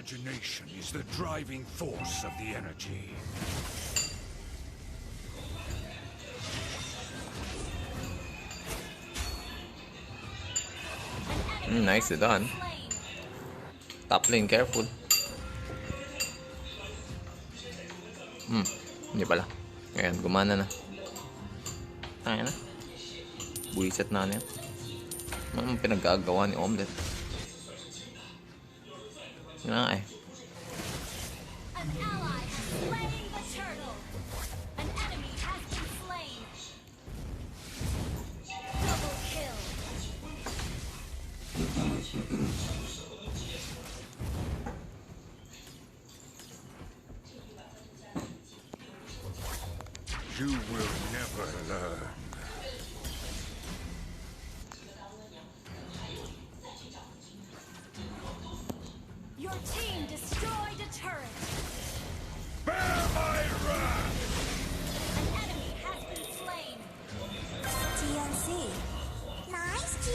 Imagination is the driving force of the energy. Nice done. Top lane, careful. Hindi pala. Ayan, gumana na. Ayan na. Buisit na yan. Ano pinagagawa ni Omelette? Yun na eh. An ally has slain the turtle. An enemy has been slain. Double kill. You will never learn. Your team destroyed a turret. Bear my wrath! An enemy has been slain. TNC. Nice, G.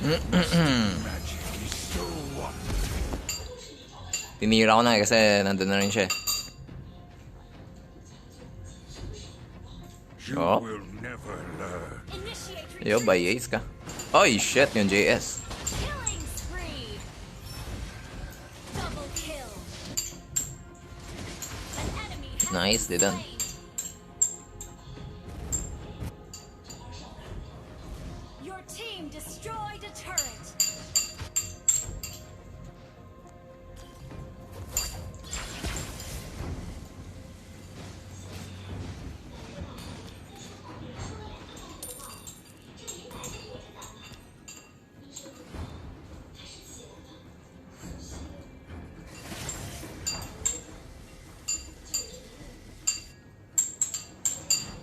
Magic is so wonderful. Tinira ko na kasi nandun na rin siya. You Oh. will never learn. Initiate Yo, by ace ka. Oy, shit, yung JS. killing spree. Double kill. An enemy has Nice, been they done. slain. Your team destroyed a turret.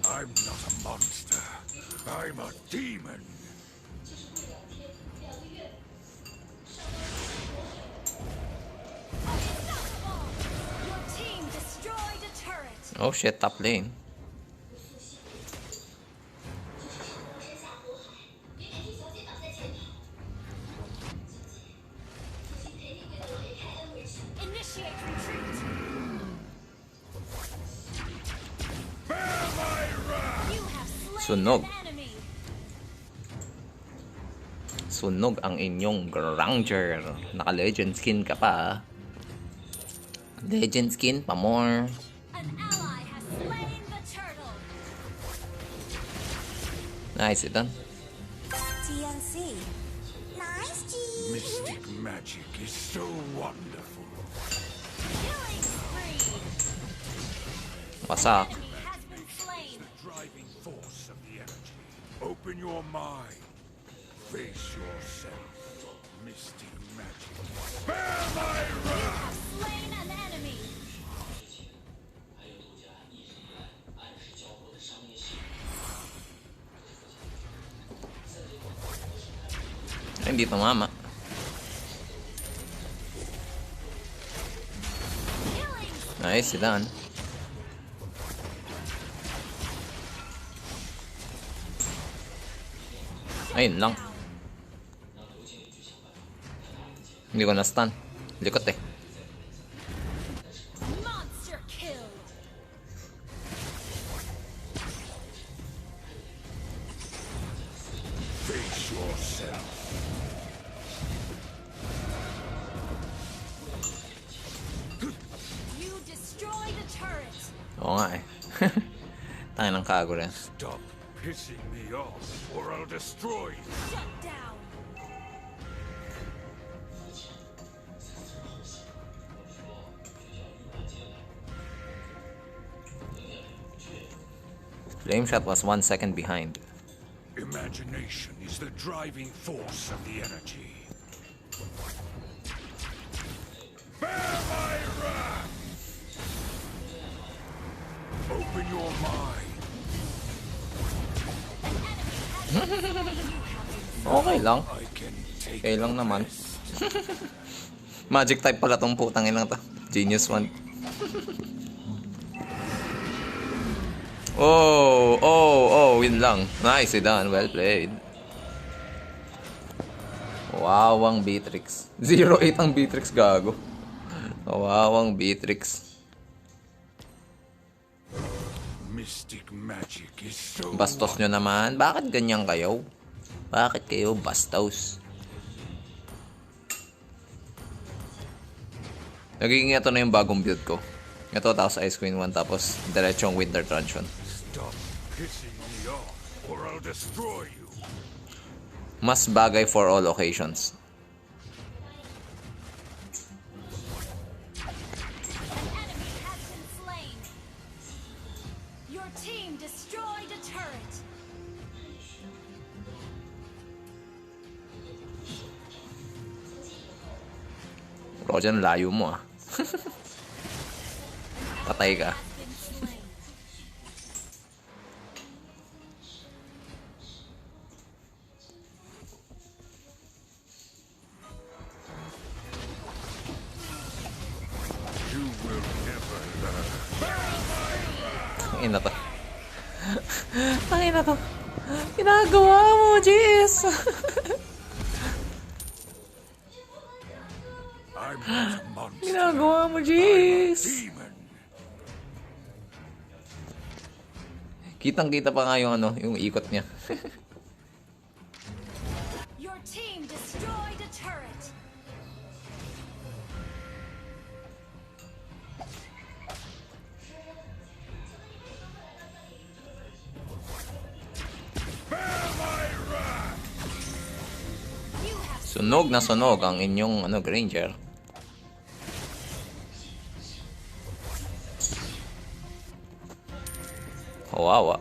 I'm not a monster. I'm a demon. Unstoppable. Your team destroyed a turret. Oh shit, top lane. Initiate retreat. Bear my wrath! You have slain Sunog. an enemy. Sunog ang inyong Granger. Naka-legend skin ka pa. Legend skin pa more. An ally has slain the turtle. Nice, done. TNC. Nice, G. Mystic magic is so wonderful. Killing spree. Wasak. Enemy has been slain. Driving force of the energy. Open your mind. Face yourself. Mystic magic. Bear my wrath! Have slain an enemy. Ay, hindi tumama. Killing Nice, done. Ayun lang. Hindi ko na-stun. Likot eh. monster kill. Face yourself. You destroyed a turret. Oo nga eh. Tayo ng kago rin. Stop pissing me off or I'll destroy you. Shut down. Flame shot was 1 second behind. Imagination is the driving force of the energy. Bear my wrath! Open your mind. Okay lang. I can take Okay lang naman. Magic type pala tong putang ilang to. Genius one. Oh, win lang. Nice, done. Well played. Wow. Kawawang Beatrix. 0-8 ang Beatrix, gago. Kawawang Beatrix. Mystic magic is so Bastos nyo naman. Bakit ganyan kayo? Bakit kayo bastos? Nagiging ito na yung bagong build ko. Ito tapos Ice Queen 1 tapos diretsong Winter Truncheon. Stop pissing me off or I'll destroy you. Mas bagay for all occasions. An enemy has been slain. Your team destroyed a turret. Rojan, layo mo ah. Patay ka. Has been slain. You will never learn. Tangin na to. Tangin na to. Ginagawa mo, jeez. I'm not a monster. Ginagawa mo, I'm a jeez. demon. Kitang-kita pa nga yung ano, yung ikot niya. Your team destroyed a turret. Bear my wrath. You have Sunog na sunog ang inyong ano, Granger. Kawawa.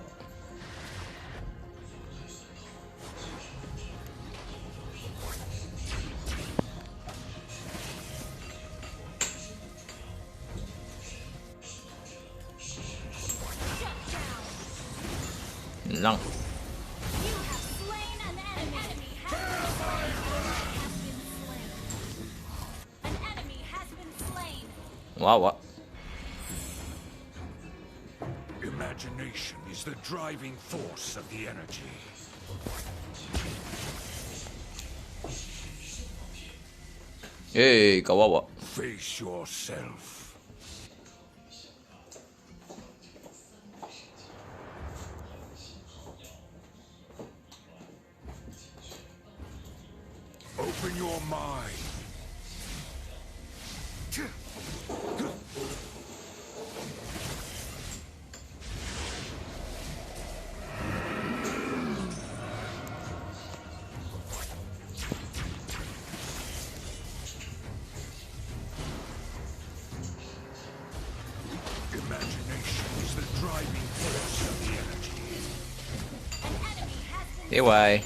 Yun lang. You have slain an enemy. An enemy has been slain. Kawawa. Imagination is the driving force of the energy. Hey, kawawa. Face yourself. Open your mind. Imagination is the driving force of the energy. An enemy has been TY.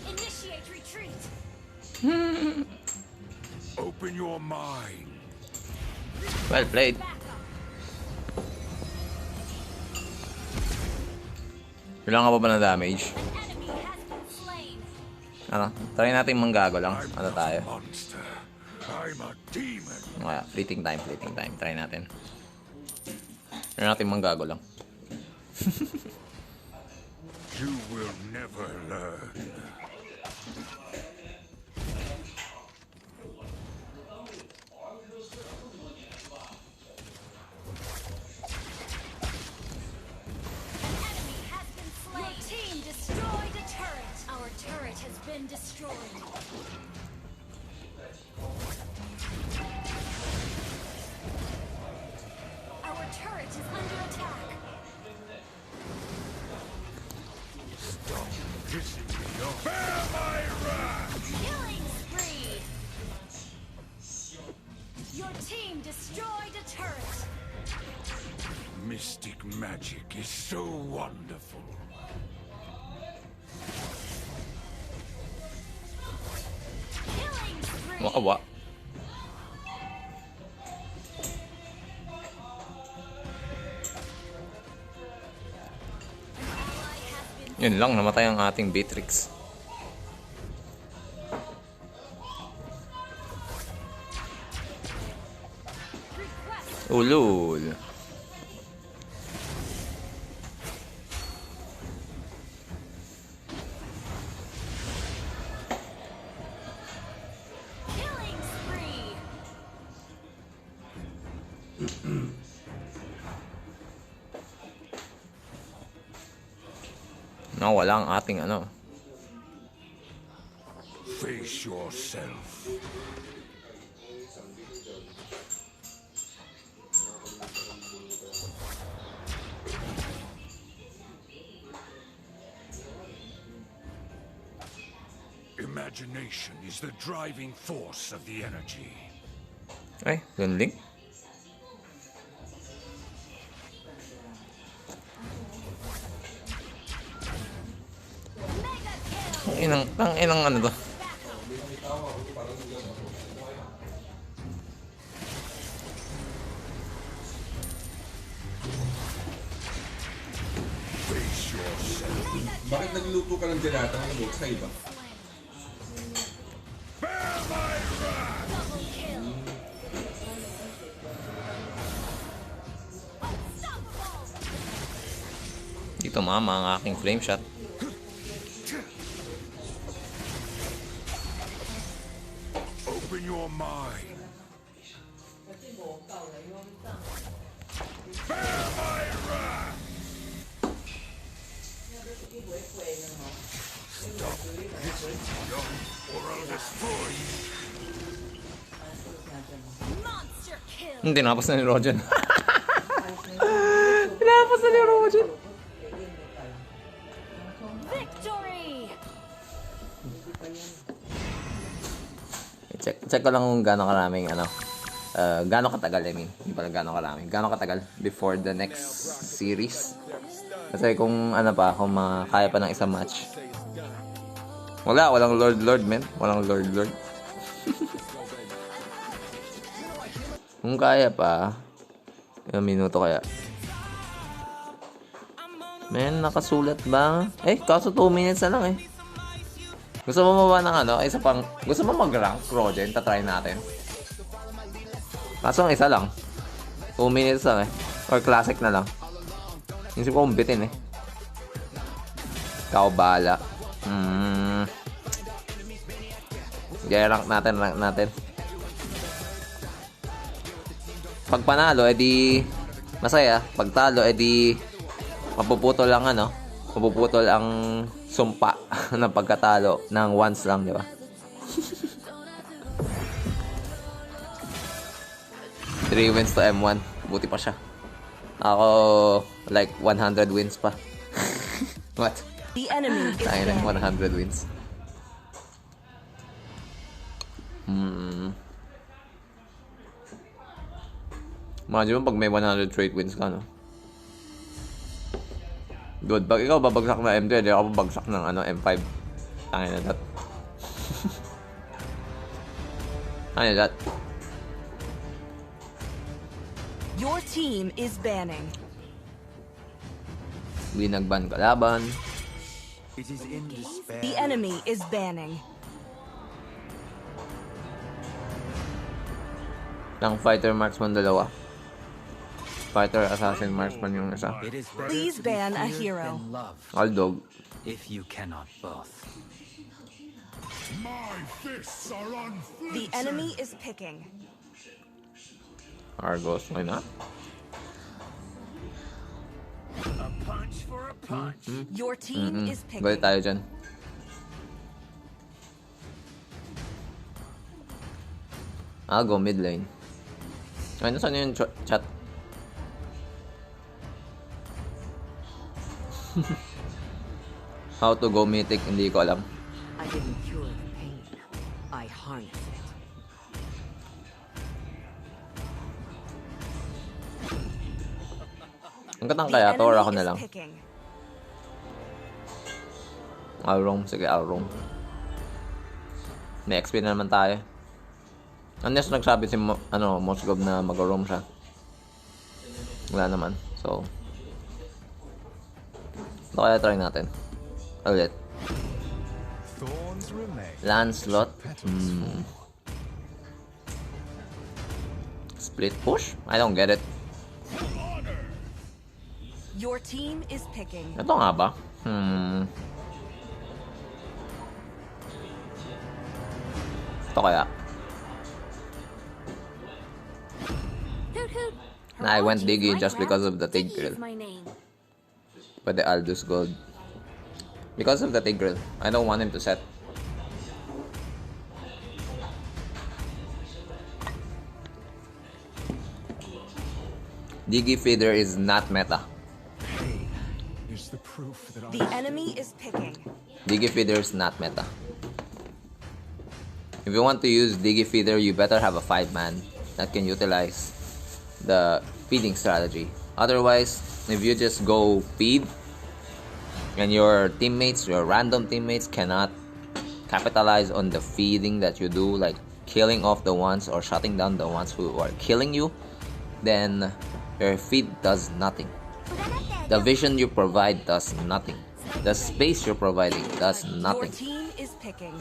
Initiate retreat. Open your mind. Well played. Back up. Kailangan ka pa ba ng damage? Enemy has been slain. Ano? Try natin manggago lang. I'm Ano not tayo? a monster. I'm a demon. Kaya, fleeting time, fleeting time. Try natin. Try natin manggago lang. You will never learn. Enemy has been slain. Your team destroyed a turret. Our turret has been destroyed. Our turret is under attack. Stop pissing me off. Bear my wrath. Killing spree. Your team destroyed a turret. Mystic magic is so wonderful. Killing spree. Wakawa. Ally has been Yun lang, namatay ang ating Beatrix. request. Ulul. Nawala ang ating ano. Face yourself. Imagination is the driving force of the energy. Ay, ganding. Ang inang ano to. Face yourself. Bakit nagluto ka ng delata ng luto sa iba? Bear my wrath. Double kill. Unstoppable. Dito mama ang aking flame shot. Open your mind. Bear my wrath. Stop hitting young or I'll destroy you. Monster kill. Hindi, tinapos na ni Roger. Tinapos na ni Roger. Victory. Check ko lang kung gaano karaming ano. Gaano katagal, I mean. Hindi pala gaano karami. Gaano katagal before the next series. Kasi kung ano pa, kung makaya pa ng isang match. Walang Lord, man. Walang Lord. Kung kaya pa, ilang minuto kaya? Men, nakasulat ba? Kaso 2 minutes na lang eh. Gusto mo ba ng ano? Isa pang, gusto mo mag-rank, Roger? Tatry natin. Kaso ang isa lang. 2 minutes lang eh. Or classic na lang. Isip ko kung bitin eh. Ikaw bala. Rank natin. Pag panalo, edi masaya. Pag talo, edi mapuputol ang ano. Mapuputol ang sumpa ng pagkatalo ng once lang, di ba? 3 wins to M1. Buti pa siya. Ako, like, 100 wins pa. What? The enemy is Tayo na, dead. 100 wins. Imagine mo pag may 100 straight wins ka, no? Good. Pag ikaw babagsak na M2, hindi ako babagsak ng ano, M5. Tangin na that. Tangin na that. Your team is banning. Hindi nagban kalaban. It is in despair. The enemy is banning. Ang fighter marksman dalawa. Fighter assassin marksman yung isa. It is better Please to be ban a feared hero. than loved, Aldog. if you cannot both. My fists are unflinching. The enemy is picking. Argos. Why not? A punch for a punch. Your team is Balik picking. tayo dyan. Go mid lane. Ay, nasaan yung chat? How to go mythic, hindi ko alam. I didn't cure the pain. I harness it. Ang katang The kaya, enemy Tor ako is na lang. picking. Alrong, sige Alrong. May XP na naman tayo. Unless nagsabi si Mosgov na mag-roam siya. Wala naman. So, ito kaya try natin. Ulit. Thorns remain. Lancelot. Split push? I don't get it. Your team is picking. Ito nga ba? Ito kaya. Hoot hoot. Nah, I went Apologies, Diggy my just friend. because of the Tig Diggy is Grill. my name. Pwede Aldous Gold. Because of the Tigreal. I don't want him to set. Digi Feeder is not meta. Is the proof that The enemy is picking. Digi Feeder is not meta. If you want to use Digi Feeder, you better have a 5-man that can utilize the feeding strategy. Otherwise, if you just go feed and your teammates, your random teammates cannot capitalize on the feeding that you do, like killing off the ones or shutting down the ones who are killing you, then your feed does nothing. The vision you provide does nothing. The space you're providing does nothing. Your team is picking.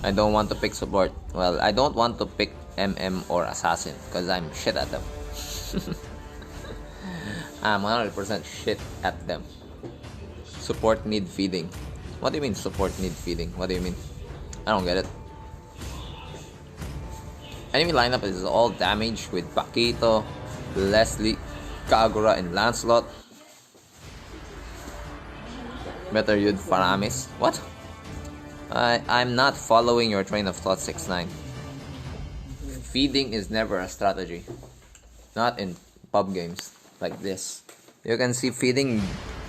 I don't want to pick support. Well, I don't want to pick MM or Assassin because I'm shit at them. I'm 100% shit at them. Support need feeding. What do you mean support need feeding? What do you mean? I don't get it. Enemy lineup is all damage with Paquito, Leslie, Kagura, and Lancelot. Better use Faramis. What? I'm not following your train of thought, 6ix9ine. Feeding is never a strategy. Not in pub games like this. You can see feeding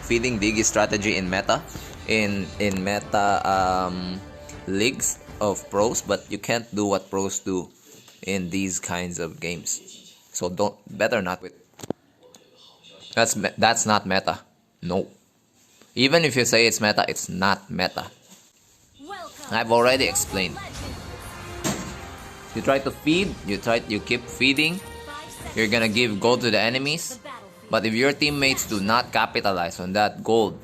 Digi strategy in meta. In meta leagues of pros, but you can't do what pros do in these kinds of games. So better not with. That's not meta. No. Even if you say it's meta, it's not meta. I've already explained. You try to feed, you keep feeding, you're gonna give gold to the enemies. But if your teammates do not capitalize on that gold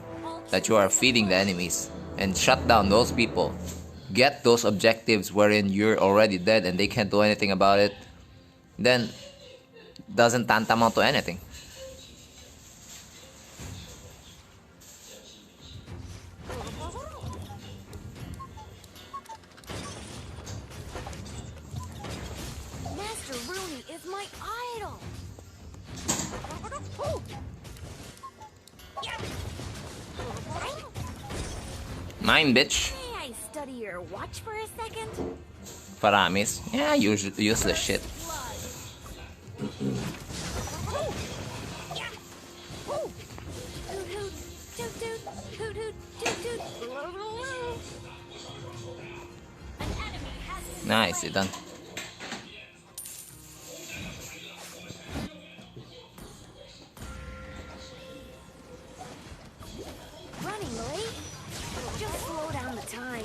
that you are feeding the enemies and shut down those people, get those objectives wherein you're already dead and they can't do anything about it, then doesn't tantamount to anything. Master Rooney is my idol. Mine, bitch. May I study your watch for a second? Faramis. Yeah, useless shit. Nice, done. Running late? Just slow down the time.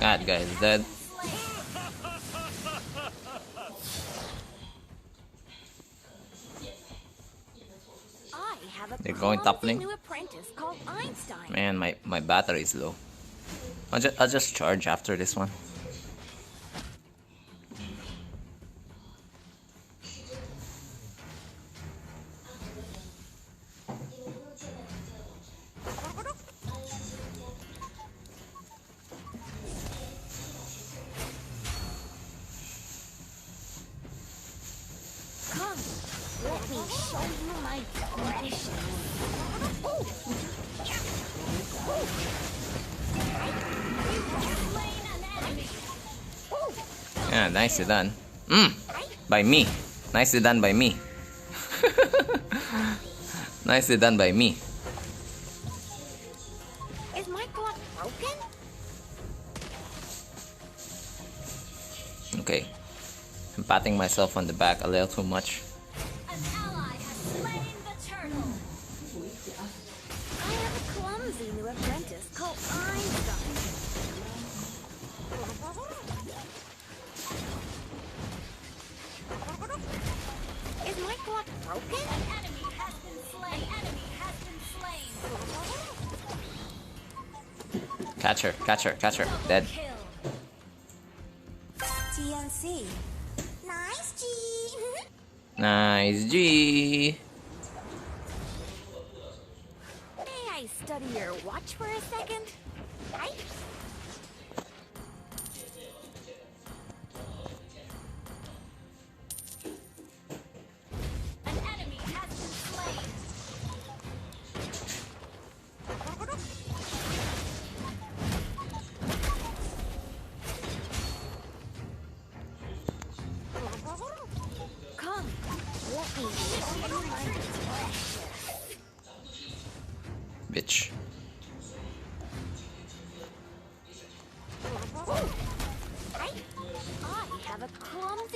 That guy is dead. I have a They're going top clumsy lane. new apprentice called Einstein. Man, my battery is low. I'll just charge after this one. Come, let me show you my precious. Slain an enemy. Yeah, nicely done. By me. Nicely done by me. Nicely done by me. Is my clock broken? Okay. I'm patting myself on the back a little too much. An ally has slain the turtle. I have a clumsy new apprentice called Einstein. Is my clock broken? An enemy has been slain. An enemy has been slain. Catch her, catch her, catch her. Dead. Kill. TNC. Nice, G. Nice G. May I study your watch for a second? Right?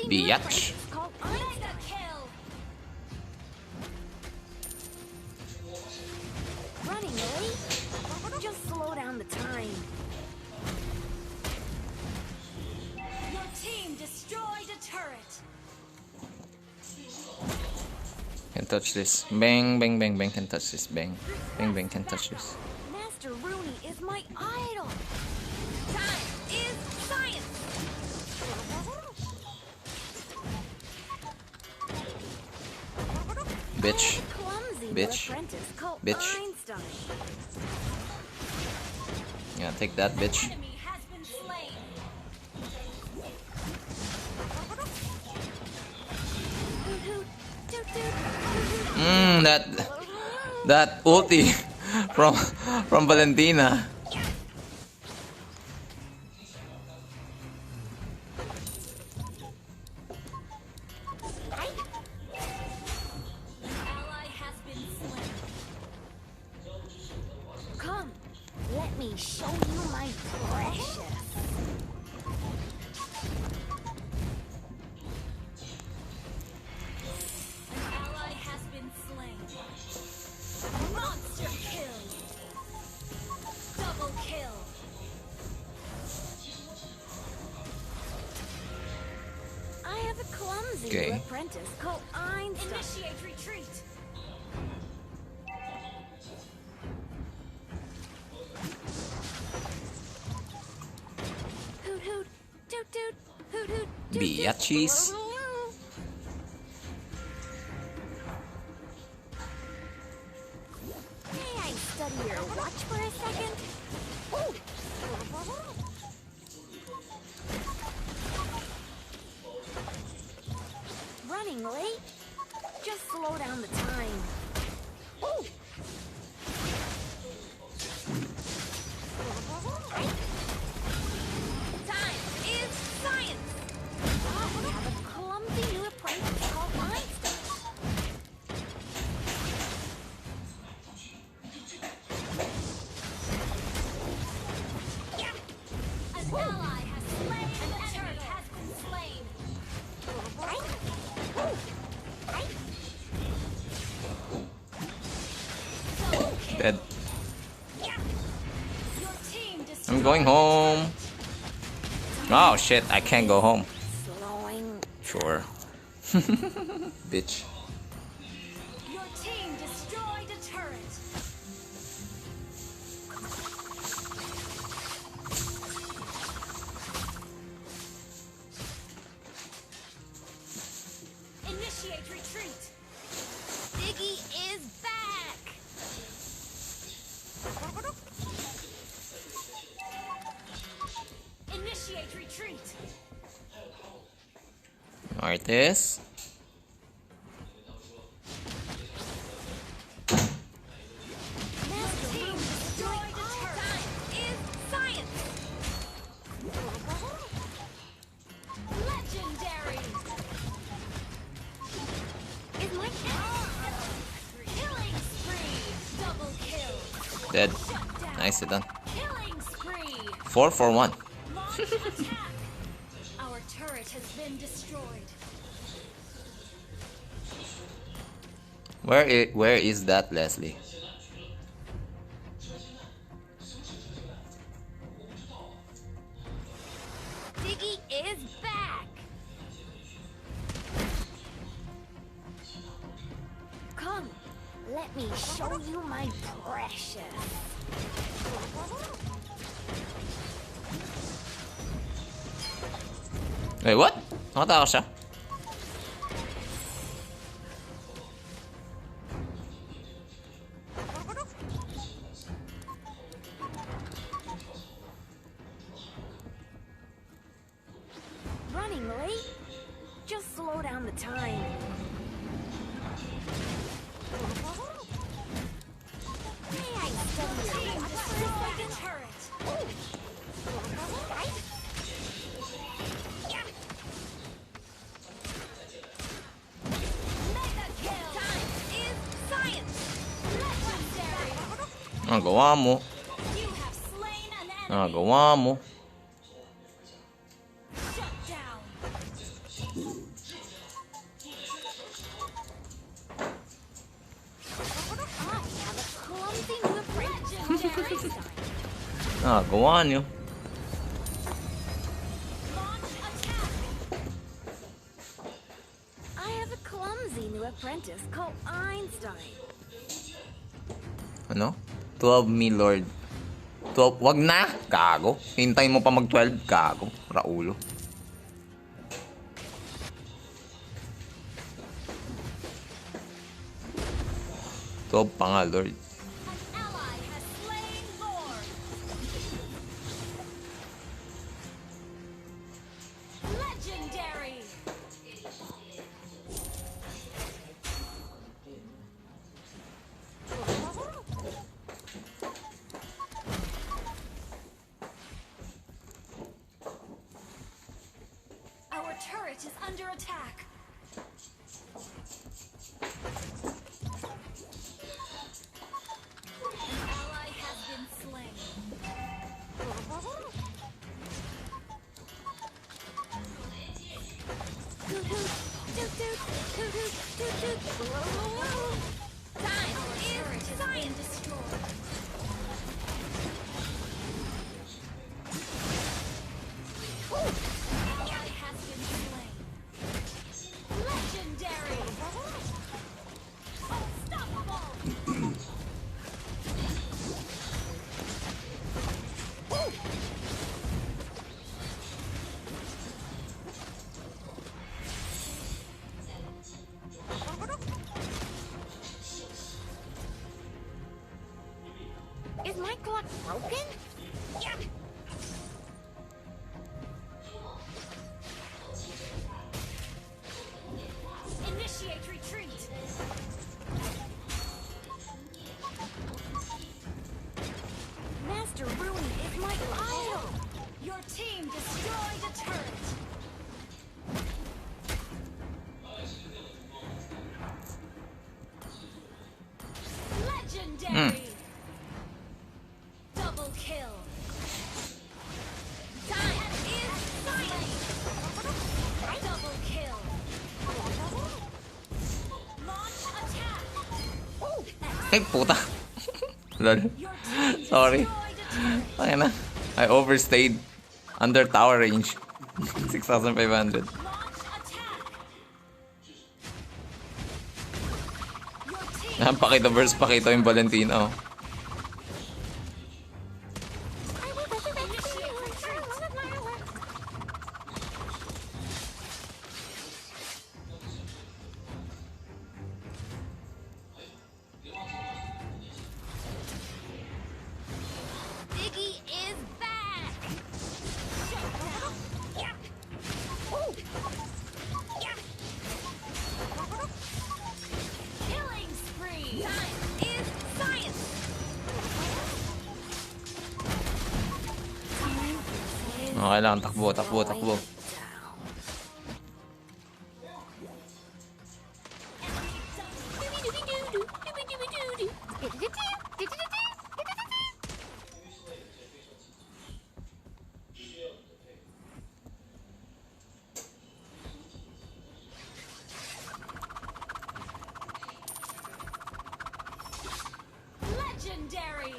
Biatch. Mega kill. Running late? Just slow down the time. Your team destroyed a turret. Can touch this. Bang, bang, bang, bang. Can touch this. Bang, bang, bang. Can touch this. Master Rooney is my idol. Time is science. Bitch. Clumsy Bitch. apprentice called Bitch. Einstein. Yeah, take that, bitch. Enemy has been slain. That ulti from Valentina. Ally has been slain. Come, let me show you my precious. An ally has been slain. Monster kill. Double kill. I have a clumsy Okay. apprentice called Einstein. Initiate retreat. Hoot hoot, toot toot, hoot hoot, toot Biatches. toot. May I study your watch for a second? Ooh. Running late? Just slow down the time. Ooh. Time is science. I have a clumsy new apprentice called Einstein. An ally has slain. An enemy has been slain. Double kill. Dead. Your team destroyed. I'm going home. Oh shit, I can't go home. Slowing. Sure. Bitch. Your team destroyed a turret. Initiate retreat. Diggy is back. Initiate retreat. Artist. Master Team destroyed a turret. is science. Legendary. Is my Killing spree. Double kill. Dead. Shut down. Nicely done. Killing spree. 4 for 1. Launch attack. Our turret has been destroyed. Where is that, Leslie? Diggy is back. Come, let me show you my precious. Wait, what? Nakatawa siya? Running late? Just slow down the time. May I study your Team watch for a destroyed a second? turret. Mega kill. Time is science. Legendary. Gawa mo. You have slain an enemy. Gawa mo. Shut down. Gawa nyo. Launch attack. I have a clumsy new apprentice called Einstein. Ano? 12 me lord. 12, wag na! Gago. Hintayin mo pa mag 12. Gago. Raulo. Pa nga, Lord. An ally has slain Lord. Legendary. Our turret is under attack. An ally has been slain. Time Our is turret has been science. destroyed. Ally has been slain. Legendary. Unstoppable. Is my clock broken? Yeah. Initiate retreat. Master Ruin is my idol. Your team destroyed a turret. Legendary. Double kill. Time is science. Double kill. Launch attack. Ay, puta. Lol. Your team Sorry. destroyed a turret. Ay na. I overstayed. Under tower range. 6,500. Launch attack. Your team Pakita verse, pakita yung Valentino. initiate retreat. Diggy is back. Yeah. Ooh. Yeah. Killing spree. Time is science. Okay lang, takbo, takbo, takbo. Legendary.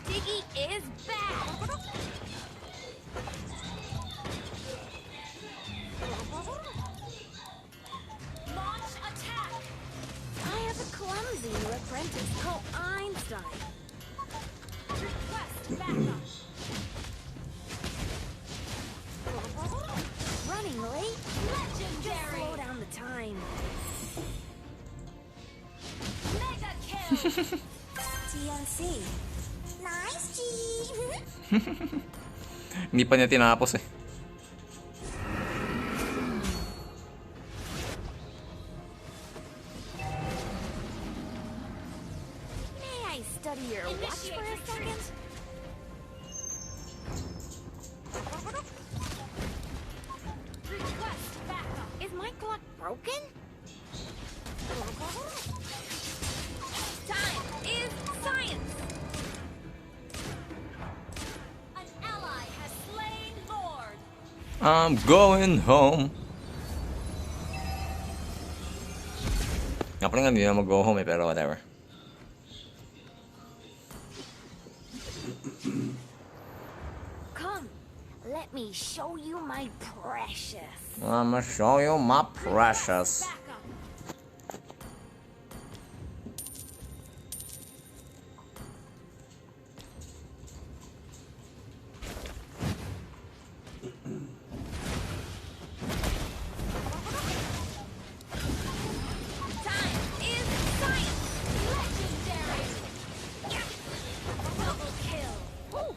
Diggy is back. Launch attack. I have a clumsy new apprentice called Einstein. Request backup. Running late? Legendary. Slow down the time. Mega kill. TNC. Nice, G. Hindi pa niya tinapos eh. May I study your watch Initiate for a second? retreat. Request backup. Is my clock broken? Time is science. An ally has slain Lord. I'm going home. Actually nga, hindi na mag-go home pero whatever. Come, let me show you my precious. I'ma show you my precious. Back up. Time is science. Legendary. Double kill.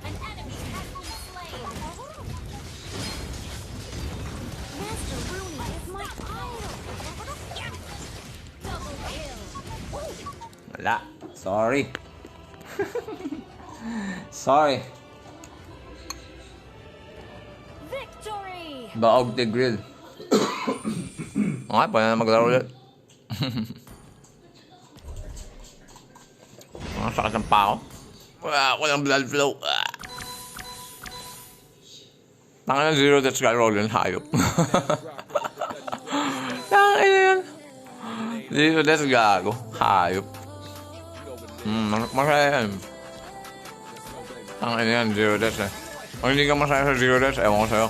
An enemy has been slain. Master Rooney is my idol. Double kill. Wala. Sorry. Sorry. Victory. Baog the grill. Okay, pwede na maglaro ulit. Ang sakit ng pao. Walang blood flow. Tangin na zero deaths ka rolling hayop. Tangin na yan. Zero deaths gago. Hayop. Masaya yan. Tangin na yan, zero deaths eh. Kung hindi ka masaya sa zero deaths, ewan ko sa'yo.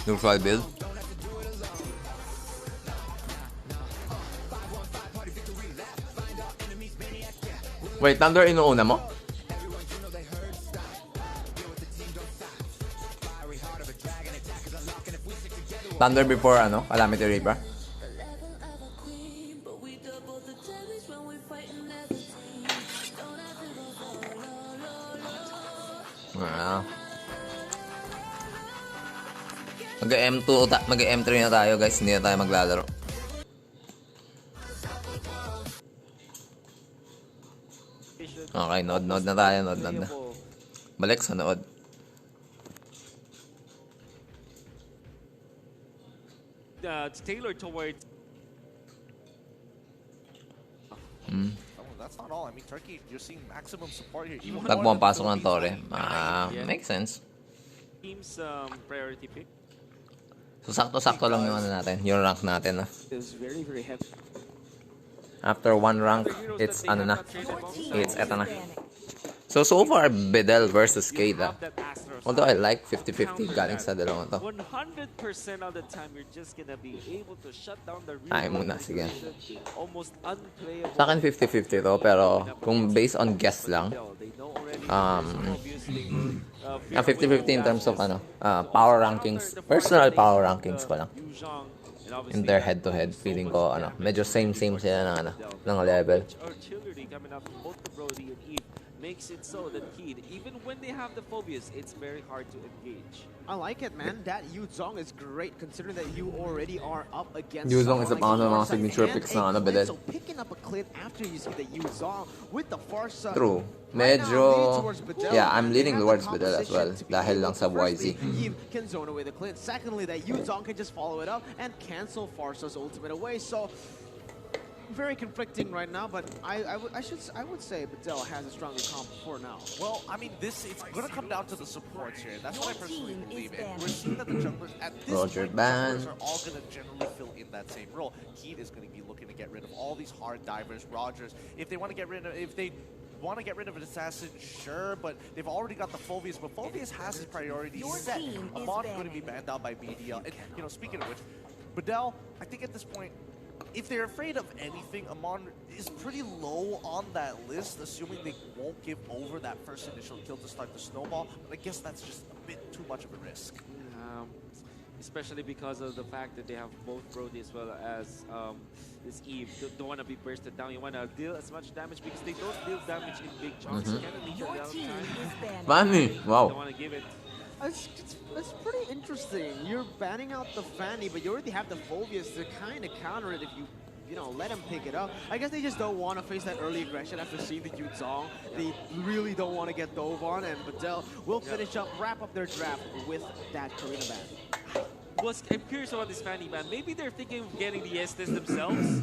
Neutral build. Wait, Thunder inuuna mo? Thunder before ano? Calamity Reaper? Mag-M2, mag-M3 na tayo guys, hindi na tayo maglalaro. Okay, nod na tayo, nod na. Balik sa nood. It's tailored towards. That's not all. I mean, Turkey, you're seeing maximum support here. Takbo ang pasok ng Torre. Makes sense. Team's priority pick. So, sakto-sakto lang yung ano natin, yung rank natin na. Is very, very heavy. After one rank, it's ano na. It's eto na. So far, Bedel versus Keda. Although I like 50-50 galing sa dalawang to. 100% of the time, you're just gonna be able to shut down the Ay muna, sige. almost unplayable. Sa akin 50-50 to, pero kung based on guess lang, 50-50 in terms of ano, power rankings, personal power rankings ko lang. In their head-to-head, feeling ko ano, medyo same sila ng ano, ng level. Artillery coming up from both the Brody and Eve makes it so that Kid, even when they have the phobias, it's very hard to engage. I like it, man. That Yu Zong is great, considering that you already are up against. Yu Zong is a someone mga like signature Farsa picks and na ano, a Clint. Bedel. So picking up a clip after you see the Yu Zong with the Farsa. True. Right now, Medyo, leaning towards Bedel. yeah, I'm They leaning have towards the Bedel as well. composition to be Dahil lang able sa to, firstly, YZ. Eve can zone away the Clint. Secondly, that Yu Zong can just follow it up and cancel Farsa's ultimate away. So very conflicting right now, but I would say Bedel has a stronger comp for now. Well, I mean, it's going to come down to the supports here. That's what I personally believe. And we're seeing that the junglers at this Roger point, ban. junglers are all going to generally fill in that same role. Keed is going to be looking to get rid of all these hard divers, Rogers. If they want to get rid of an assassin, sure, but they've already got the Phobius, but Phobius has his priorities set. Amon going to be banned out by media. And, you know, speaking of which, Bedel, I think at this point, if they're afraid of anything, Amon is pretty low on that list, assuming they won't give over that first initial kill to start the snowball. But I guess that's just a bit too much of a risk. Especially because of the fact that they have both Brody as well as this Eve. Don't want to be bursted down. You want to deal as much damage because they don't deal damage in big chunks. Your team is banned. Fanny! Wow. Don't want to give it. It's pretty interesting. You're banning out the Fanny, but you already have the Phobius to kind of counter it if you know, let him pick it up. I guess they just don't want to face that early aggression after seeing the Yu Zong. They really don't want to get dove on, and Bedel will wrap up their draft with that Karina ban. I'm curious about this Fanny ban. Maybe they're thinking of getting the Estes themselves.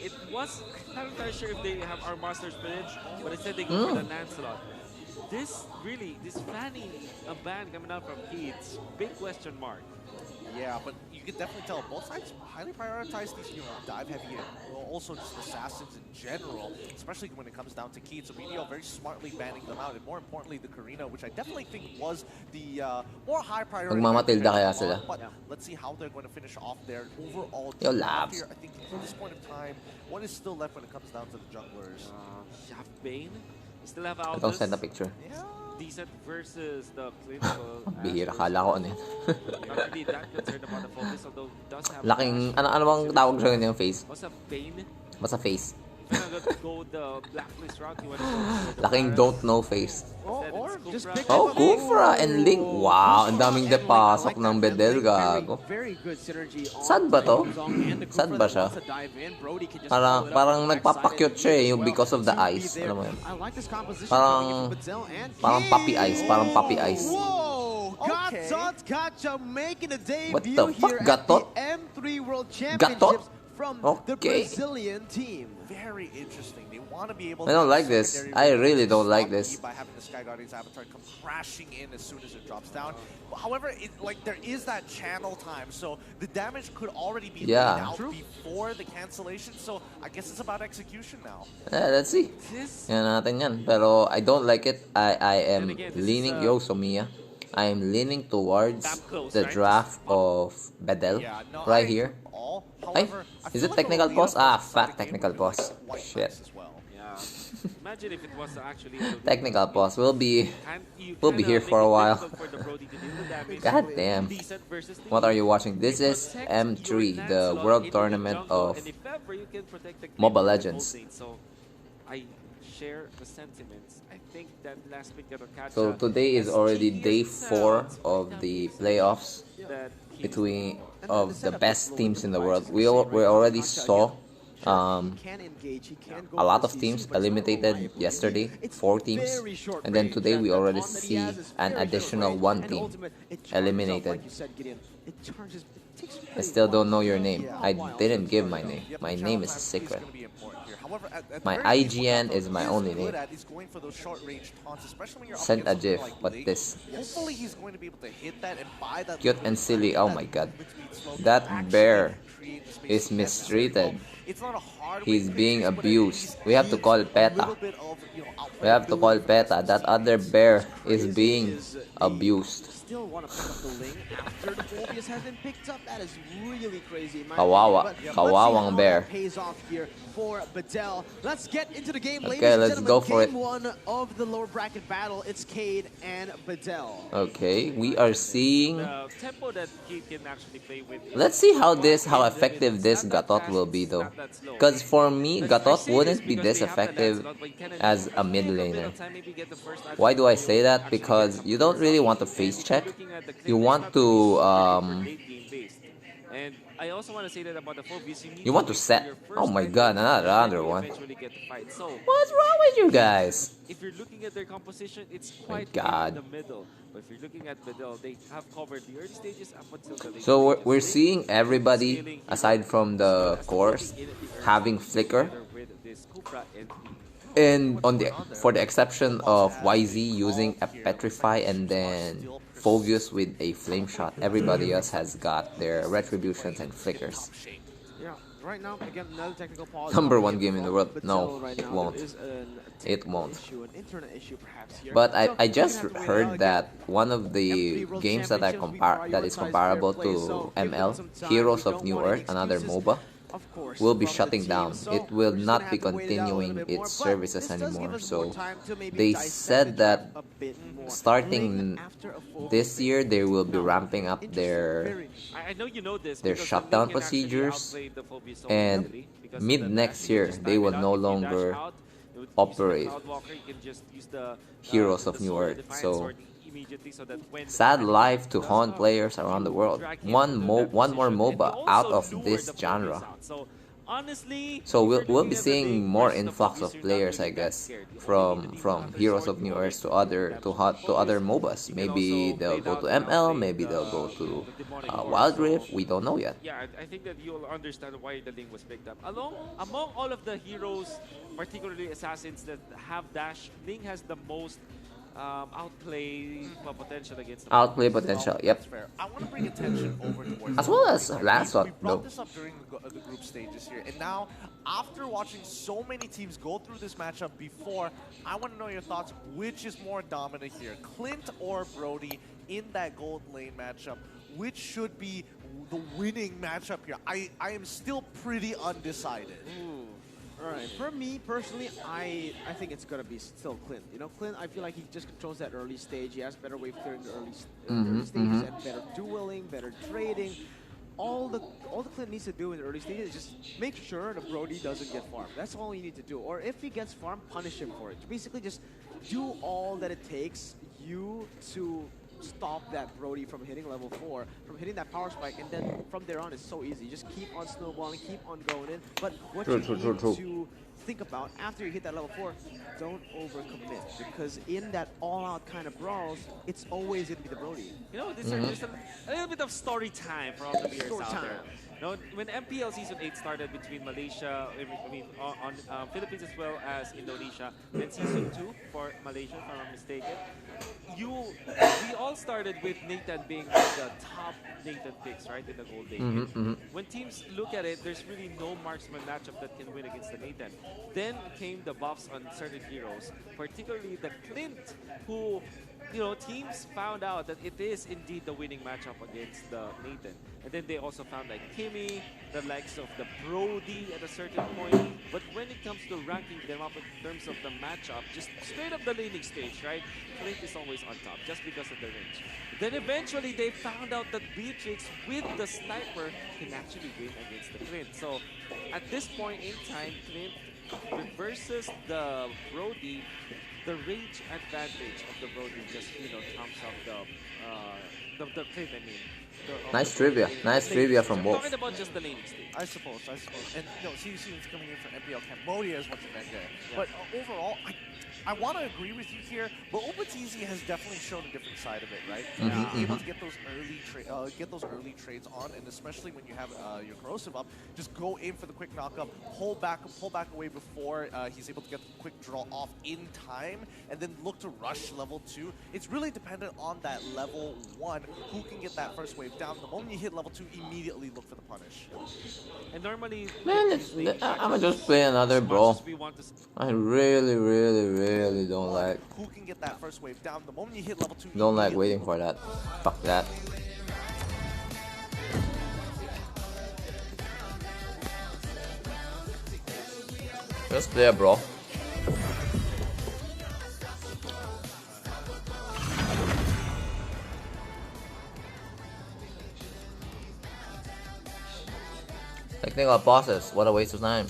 I'm not entirely sure if they have our Master's Village, but instead they go for the Lancelot. this Fanny ban coming out from Kids, big question mark. Yeah, but you can definitely tell both sides highly prioritize these, dive-heavy and also just assassins in general, especially when it comes down to Keith. So BDO very smartly banning them out, and more importantly, the Karina, which I definitely think was the more high priority. Magmamatilda kaya sila. But let's see how they're going to finish off their overall Yo, team labs. here. I think at this point in time, what is still left when it comes down to the junglers? You have Bane, you still have Don't Aldous. send a picture. Yeah. Decent versus the clinical. Bihira, kala ko ano yun. Not really that concerned about the focus, although he does have. Laking, ano bang tawag sa kanya yung face? What's a Bane? Basta face. If you're not gonna go the blacklist route, you want to go the Laking don't know face. Or just pick Oh, up a Kufra and Link. Wow, ang daming depasok ng Bedel, gago. Very good synergy on Sad ba to? Zong and the Sad Kufra ba that siya? wants to dive in. Brody can just Parang, follow it up parang with the nagpapakyut backside siya eh, as yung well. because of the To be eyes. there. Alam mo yun? I like this composition Parang- coming from Bezel and Parang puppy King. eyes, parang puppy eyes. Whoa! Okay. Gatot Gacha making a debut What the fuck, here Gatot? at the M3 World Gatot? Championships from the Okay. Brazilian team. Very interesting. They want to be able I to don't have like this. secondary I really don't stop like this. E by having the Sky Guardian's avatar come crashing in as soon as it drops down. However, there is that channel time, so the damage could already be laid Yeah. out before the cancellation. So I guess it's about execution now. Let's see. This Yan natin yan. Pero I don't like it. I am Then again, this leaning, is, yo, Somiya. I am leaning towards Damn close, the right? draft of Bedel Yeah, no, right I here. agree all. Ay, However, I is feel it like technical Lolita pause? Ah, started fuck, the game technical with pause. quite Shit. nice as well. yeah. Imagine if it was actually Technical pause. We'll be You We'll be kinda here for make a it while. difficult for the Brody to deal the damage. God damn. Decent versus the What are you Heat. watching? This You is protect M3, your the Lancelot world into tournament jungle, of and if ever you can protect the Mobile creep Legends. with the whole thing. So I share the sentiments. I think that last pick of Kacha, So today is as already cheeky day as it 4 sounds, of the playoffs that he- between of the best teams in the world. We already saw a lot of teams eliminated yesterday, 4 teams, and then today we already see an additional 1 team eliminated. I still don't know your name. I didn't give my name. My name is a secret. My IGN is my only name. Send a gif, but this Hopefully he's going to be able to hit that and buy that. cute and silly. Oh my god, that bear is mistreated. It's not a hard He's way to being fix, but at abused. least We have to call gives a PETA. little bit of, We have to call PETA. That other bear is being Is abused. Still want to pick up the link after the Phobius has been picked up. That is really crazy. In my Kawawa. opinion. But Kawawang let's see how bear. that pays off here for Bedell. Let's get into the game, Okay, ladies and let's gentlemen. go for it. Game 1 of the lower bracket battle. It's Cade and Bedell. Okay, we are seeing. the tempo that he can actually play with. is Let's see how quite effective limited. this It's not that Gatot fast, will be it's though. not that slow. Because for me, I Gatot say wouldn't be because this they have the effective Lancelot, but you cannot as just a mid take bit laner. of time, maybe get the first Why do I attribute say to that? actually Because get some you don't really want to And face if check. you're looking at the clip, You it's want not to really late game based. And I also want to say that about the Phobius, You want to wait for set. your first Oh my turn god, and then another you one. eventually get the fight. So What's wrong with you guys? if you're looking at their composition, it's My quite God. in the middle. But if you're looking at Bedell, they have covered the early stages up until the late So stages. we're They seeing everybody scaling aside from the course in the early having stages flicker. together with this Cupra and And for the exception of YZ using a Petrify and then Phobius with a Flame Shot, everybody else has got their Retributions and Flickers. Yeah, right now, again, another technical pause. Number 1 game in the world. But No, still, right it now, won't. there is an It technical won't. Issue, an internet issue perhaps here. But So, I we're just gonna have to wait heard out that again. one of the M3 World games that Championships, is we prioritize comparable fair play, to so give them ML, some time. Heroes We of don't New want Earth, another excuses, MOBA, of course, will be from the shutting team. down. So It will we're just not gonna be have to wait it out a little continuing bit its more, but services this does give anymore. us more So time to maybe they dissect said the that draft a bit more. starting After a full this year they will be ramping up Interesting, their very I know you know this. their because the shutdown Link can actually procedures, outplay the Phobius so and easily because of mid the next dash. You year can just they time will it no out. If you dash longer out, you would use the operate Cloudwalker, you can just use the Heroes of the New sword, Earth. the Defiant So sword immediately so that when sad the life to does haunt come, players around the you world. drag him One into more that position, and MOBA you out also of lure this the Phobius genre. out. So honestly, So if we'll you're looking be at the seeing Link more versus the influx Phobius, of you're not players, really I that guess, scared. You only need from to leave from after Heroes sword, of New you Earth to already other have to the hot to other Phobius. MOBAs. You can Maybe also they'll play go out to and ML, outplay maybe they'll go the to demonic horse. Wild So, Rift. We don't know yet. yeah, I think that you'll understand why the Link was picked up. Among all of the heroes, particularly assassins that have dash, Link has the most outplay potential against the Outplay Focus. potential. That's Yep. fair. I want to bring attention over towards As the well group as stage. Lancelot, We brought though. this up during the group stages here, and now after watching so many teams go through this matchup before, I want to know your thoughts. Which is more dominant here, Clint or Brody in that gold lane matchup? Which should be the winning matchup here? I am still pretty undecided. Ooh. All right. For me personally, I think it's gonna be still Clint. You know, Clint. I feel like he just controls that early stage. He has better wave clear in the early stages and better dueling, better trading. All the Clint needs to do in the early stages is just make sure the Brody doesn't get farmed. That's all you need to do. Or if he gets farmed, punish him for it. Basically, just do all that it takes you to stop that Brody from hitting level 4, from hitting that power spike, and then from there on it's so easy. Just keep on snowballing, keep on going in. But what you need to think about after you hit that level 4, don't overcommit, because in that all-out kind of brawls, it's always going to be the Brody. You know, there's a little bit of story time for all the viewers Story out time. there. You know, when MPL Season 8 started between Malaysia, I mean, on Philippines as well as Indonesia, and Season 2 for Malaysia, if I'm not mistaken, we all started with Nathan being one of the top Nathan picks, right, in the gold lane. When teams look at it, there's really no marksman matchup that can win against the Nathan. Then came the buffs on certain heroes, particularly the Clint, who, you know, teams found out that it is indeed the winning matchup against the Nathan. And then they also found like Kimmy, the likes of the Brody at a certain point. But when it comes to ranking them up in terms of the matchup, just straight up the laning stage, right? Clint is always on top just because of the range. Then eventually they found out that Beatrix with the sniper can actually win against the Clint. So at this point in time, Clint versus the Brody, the range advantage of the Brody just, you know, trumps up the Clint, I mean. Nice trivia. Nice trivia from I'm both. talking about just the laning stage. I suppose. And you know, CUC is coming in for MPL Cambodia is what's event there. But overall, I want to agree with you here, but Obatizi has definitely shown a different side of it, right? Being able to get those early trades on, and especially when you have your corrosive up, just go in for the quick knockup, pull back away before he's able to get the quick draw off in time, and then look to rush level 2. It's really dependent on that level 1 who can get that first wave down. The moment you hit level 2, immediately look for the punish. And normally, Man, I'ma just play another brawl. I really don't like. Who can get that first wave down? The moment you hit level 2, Don't like waiting for that. Fuck that. Just play a brawl. Technical bosses, what a waste of time.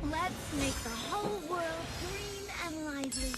Let's make the whole world green and lively.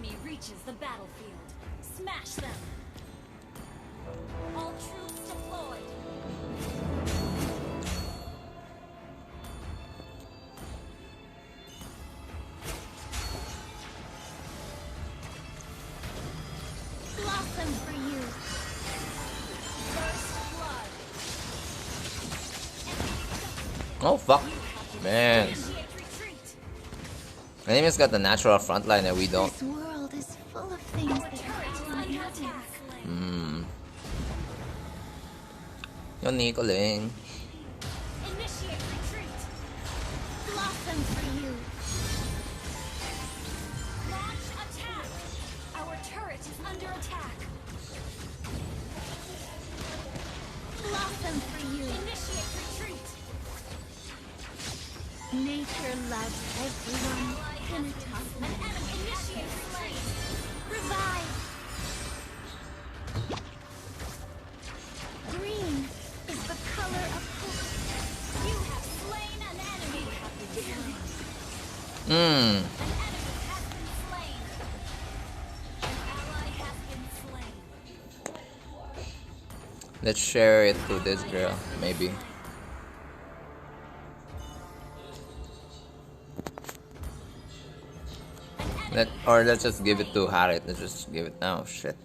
enemy reaches the battlefield, smash them. All troops deployed. Blossom for you. First blood. Oh fuck, man. Initiate retreat. Enemy's got the natural front line and we don't. This world is full of things that turret is under attack. Yun, Nicoling. Initiate retreat. Blossom for you. Launch attack. Our turret is under attack. Blossom for you. Initiate retreat. Nature loves everyone. An enemy. Initiate retreat. Revive. Green is the color of hope. You have slain an enemy. An enemy has been slain. An ally has been slain. Let's share it to this girl, maybe. Let's just give it to Harriet. Let's just give it now. Shit.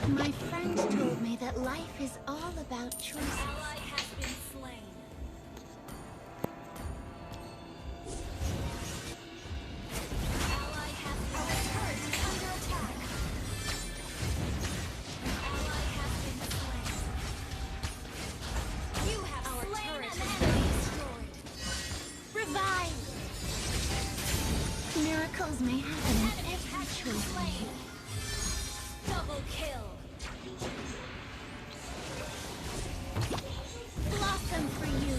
My friend told me that life is all about choices. Ally has been slain. Ally has our turret is under attack. Ally has been slain. You have our slain an enemy destroyed. Revive. Miracles may happen in every choice. Double kill. Blossom for you.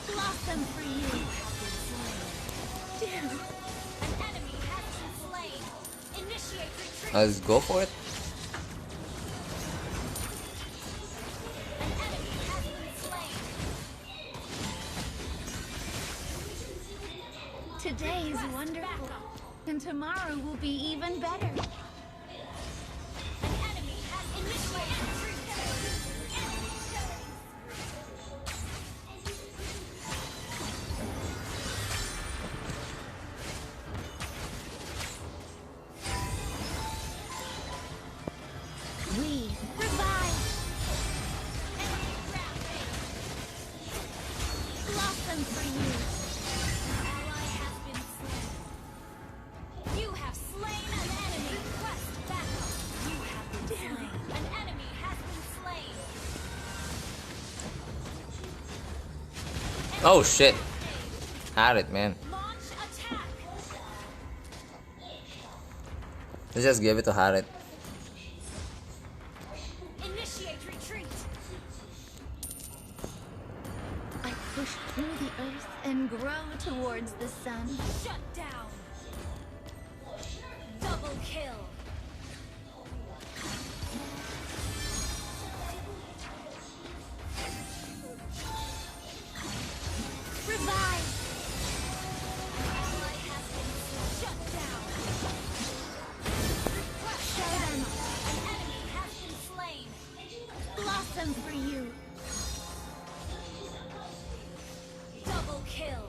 Blossom for you. An enemy has been slain. Initiate retreat. Let's go for it. An enemy has been slain. Today is wonderful, and tomorrow will be even better. An enemy has initiated retreat. We revive. Enemy rampage. Blossom for you. Ally has been slain. You have slain an enemy. Quest backup. You have been slain. An enemy has been slain. Oh shit. Harriet, man. Launch attack. Let's just give it to Harriet. Initiate retreat. I push through the earth and grow towards the sun. Shut down. Double kill. Revive. Ally has been shut down. Show them. An enemy has been slain. Blossom for you. Double kill.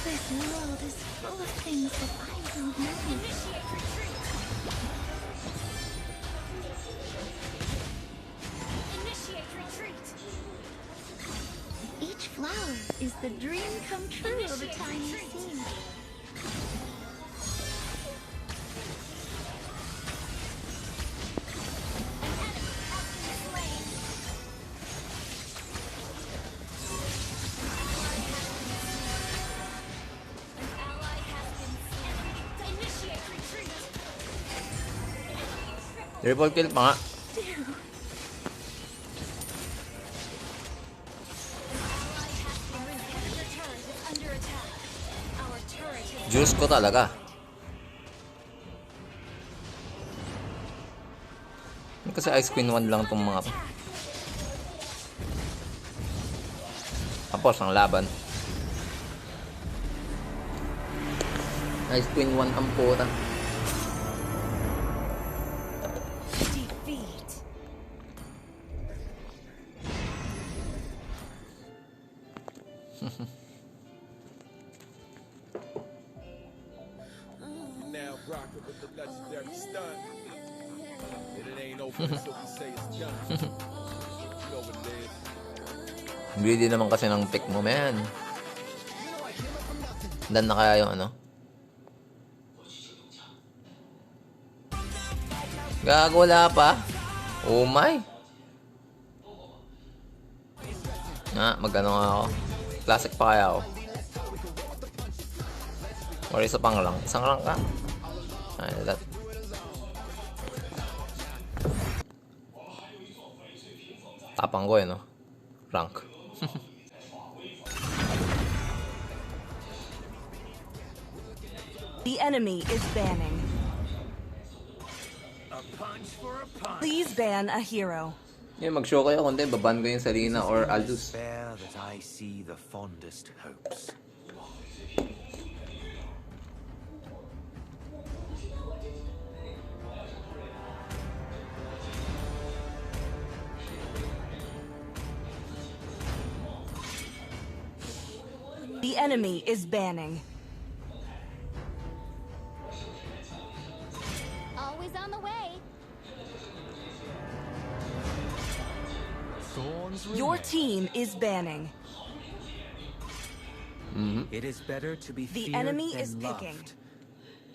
This world is full of things that I don't know. Initiate retreat. Initiate retreat. Each flower is the dream come true of a tiny seed. Triple kill pa nga. Our inhibitor turret is under attack. Juice ko talaga. Kasi Ice Queen 1 lang itong mga to. Tapos ang laban. Ice Queen 1 ang puta. Defeat. Now rocking with the legendary stunt. And it ain't over until we say it's done. You know what it is. Greedy naman kasi ng pick mo, man. Dan na kaya yung ano? Gago, wala pa. Oh my. Magano nga ako. Classic pa kaya ako. Or isa pang rank. Isang rank ka? Ay, that. Tapang ko no? Rank. The enemy is banning. Please ban a hero. Mag-show kayo kundi baban ko yung Selena or Aldous. Fair that I see the fondest hopes. The enemy is banning. Always on the way. Your team is banning. It is better to be The feared enemy than is picking. loved,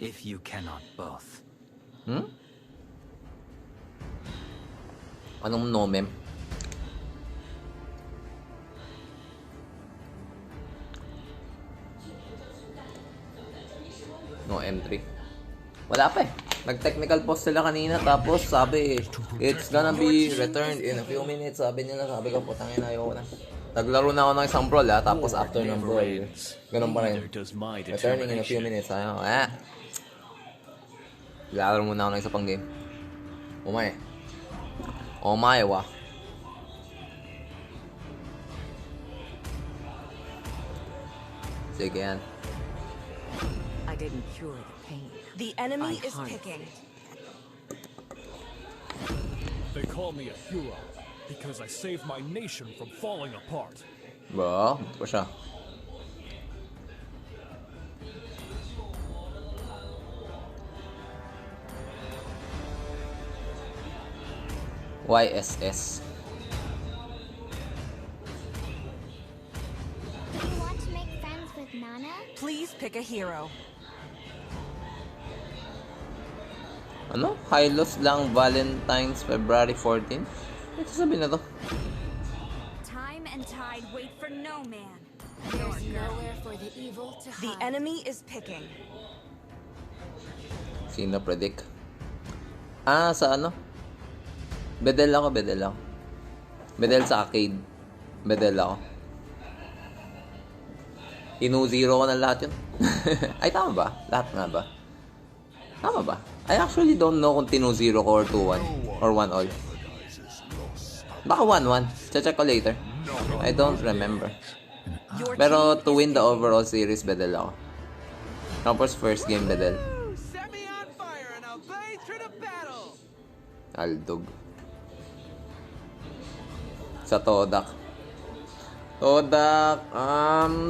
if you cannot both. Anong no, mem? No M3. Wala pa eh. Nag-technical pause sila kanina tapos sabi it's gonna be returned in a few minutes. Sabi nila, sabi ko putangin na ayoko na. Naglaro na ako ng isang brawl tapos after ng brawl ganun pa rin. Returning in a few minutes. Ayaw. Laro muna ako ng isa pang game. Umay wa. Sige yan. I didn't cure the pain. The enemy is picking. They call me a hero because I saved my nation from falling apart. Ba, ito pa siya. YSS. Do you want to make friends with Nana? Please pick a hero. Ano? Hylos lang Valentine's February 14? Ito sabi na to. Time and tide wait for no man. There's nowhere for the evil to hide. The enemy is picking. Sino predict? Sa ano? Bedel ako. Bedel sa arcade. Bedel ako. Inu-zero ko na lahat yun. Ay, tama ba? Lahat nga ba? Tama ba? I actually don't know kung tinu-zero ko or 2-1 or 1-all. Baka 1-1. Check ko later. I don't remember. Pero to win the overall series, bedel ako. Tapos first game, bedel. Set me on fire and I'll blaze through the battle. Aldog. Sa Todak.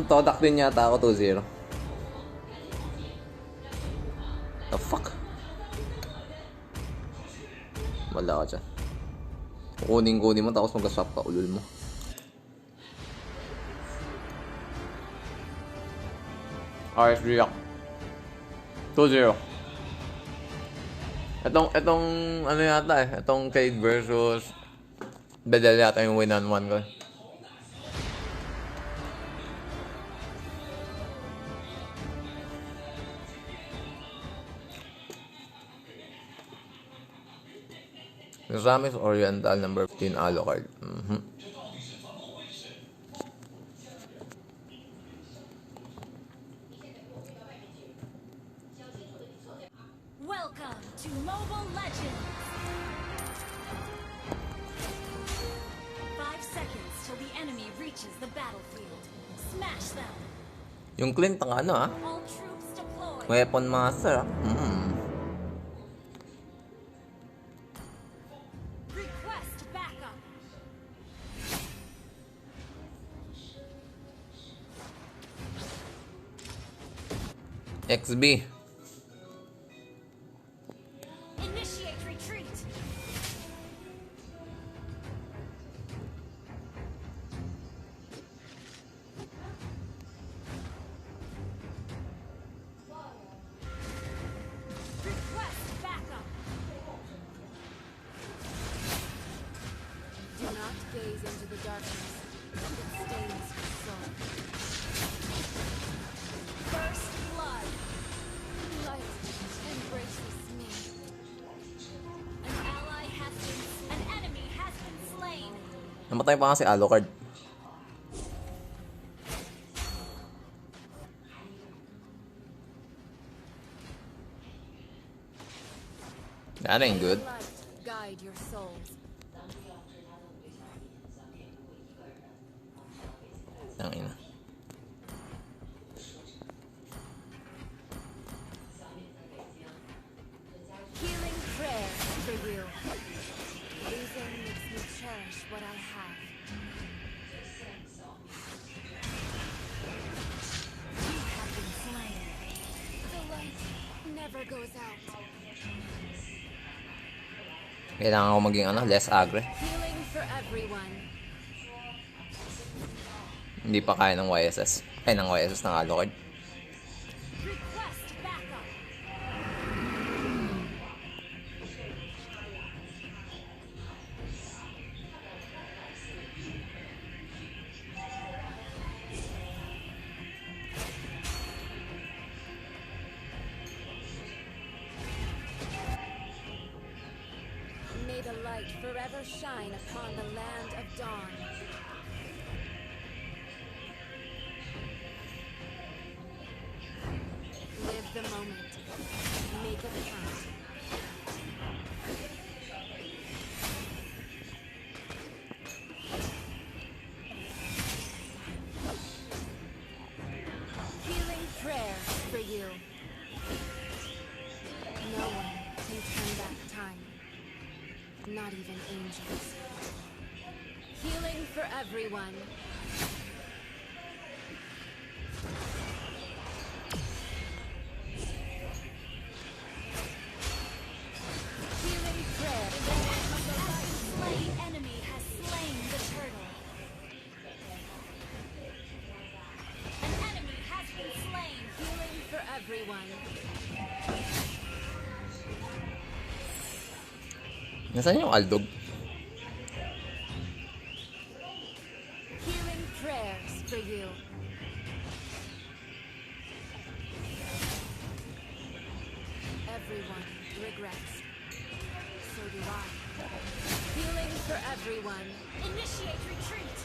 Todak din yata ako 2-0. The fuck? Wala ka dyan. Kunin mo tapos mag-swap ka ulul mo. RS React 2-0. Itong ano yata eh. Itong Cade versus Bedel yata yung win on 1 ko. Ramis Oriental number 15 Alucard. Welcome to Mobile Legends! 5 seconds till the enemy reaches the battlefield. Smash them! Yung Clint ang ano All troops deployed! Weapon master Request backup! XB. Initiate retreat! Request backup! Do not gaze into the darkness. It stains your soul. First blood! Light embraces me. An ally has been... An enemy has been slain! Namatay pa kasi Alucard. That ain't good. Light guide your souls. Tangina. Healing prayer for you. Losing makes me cherish what I have. You have been slain! The light never goes out. Kailangan ko maging less agre. Healing for everyone. Hindi pa kaya ng YSS. Ay, ng YSS ng Alucard. Request backup! May the light forever shine upon the land of dawn. Live the moment. Make it count. Healing prayer for you. No one can turn back time. Not even angels. Healing for everyone. Healing prayer. Slain enemy has slain the turtle. An enemy has been slain. Healing for everyone. Nasaan yung Aldog? Healing prayers for you. Everyone regrets. So do I. Healing for everyone. Initiate retreat!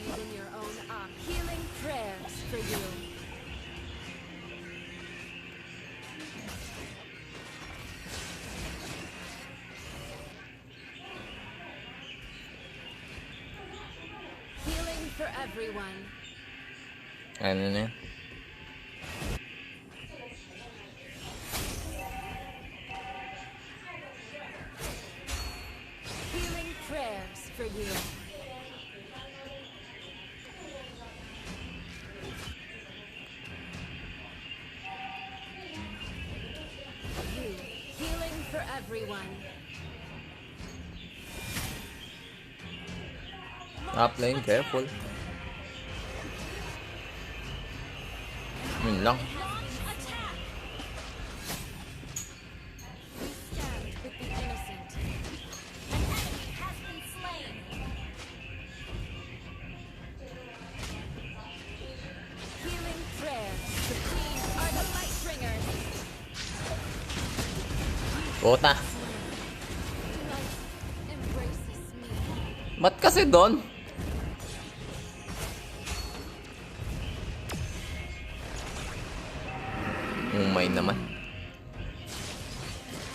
Even your own eye. Healing prayers for you. Healing for everyone. Ano na yun? Healing prayers for you. You. Healing for everyone. Top lane, careful. Yun lang. Launch attack! We stand with the innocent. An enemy has been slain! Healing prayers. The queen are the light bringers. Puta. Light embraces me. Ba't kasi doon? Umay naman.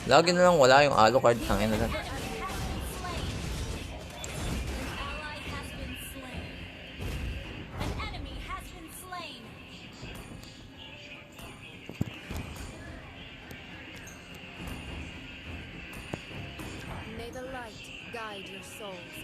Lagi na lang wala yung Alucard. Tangin na lang. May the light guide your souls.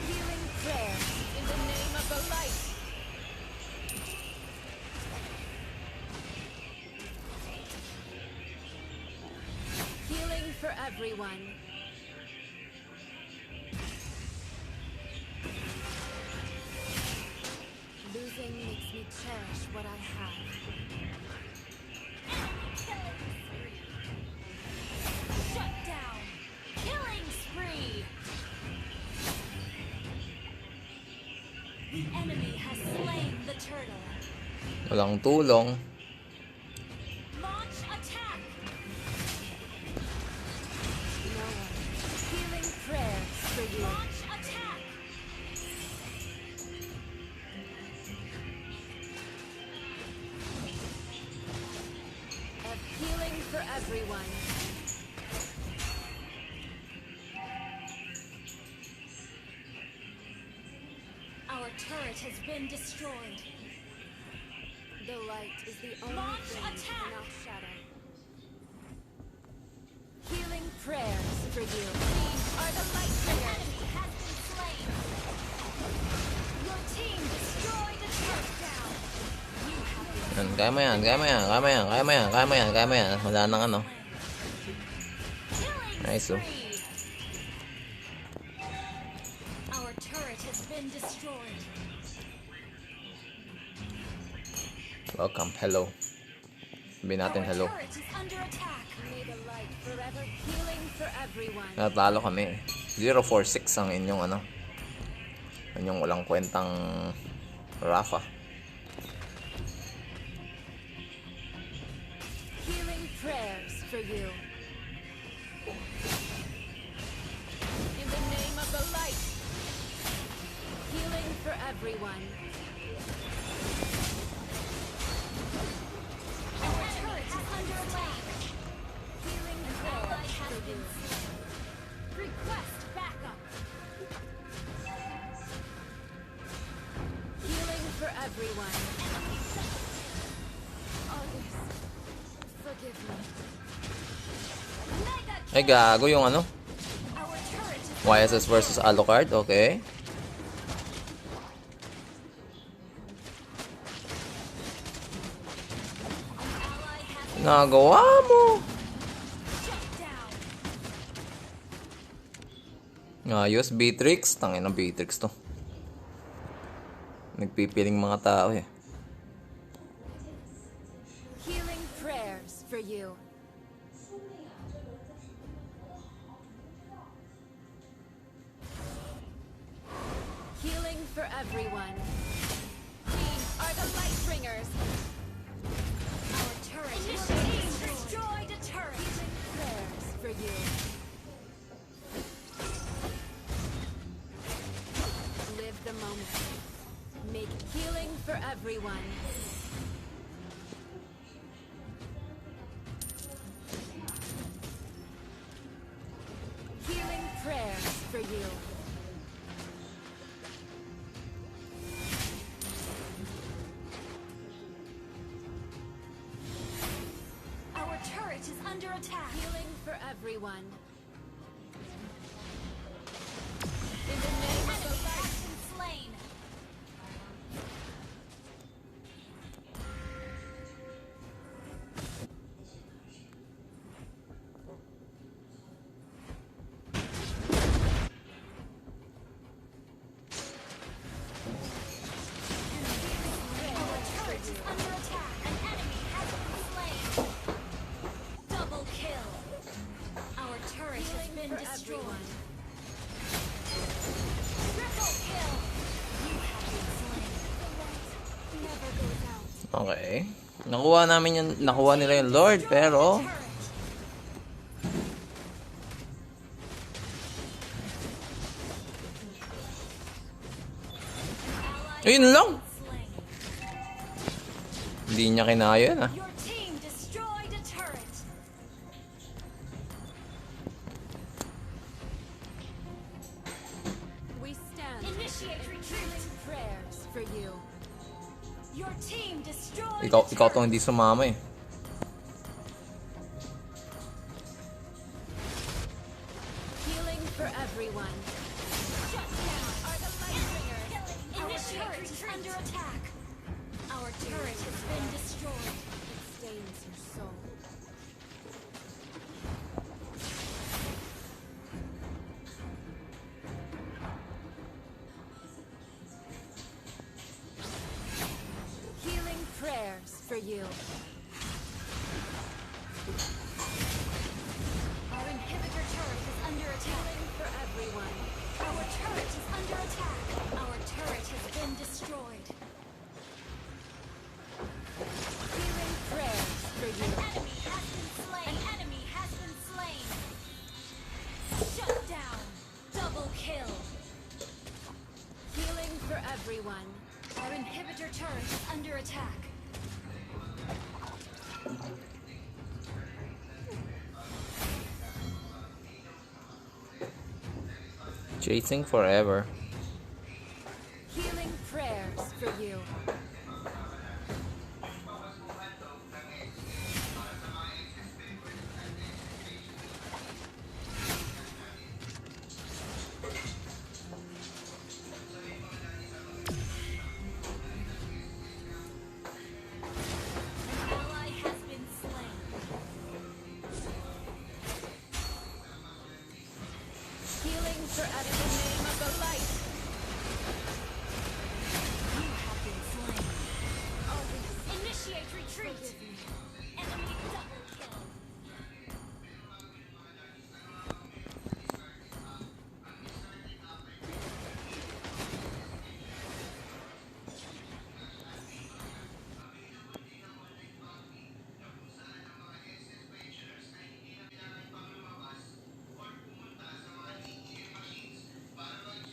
Healing prayer in the name of the light. Healing for everyone. Losing makes me cherish what I have. Shut down. Killing spree. The enemy has slain the turtle. Walang tulong. Launch attack. No one. Healing prayers for you. Launch attack. Of healing for everyone. Our turret has been destroyed. The light is the only Launch thing attack. enough shadow. Healing prayers for you. These are the light. An enemy has been slain. Your team destroyed a touchdown. You have been Kaya mo yan, kaya mo yan, kaya mo yan, kaya mo yan, kaya mo yan, kaya mo yan. Wala nang ano. killing Nice, oh. spree. Our turret has been destroyed. Welcome, hello. Sabihin natin Our hello. turret is under attack. May the light forever healing for everyone. Natalo kami. 046 ang inyong ano. Inyong walang kwentang Rafa. Healing prayers for you. In the name of the light. Healing for everyone. Our turret is under attack. Healing An ally prayers has for been you. slain. Request backup. Healing for everyone. Others, forgive me. Mega Ay, gago yung ano. Our turret is YSS versus Alucard. Okay. ally has been Nagawa mo. shut down. Ayos, Beatrix. Tangin ng Beatrix to. Nagpipiling mga tao eh. Healing prayers for you. Healing for everyone. These are the light bringers. Our turret is team destroyed a turret. Prayers for you. Live the moment. Make healing for everyone. Healing prayers for you. Our turret is under attack. Healing for everyone. In the name of the Enemy light. has been slain. Our turret is under attack. An enemy has been slain. Double kill. Our turret has been For destroyed. everyone. Triple kill. You have been slain. The light never goes out. Okay. Nakuha namin yung, nakuha nila yung Lord, pero Turret. Ayun lang. slain. Hindi niya kinaya yun ah. Your team destroyed a turret. We stand Initiate retreat. prayers for you. Your team destroyed Ikaw tong hindi sumama eh. Healing for everyone. Shut down. Are the Lightbringers. Our turret is under attack. Our turret has been destroyed. It stains your soul. Healing prayers for you. Our inhibitor turret is under attack. Healing for everyone. Our turret is under attack. Our turret has been destroyed. Healing prayers for you. Enemy has been slain. An enemy has been slain. Shut down. Double kill. Healing for everyone. Our inhibitor turret is under attack. Chasing forever. Healing prayers for you. An ally has been slain. Healing for in the name of the light. You have been slain. Initiate retreat. Enemy double kill.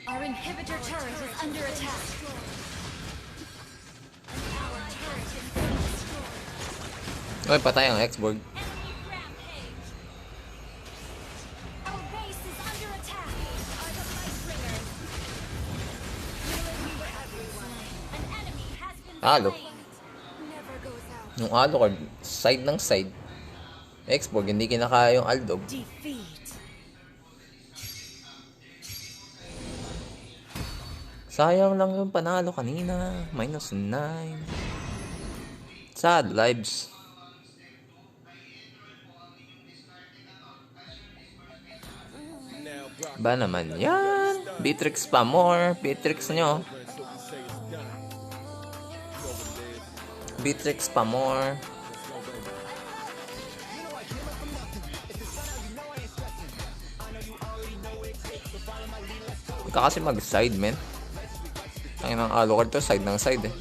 Our inhibitor turret is under attack. Our turret has been destroyed. Oy, patay ang X-Borg. Enemy rampage. Our base is under attack. Are the Lightbringers. Healing for everyone. An enemy has been Halo. slain. Never goes out. Yung Alucard, side ng side. X-Borg, hindi kinakaya yung Aldog. Defeat. Sayang lang yung panalo kanina. -9. Sad lives. Ba naman yan? Beatrix pa more. Beatrix nyo. Beatrix pa more. Huwag ka kasi mag-side, men. Ang ng Alucard to, side ng side eh.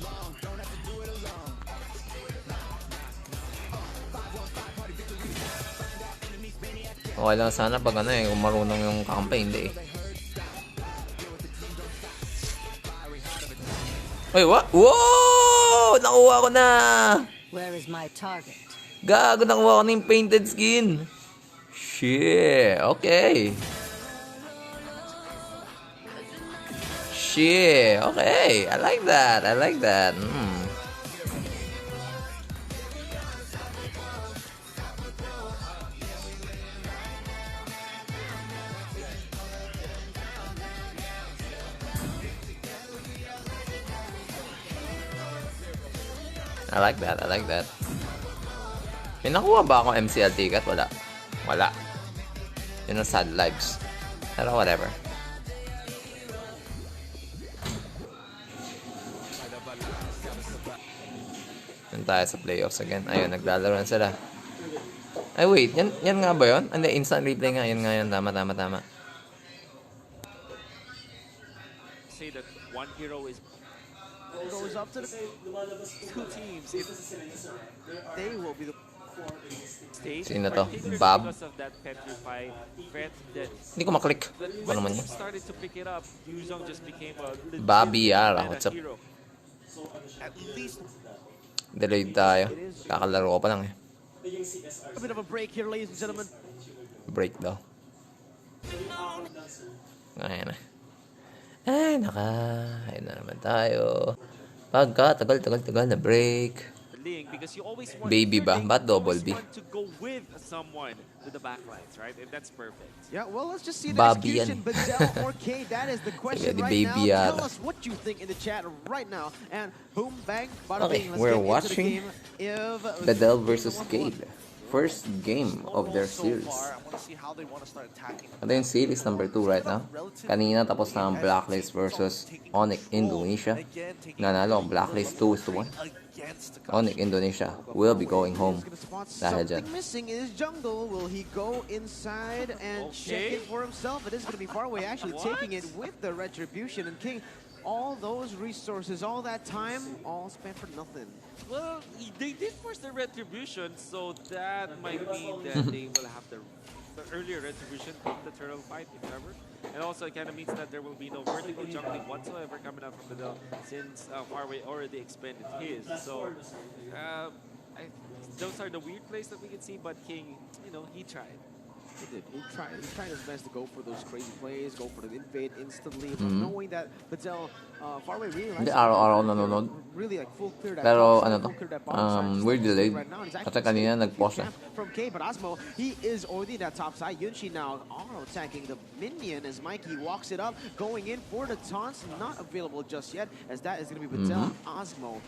Okay lang sana pag ano eh, kung marunong yung kakampi, hindi eh. Uy, what? Wow! Nakuha ko na! Where is my target? Gago, nakuha ko na yung painted skin. Shit, okay. Shit, okay. I like that. I like that. I like that. I like that. May nakuha ba ako MCL ticket? Wala. Wala. Yun ang sad lives. Pero whatever. Yun tayo sa playoffs again. Ayun, naglalaro na sila. Ay, wait. Yan nga ba yun? Hindi, instant replay nga. Yun nga yun. Tama. Say that one hero is Goes up to the two teams. they will be the Stage, Sino to? particularly Bob? because of that petrify threat that Hindi ko maklik. when Ano naman he yan? started to pick it up, Yuzong just became a legit Bobby Yara. meta What's up? hero. at least Delayed tayo. Kakalaro ko pa lang eh. A bit of a break here, ladies and gentlemen. Break daw. Ayan na. Ay, ayun na naman tayo. Pagka tagal na break. Because you always want Baby ba? Ba't double B? want to go with someone to the backlines, right? And that's perfect. Yeah, well, let's just see the Bobby execution. yan. Bedell or K, that is the question Sige, right baby now. yata. Tell us what you think in the chat right now. And boom, bang, bada Okay, bing. Let's we're get into the watching game. If Bedell versus Cade. First game of their so series. far. I want to see how they want to start attacking. Ito yung series number 2 right now. Kanina tapos na ang Blacklist versus Onyx Indonesia. Nanalo ang Blacklist 2-1. Onyx Indonesia will be going home. Dahil dyan. something missing in his jungle. Will he go inside and check it for himself? It is going to be far away, actually taking it with the Retribution. And King, all those resources, all that time, all spent for nothing. Well, they did force the retribution, so that might mean that they will have the earlier retribution from the turtle fight, if ever. And also, it kind of means that there will be no vertical jungling whatsoever coming out from the Dell, since Farway already expended his. So, those are the weird plays that we can see, but King, you know, he tried. He did. He tried his best to go for those crazy plays, go for the invade instantly, but knowing that Bedell, Farway really likes Hindi araw-araw nanonood. really like full clear that Pero top ano side, to? full clear that bottom side. We're delayed. Right now, he's Kasi actually kanina still nag-pause huge gap from K, but Asmo, he is already in that top side. Yunchi now auto attacking the minion as Mikey walks it up, going in for the taunts, not available just yet, as that is going to be Bedell. Asmo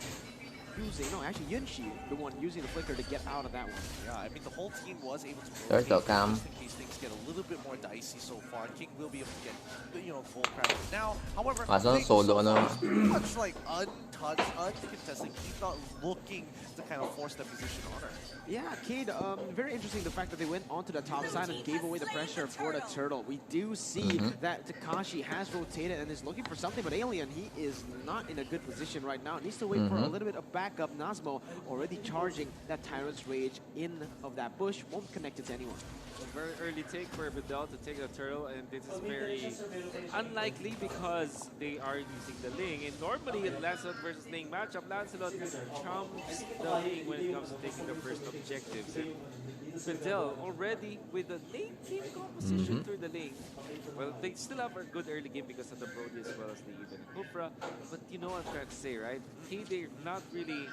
actually Yunchi, the one using the flicker to get out of that one. Yeah, I mean, the whole team was able to Turtle rotate cam. just in case things get a little bit more dicey so far. King will be able to get, full credit now. However, things solo so ano. far pretty much like untouched, uncontested. He's not looking to kind of force that position on her. Yeah, Cade, very interesting the fact that they went onto the top side and gave away the pressure for the turtle. We do see that Takashi has rotated and is looking for something, but Alien, he is not in a good position right now. Needs to wait for a little bit of backup. Nazmo already charging that Tyrant's Rage in of that bush, won't connect it to anyone. A very early take for Bedell to take the turtle, and this is very unlikely because they are using the Ling. And normally in Lancelot versus Ling matchup, Lancelot trumps the Ling when it comes to taking the first objectives. And Bedell already with the late game composition through the Ling. Well, they still have a good early game because of the Brody as well as the Even and Kupra. But you know what I'm trying to say, right? They're not really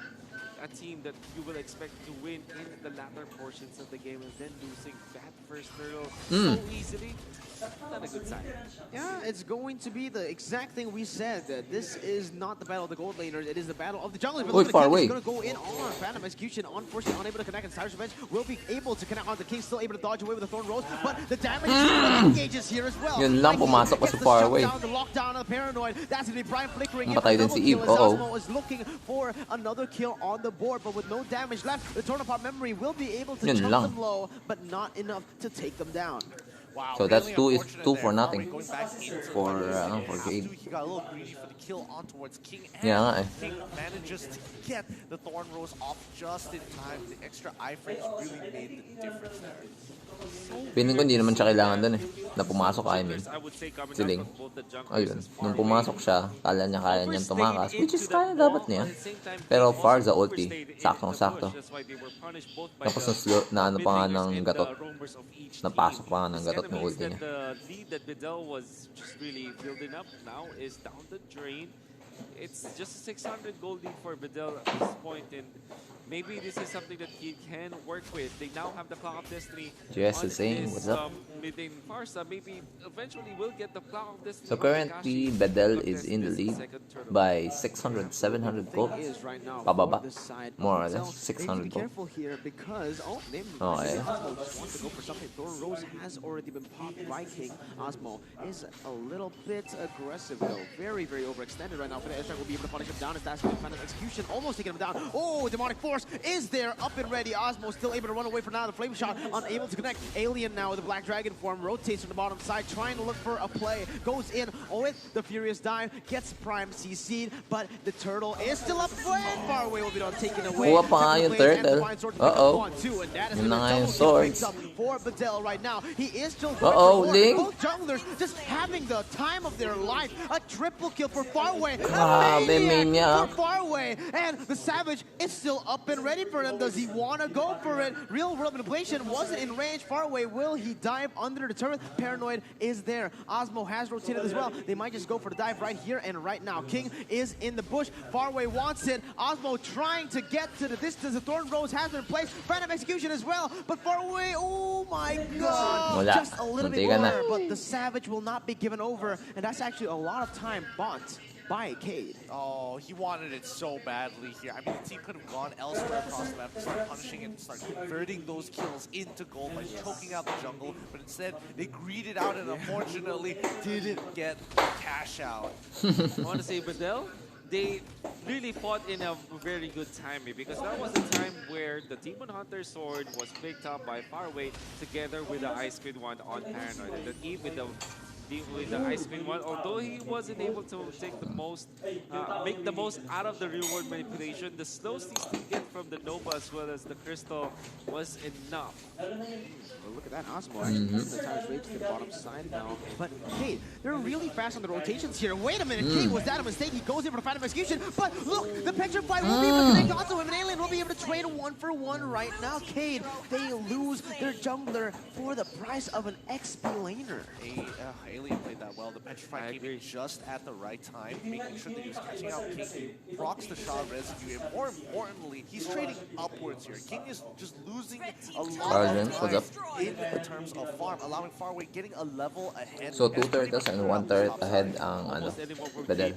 a team that you will expect to win in the latter portions of the game, and then losing that first turtle so easily. Not a good sign. Yeah, it's going to be the exact thing we said. That this is not the battle of the gold laners, it is the battle of the junglers. But far away. He's going to go in on Phantom Execution. Unfortunately, unable to connect, and Cyrus Revenge will be able to connect on the King, still able to dodge away with the Thorn Rose, but the damage engages here as well. Yun lang, pumasok pa sa far away. The lockdown of the Paranoid. That's going to be Brian flickering in. Patay din si Eve. Asmo is looking for another kill on the board, but with no damage left, the Torn Apart Memory will be able to Yun chunk lang. them low, but not enough to take them down. Wow, So that's really two for unfortunate there. nothing Going back into for Cade. Cade. He got a little greedy for the kill on towards King, and Yeah, nga eh. King manages to get the Thorn Rose off just in time. The extra iframes really made the difference there. Piling ko hindi naman siya kailangan dun eh. Na pumasok I mean. I would say coming Siling. out from both the junglers Ayun. is Nung Farway. pumasok siya, kala niya kaya niyang tumakas. Which is kaya dapat niya. At the same time, Pero King Farza also ulti. overstayed in the Saktong-sakto. bush. That's why they were punished both by Tapos the na ano pa nga mid ng laners and gatot. the roamers of each Napasok team. pa nga ng This gatot kinda ng means ulti that niya. the lead that Bedell was just really building up now is down the drain. It's just a 600 gold lead for Bedell at this point, and maybe this is something that he can work with. They now have the Clock of Destiny Jess on is saying, this, what's up? mid-lane Farsa. Maybe eventually we'll get the Clock of Destiny. So on currently Takashi. Bedell But is this in the is lead second turtle. by 600, 700 gold. Is right now Pababa. for the side of More or Bedell. less They need to 600 be gold. careful here because Okay. Osmo just wants to go for something. Thorn Rose has already been popped by King. Osmo is a little bit aggressive though, very overextended right now. For the airstrike will be able to punish him down as that's Phantom Execution almost taking him down. Oh, Demonic Force Force is there, up and ready. Osmo still able to run away for now. The Flame Shot unable to connect. Alien now with the Black Dragon form rotates from the bottom side, trying to look for a play. Goes in with the Furious Dive, gets Prime CC'd, but the Turtle is still up and far away will be taken away. Kuha pa nga yung turtle. Uh-oh. Yung na yung swords. For Bedell right now. He is still Link. both junglers just having the time of their life. A triple kill for Farway. Maniac for Farway. And the Savage is still up and ready for him. Does he want to go for it? Real world manipulation wasn't in range. Farway, will he dive under the turret? Paranoid is there. Osmo has rotated as well. They might just go for the dive right here and right now. King is in the bush. Farway wants it. Osmo trying to get to the distance. The Thorn Rose has been placed. Phantom Execution as well. But Farway, oh my god. Just a little bit more. But the Savage will not be given over. And that's actually a lot of time bought by Cade. Oh, he wanted it so badly here. I mean, the team could have gone elsewhere across the map to start punishing and start converting those kills into gold by choking out the jungle, but instead they greeded out and unfortunately didn't get the cash out. I want to say, Bedell, they really fought in a very good timing because that was the time where the Demon Hunter sword was picked up by Farway together with the Ice Queen one on Paranoid. And the team with the Ice Queen one, although he wasn't able to take the most, make the most out of the real world manipulation, the slow steals to get from the Nova as well as the Crystal was enough. Well, look at that, Osmo actually the time rage to the bottom side now. But Cade, they're really fast on the rotations here. Wait a minute, Cade, was that a mistake? He goes in for the Phantom Execution, but look, the Petrify will be able to connect onto him, and Alien will be able to trade 1-for-1 right now. Cade, they lose their jungler for the price of an XP laner. Alien played that well. The Petrify came in just at the right time, making sure that he was catching out King. He procs the shot residue, and more importantly, he's trading upwards here. King is just losing a lot of time in terms of farm, allowing Farway getting a level ahead. So 2 turtles and 1 turret ahead ang Bedell.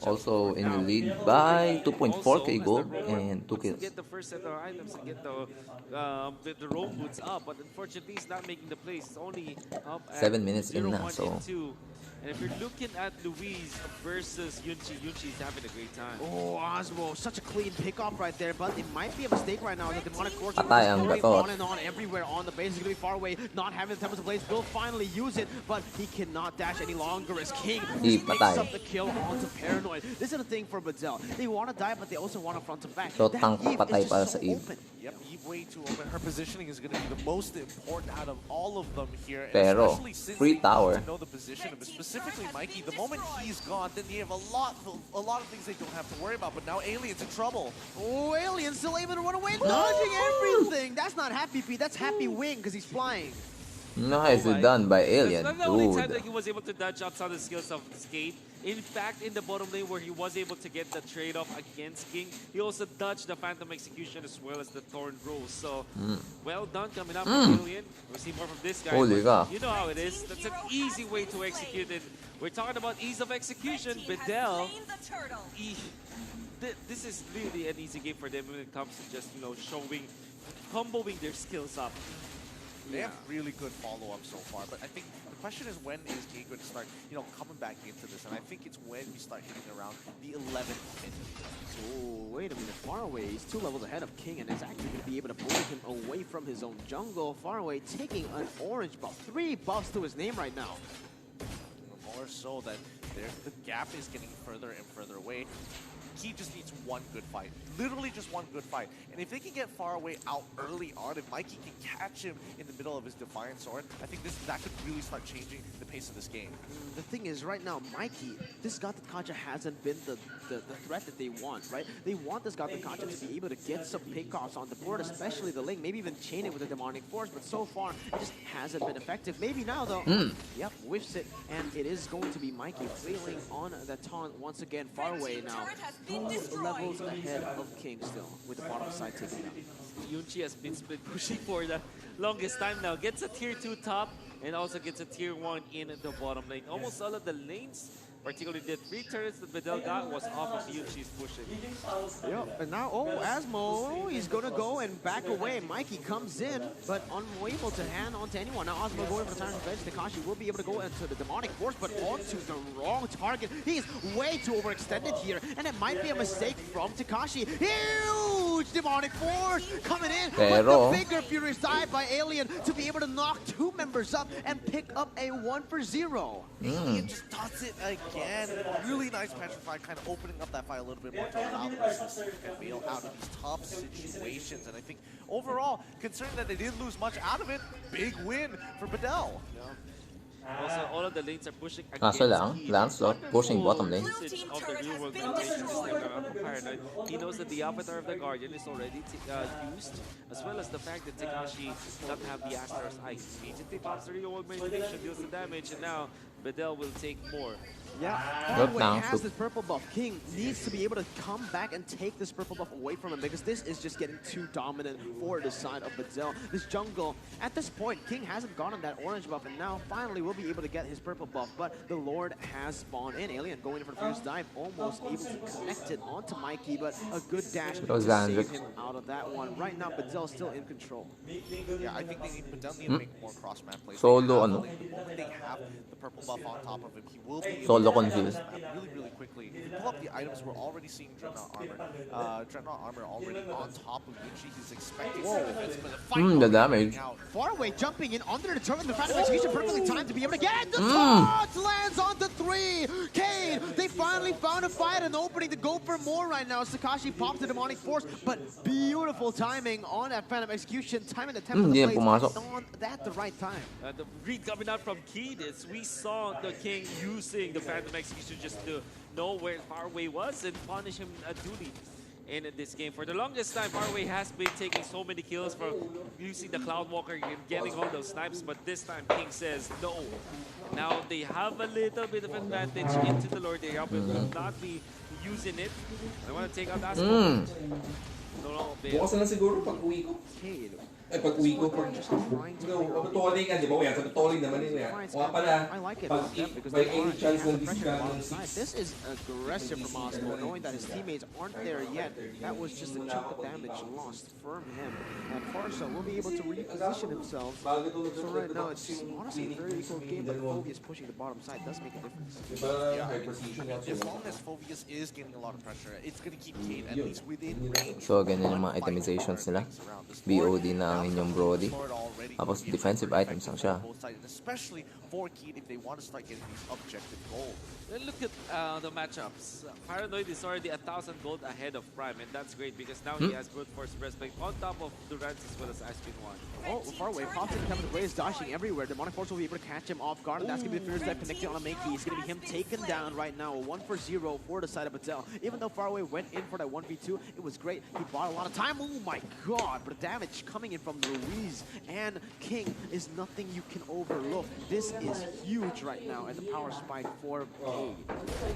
Also in the lead by 2.4k gold and 2 kills. Get the first set of items and get the roll boots up, but unfortunately he's not making the plays. It's only up at 7 minutes in 0, na, 1, so and 2. And if you're looking at Louise versus Yunchi, Yunchi's having a great time. Oh, Osmo, such a clean pickoff right there, but it might be a mistake right now. The Demonic Force is going on and on everywhere on the base. He's going to be far away, not having the Tempest of Blaze. Will finally use it, but he cannot dash any longer as King picks up the kill onto Paranoid. This is the thing for Bedell. They want to die, but they also want to front and back. So tank patay para sa Eve. Yep, Eve way too open. Her positioning is going to be the most important out of all of them here. Pero, free tower. To know the position of it, specifically Mikey. The moment he's gone, then you have a lot of things they don't have to worry about. But now Alien's in trouble. Oh, Alien's still able to run away, dodging everything. That's not Happy Feet, that's Happy Wing because he's flying. Nicely done by Alien, That's not the only time that he was able to dodge outside the skills of Skate. In fact, in the bottom lane where he was able to get the trade-off against King, he also dodged the Phantom Execution as well as the Thorn Rose. So, well done coming up from Alien. We'll see more from this guy. You know how it is. That's an easy way to execute it. We're talking about ease of execution. Bedell, this is really an easy game for them when it comes to just, showing, comboing their skills up. They have really good follow-up so far, but I think the question is when is King going to start, coming back into this? And I think it's when we start hitting around the 11th minute. Oh, wait a minute. Faraway is 2 levels ahead of King and is actually going to be able to move him away from his own jungle. Faraway taking an orange buff, 3 buffs to his name right now. More so that the gap is getting further and further away. He just needs one good fight. Literally just one good fight. And if they can get Faraway out early on, if Mikey can catch him in the middle of his Defiant Sword, I think that could really start changing the pace of this game. The thing is, right now, Mikey, this Gata Kacha hasn't been the threat that they want, right? They want this Gata Kacha to be able to get some pickoffs on the board, especially the lane, maybe even chain it with a Demonic Force, but so far, it just hasn't been effective. Maybe now, though, yep, whiffs it, and it is going to be Mikey flailing on the taunt once again, Faraway now. 2 levels ahead of King still, with the bottom side taken out. Yunchi has been split pushing for the longest time now. Gets a tier 2 top and also gets a tier 1 in the bottom lane. Almost all of the lanes, particularly the 3 turrets that Bedell got, was off of Yunchi's pushing. Yep, and now, Asmo, he's gonna go and back away. Mikey comes in, but unable to hand on to anyone. Now Asmo going for the Tyrant's Revenge. Takashi will be able to go into the Demonic Force, but onto the wrong target. He's way too overextended here, and it might be a mistake from Takashi. Huge huge demonic force coming in Pero with the bigger furious dive by Alien to be able to knock 2 members up and pick up a 1-for-0. Alien just does it again. Really nice petrify, kind of opening up that fight a little bit more to allow them to bail out of these tough situations. And I think overall, considering that they didn't lose much out of it, big win for Bedell. Also, all of the lanes are pushing against kaso lang, Keith. Lancelot pushing bottom lane. Usage of the real world manipulation this time around from Paranoid. He knows that the avatar of the Guardian is already used, as well as the fact that Takashi does not have the Astar's Eye. Immediately pops the real world manipulation, deals the damage, and now Bedell will take more. Yeah, Good Farway now. has this purple buff. King needs to be able to come back and take this purple buff away from him because this is just getting too dominant for the side of Bedell. This jungle, at this point, King hasn't gotten that orange buff, and now finally will be able to get his purple buff, but the Lord has spawned in. Alien going in for the first dive, almost able to connect it onto Mikey, but a good dash to save him out of that one. Right now, Bedell still in control. Yeah, I think Bedell need to make more cross-map plays. Solo, ano? The moment they have the purple buff on top of him, he will be able Solo to confused. really, really quickly. If you pull up the items, we're already seeing Dreadnought armor. Dreadnought armor already on top of Yuchi. He's expecting some defense, but the fight the damage. out. Farway jumping in under the turret, the Phantom Execution perfectly timed to be able to get it. The taunt lands on the 3. Kane, they finally found a fight, an opening to go for more right now. Takashi pops the demonic force, but beautiful timing on that Phantom Execution, timing the tempo Hindi the na blades pumasok. on at the right time. The read coming out from Keydis, we saw the King using the Phantom Execution just to know where Farway was and punish him duly in this game. For the longest time, Farway has been taking so many kills from using the Cloudwalker and getting all those snipes, but this time King says no. Now they have a little bit of advantage into the Lord area, but will not be using it. I want to take out Asmo. No, Bukas na lang siguro pag uwi ko. Ay, pag uwi ko, pag tutoling ka, di ba? Yan, sa tutoling naman yun. Mga pala, pag by any chance ng discount ng 6. This is aggressive from Osmo, knowing that his teammates aren't there yet. That was just a chunk of damage lost from him. And Farsa will be able to reposition himself. So right now, it's honestly a very equal game, but Phobius pushing the bottom side does make a difference. As long as Phobius is getting a lot of pressure, it's going to keep Kane at least within range. So, ganyan yung mga itemizations nila. BOD na ang inyong Brody. Tapos defensive items lang siya. Especially for Keen if they want to start getting these objective goals. And look at the matchups. Paranoid is already 1,000 gold ahead of Prime, and that's great because now he has brute force breastplate on top of Durance as well as Icebeam 1. Oh, Farway pops in, Kevin Blaze dashing everywhere. Demonic Force will be able to catch him off guard, and that's going to be the first dive connecting on a Makey. It's going to be him taken down right now. A 1-for-0 for the side of Bedell. Even though Farway went in for that 1v2, it was great. He bought a lot of time. Oh my god, but the damage coming in from Ruiz and King is nothing you can overlook. This is huge right now at the power spike for Cade.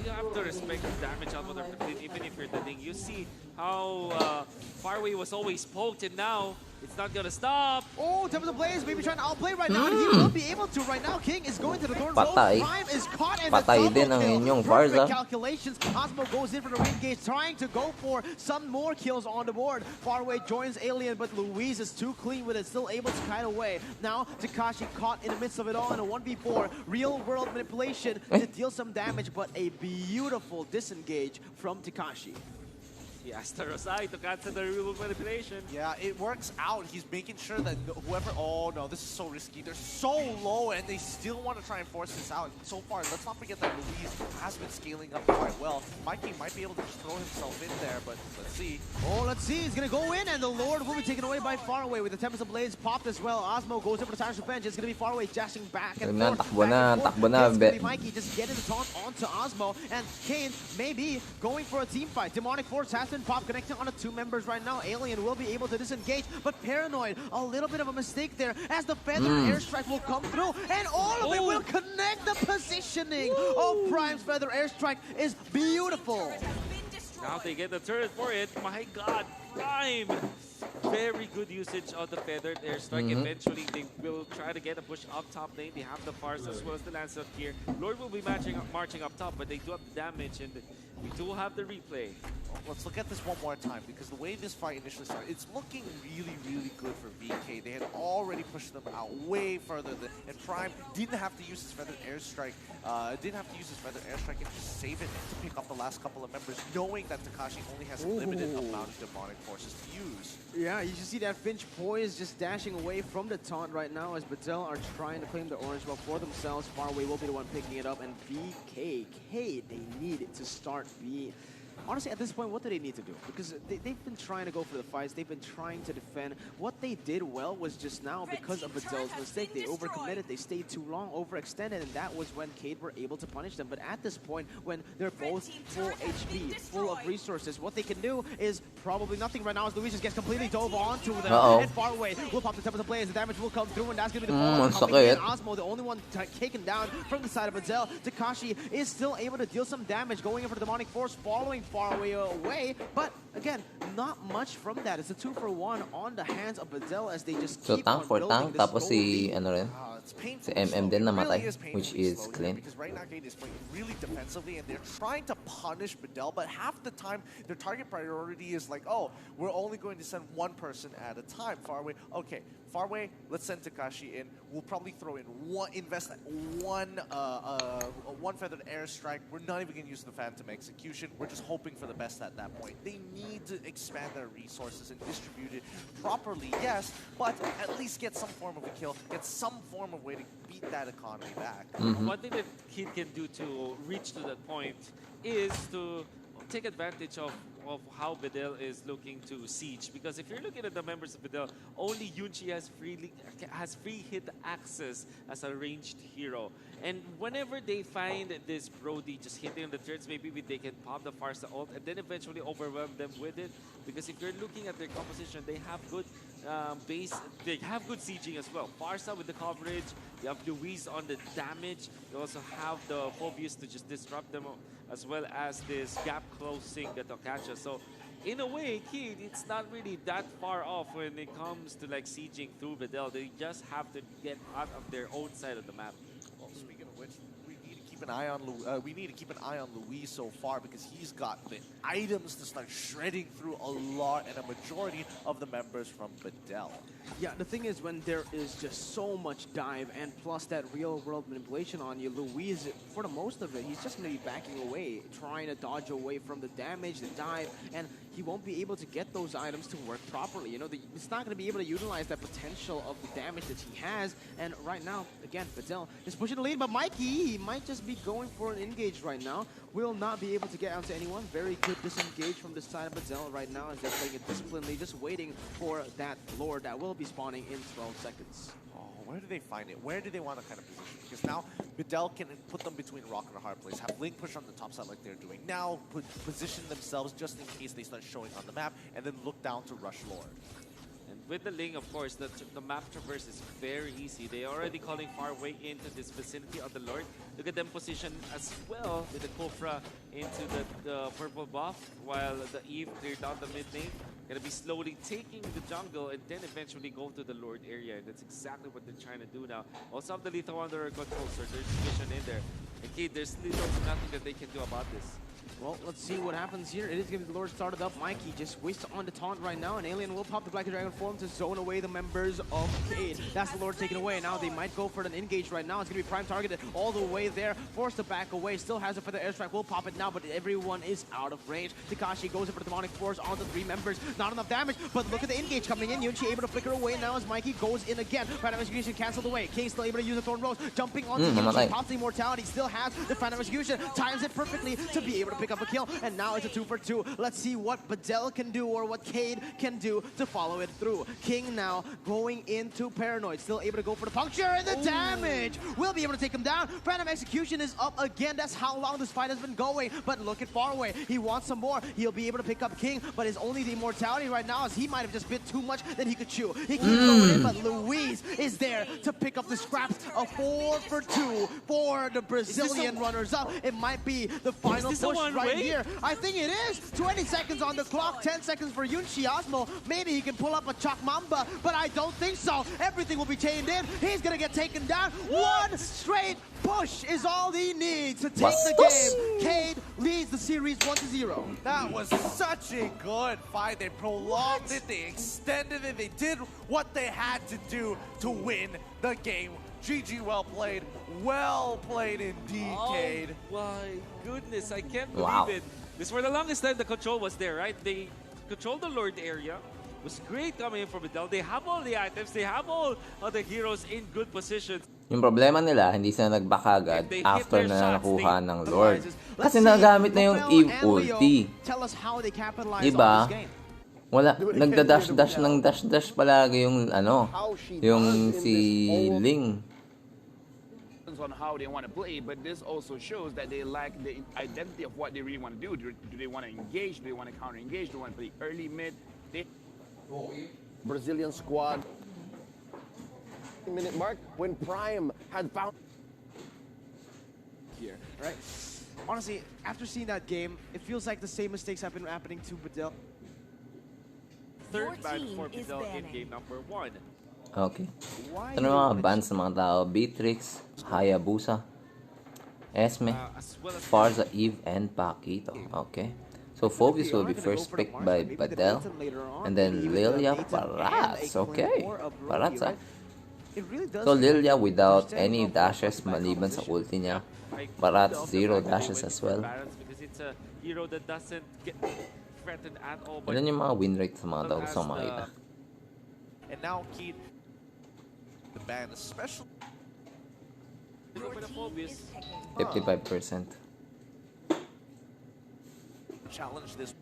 You have to respect the damage output of the fleet, even if you're the Ning. You see how Farway was always poked, and now it's not gonna stop. Oh, Tempest of Blaze maybe trying to outplay right now, and he will be able to right now. King is going to the Thorn Zone. Patay. Prime is caught in Patay the din ang double inyong kill. Perfect Varza. calculations. Osmo goes in for the rain gauge, trying to go for some more kills on the board. Farway joins Alien, but Louise is too clean with it, still able to kite away. Now, Takashi caught in the midst of it all in a 1v4. Real-world manipulation to deal some damage, but a beautiful disengage from Takashi. He asked Rosai to cancel the real manipulation. Yeah, it works out. He's making sure that whoever... Oh, no, this is so risky. They're so low, and they still want to try and force this out. So far, let's not forget that Luis has been scaling up quite well. Mikey might be able to just throw himself in there, but let's see. Oh, let's see. He's going to go in, and the Lord will be taken away by Farway with the Tempest of Blades popped as well. Osmo goes in for the Tyrant's Revenge. It's going to be Farway dashing back and forth. Takbo na. It's going to be Mikey just getting the taunt onto Osmo, and Kane maybe going for a team fight. Demonic Force has been popped, connecting on the 2 members right now. Alien will be able to disengage, but Paranoid, a little bit of a mistake there as the Feather Airstrike will come through, and all of it will connect. The positioning of Prime's Feather Airstrike is beautiful. Now they get the turret for it. My god, Prime! Very good usage of the Feathered Airstrike. Eventually, they will try to get a push up top lane. They have the Farce as well as the Lancelot here. Lord will be marching up top, but they do have the damage, and we do have the replay. let's look at this one more time, because the way this fight initially started, it's looking really, really good for VK. They had already pushed them out way further, and Prime didn't have to use his Feathered Airstrike, and just save it to pick up the last couple of members, knowing that Takashi only has a limited amount of demonic forces to use. Yeah, you should see that Finch poise just dashing away from the taunt right now as Badel are trying to claim the orange ball for themselves. Faraway will be the one picking it up, and VK, they need to start being... Honestly, at this point, what do they need to do? Because they've been trying to go for the fights. They've been trying to defend. What they did well was just now, because of Badel's mistake, they overcommitted. They stayed too long, overextended, and that was when Cade were able to punish them. But at this point, when they're both full HP, full of resources, what they can do is probably nothing right now as Luis just gets completely dove onto them. And Faraway will pop the temple to play as the damage will come through, and that's going to be the fall coming in. Osmo, the only one taken down from the side of Badel. Takashi is still able to deal some damage, going in for the demonic force, following Faraway away, but again, not much from that. It's a 2-for-1 on the hands of Badel as they just keep on building this tapos si ano rin, si MM din namatay, which is clean. Because right now Cade is playing really defensively and they're trying to punish Badel, but half the time their target priority is like, oh, we're only going to send one person at a time. Faraway, okay, Faraway, let's send Takashi in. We'll probably throw in one Feathered Airstrike. We're not even going to use the Phantom Execution. We're just hoping for the best at that point. They need to expand their resources and distribute it properly, yes, but at least get some form of a kill, get some form of way to beat that economy back. One thing that Kid can do to reach to that point is to take advantage of how Badel is looking to siege, because if you're looking at the members of Badel, only Yunchi has free hit access as a ranged hero. And whenever they find this Brody just hitting on the turrets, maybe they can pop the Farsa ult and then eventually overwhelm them with it. Because if you're looking at their composition, they have good base, they have good sieging as well. Farsa with the coverage, you have Luis on the damage, you also have the Phobius to just disrupt them, as well as this gap closing the Tokachas. So in a way, Kid, it's not really that far off when it comes to like sieging through Badel. They just have to get out of their own side of the map. Well, speaking of which, we need to keep an eye on Luis so far, because he's got the items to start shredding through a lot and a majority of the members from Badel. Yeah, the thing is, when there is just so much dive and plus that real-world manipulation on you, Luis, for the most of it, he's just going to be backing away, trying to dodge away from the damage, the dive, and he won't be able to get those items to work properly. You know, he's not going to be able to utilize that potential of the damage that he has. And right now, again, Badel is pushing the lead, but Mikey, he might just be going for an engage right now. Will not be able to get out to anyone. Very good disengage from the side of Badel right now as they're playing it disciplinedly, just waiting for that Lord that will be spawning in 12 seconds. Oh, where do they find it? Where do they want to kind of position? Because now Badel can put them between a rock and a hard place, have Link push on the top side like they're doing now, position themselves just in case they start showing on the map, and then look down to rush Lord. And with the Ling, of course, the map traverse is very easy. They are already calling Faraway into this vicinity of the Lord. Look at them position as well with the Kofra into the purple buff, while the Eve cleared down the mid lane. Gonna be slowly taking the jungle and then eventually go to the Lord area. And that's exactly what they're trying to do now. Also have the Lethal Wanderer control, so there's vision in there. And Kid, there's little to nothing that they can do about this. Well, let's see what happens here. It is going to be the Lord started up. Mikey just wastes on the taunt right now. An Alien will pop the Black Dragon form to zone away the members of Cade. That's the Lord taken away. Now they might go for an engage right now. It's going to be Prime targeted all the way there. Forced to back away. Still has it for the airstrike. Will pop it now, but everyone is out of range. Takashi goes in for the demonic force on the 3 members. Not enough damage, but look at the engage coming in. Yunchi able to flicker away now as Mikey goes in again. Phantom Execution canceled away. King still able to use the Thorn Rose. Jumping onto Yunchi. Pops the Immortality. Still has the Phantom Execution. Times it perfectly to be able to pick up a kill. And now it's a 2-for-2. Let's see what Badel can do or what Cade can do to follow it through. King now going into Paranoid. Still able to go for the puncture and the damage. Will be able to take him down. Phantom Execution is up again. That's how long this fight has been going. But look at Faraway. He wants some more. He'll be able to pick up King, but it's only the immortality right now as he might have just bit too much that he could chew. He keeps going in, but Luis is there to pick up the scraps. A 4-for-2 for the Brazilian runners-up. It might be the final push on, right wait. here. I think it is. 20 seconds on the clock, 10 seconds for Yunchi Osmo. Maybe he can pull up a Chak Mamba, but I don't think so. Everything will be chained in. He's gonna get taken down. One straight push is all he needs to take the game. Cade leads the series 1-0. That was such a good fight. They prolonged it, they extended it, they did what they had to do to win the game. GG, well played indeed, Cade. Oh my goodness, I can't believe it. Because for the longest time, the control was there, right? They controlled the Lord area. It was great coming in from Vidal. They have all the items, they have all of the heroes in good positions. Yung problema nila, hindi sila nag-back agad after na nakuha ng Lord. Kasi nagamit na yung Eve ulti. Diba? Wala, nagda-dash-dash ng dash-dash palagi yung ano, yung si Ling. On how they want to play, but this also shows that they lack the identity of what they really want to do. Do they want to engage? Do they want to counter-engage? Do they want to play early, mid? Brazilian squad. Minute mark when Prime had found here, right? Honestly, after seeing that game, it feels like the same mistakes have been happening to Vidal. Third ban for Vidal in game number 1. Okay. Ito na mga bans ng mga tao. Beatrix, Hayabusa, Esme, Farza, Eve, and Paquito. Okay. So Phoebus will be first picked by Badel. And then Lilia Parats. Okay. Parats, ah. So Lilia without any dashes maliban sa ulti niya. Parats 0 dashes as well. Because it's a hero that doesn't get threatened at all. Ilan yung mga win rate sa mga tao gusto makita? And now Keith, the ban especially 55%. challenge this.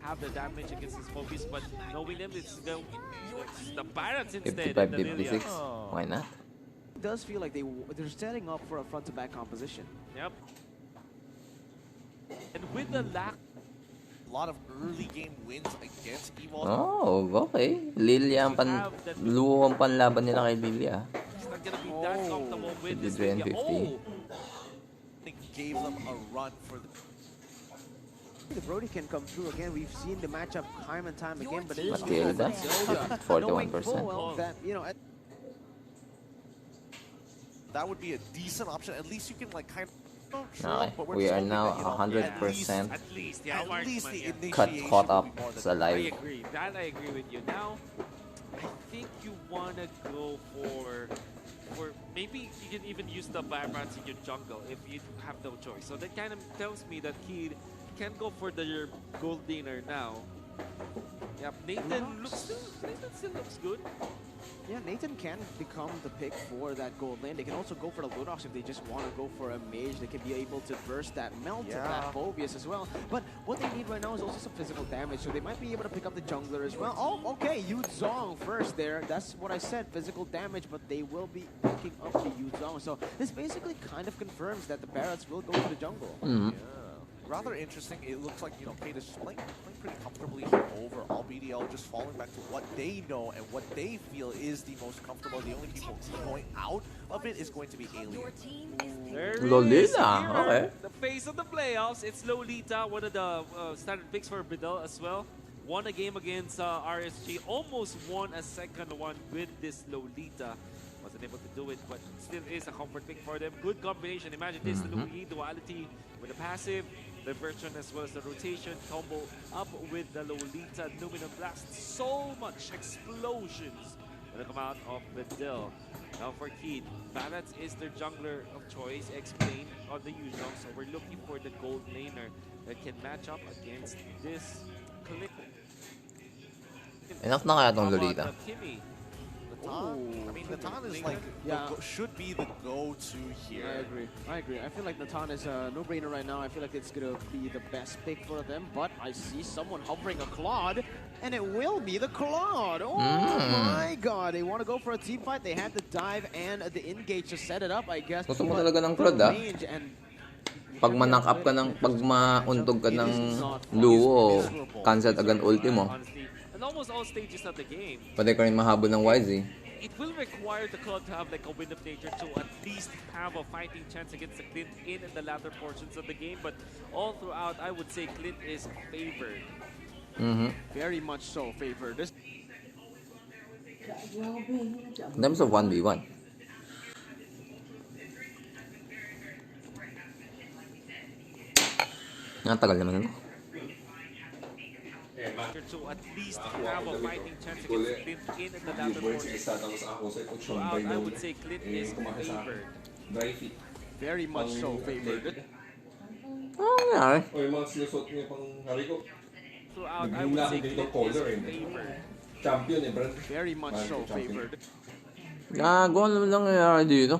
Have the damage against his focus, but knowing him, it's the Barons instead. 55-56. Why not? It does feel like they're setting up for a front-to-back composition. Yep. And with the lack, a lot of early game wins against Evolve. Oh, okay. Lilia ang luwang panlaban nila kay Lilia. He's not gonna be that comfortable with this. They gave them a run for the Brody can come through again. We've seen the matchup time and time again, but it is Matilda, 41%. That, you know, that would be a decent option. At least you can like kind of. Okay, we are now 100% at least the caught up sa live. I agree. That I agree with you. Now, I think you wanna go for maybe you can even use the Barons in your jungle if you have no choice. So that kind of tells me that Kid can go for the gold laner now. Yep, Nathan still looks good. Yeah, Nathan can become the pick for that gold lane. They can also go for the Ludox if they just want to go for a mage. They can be able to burst that melt of that Phobius as well. But what they need right now is also some physical damage, so they might be able to pick up the jungler as well. Oh, okay, Yuzong first there. That's what I said, physical damage, but they will be picking up the Yuzong. So this basically kind of confirms that the Barrats will go to the jungle. Mm-hmm. Rather interesting. It looks like, you know, Kate is playing pretty comfortably here overall. BDL just falling back to what they know and what they feel is the most comfortable. The only people going out of it is going to be Alien. Lolita, okay. The face of the playoffs. It's Lolita, one of the standard picks for Vidal as well. Won a game against RSG. Almost won a second one with this Lolita. Wasn't able to do it, but still is a comfort pick for them. Good combination. Imagine this, the Louis duality with the passive, the version as well as the rotation combo up with the Lolita Luminum Blast. So much explosions gonna come out of Vidal. Now for Keith, Balance is their jungler of choice, explained on the usual. So we're looking for the gold laner that can match up against this clip. Enough na kaya tong Lolita. I mean, Natan is like, should be the go-to here. I agree. I feel like Natan is a no-brainer right now. I feel like it's going to be the best pick for them. But I see someone hovering a Claude, and it will be the Claude. Oh my god. They want to go for a team fight. They had the dive and the engage to set it up, I guess. Gusto mo talaga ng Claude, ah? Pag ma-knock up ka ng, pag mauntog ka ng luo, cancel agad ulti mo. And almost all stages of the game. Pwede ka rin mahabol ng YZ. It will require the Claude to have like a Wind of Nature to at least have a fighting chance against the Clint in the latter portions of the game. But all throughout, I would say Clint is favored. Very much so favored. This In terms of 1v1. Tagal naman ano. To at least have a fighting chance against the Clint in the latter portions. Throughout, I would say Clint is favored. very much so favored. Nangyari. O yung mga sinusot niya pang hari ko. Throughout, I would say Clint is favored. Champion eh, Brad. Very much so favored. Gago, ano lang nangyari dito?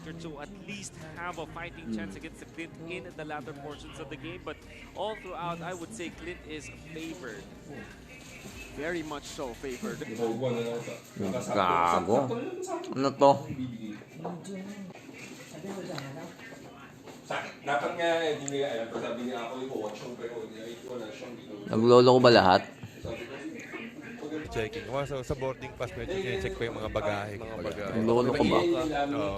To at least have a fighting chance against the Clint in the latter portions of the game, but all throughout, I would say Clint is favored. Very much so favored. Gago. Ano to? Dapat nga, hindi nga alam. Sabi niya ako yung watch yung pero wala siyang dito. Naglolo ko ba lahat? Checking. Sa boarding pass, medyo check pa yung mga bagahe. Naglolo ko ba?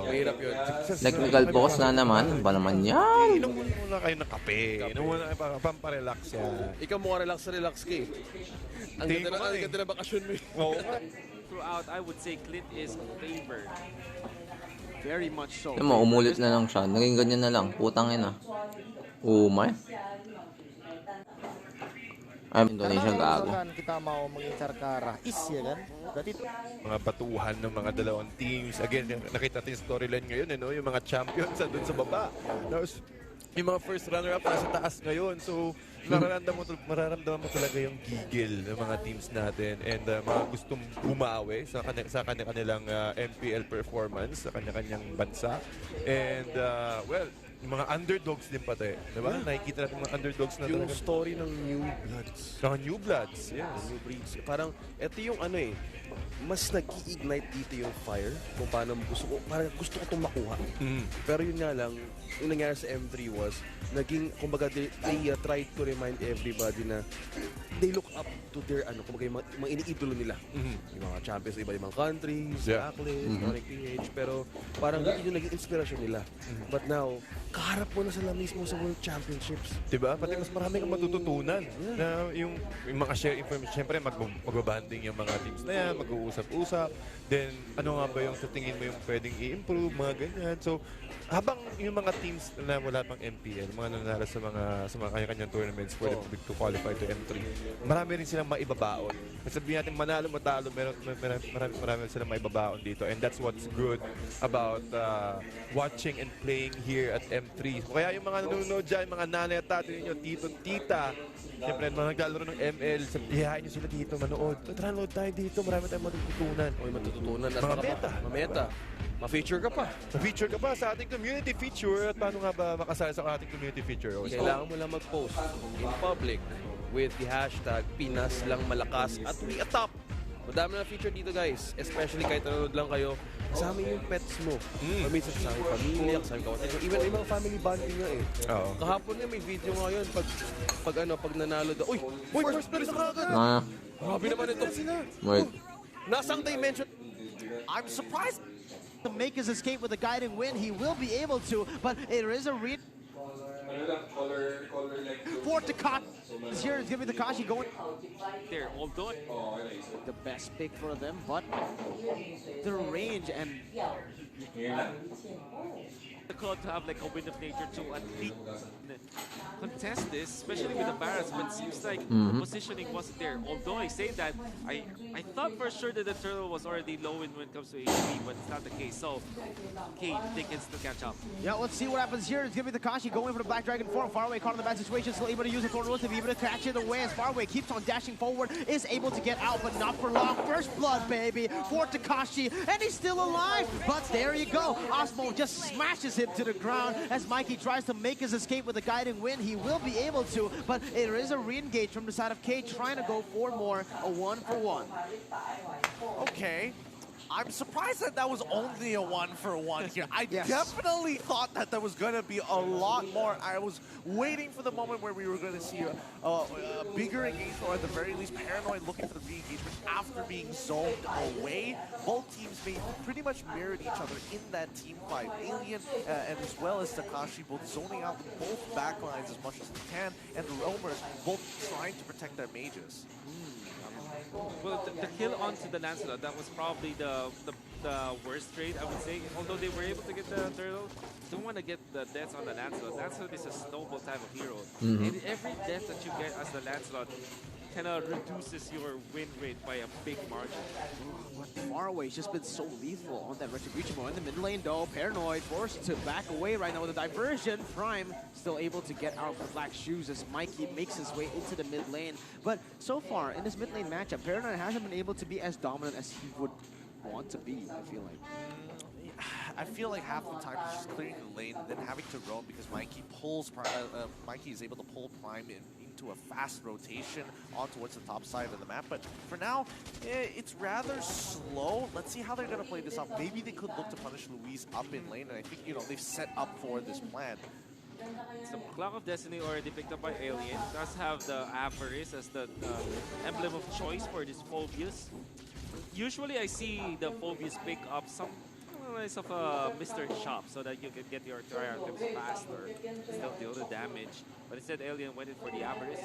Mahirap yun. Technical boss na naman. Ba naman yan? Inom muna kayo ng kape. Inom muna kayo pamparelax yan. Ikaw mo relax ka eh. Ang ganda na bakasyon mo eh. Throughout, I would say Clint is favored. Very much so. Alam mo, umulit na lang siya. Naging ganyan na lang. Putang ina. Umay. I'm Indonesia gago. Kita mau mengincar ke arah is ya kan. Berarti mga batuhan ng mga dalawang teams. Again, nakita natin yung storyline ngayon, no? Yung mga champions doon sa baba. Tapos, yung mga first runner-up nasa taas ngayon. So, mararamdaman mo talaga yung gigil ng mga teams natin and mga gustong bumawi sa kanilang MPL performance sa kanya-kanyang bansa. And, well, yung mga underdogs din pati. Diba? Nakikita natin mga underdogs na yung talaga. story ng New Bloods. Mga New Bloods, yes. New Breeds. Parang, ito yung ano eh, mas nag-i-ignite dito yung fire kung paano gusto ko itong makuha. Pero yun nga lang, yung nangyari sa M3 was, naging, kumbaga, they tried to remind everybody na they look up to their, kumbaga, yung mga iniidolo nila. Yung mga champions sa iba-ibang countries, Ackley, PH, pero parang yun yung naging inspirasyon nila. But now, kaharap mo na sila mismo sa World Championships. Diba? Pati mas marami kang matututunan. Na yung mga share information, syempre magbabanding yung mga teams na yan, mag-uusap-usap. Then, ano nga ba yung sa tingin mo yung pwedeng i-improve, mga ganyan. So, habang yung mga teams na wala pang MPL, mga nanalo sa mga kanya-kanyang tournaments for to qualify to M3, marami rin silang maibabaon. Sabihin natin manalo, matalo, marami silang maibabaon dito. And that's what's good about watching and playing here at M3. Kaya yung mga nanonood dyan, mga nanay at tatay ninyo, tito, tita, siyempre mga naglalaro ng ML, ihahain nyo sila dito, manood. Tara, nood tayo dito, marami tayong matututunan. Matututunan. At mga meta. Ma-feature ka pa. Ma-feature ka pa sa ating community feature. At paano nga ba makasali sa ating community feature? Kailangan mo lang mag-post in public with the hashtag Pinas lang malakas at we atop. Madami na feature dito guys. Especially kahit nanonood lang kayo, kasama yung pets mo. Minsan kasama yung pamilya, kasama yung kawasan. Even yung mga family bonding nga eh. Kahapon nga may video ngayon pag nanalo daw. Uy, first place na agad. Grabe naman ito. Wait. Nasang dimension. I'm surprised to make his escape with a guiding wind. He will be able to, but there is a read. For Takashi. Here is giving Takashi going there, although the best pick for them, but the range and the Claude to have like a Wind of Nature to at least contest this, especially with the Barras, but seems like the positioning wasn't there. Although I say that, I thought for sure that the turtle was already low when it comes to HP, but it's not the case. So, Kate, they can still catch up. Yeah, let's see what happens here. It's going to be Takashi going for the Black Dragon form. Faraway caught in the bad situation, still able to use the Thorn to be able to catch it away as Faraway keeps on dashing forward, is able to get out, but not for long. First blood, baby, for Takashi, and he's still alive. But there you go. Osmo just smashes him to the ground as Mikey tries to make his escape with a guiding wind. He will be able to, but there is a re-engage from the side of Kate trying to go for more, a 1-for-1. Okay. I'm surprised that that was only a 1-for-1 here. I Yes. definitely thought that there was going to be a lot more. I was waiting for the moment where we were going to see a bigger engagement, or at the very least, Paranoid looking for the re-engagement after being zoned away. Both teams pretty much mirrored each other in that team fight. Alien and as well as Takashi both zoning out both backlines as much as they can, and the Roamers both trying to protect their mages. Well, the kill onto the Lancelot, that was probably the worst trade, I would say. Although they were able to get the turtle, don't want to get the deaths on the Lancelot. Lancelot is a snowball type of hero. And every death that you get as the Lancelot kind of reduces your win rate by a big margin. But Faraway's just been so lethal on that Retribution mode. In the mid lane though, Paranoid forced to back away right now with a diversion. Prime still able to get out of the black shoes as Mikey makes his way into the mid lane. But so far in this mid lane matchup, Paranoid hasn't been able to be as dominant as he would want to be, I feel like. I feel like half the time he's just clearing the lane and then having to roam because Mikey is able to pull Prime into a fast rotation on towards the top side of the map. But for now, it's rather slow. Let's see how they're going to play this out. Maybe they could look to punish Luis up in lane, and I think, you know, they've set up for this plan. So Clock of Destiny already picked up by Alien. Does have the Avarice as the emblem of choice for this Phobius. Usually I see the Phobius pick up some of a mystery shop so that you can get your tri-items faster, still deal the damage. But instead, Alien went in for the Avarice.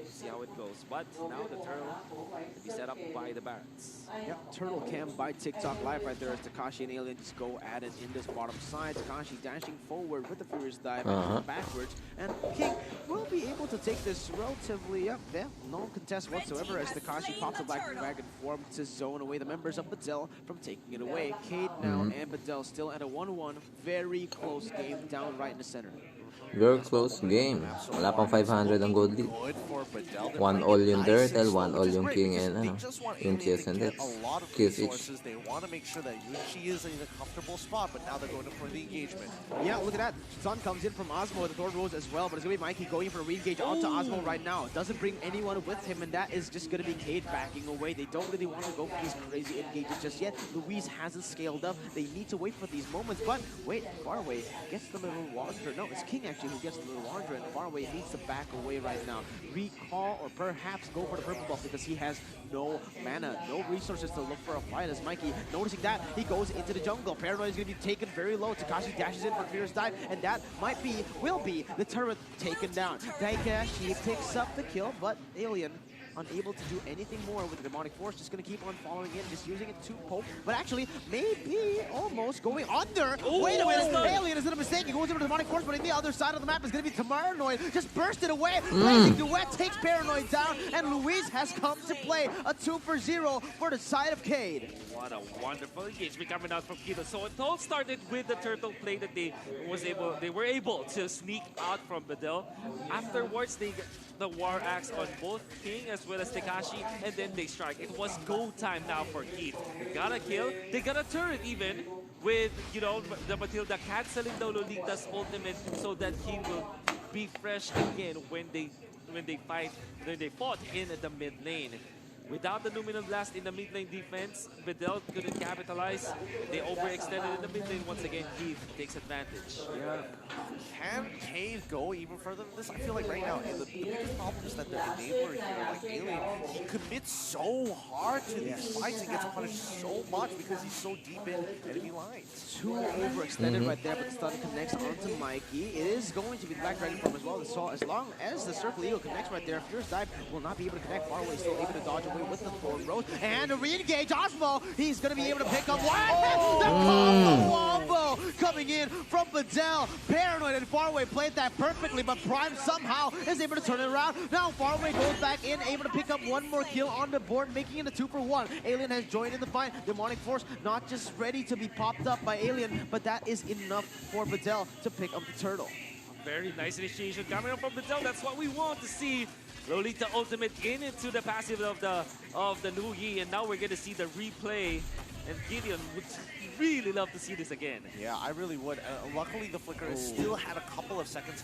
See how it goes. But now the Turtle will be set up by the Barrets. Yep, Turtle Cam by TikTok Live right there as Takashi and Alien just go at it in this bottom side. Takashi dashing forward with the Furious Dive backwards. And King will be able to take this relatively, no contest whatsoever as Takashi pops a Black Dragon form to zone away the members of Badel from taking it away. Cade now and Badel still at a 1-1. Very close game down right in the center. Very close game. Wala pang 500 ang gold lead. One all yung Turtle, one all yung King and yung Chess and Dex. Kills each. They want to make sure that Yunchi is in a comfortable spot, but now they're going for the engagement. Yeah, look at that. Sun comes in from Osmo with the Thorn Rose as well, but it's going to be Mikey going for a re-engage onto Osmo right now. Doesn't bring anyone with him, and that is just going to be Cade backing away. They don't really want to go for these crazy engages just yet. Luis hasn't scaled up. They need to wait for these moments, but wait, Faraway gets the little Wanderer. No, it's King actually who gets the little Wanderer, and Faraway needs to back away right now. Recall or perhaps go for the purple buff because he has no mana, no resources to look for a fight as Mikey, noticing that, he goes into the jungle. Paranoid is going to be taken very low. Takashi dashes in for Fierce Dive, and that will be the turret taken down. Takashi picks up the kill, but Alien unable to do anything more with the Demonic Force, just going to keep on following in, just using it to poke, but actually maybe almost going under. Wait a minute, Alien is in a mistake. He goes over to the Demonic Force, but on the other side of the map is going to be Paranoid. Just bursted away. Blazing Duet takes Paranoid down, and Luis has come to play a 2-for-0 for the side of Cade. What a wonderful engagement coming out from Kito. So it all started with the turtle play that they were able to sneak out from Badel. Afterwards, they get the War Axe on both King as well as Takashi, and then they strike. It was go time now for Keith. They got a kill, they got a turret even, with, you know, the Matilda canceling the Lolita's ultimate so that he will be fresh again when they fought in the mid lane. Without the Luminal Blast in the mid lane defense, Badel couldn't capitalize. They overextended in the mid lane. Once again, Keith takes advantage. Yeah. Can Cade go even further than this? I feel like right now, the biggest problem is that the enabler here, like Alien, he commits so hard to these fights and gets punished so much because he's so deep in enemy lines. Too overextended right there, but the stun connects onto Mikey. It is going to be the Black Dragon form as well. So as long as the Circle Eagle connects right there, Fierce Dive will not be able to connect. Faraway still able to dodge away with the Thorn Rose. And a re-engage Osmo. He's going to be able to pick up the combo wombo coming in from Badel. Paranoid and Faraway played that perfectly, but Prime somehow is able to turn it around. Now Faraway goes back in, able to pick up one more kill on the board, making it a 2-for-1. Alien has joined in the fight. Demonic Force not just ready to be popped up by Alien, but that is enough for Badel to pick up the turtle. Very nice initiation coming up from Badel. That's what we want to see. Lolita ultimate into the passive of the Lu Yi, and now we're going to see the replay And Gideon would really love to see this again. Yeah, I really would. Luckily, the Flicker still had a couple of seconds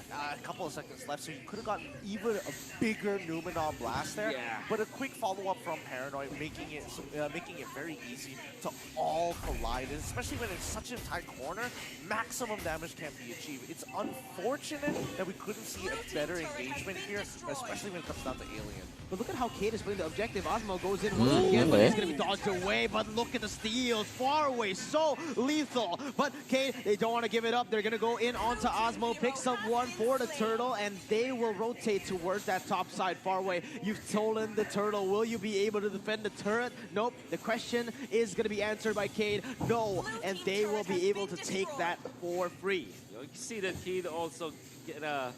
left, so you could have gotten even a bigger Numenor blast there. Yeah. But a quick follow-up from Paranoid, making it very easy to all collide, and especially when it's such a tight corner, maximum damage can be achieved. It's unfortunate that we couldn't see a better engagement here, especially when it comes down to Alien. But look at how Cade is playing the objective. Osmo goes in once again, but he's going to be dodged away. But look at the steals, far away, so lethal. But Cade, they don't want to give it up. They're going to go in onto Osmo, picks up one for the turtle, and they will rotate towards that top side far away. You've stolen the turtle. Will you be able to defend the turret? Nope. The question is going to be answered by Cade. No. And they will be able to take that for free. You can see that Cade also get a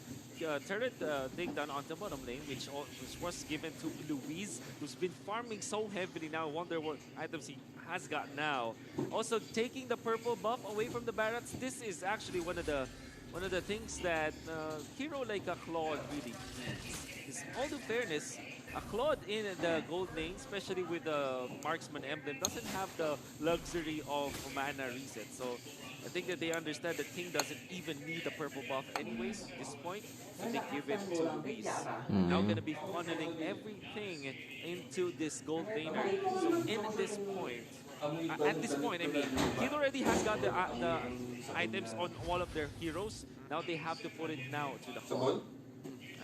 turret thing done on the bottom lane, which was given to Luis, who's been farming so heavily now. Wonder what items he has got now. Also taking the purple buff away from the Barats. This is actually one of the things that hero like a Claude really needs. Because all the fairness, a Claude in the gold lane, especially with the marksman emblem, doesn't have the luxury of mana reset. So I think that they understand that King doesn't even need the purple buff anyways at this point, so they give it to Luis. Now going to be funneling everything into this gold laner. So at this point, I mean, he already has got the items on all of their heroes. Now they have to put it now to the hole.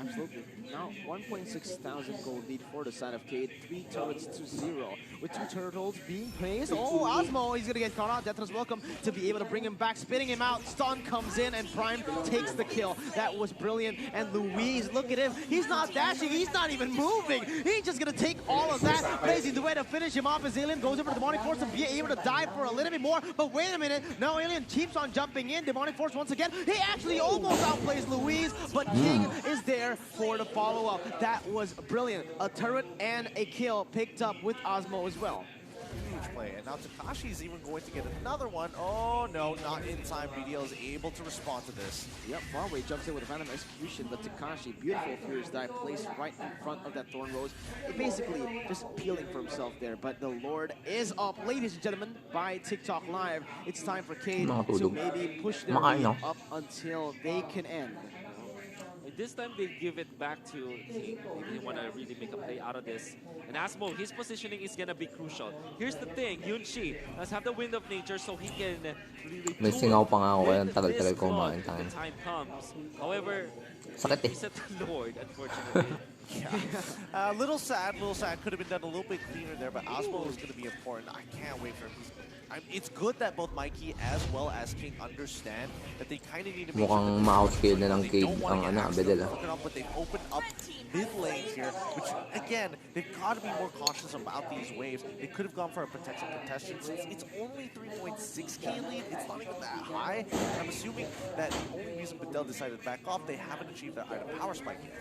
Absolutely. Now, 1.6 thousand gold lead for the side of Cade. 3 turrets to 0. With 2 turtles being placed. Oh, Osmo, he's going to get caught out. Death's welcome to be able to bring him back. Spitting him out. Stun comes in, and Prime takes the kill. That was brilliant. And Luis, look at him. He's not dashing. He's not even moving. He's just going to take all of that. Blazing the way to finish him off as Alien goes over to Demonic Force to be able to dive for a little bit more. But wait a minute. Now Alien keeps on jumping in. Demonic Force once again. He actually almost outplays Luis, but King is there for the follow-up. That was brilliant. A turret and a kill picked up with Osmo as well. Huge play. And now Takashi's even going to get another one. Oh no, not in time. BDL is able to respond to this. Yep, Farway jumps in with a Phantom Execution, but Takashi, beautiful Furious Dive placed right in front of that Thorn Rose. Basically just peeling for himself there, but the Lord is up. Ladies and gentlemen, by TikTok Live, it's time for Cade to maybe push their lead up until they can end. This time they give it back to King. They want to really make a play out of this. And Asmo, his positioning is going to be crucial. Here's the thing, Yunshi does have the Wind of Nature, so he can really May singaw pa nga ako kaya tagal-tagal ko kumain the time comes. However, sakit he's at the Lord, unfortunately. Yeah. A little sad. Could have been done a little bit cleaner there, but Osmo is going to be important. I can't wait for him. It's good that both Mikey as well as King understand that they kind of need to make mukhang ma-outscale na ng Cade ang Abedel. But they've opened up mid lanes here, which again, they've got to be more cautious about these waves. They could have gone for a potential contestant. It's only 3.6k lead. It's not even that high. And I'm assuming that the only reason Bedell decided to back off, they haven't achieved their item power spike yet.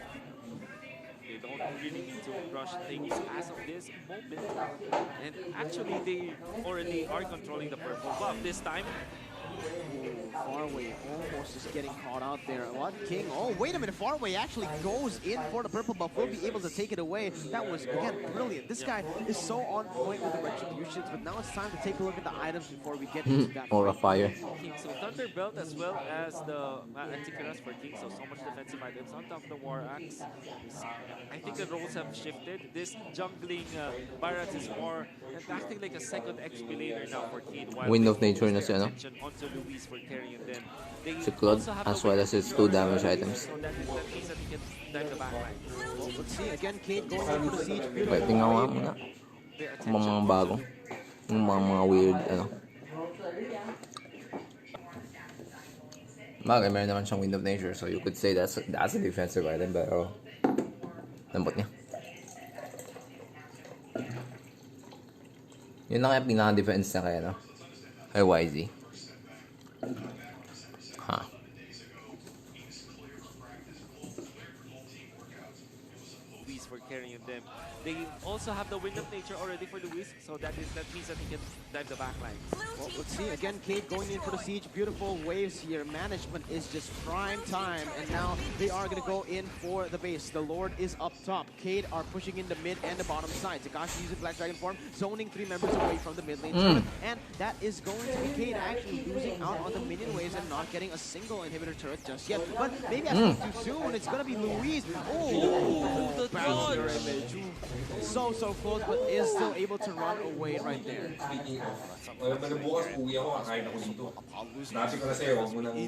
They don't really need to rush things as of this moment. And actually, they already are controlling the purple buff this time. Farway almost just getting caught out there. What? King? Oh, wait a minute. Farway actually goes in for the purple buff. Will be able to take it away. That was, again, brilliant. This guy is so on point with the retributions, but now it's time to take a look at the items before we get into that. Or a fire. King, so Thunderbelt as well as the Antikythera for King, so much defensive items on top of the War Axe. I think the roles have shifted. This jungling Barats is more acting like a second XP laner now for King. Wind of Nature na siya, no? Luis for carrying them. Si Claude, as well as his 2 damage items. So that means that he can dive the backline. Well, let's see. Again, Cade going in for the siege. Wait, tingnan ko nga muna. Mga bago. Yung mga weird, ano. Bagay, meron naman siyang Wind of Nature, so you could say that's a defensive item, pero lambot niya. Yun lang yung pinaka-defense na kaya, no? Kay YZ. Huh. Luis for carrying them. They also have the Wind of Nature already for Luis, so that means that he can dive the backlines. Well, let's see, again, Cade going in for the siege. Beautiful waves here. Management is just prime time, and now they are going to go in for the base. The Lord is up top. Cade are pushing in the mid and the bottom side. Takashi using Black Dragon form, zoning 3 members away from the mid lane. And that is going to be Cade actually losing out on the minion waves and not getting a single inhibitor turret just yet. But maybe I speak too soon. It's going to be Luis. Oh, the dodge. So close, but is still able to run away right there. It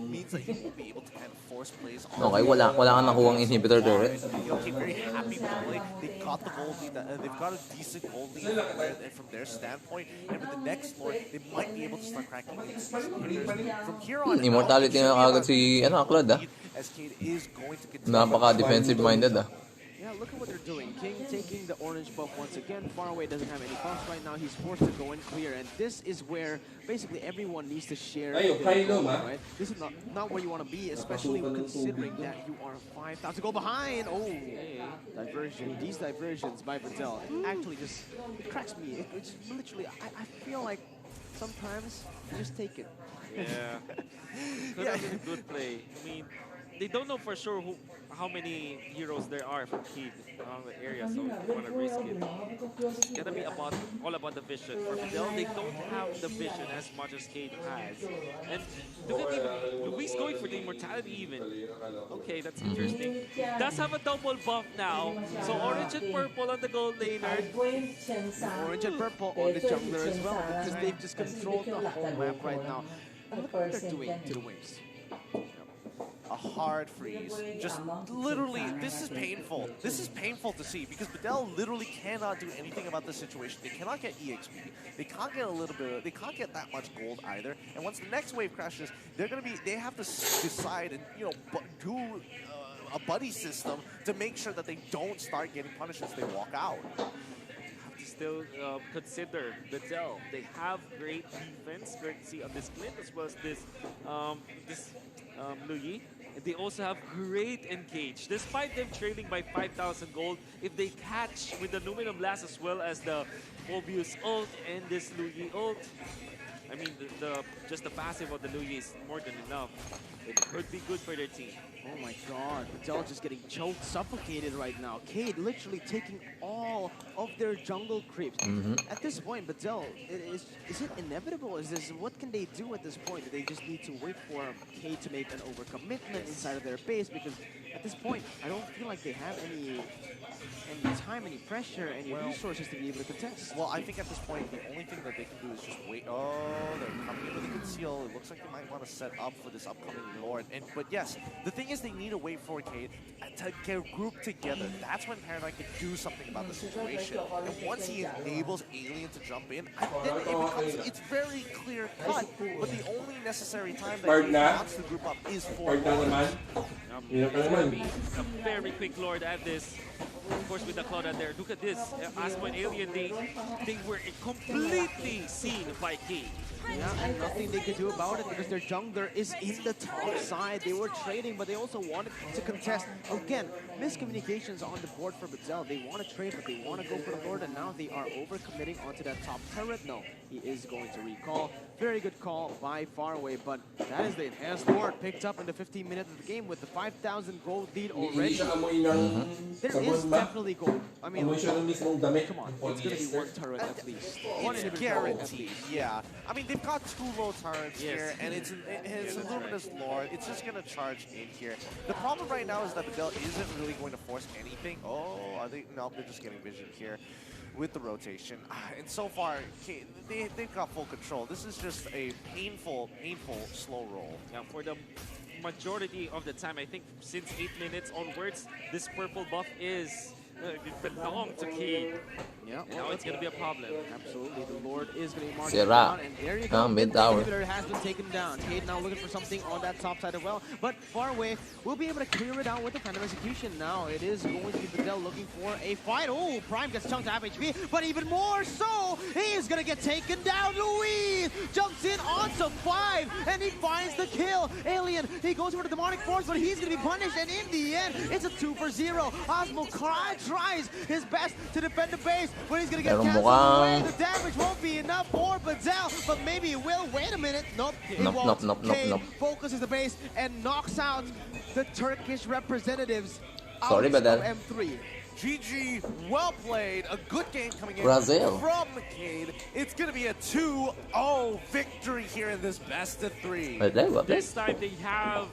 means that he won't be able to kind of force plays on. Okay, wala kang nakuhang inhibitor turret. Okay, very happy with the play. They got the gold lead. They've got a decent gold lead from their standpoint. And with the next Lord, they might be able to start cracking these inhibitors. From here on, Immortality na kagad si Claude as Cade is going to continue. Napaka-defensive minded Yeah, look at what they're doing. King taking the orange buff once again. Far away doesn't have any buffs right now. He's forced to go and clear, and this is where basically everyone needs to share. Right? This is not where you want to be, especially considering that you are 5,000 gold behind. Oh, diversion. These diversions by Videl actually just it cracks me. It's literally I feel like sometimes you just take it. Yeah, could have been a good play. I mean, they don't know for sure how many heroes there are for Cade around the area, so they want to risk it. It's gonna be all about the vision. For Fidel, they don't have the vision as much as Cade has. And look at even Luis going for the immortality even. Okay, that's interesting. Does have a double buff now. So orange and purple on the gold laner. Orange and purple on the jungler as well, because they've just controlled the whole map right now. And look what they're doing to the waves. A hard freeze. Just literally, this is painful. This is painful to see because Videl literally cannot do anything about the situation. They cannot get EXP. They can't get a little bit. They can't get that much gold either. And once the next wave crashes, they're gonna be. They have to decide and do a buddy system to make sure that they don't start getting punished as they walk out. Still consider Videl. They have great defense, courtesy of this Clint as well as this Luyi. And they also have great engage. Despite them trailing by 5,000 gold, if they catch with the Numinum Blast as well as the Mobius ult and this Luyi ult, I mean, just the passive of the Luyi is more than enough. It could be good for their team. Oh my god, Videl just getting choked, suffocated right now. Cade literally taking all of their jungle creeps. At this point, Videl, is it inevitable? What can they do at this point? Do they just need to wait for Cade to make an overcommitment inside of their base? Because at this point, I don't feel like they have any time, any pressure, any resources to be able to contest. Well, I think at this point, the only thing that they can do is just wait. Oh, they're coming in with a conceal. It looks like they might want to set up for this upcoming Lord. But yes, the thing is they need to wait for Cade to get grouped together. That's when Paradigm can do something about the situation. And once he enables Alien to jump in, then it's very clear cut. But the only necessary time that he wants to group up is for Lord. A very quick Lord at this. Of course, with the Cloud out there. Look at this. Asmo and Alien, they were completely seen by Cade. Yeah, and nothing they could do about it because their jungler is in the top side. They were trading, but they also wanted to contest. Again, miscommunications on the board for Videl. They want to trade, but they want to go for the Lord, and now they are overcommitting onto that top turret. No, he is going to recall. Very good call by Faraway, but that is the enhanced Lord picked up in the 15 minutes of the game with the 5,000 gold lead already. There is definitely gold. I mean, come on, it's going to be one turret at least. It's guaranteed, yeah. I mean, they've got 2 low turrets here, and it's a Luminous Lord. It's just going to charge in here. The problem right now is that Videl isn't really going to force anything. Oh, are they? No, they're just getting vision here with the rotation. And so far, they've got full control. This is just a painful, slow roll. Yeah, for the majority of the time, I think since 8 minutes onwards, this purple buff is it belonged to Cade. Yeah, and now it's going to be a problem. Absolutely, the Lord is going to be marching Sierra. down, and there you go. Mid The tower. inhibitor has been taken down. Cade now looking for something on that top side as well, but far away, we'll be able to clear it out with the Phantom Execution. Now it is going to be Videl looking for a fight. Oh, Prime gets chunked to half HP, but even more so, he is going to get taken down. Luis Keith jumps in onto 5, and he finds the kill. Alien, he goes for the demonic force, but he's gonna be punished, and in the end, it's a 2 for 0. Osmo tries his best to defend the base, but he's gonna get canceled away. The damage won't be enough for Bedell, but maybe it will. Wait a minute. Nope, it won't. Cade focuses the base and knocks out the Turkish representatives out of M3. GG, well played. A good game coming in Brazil from Cade. It's going to be a 2-0 victory here in this best of 3. This time they have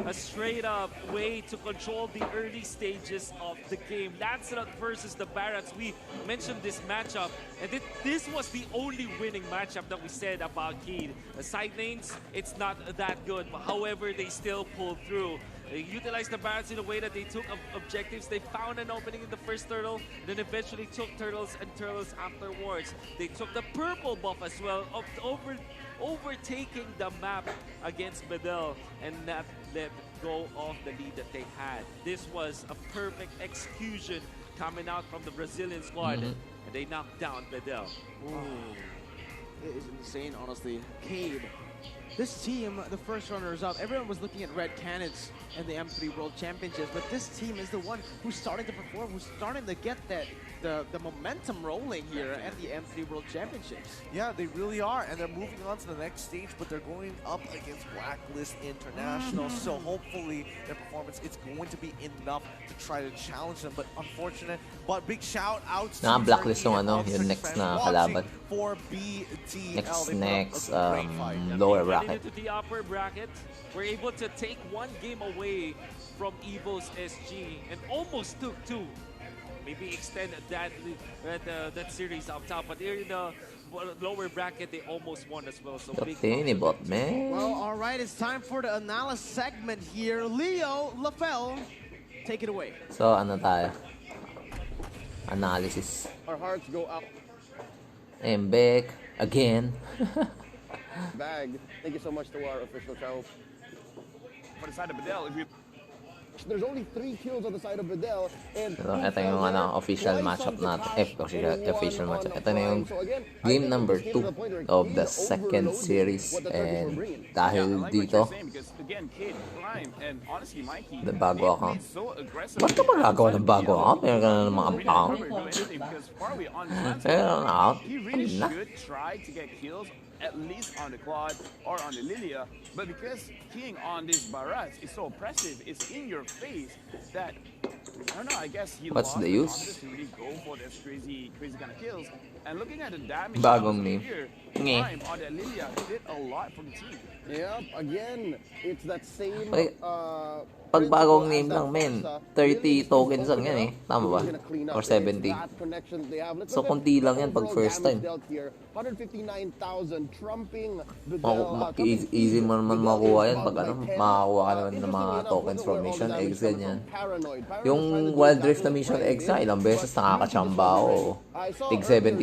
a straight-up way to control the early stages of the game. Lancelot versus the Barats. We mentioned this matchup, and this was the only winning matchup that we said about Cade. The side lanes, it's not that good, but however, they still pulled through. They utilized the Barats in a way that they took objectives. They found an opening in the first turtle, then eventually took turtles and turtles afterwards. They took the purple buff as well, overtaking the map against Bedell and not let go of the lead that they had. This was a perfect execution coming out from the Brazilian squad, and they knocked down Bedell. It is insane, honestly. Cade. This team, the first runners-up, everyone was looking at Red Cannons and the M3 World Championships, but this team is the one who's starting to perform, who's starting to get the momentum rolling here at the M3 World Championships. Yeah, they really are, and they're moving on to the next stage, but they're going up against Blacklist International, so hopefully their performance, it's going to be enough to try to challenge them, but unfortunate. But big shout out to Blacklist yung yung next na kalaban. For BTL. Next lower bracket. Into the upper bracket, we're able to take one game away from Evo's SG and almost took 2. Maybe extend that series up top, but here in the lower bracket, they almost won as well. So big bot, man. Well, all right, it's time for the analysis segment here. Leo, LaFell, take it away. So, ano tayo? Analysis. Our hearts go out. I'm back again. Bag. Thank you so much to our official channel. For the side of Bedell, if you there's only 3 kills on the side of Bedell, and ito yung official matchup natin. Official matchup. Ito na yung game number 2 of the second series, and dahil dito bago account. Ba't ka magagawa ng bago account? Meron ka na ng mga account. Meron na account. He really should try to get kills at least on the quad or on the Lilia, but because keying on this Barats is so oppressive, it's in your face that I don't know. I guess he What's lost the use? to really go for this crazy kind of kills. And looking at the damage here, Prime on the Lilia did a lot for the team. Yeah, again, it's that same. Pag bagong name lang, men, 30 tokens lang yan eh. Tama ba? Or 70. So, kunti lang yan pag first time. 159,000 trumping. Easy mo naman makuha yan pag makakuha ka naman ng mga tokens from mission eggs, ganyan. Yung Wild Rift na mission eggs na, ilang beses nakakachamba ako. Tig 70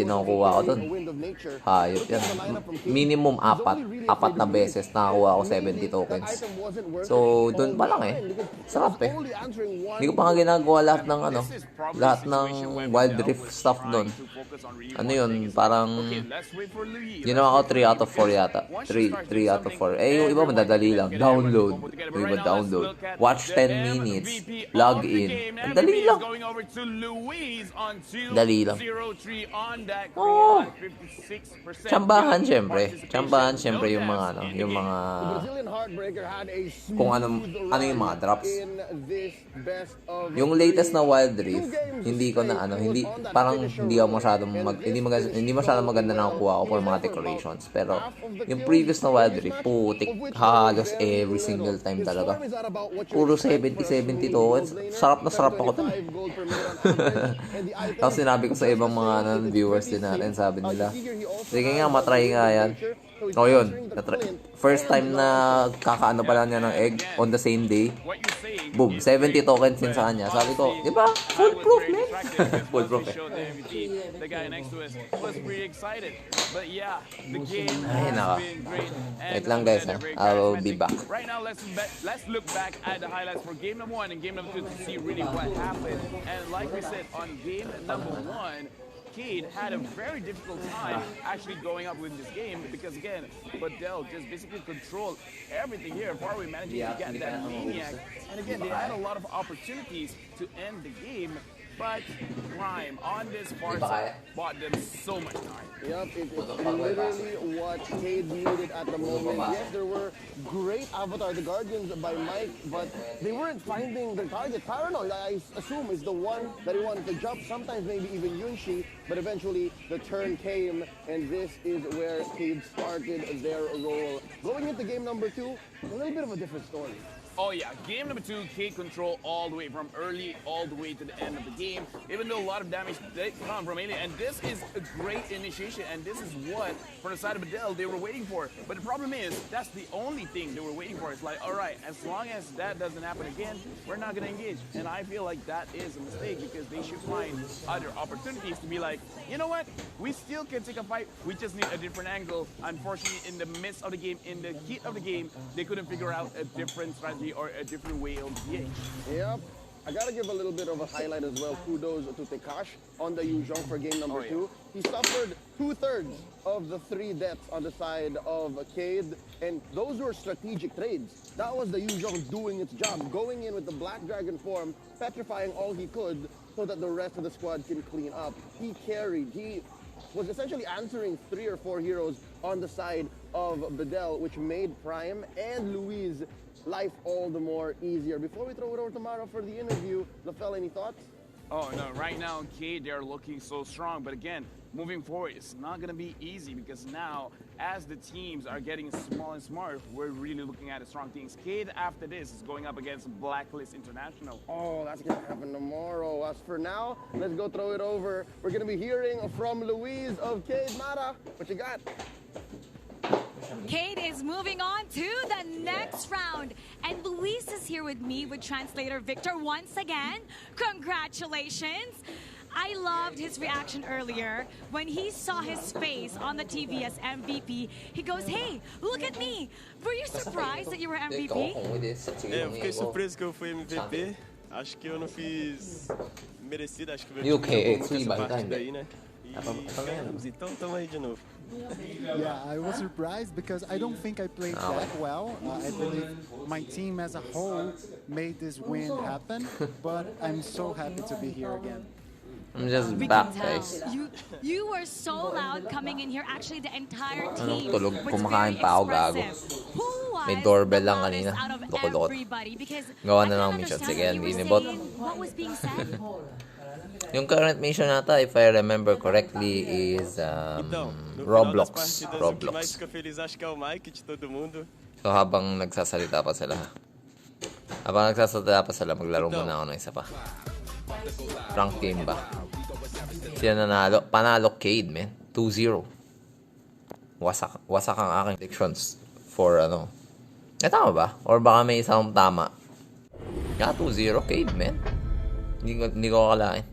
na kukuha ko dun. Hayop yan. Minimum 4 na beses nakakuha ako 70 tokens. So, dun pa lang eh. Sarap eh. Hindi ko pa nga ginagawa lahat ng Wild Rift stuff dun. Ano yun, parang ginawa ko 3 out of 4 yata. 3 out of 4. Eh, yung iba madadali lang. Download. Yung iba download. Watch 10 minutes. Log in. Ang dali lang. Dali lang. Oh. Tsambahan syempre yung mga yung mga kung ano yung mga drops. Yung latest na Wild Rift, hindi ko na parang hindi masyadong maganda na nakuha ko for mga decorations. Pero yung previous na Wild Rift, putik, halos every single time talaga. Puro 70 tokens. Sarap na sarap ako dun. Tapos sinabi ko sa ibang mga viewers din natin, sabi nila, sige nga, matry nga yan. O yun, first time na kakaano pala niya ng egg on the same day. Boom, 70 tokens din sa kanya. Sabi ko, di ba? Foolproof, man. Foolproof eh. The guy next to us was pretty excited. But yeah, the game has been great. Wait lang guys, I will be back. Right now, let's look back at the highlights for game number 1 and game number 2 to see really what happened. And like we said, on game number 1, Cade had a very difficult time actually going up with this game because again, Badel just basically controlled everything here. Farway managing to get that Maniac. And again, they had a lot of opportunities to end the game. But Prime on this far side bought them so much time. Yep, it's literally what Cade needed at the moment. Yes, there were great Avatar the Guardians by Mike, but they weren't finding their target. Paranoid, I assume, is the one that he wanted to jump, sometimes maybe even Yunshi, but eventually the turn came, and this is where Cade started their role. Going into game number 2, a little bit of a different story. Oh yeah, game number 2, Cade control all the way from early all the way to the end of the game, even though a lot of damage did come from Alien. And this is a great initiation, and this is what, from the side of Badel, they were waiting for. But the problem is, that's the only thing they were waiting for. It's like, all right, as long as that doesn't happen again, we're not going to engage. And I feel like that is a mistake because they should find other opportunities to be like, you know what, we still can take a fight, we just need a different angle. Unfortunately, in the midst of the game, in the heat of the game, they couldn't figure out a different strategy or a different way of engage. Yep. I gotta give a little bit of a highlight as well. Kudos to Tekash on the Yuzhong for game number 2. He suffered 2/3 of the 3 deaths on the side of Cade, and those were strategic trades. That was the Yuzhong doing its job, going in with the Black Dragon form, petrifying all he could so that the rest of the squad can clean up. He carried, he was essentially answering 3 or 4 heroes on the side of Badel, which made Prime and Louise life all the more easier. Before we throw it over to Mara for the interview, LaFell, any thoughts? Oh no, right now, Cade, they're looking so strong. But again, moving forward, it's not going to be easy because now, as the teams are getting small and smart, we're really looking at strong teams. Cade, after this, is going up against Blacklist International. Oh, that's going to happen tomorrow. As for now, let's go throw it over. We're going to be hearing from Louise of Cade. Mara, what you got? Cade is moving on to the next round. And Luis is here with me with translator Victor once again. Congratulations. I loved his reaction earlier when he saw his face on the TV as MVP. He goes, hey, look at me. Were you surprised that you were MVP? É, eu fiquei surpreso que eu fui MVP. Acho que eu não fiz merecido, acho que o meu You time jogou okay? muito essa It's partida aí, né? E ganhamos, então estamos aí de novo. Yeah, I was surprised because I don't think I played that well. I believe my team as a whole made this win happen, but I'm so happy to be here again. I'm just We back, can tell. guys. You were so loud coming in here. Actually, the entire team Tulog, was kumakain very pa ako, gago. expressive. Who was May doorbell the lang loudest kanina. out of Loko-loko. everybody? Because Gawa I na cannot ng mission. understand Sige, what you were hindi ni bot. saying. What was being said? Yung current mission nata, if I remember correctly, is Roblox. O que mais fica feliz acho que é o Mike de todo mundo. So habang nagsasalita pa sila, maglaro muna ako ng isa pa. Rank game ba? Sila nanalo. Panalo Cade, man. 2-0. Wasak ang aking predictions for ano. Tama ba? Or baka may isang tama. 2-0 Cade, man. Hindi ko akalain.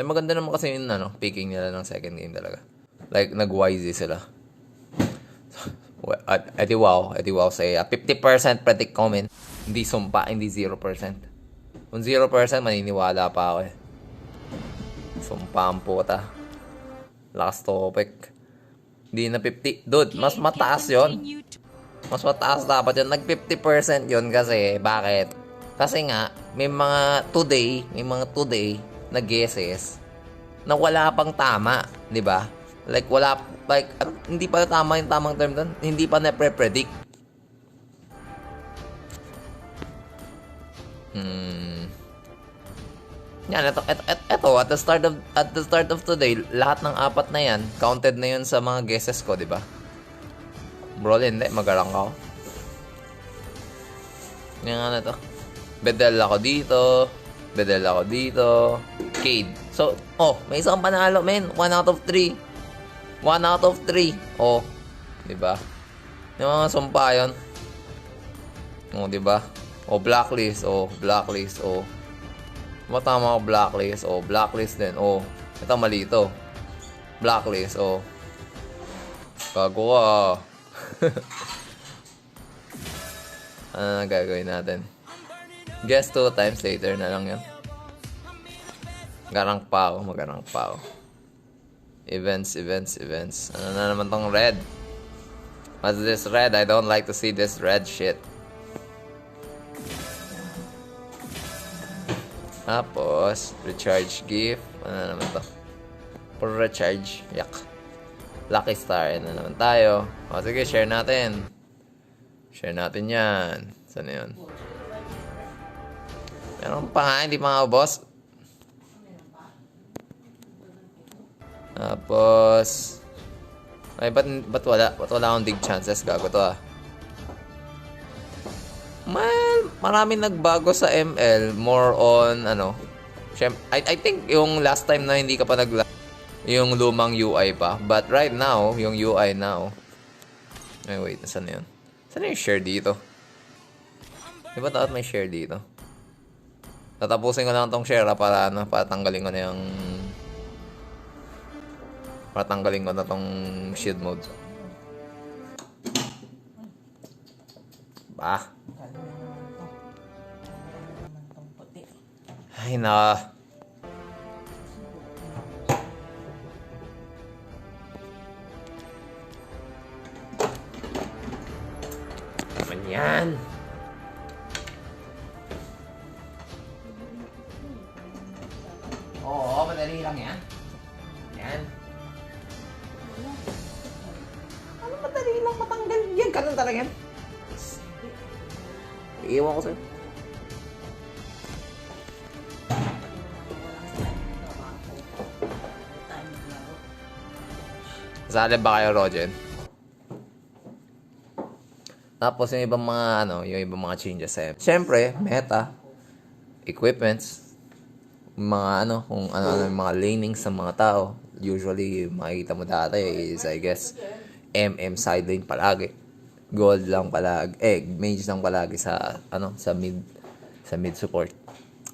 Maganda naman kasi yung picking nila ng second game talaga. Like, nag-YZ sila. Edi wow say 50% predict comment. Hindi sumpa, hindi 0%. Kung 0%, maniniwala pa ako eh. Sumpa ang puta. Last topic. Hindi na 50. Dude, mas mataas yon. Mas mataas dapat yun. Nag 50% yun kasi. Bakit? Kasi nga, may mga today na guesses na wala pang tama, 'di ba? Like hindi pa tama yung tamang term doon, hindi pa na pre-predict. Yan, ito at the start of today, lahat ng 4 na yan counted na yun sa mga guesses ko, 'di ba? Bro, hindi magarang ako. Yan na to. Bedel ako dito. Cade. So, may isang panalo, men. 1 out of 3. Oh, diba? Yung mga sumpa yun. Oh, diba? Blacklist. Matama ko blacklist. Blacklist din. Ito mali ito. Blacklist. Gago ka. Ano na gagawin natin? Guess 2 times later na lang yan. Magarang pa ako. Events. Ano na naman tong red? What's this red? I don't like to see this red shit. Tapos, recharge gift. Ano na naman to? For recharge. Yak. Lucky star. Ano naman tayo? O sige, share natin. Share natin yan. Saan na yun? Meron pa nga, hindi pa nga boss. Tapos, ay, ba't wala? Ba't wala akong dig chances? Gago to ah. Maraming nagbago sa ML. More on, ano. I think yung last time na hindi ka pa yung lumang UI pa. But right now, yung UI now. Ay, wait. Nasaan na yun? Saan na yung share dito? Di ba dapat may share dito? Tatapusin ko lang tong share para, ano, para tanggalin ko na yung... Para tanggalin ko na tong shield mode. Bah. Ay na. Naman yan. Oo, madali lang yan. Yan. Ano madali lang matanggal yan? Ganun talaga yan. Iiwan ko sa'yo. Sali ba kayo, Rogen? Tapos yung ibang mga yung ibang mga changes eh. Siyempre, meta, equipments, mga kung ano yung mga lanings sa mga tao. Usually, makikita mo dati is, I guess, MM side lane palagi. Gold lang palagi. Mage lang palagi sa sa mid support.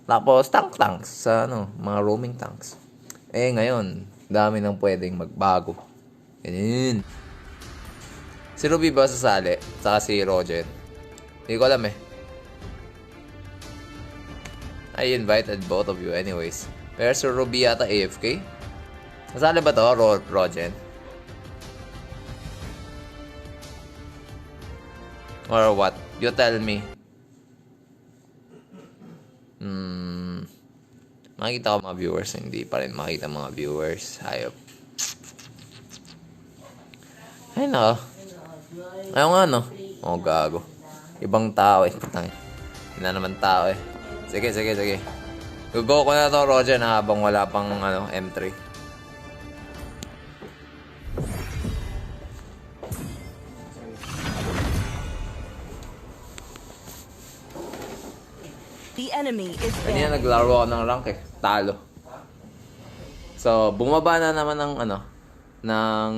Tapos tanks sa mga roaming tanks. Ngayon, dami nang pwedeng magbago. Ganyan. Si Ruby ba sasali? Saka si Rogen? Hindi ko alam eh. I invited both of you anyways. Pero si Ruby yata AFK? Sasali ba to, Rogen? Or what? You tell me. Makikita ko mga viewers. Hindi pa rin makita mga viewers. Hayop. Ay nako. Ayaw nga Oh gago. Ibang tao eh. Putang. Hindi na naman tao eh. Sige. Go ko na to, Roger, habang wala pang M3. The enemy is Kanina naglaro ako ng rank eh. Talo. So, bumaba na naman ng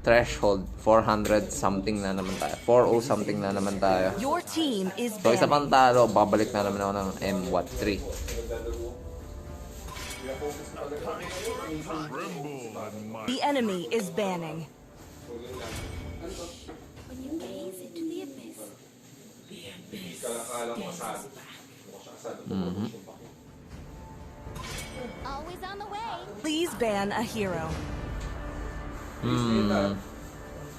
threshold. 400 something na naman tayo. 40 something na naman tayo. Your team is So, isa pang talo, babalik na naman ako ng M3. The enemy is banning. When you gaze into the abyss, the abyss stares back. Always on the way. Please ban a hero.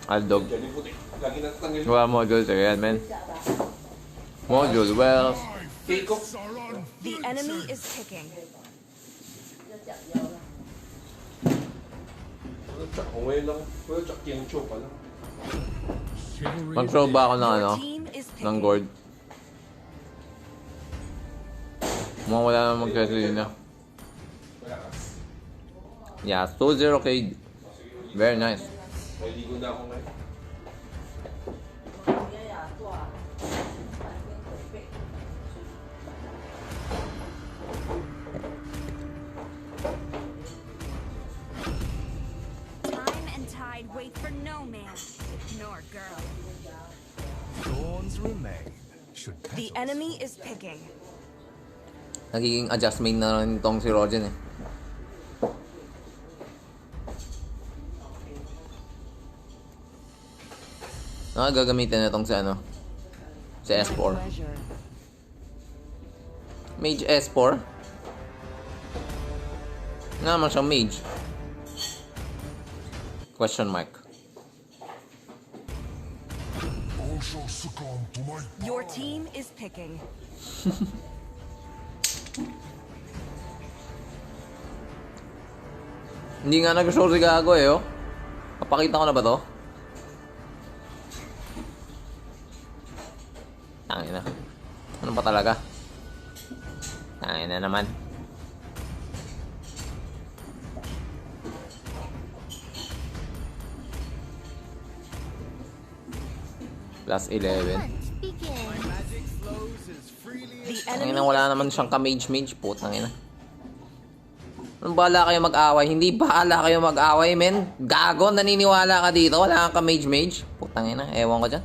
Aldog. Wala module to yan, man. Module, well. The enemy is picking. Mag-throw ba ako ng gourd? Mukhang wala naman magkasilina. Yeah, 2-0 Very nice. Time and tide wait for no man, nor girl. Thorns remain. The enemy is picking. Nagiging adjustment na rin itong si Rogen eh. Gagamitin na itong si S4. Mage S4. Nga naman siyang mage. Question mark. Your team is picking. Hindi nga nag-show si Gago eh, oh. Papakita ko na ba to? Tangin na. Ano ba talaga? Tangin na naman. Plus 11. Tangin na, wala naman siyang ka-mage-mage. Putang ina. Anong bahala kayo mag-away? Hindi bahala kayo mag-away, men. Gago, naniniwala ka dito. Wala kang ka-mage-mage. Putang ina, ewan ko dyan.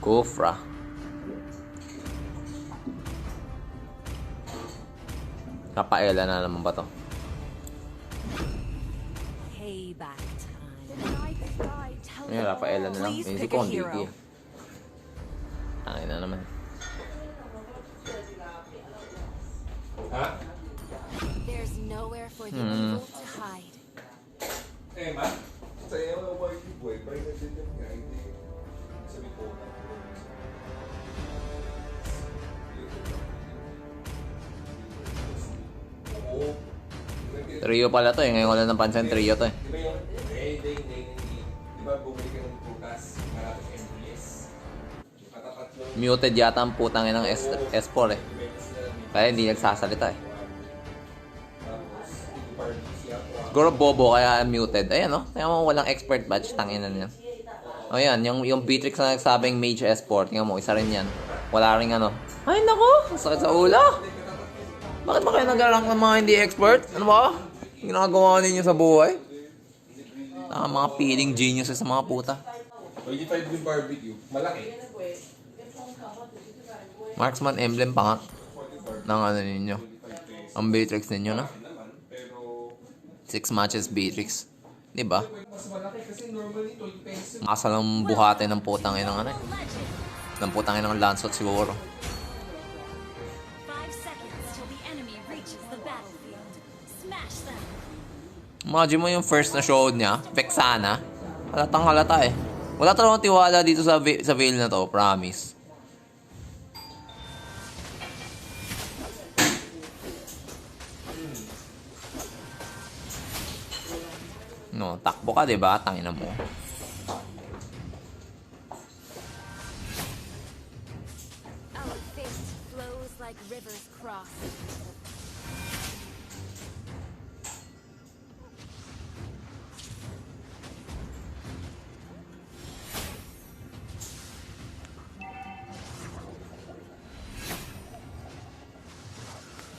Kufra. Kapaela na naman ba to? Payback time. Ngayon, Rafaela na lang. Hindi ko hindi kaya. Tangin na naman. Ha? There's nowhere for the evil to hide. Eh, ma? Saya mo ba yung boy? Balik na din yung guy. Sabi ko. Trio pala to eh. Ngayon ko lang napansin trio to eh. Di ba yung di ba bumili ka ng prutas para sa MPS? Muted yata ang putang inang S4 eh. Kaya hindi nagsasalita eh. Siguro bobo kaya muted. Ayan oh. Tingnan mo walang expert badge. Tanginan niya. O yan. Yung Beatrix na nagsabing Mage S4. Tingnan mo. Isa rin yan. Wala rin ano. Ay nako. Sakit sa ulo. Bakit ba kayo nag-rank ng mga hindi expert? Ano ba? Ginagawa ninyo sa buhay? Mga feeling geniuses sa mga puta. 25 yung barbecue. Malaki. Marksman emblem pa nga. Ng ano ninyo. Ang Beatrix ninyo na. 6 matches Beatrix. Diba? Masa lang buhate ng putang inang ano eh. Ng putang inang Lancelot siguro. 5 seconds till the enemy reaches the battlefield. Smash them. Imagine mo yung first na showed niya. Vexana. Halatang halata eh. Wala talagang tiwala dito sa veil na to. Promise. No, takbo ka, diba? Tangina mo. Our fate flows like rivers cross.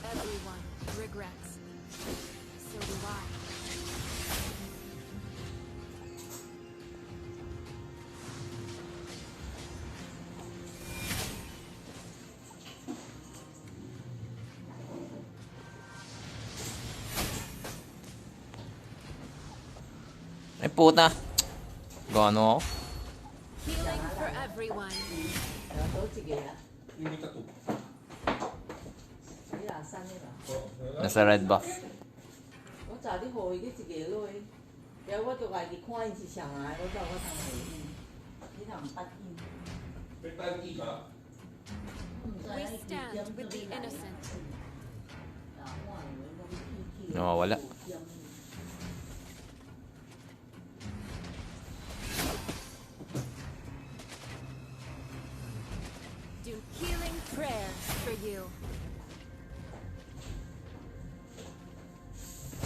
Everyone regrets. So do I. Ay puta. Gano ako? Healing for everyone. Nasa red buff. 我早啲學嘅自己咯，有我就話你看是上來，我就我同你，你同不見。 We stand with the innocent. Nawawala. Do healing prayers for you.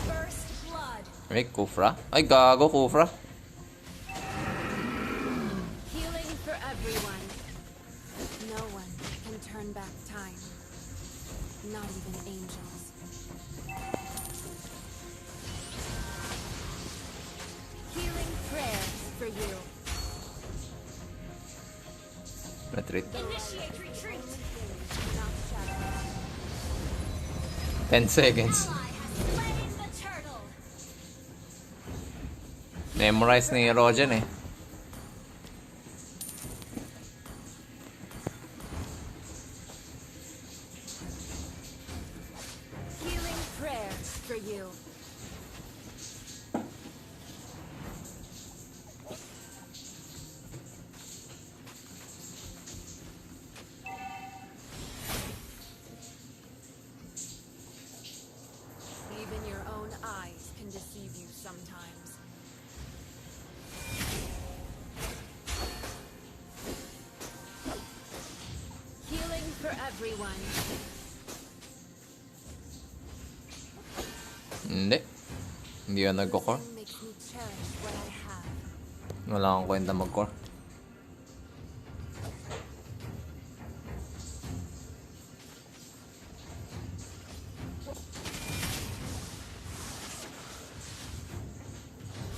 First blood. Ay, Kufra. Ay, gago, Kufra. Healing for everyone. No one can turn back time. Not even angels. Healing prayers for you. Retreat. Initiate retreat. 10 seconds. Slain the turtle. Memorize ni Rogen eh. for you. Even your own eyes can deceive you sometimes. Healing for everyone. Hindi. Hindi yan nagko-core. Makes me cherish what I have. Wala akong kwenta mag-core.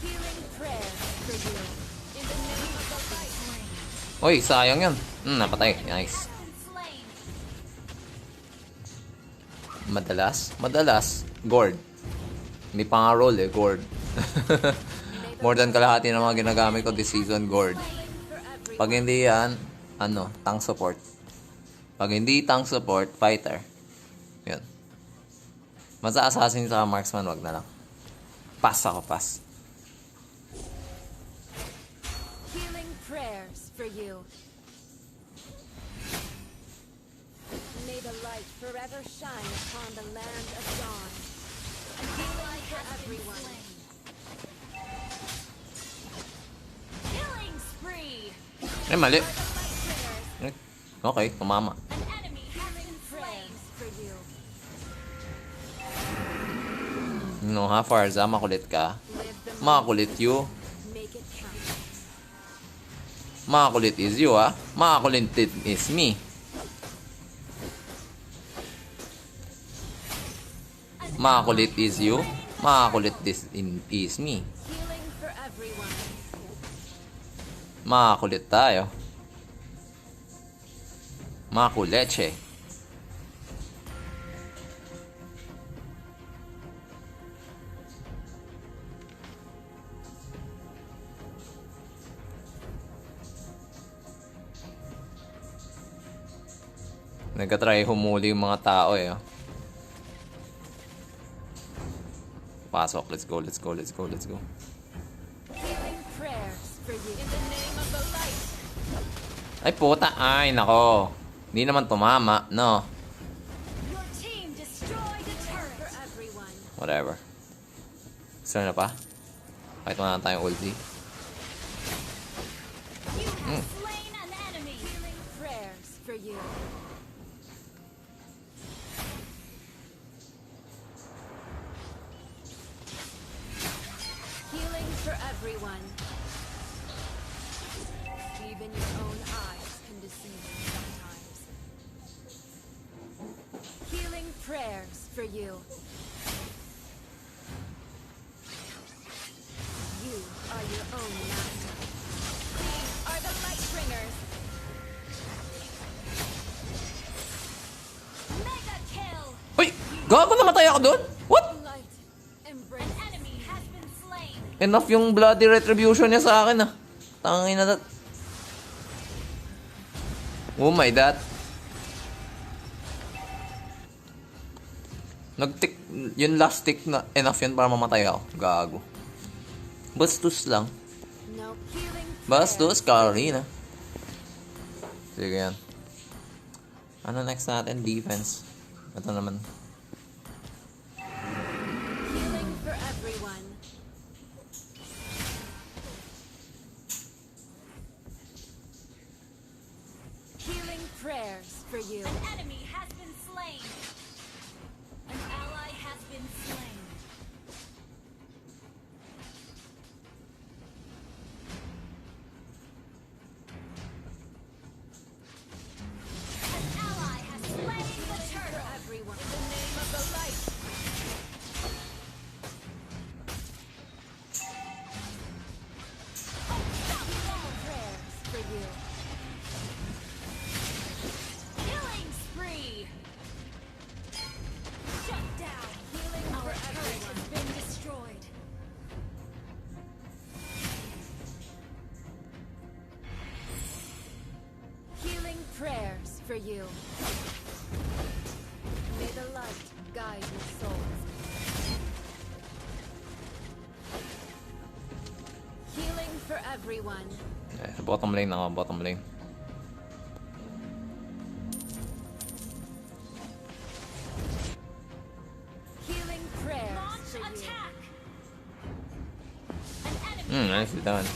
Healing prayer for you. In the name of the light. Uy, sayang yun. Napatay. Nice. Madalas, Gord. Hindi pa nga roll eh, Gord. More than kalahati ng mga ginagamit ko this season, Gord. Pag hindi yan, tank support. Pag hindi tank support, fighter. Yun. Mas assassin sa marksman, wag na lang. Pass ako, pass. Healing prayers for you. May the light forever shine upon the land of dawn. And healing for everyone. Killing spree. Eh, mali. Okay, tumama. An enemy has been slain. For you. No ha, Farza, makulit ka. Makulit you. Make it count. Makulit is you, ha? Makulit is me. Makulit is you. Makulit is me. Healing for everyone. Makulit tayo. Makuleche. Nagka-try humuli yung mga tao eh. Pasok. Let's go. Healing prayers for you. In the name of the light. Ay, puta. Ay, nako. Hindi naman tumama, no? Your team destroyed a turret. For everyone. Whatever. Gusto na pa? Kahit wala na tayong ulti. You have slain an enemy. Healing prayers for you. Healing for everyone. Even your own eyes can deceive you sometimes. Healing prayers for you. You are your own master. These are the light bringers. Mega kill. Uy! Gago, namatay ako doon? What? Light. Embrace. An enemy has been slain. Enough yung bloody retribution niya sa akin, ah. Tangin na dat. Oh my god. Nag-tick, yung last tick na enough yun para mamatay ako. Gago. Bastos lang. No healing. Bastos, Karina. Sige yan. Ano next natin? Defense. Ito naman. Healing for everyone. Healing prayers for you. An enemy has been slain. An ally has been slain. An ally has slain the turtle. Everyone. In the name of the light. Healing prayers for you. Killing spree. Shut down. Healing Our for turret everyone. has been destroyed. Healing prayers for you. May the light guide your souls. everyone. Sa bottom lane ako, bottom lane. Healing prayers for you. Nicely done.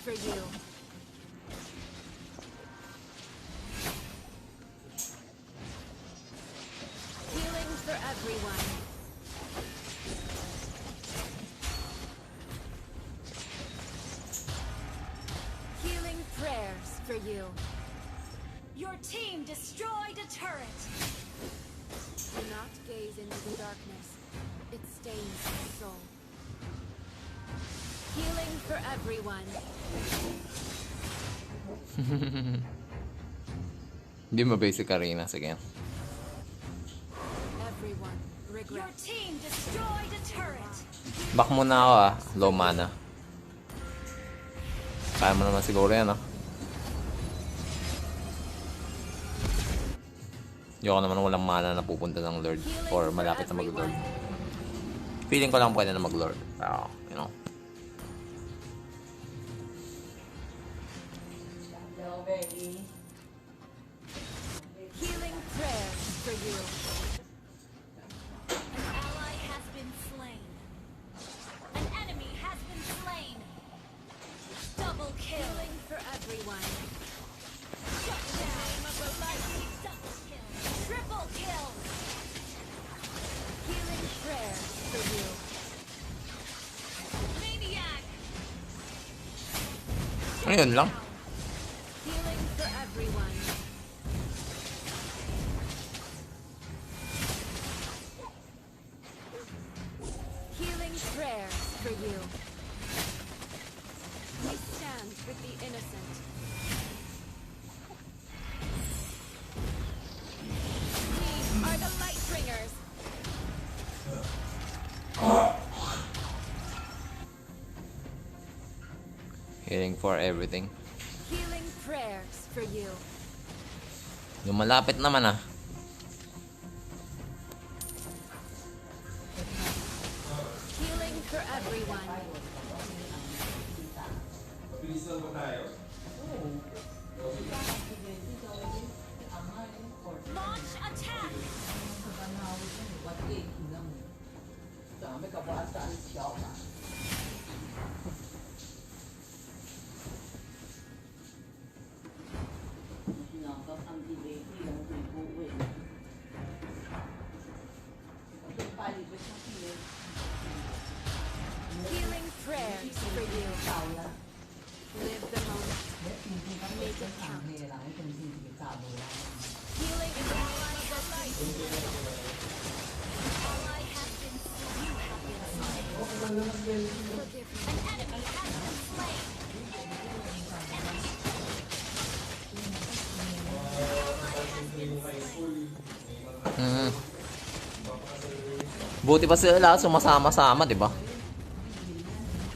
For you. Healing for everyone. Healing prayers for you. Your team destroyed a turret. Do not gaze into the darkness. It stains your soul. Healing for everyone. Hindi mo basic arena, sige. Everyone Your team destroyed a turret. Back muna ako low mana. Kaya mo naman siguro yan Ayoko naman walang mana na pupunta ng Lord or malapit na mag-Lord. Feeling ko lang pwede na mag-Lord. Pero, you know. Healing prayers for you. An ally has been slain. An enemy has been slain. Double killing for everyone. Shut down. Double kill. Triple kill. Healing prayers for you. Maniac. Ayun lang. Healing for everyone. Healing prayers for you. We stand with the innocent. We are the light bringers. Healing for everything. Healing prayers for you. Lumalapit naman Healing for everyone. Launch attack. Healing prayers for you. Live the moment. Make it count. Healing in the light of light. Ally has been slain. You have been slain. Forgive me. An enemy has been slain. Buti pa sila lahat sumasama-sama, di ba?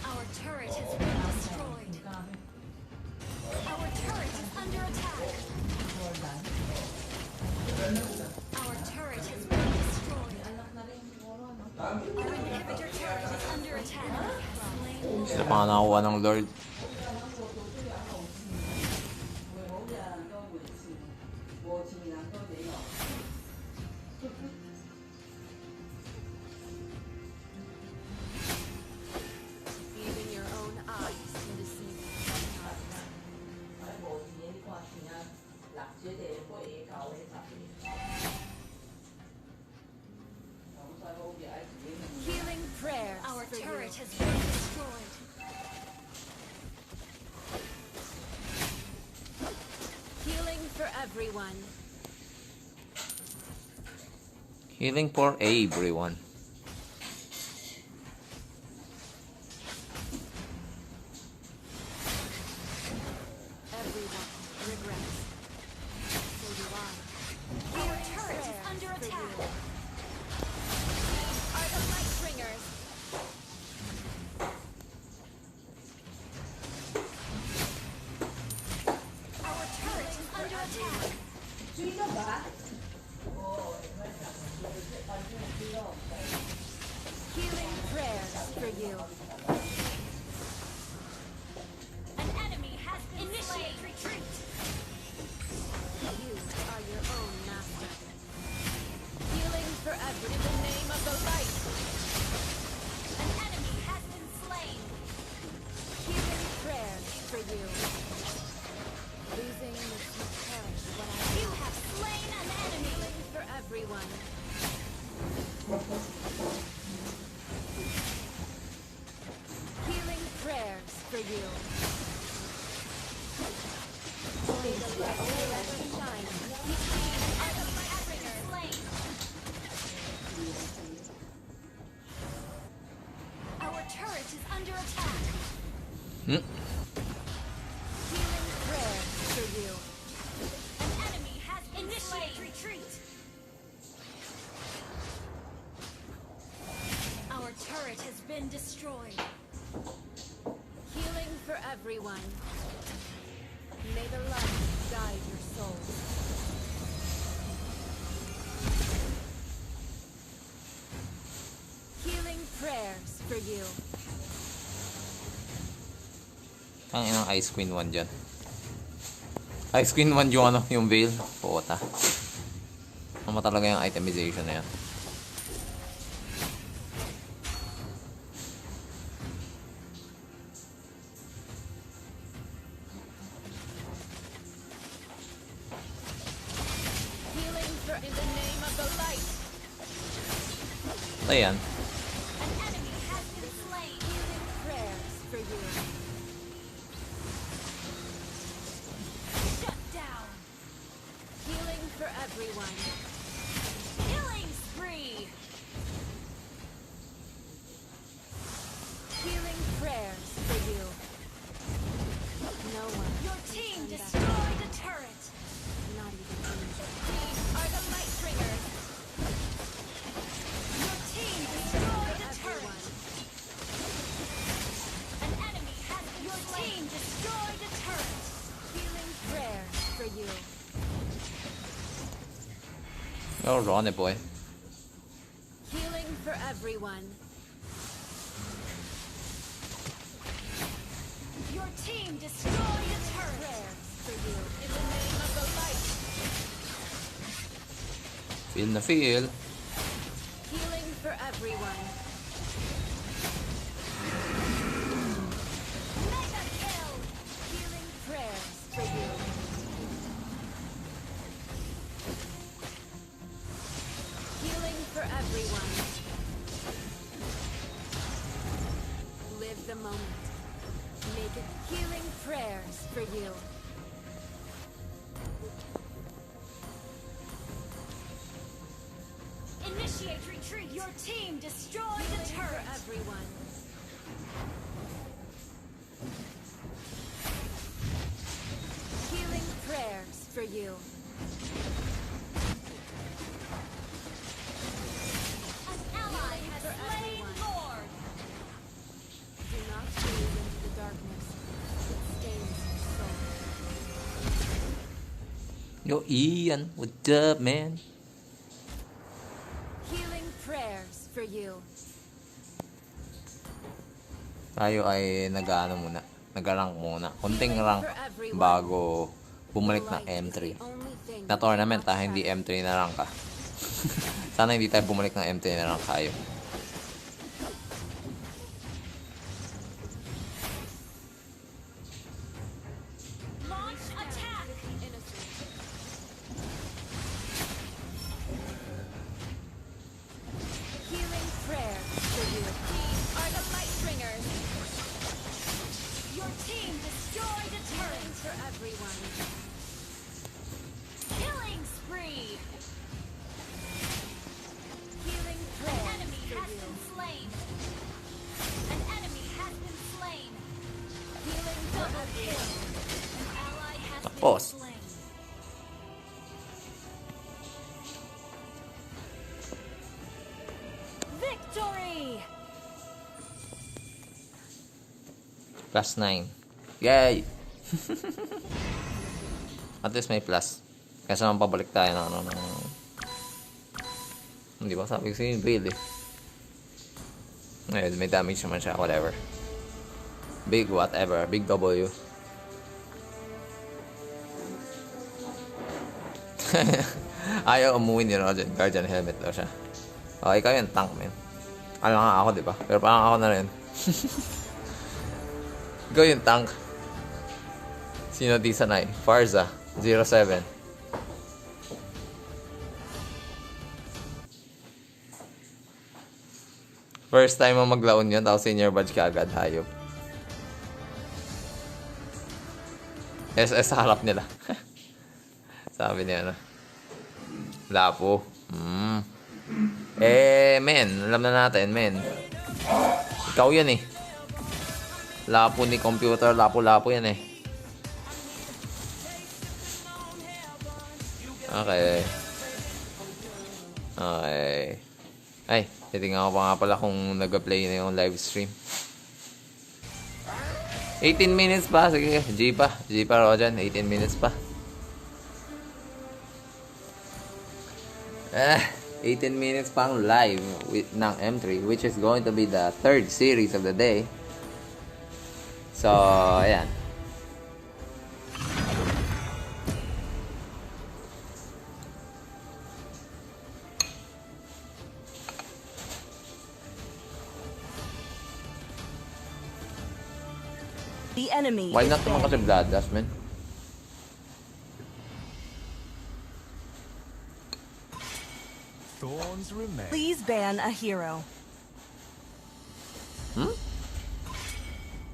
Our turret has been destroyed. Our turret is under attack. Our turret has been destroyed. Our inhibitor turret is under attack. Sila pa nga nakakuha ng Lord. Even your own eyes can deceive you. Healing prayers. Our for turret you. has been destroyed. Healing for everyone. Healing for everyone. Everyone regrets. So do I. Our turret is under attack. Are the light bringers. you. An enemy has been initiate retreat. You are your own master. Healing forever in the name of the light. An enemy has been slain. Healing prayers for you. Losing makes me perish what I You have slain an enemy. Healing for everyone. Healing prayers for you. May the light forever shine. Enemy has been slain. Our turret is under attack. Hmm? Healing prayers for you. An enemy has been initiate retreat. Our turret has been destroyed. Healing for everyone. May the light guide your souls. Healing prayers for you. Ang inang Ice Queen 1 dyan. Ice Queen 1 yung ano, yung veil. Puta. Ano talaga yung itemization na yan. Healing for in the name of the light. Ayan. An enemy has been slain. Healing prayers for you. Shut down. Healing for everyone. Killing spree. Healing prayers for you. No one. Your team destroyed a turret. Not even angels. These are the light bringers. Your team destroyed a turret. An enemy has been Your team destroyed a turret. Healing prayers for you. Oh, run it, boy. Healing for everyone. Your team destroyed a turret. Prayers for you. In the name of the light. Feel na feel. Healing for everyone. Mega kill. Healing prayers for you. Healing for everyone. Live the moment. Make it healing prayers for you. Initiate retreat. Your team destroyed a Healing for turret. everyone. Healing prayers for you. An ally has for slain everyone. Lord. Do not gaze into the darkness. It stains your soul. Yo, Ian. What's up, man? Healing prayers for you. Tayo ay nag-ano muna. Nag-rank muna. Kunting rank bago bumalik ng M3. Na tournament ha, hindi M3 na rank ka. Sana hindi tayo bumalik ng M3 na rank tayo. Launch attack. Healing prayers for you. These are the light bringers. Your team destroyed a turret. For everyone. Killing spree. Healing An prayers enemy for has you. been slain. An enemy has been slain. Healing Double for kill. everyone. An ally has been Tapos. slain. Victory! +9. Yay! At least may plus. Kasi naman pabalik tayo ng ano ng... Hindi ba sabi ko sa'yo yung veil eh. Ayun, may damage naman siya, whatever. Big whatever, big W. Ayaw umuwi ni Roger. Guardian helmet daw siya. Okay, ikaw yung tank, man. Ano nga ako, di ba? Pero parang ako na rin. Ikaw yung tank. Sino di sanay? Farza, 07. First time mo maglaon yun, tapos senior badge ka agad, hayop. SS sa harap nila. Sabi niya, ano? Lapo. Men, alam na natin, men. Ikaw yan eh. Lapo ni computer, lapo-lapo yan eh. Okay. Ay, titingnan ko pa nga pala kung nag-play na yung live stream. 18 minutes pa. Sige, G pa, Rojan. 18 minutes pa. 18 minutes pang live ng M3, which is going to be the third series of the day. So, ayan. The enemy. Why not naman kasi Bloodlust, man? Thorns remain. Please ban a hero.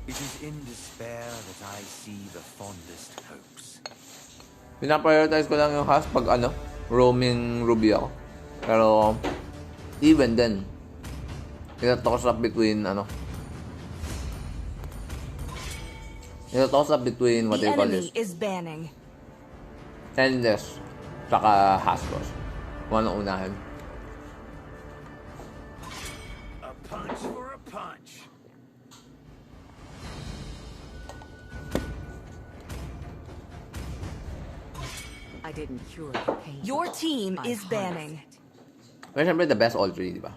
It is in despair that I see the fondest hopes. Pinaprioritize ko lang yung Has pag roaming Ruby ako. Pero, even then, ito-toss up between, ito-toss up between, what do you call this? The enemy is banning. Endless, saka Hasbros. Kung anong unahin. A punch for a punch. I didn't cure the pain. Your team is banning. Pero syempre, the best all three, di ba?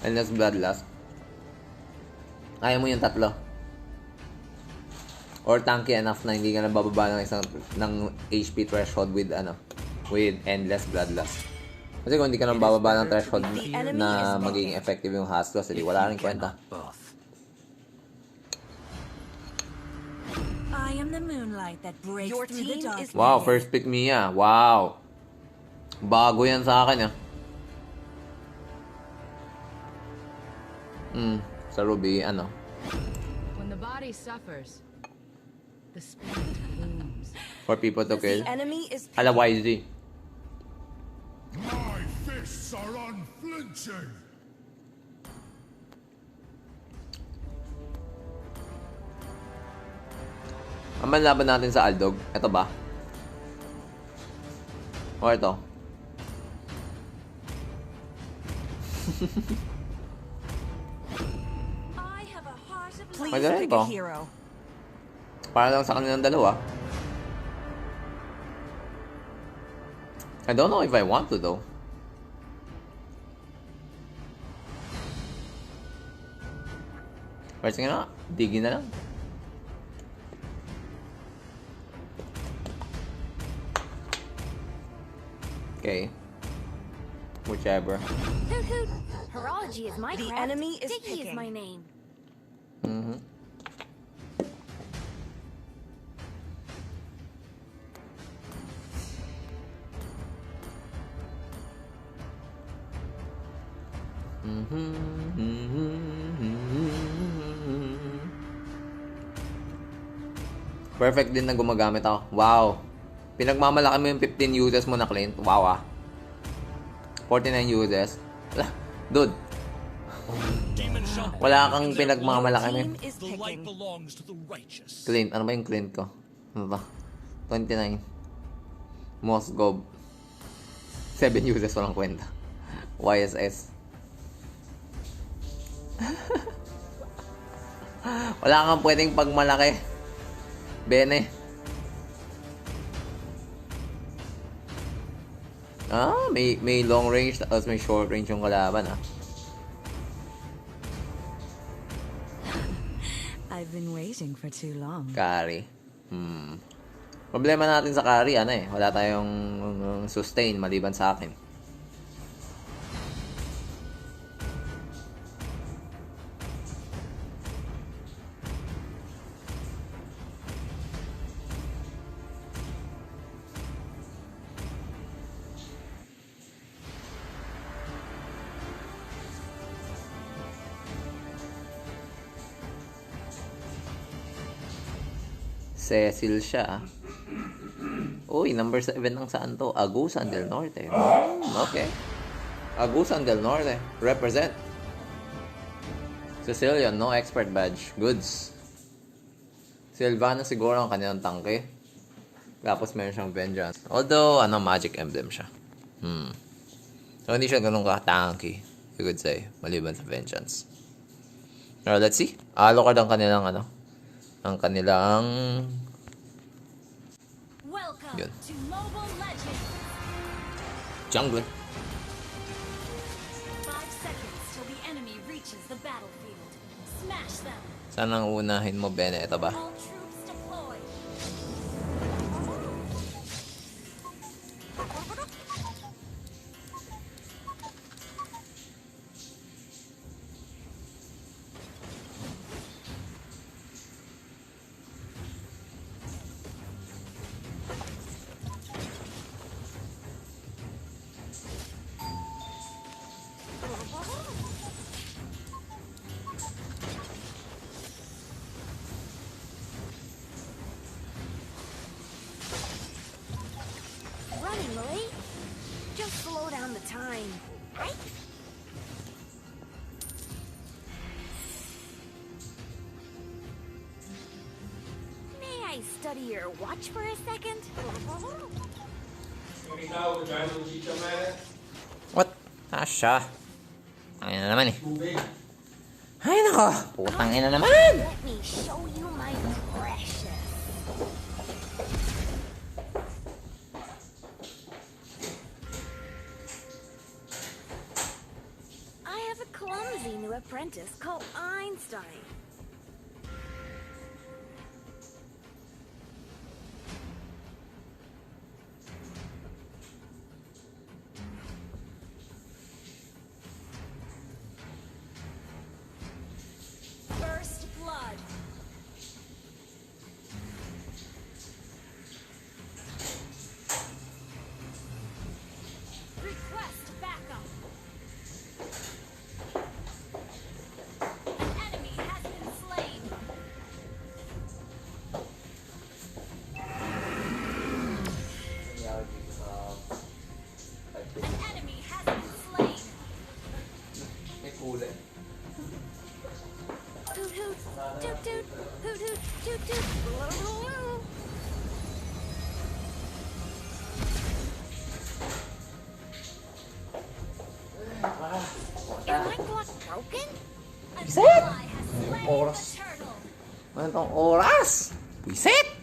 Endless Bloodlust. Kaya mo yung tatlo. Or tanky enough na hindi ka nabababa ng HP threshold with Endless Bloodlust. Kasi kung hindi ka nabababa ng threshold na magiging effective yung Haslos, hindi wala rin kwenta. I am the moonlight that breaks through the darkness. Wow, first pick Mia. Wow. Bago yan sa akin, sa Ruby, When the body suffers, the spirit blooms. for people to kill. The enemy is Ala YG. My fists are unflinching. Ang laban natin sa Aldog, ito ba? O ito? Please Magaling pick to. a hero. Para lang sa kanilang dalawa. I don't know if I want to though. Pwede nga na, digin na lang. Okay. Whichever. Hoot hoot. Horology is my The craft. enemy is Dicky picking. is my name. Perfect din na gumagamit ako. Wow. Pinagmamalaki mo yung 15 uses mo na Clint. Wow 49 uses. Dude. Wala kang pinagmamalaki mo. Clint. Ano ba yung Clint ko? Ano ba? 29. Mosgob. 7 uses walang kwenta. YSS. Wala kang pwedeng pagmalaki. Bene. May long range tapos may short range yung kalaban been waiting for too long. Carry. Problema natin sa carry, ano eh. Wala tayong sustain maliban sa akin. Cecil siya. Uy, number 7 ng saan to? Agusan del Norte. Okay. Agusan del Norte. Represent. Sicilian, no expert badge. Goods. Silvano siguro ang kanilang tangke. Tapos meron siyang vengeance. Although, magic emblem siya. So, hindi siya ganun ka-tanky. You could say. Maliban sa vengeance. Now, let's see. Alocard ang kanilang ang kanilang yun. Jungler. 5 seconds till the enemy reaches the battlefield. Smash them. Saan ang unahin mo, Bene? Ito ba? All troops deployed. Running late? Just slow down the time, right? May I study your watch for a second? What? Asha. Ang ina naman eh. Ay nako. Putang ina naman. Let me show you my precious. I have a clumsy new apprentice called Einstein. First blood. Request backup. An enemy has been slain. An enemy has been slain. May kulay. Hoot hoot, toot toot, hoot hoot, toot toot. Is my clock broken? Wiset! Oras. Ano tong oras? Wiset!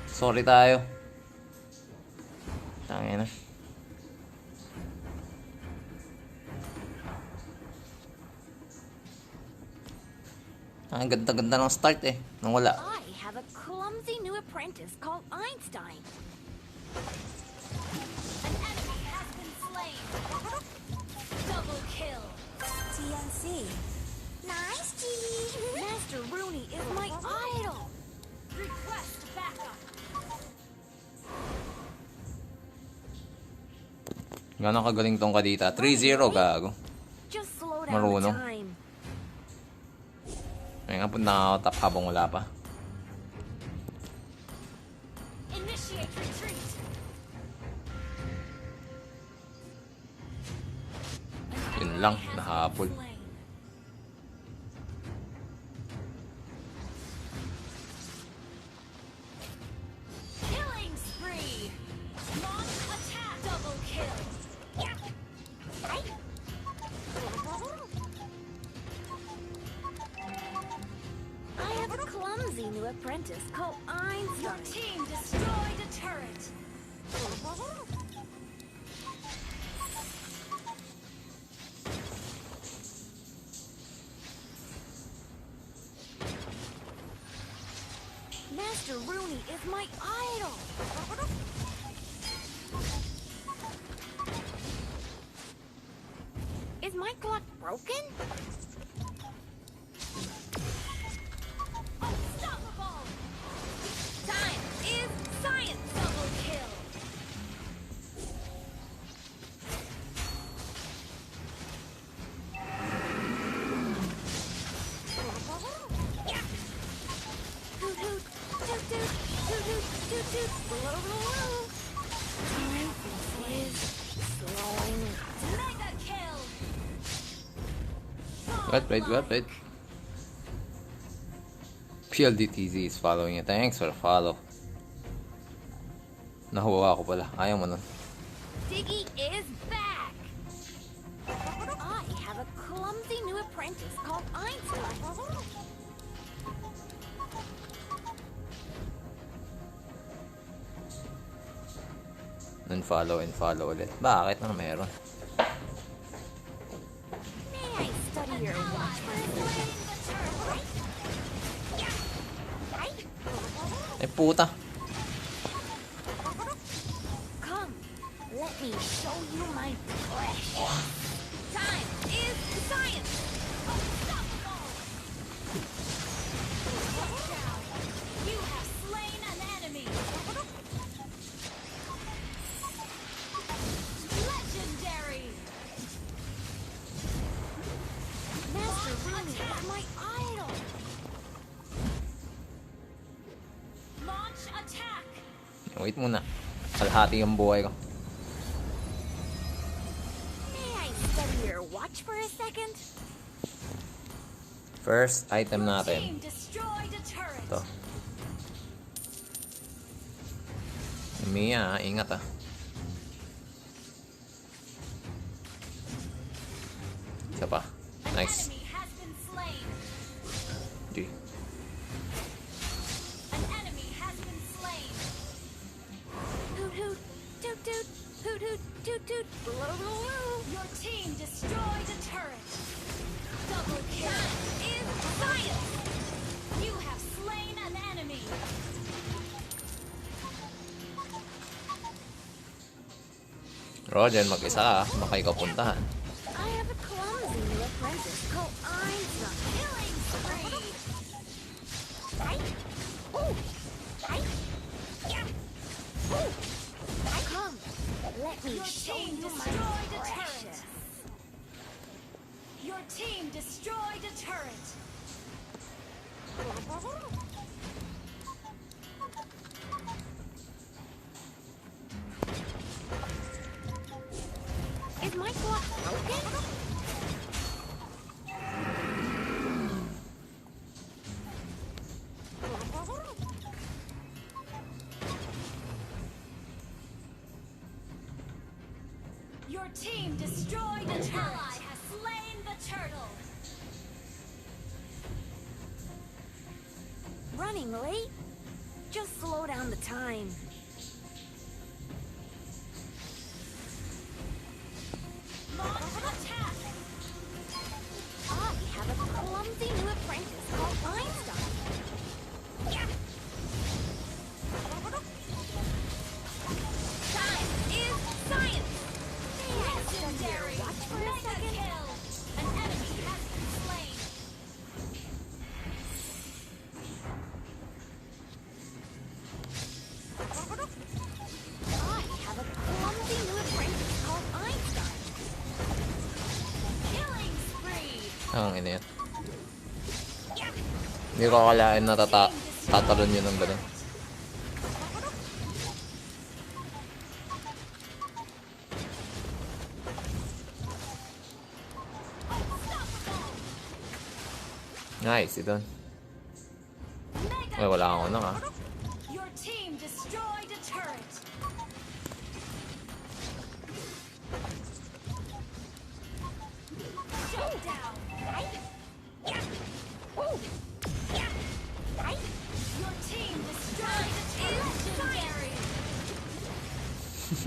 Sorry tayo. Tangina. Ang ganda-ganda ng start eh. Nang wala. I have a clumsy new apprentice called Einstein. An enemy has been slain. Double kill. TNC. Nice, G. Master Rooney is my idol. Request backup. Gano'ng kagaling tong kadita? 3-0 gago. Just slow down Marunong. the time. Ay nga po nakakatap habang wala pa. Initiate retreat. Yun lang, nahabol. Killing spree. Launch attack. Double kill. I have a clumsy new apprentice called Einstein. Your team destroyed a turret. Master Rooney is my idol. Is my clock broken? Unstoppable! Time is science. Double kill. Yeah. Hoot hoot, toot toot, toot toot, toot toot, blow blow blow. Time is slowing. Mega kill. Well played. PLDTZ is following you. Thanks for the follow. Nahuwa ako pala. Ayaw mo nun. Diggy is back. I have a clumsy new apprentice called Einstein. Unfollow ulit. Bakit na meron? May I study your watch for a second? Ay puta. Come, let me show you my precious. Time is science. Unstoppable. You have slain an enemy. Legendary. Master Rooney is my idol. Launch attack. Wait muna. Kalahati ang buhay ko. May I study your watch for a second? First item Team natin. destroyed a turret. Ito. Mia, ingat ah. Isa pa. Nice. Enemy has been slain. G. An enemy has been slain. Hoot hoot, toot toot, hoot hoot, toot toot, blow blow blow. Your team destroyed a turret. Double kill is science. You have slain an enemy. Roger, mag-isa ah. Baka ikaw puntahan. I have a clumsy new apprentice called Einstein. Killing spree. Right? Ooh. Right? Yeah. Ooh. Come, let me show you my precious. Your team destroyed a turret. Is my clock broken? Your team destroyed a turret. Ally has slain the turtle. Running late? Just slow down the time. Launch attack. I have a clumsy new apprentice called Einstein. Yeah. Time is science. Legendary. Watch for a second. Kill. An enemy has been slain. I have a clumsy new apprentice called Einstein. Killing spree. Ang ina yan. Hindi ko akalain na tatalon yun ng ganun. Nice, ito. Ay, wala akong ano ah. Your team destroyed a turret. Shut down. Right? Yeah. Woo. Yeah. Right? Your team destroyed a turret. Legendary.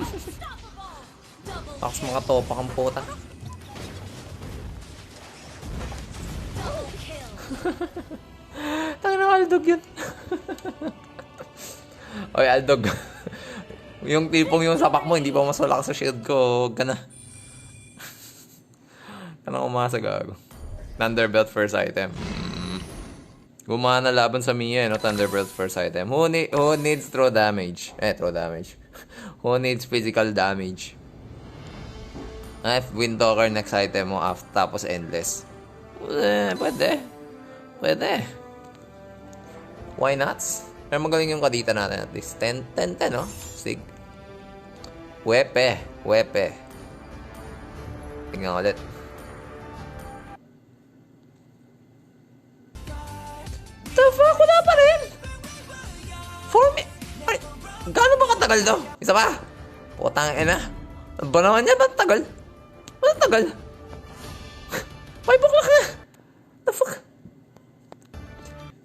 Unstoppable. Double Tapos mga topa kang puta. double kill. Tangina kaldog yun. Oy, Aldog. Yung tipong yung sapak mo, hindi pa masulak sa shield ko. Huwag ka na. Kanang umasa, gago. Thunderbelt first item. Gumana laban sa Mia, no? Thunderbelt first item. Who needs throw damage? Throw damage. Who needs physical damage? Windtalker next item mo, tapos endless. Pwede. Why not? Pero magaling yung kadita natin at least. 10, no? Sig. Wepe. Tingnan ulit. The fuck? Wala pa rin! 4 minutes? Gaano ba katagal daw? Isa pa? Putang ina. Ano ba naman yan? Ba't tagal? 5 o'clock na! The fuck?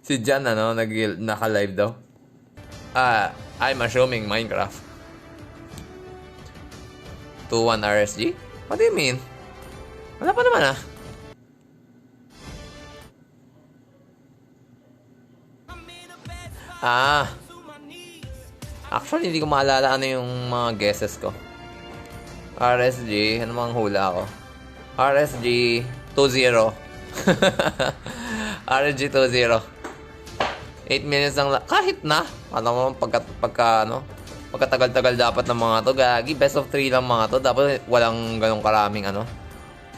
Si Jan, naka-live daw. I'm assuming Minecraft. 2-1 RSG? What do you mean? Wala pa naman Actually, hindi ko maalala ano yung mga guesses ko. RSG, ano mang hula ko? RSG 2-0. RSG 2-0. 8 minutes lang. Kahit na. Ano mo, pagkatagal-tagal dapat ng mga to. Gagi, best of 3 lang mga to. Dapat walang ganong karaming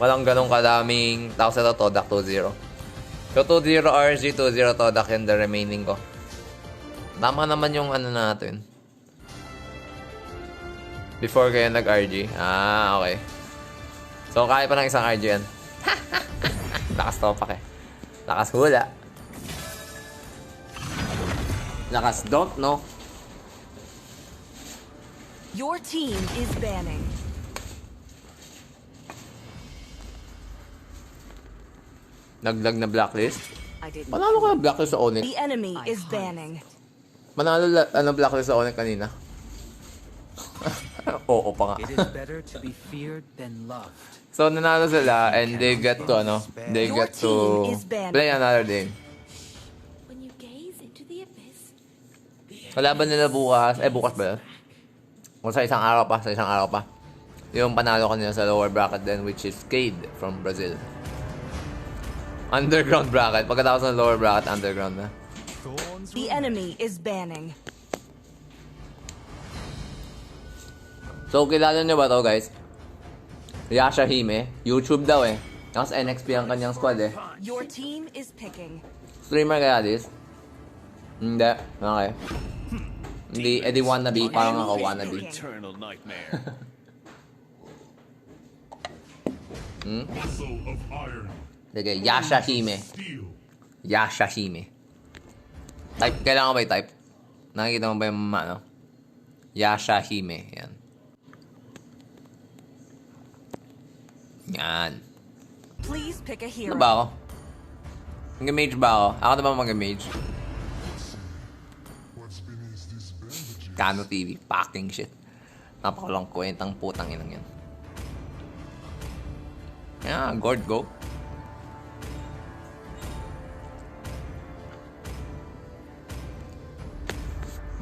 Walang ganong karaming. Tapos ito, Todak 2-0. So, 2-0 RSG, 2-0 Todak yun, the remaining ko. Tama naman yung natin. Before kayo nag-RG. Okay. So, kaya pa ng isang RG yan. Lakas topak Lakas hula. Lakas don't know. Your team is banning. Naglag na blacklist? Manalo ka blacklist sa Onyx. The enemy is banning. Manalo blacklist sa Onyx kanina. Oo pa nga. It is better to be feared than loved. So nanalo sila and they get to play another game. When you gaze into the abyss, Kalaban nila bukas, bukas ba yun? O sa isang araw pa. Yung panalo kanila sa lower bracket din, which is Cade from Brazil. Underground bracket. Pagkatapos ng lower bracket, underground na. The enemy is banning. So, kilala nyo ba to, guys? Yasha Hime. YouTube daw Tapos NXP ang kanyang squad Your team is picking. Streamer kaya this? Hindi. Okay. Hindi, edi wannabe. Parang ako wannabe. Eternal nightmare. Sige, Yasha Hime. Yasha Hime. Type, kailangan ba i-type? Nakikita mo ba yung Yasha Hime. Yan. Please pick a hero. Ano ba ako? Mag-mage ba ako? Ako na ba mag-mage? Kano TV. Packing shit. Napakalang kwentang putang inang yan. Gord go.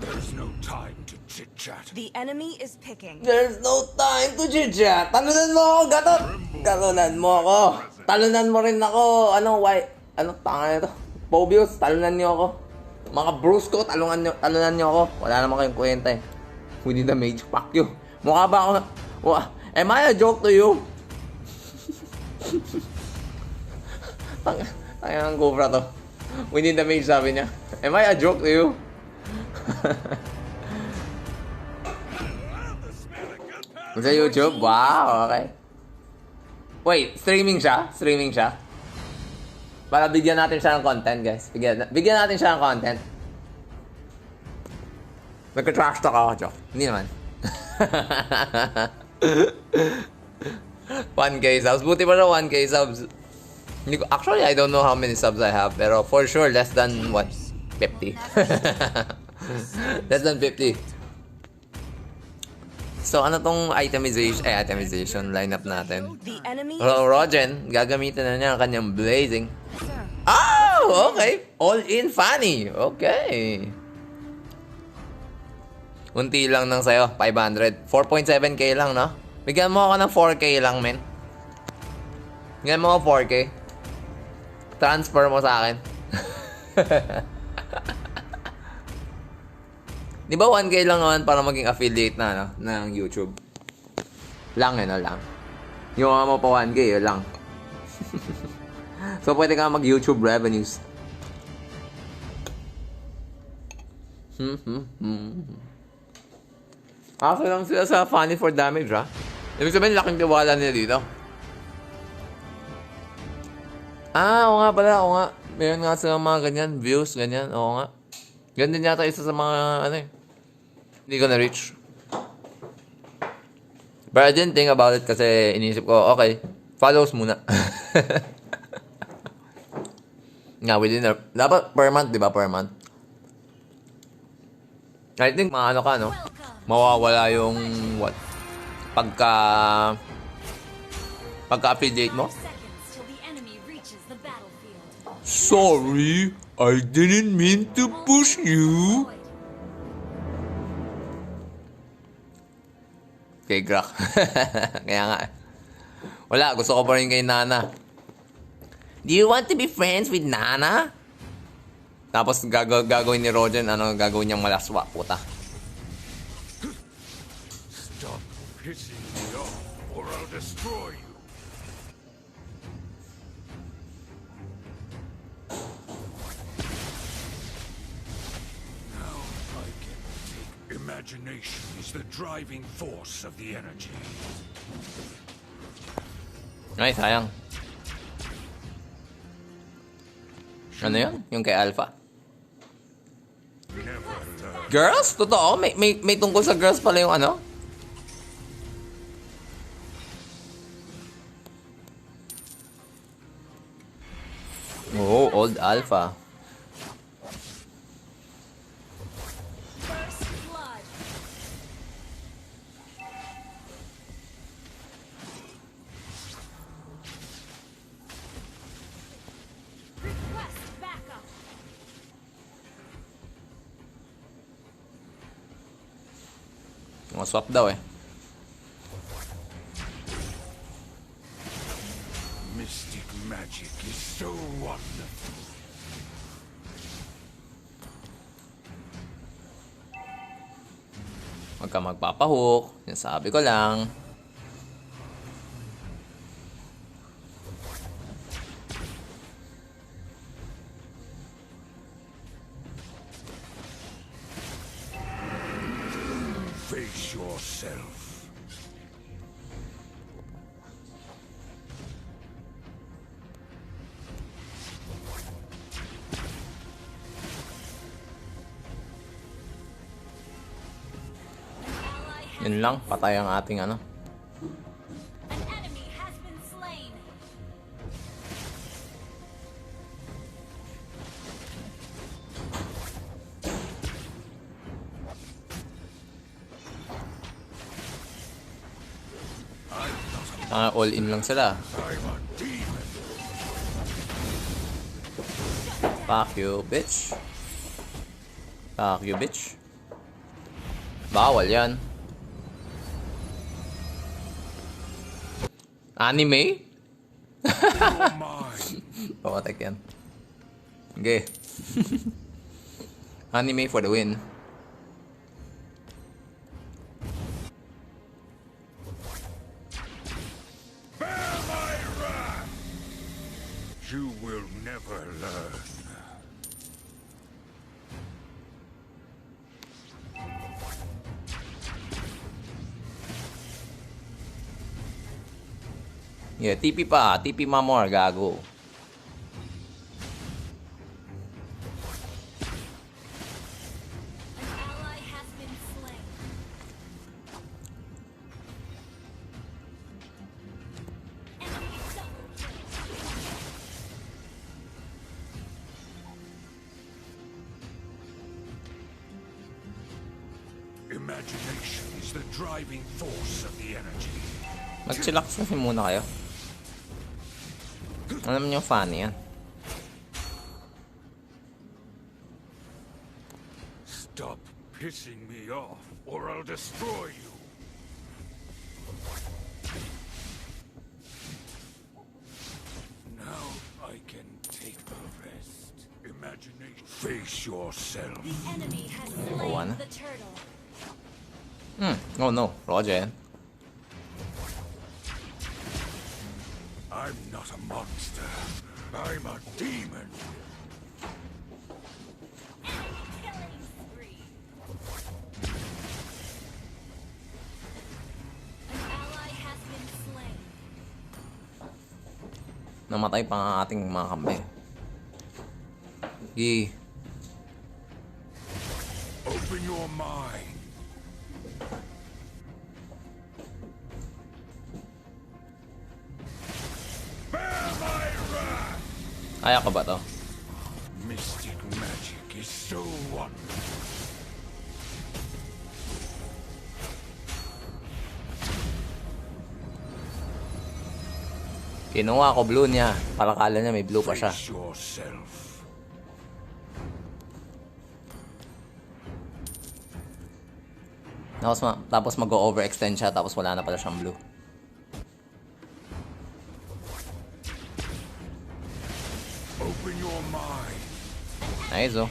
There's no time to chit-chat. The enemy is picking. There's no time to chit-chat. Talunan mo ako, gatot! Talunan mo ako. Talunan mo rin ako. Tanga nito? Pobius, talunan niyo ako. Mga bros ko, talunan niyo ako. Wala naman kayong kwenta We need a mage. Fuck you. Mukha ba ako am I a joke to you? Tanga ng Cobra to. We need a mage, sabi niya. Am I a joke to you? Sa YouTube? Wow, okay. Wait, streaming siya? Para bigyan natin siya ng content, guys. Bigyan natin siya ng content. Nagka-trash talk ako, joke. Hindi naman. 1K subs. Buti pa na 1K subs. Actually, I don't know how many subs I have. Pero for sure, less than 50. Less than 50. So, ano tong itemization lineup natin? Rogen, gagamitin na niya ang kanyang blazing. Oh, okay. All in Fanny. Okay. Unti lang nang sa'yo, 500. 4.7k lang, no? Bigyan mo ako ng 4k lang, men. Bigyan mo ako 4k. Transfer mo sa akin. Di ba 1k lang naman para maging affiliate na, no? Ng YouTube? Lang, no? Lang. Yung mga mo pa 1k, yun lang. So, pwede ka mag-YouTube revenues. Ako lang sila sa funny for damage, ha? Ibig sabihin, laking tiwala nila dito. Oo nga pala, oo nga. Meron nga silang mga ganyan, views, ganyan, oo nga. Ganyan din yata isa sa mga, ano eh. Hindi ko na-reach. But I didn't think about it kasi iniisip ko, okay, follows muna. Nga, within a... Dapat per month, di ba? Per month. I think maano ka, no? Mawawala yung, what? Pagka-affiliate mo? Sorry, I didn't mean to push you. Kay Grak. Kaya nga. Wala, gusto ko pa rin kay Nana. Do you want to be friends with Nana? Tapos gagawin ni Roger, gagawin niyang malaswa, puta. Stop pissing me off or I'll destroy you. Now I get it. Imagination is the driving force of the energy. Ay, sayang. Ano yun? Yung kay Alpha? Girls? Totoo? May tungkol sa girls pala yung ano? Oh, old Alpha. Mga swap daw eh. Mystic magic is so wonderful. Huwag ka magpapahook. Yan sabi ko lang. Face yourself. Yun lang, patay ang ating ano. All in lang sila. Fuck you, bitch. Fuck you, bitch. Bawal yan. Anime? Pawatek yan. Okay. Anime for the win. You will never learn. Yeah, TP pa. TP mamor, gago. Imagination is the driving force of the energy. Mag-chillax kasi muna kayo. Alam niyo funny yan. Stop pissing me off or I'll destroy you. Now I can take a rest. Imagination. Face yourself. The enemy has Oh, slain ano? the turtle. Oh no, Roger. I'm not a monster. I'm a demon. Killing spree. An ally has been slain. Namatay pa nga ating mga kampi. Gi. Open your mind. Bear my wrath. Kaya ka ba to? Mystic magic is so wonderful. Kinuha ko blue niya. Para kala niya may blue pa siya. Face yourself. Tapos mag-overextend siya. Tapos wala na pala siyang blue. Open your mind. Nice oh.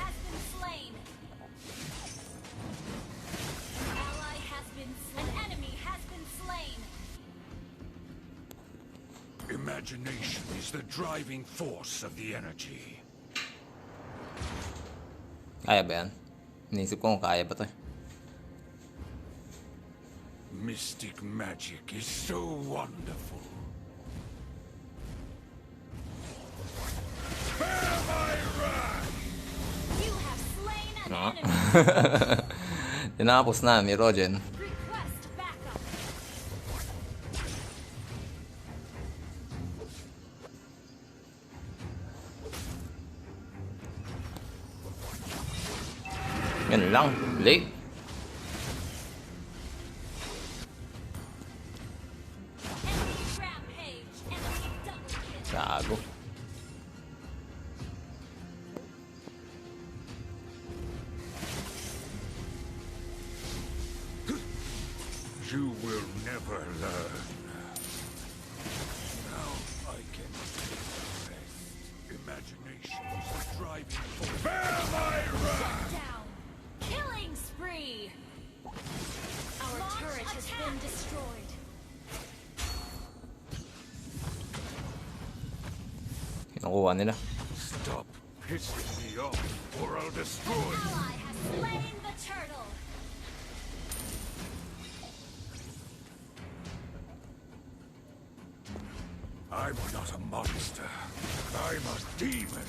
Imagination is the driving force of the energy. Kaya ba yan? Inisip ko kung kaya ba to. Mystic magic is so wonderful. Bear my wrath! You have slain an No. enemy. Tinapos na ni Rogen. Request backup. Yan lang. Late. Rampage. Enemy double kill. Gago. You will never learn. Now I can take a rest. Imagination is the driving force. Bear my wrath! Down. Killing spree. Our turret has been destroyed. Kinukuha nila. Stop pissing me off, or I'll destroy you. Ally has slain the turtle. I'm not a monster. I'm a demon.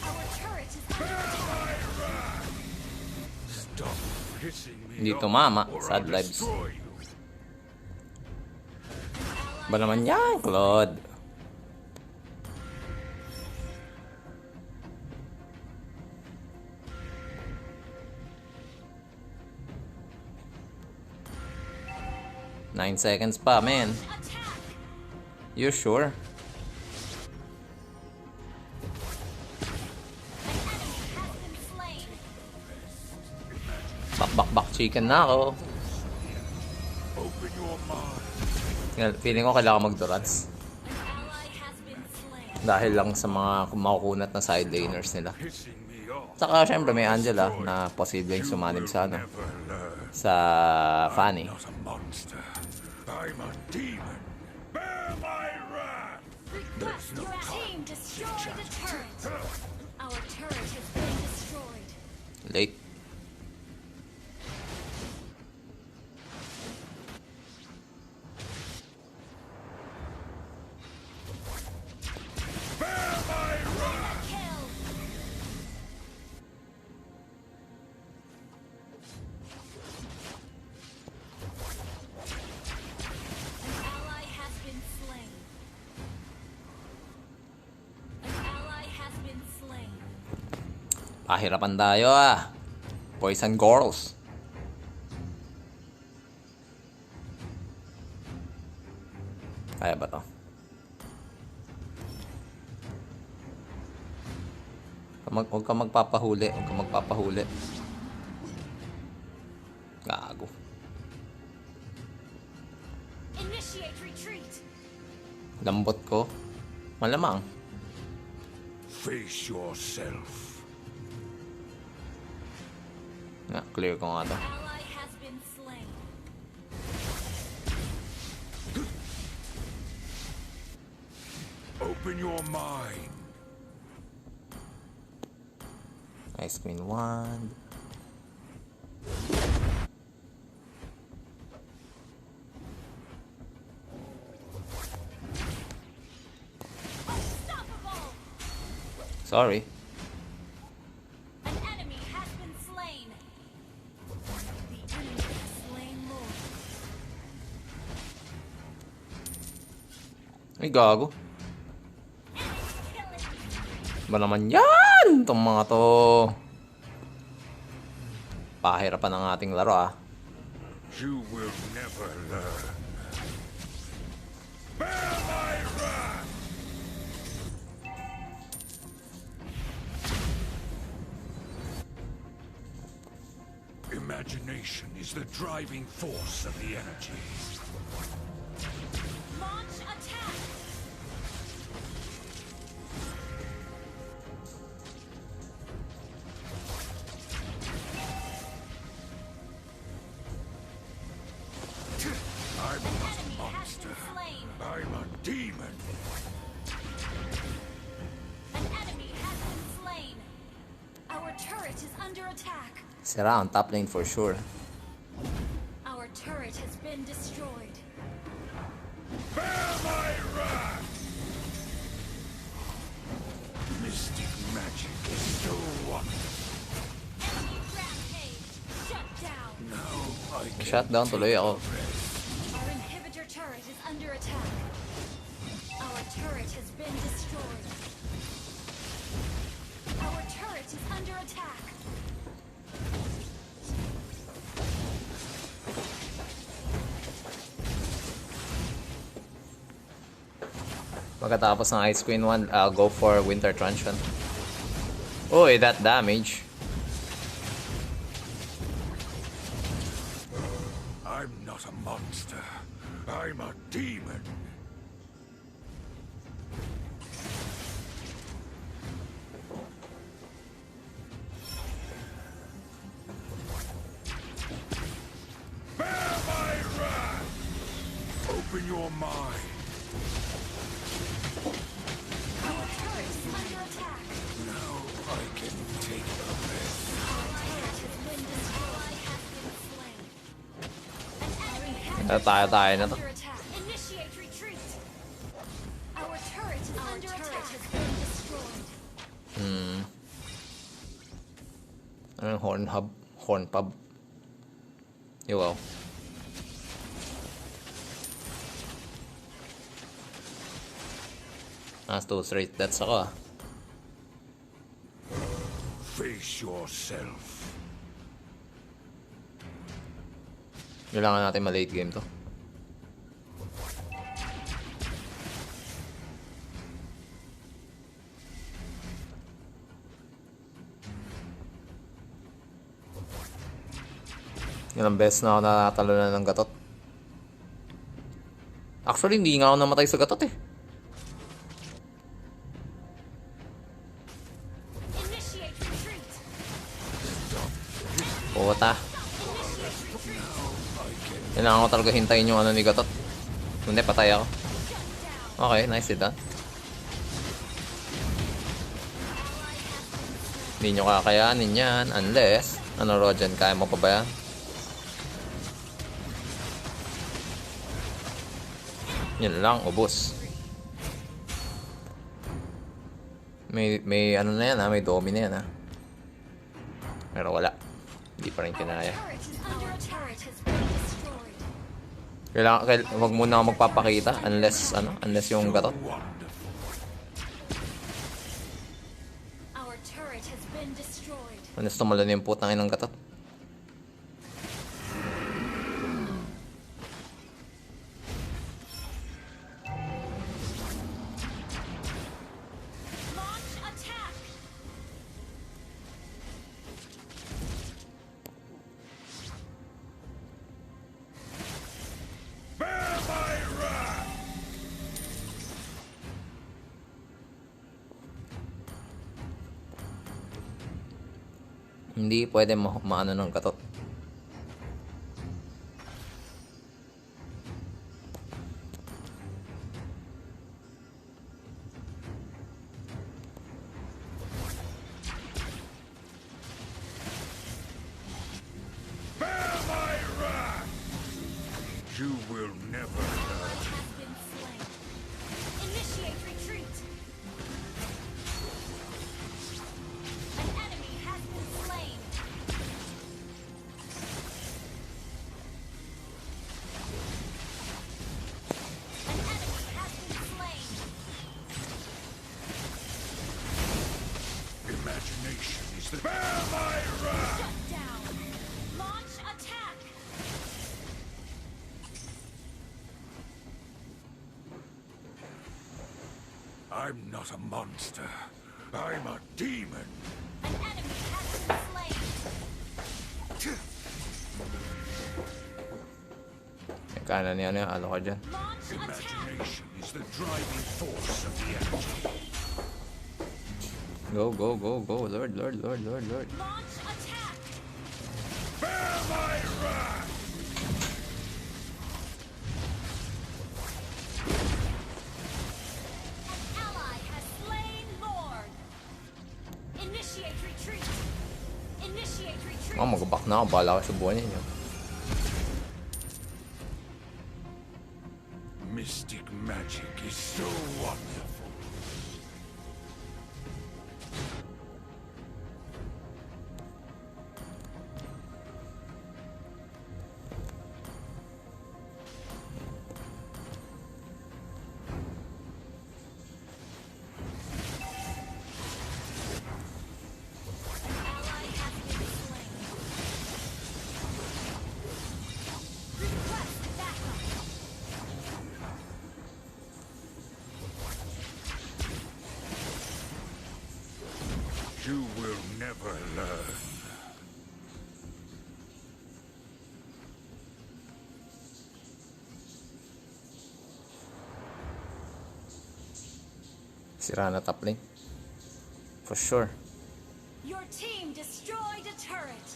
Our turret is Bear my wrath! Stop pissing me Hindi off, tumama. or Sad I'll lives. destroy you. Ba naman yan, Claude? Nine seconds pa, man. You sure? Bak chicken na ako. Open your mind. Feeling ko kailangan mag-durats. Dahil lang sa mga makukunat na side laners nila. Saka syempre may Angela na posibleng sumanib sa ano. Sa Fanny. I'm a demon. Bear my wrath. Request your team destroy the turret. Our turret has been destroyed. Late. Bear my wrath. Kill. An ally has been slain. An ally has been slain. Pahirapan tayo ah. Boys and girls. Kaya ba to? Huwag ka magpapahuli. Huwag ka magpapahuli. Gago. Initiate retreat. Lambot ko. Malamang. Face yourself. Na, clear ko nga to. Ally has been slain. Open your mind. Ice Queen Wand. Sorry. An enemy has been slain. The enemy has slain more. Ay, gago. Ba naman yan? Itong mga to. Pahirapan ang ating laro, ah. You will never learn. Bear my wrath! Imagination is the driving force of the energy. Launch attack. I'm not a monster. I'm a demon. An enemy has been slain. Our turret is under attack. Sira ang top lane for sure. Our turret has been destroyed. Bear my wrath! Mystic magic is so wonderful. Enemy rampage. Shut down. Now I can Shutdown tuloy ako. Our inhibitor turret is under attack. Our turret has been destroyed. Our turret is under attack. Pagkatapos ng Ice Queen 1, I'll go for Winter Truncheon. Uy, that damage. I'm not a monster. I'm a demon. Bear my wrath! Open your mind. Our turret is under attack. Now I can take a rest. Our turret has been destroyed. Has been slain. An enemy has Tayo na to. under attack. Initiate retreat. Our turret is under attack. Has been destroyed. Ano yung horn pub? Yo, wow. That's 2 straight deaths ako, ah. Face yourself. Kailangan natin ma-late game to. Ilang beses na ako natalo na ng gatot. Actually, hindi nga ako namatay sa gatot, eh. Puta. Kailangan ko talaga hintayin yung ano ni gatot. Hindi, patay ako. Okay, nice it, Hindi nyo kakayanin yan unless, ano Rojan, kaya mo pa ba yan? Yun lang, ubos. May ano na yan, may domi na yan, Pero wala. Hindi pa rin kinaya. Wag muna ako magpapakita unless yung gatot. Unless tumalo na yung putang inang gatot. Hindi pwede maano ng katot. Bear my wrath! You will never learn. Initiate retreat. An enemy has been slain. An enemy has been slain. Imagination is the bear my wrath! Shut down. Launch attack. I'm not a monster. I'm a demon. An enemy has been slain. Kaya niya ano yung alo ko dyan. Launch attack. Imagination is the driving force of the energy. Go, go, go, go. Lord, Lord, Lord, Lord, Lord. Launch attack. Bear my wrath! Ally has slain Lord. Initiate retreat. Initiate retreat. Mag-back na ako. Bahala ko sa buwan ninyo. Mystic magic is so wonderful. Ally has been slain. Request backup. You will never learn. Sira na top lane. For sure. Your team destroyed a turret.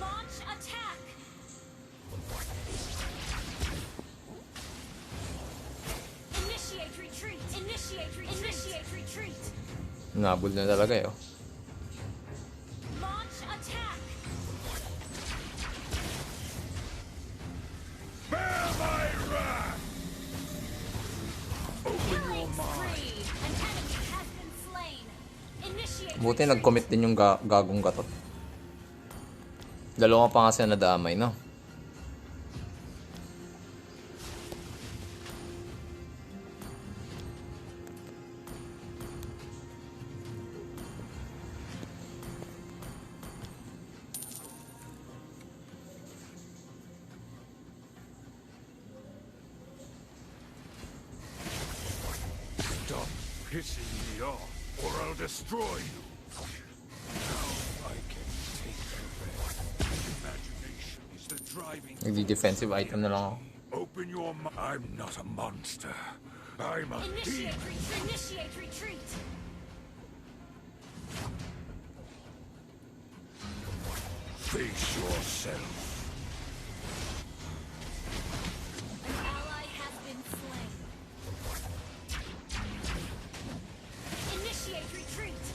Launch attack. Initiate retreat. Initiate retreat. Initiate retreat. Nabul na talaga eh. Oh. Launch attack. Bear my wrath! Open your mind. Spree. An enemy has been slain. Initiate Buti nag-commit din yung gagong katot. Dalawa pa nga siya nadamay, no? Stop pissing me off, or I'll destroy you. Now I can take revenge. Imagination is the driving Nagdi-defensive item na lang ako. Open your mind. I'm not a monster. I'm a Initiate demon. retreat. Initiate retreat. Face yourself. An ally has been slain. Initiate retreat.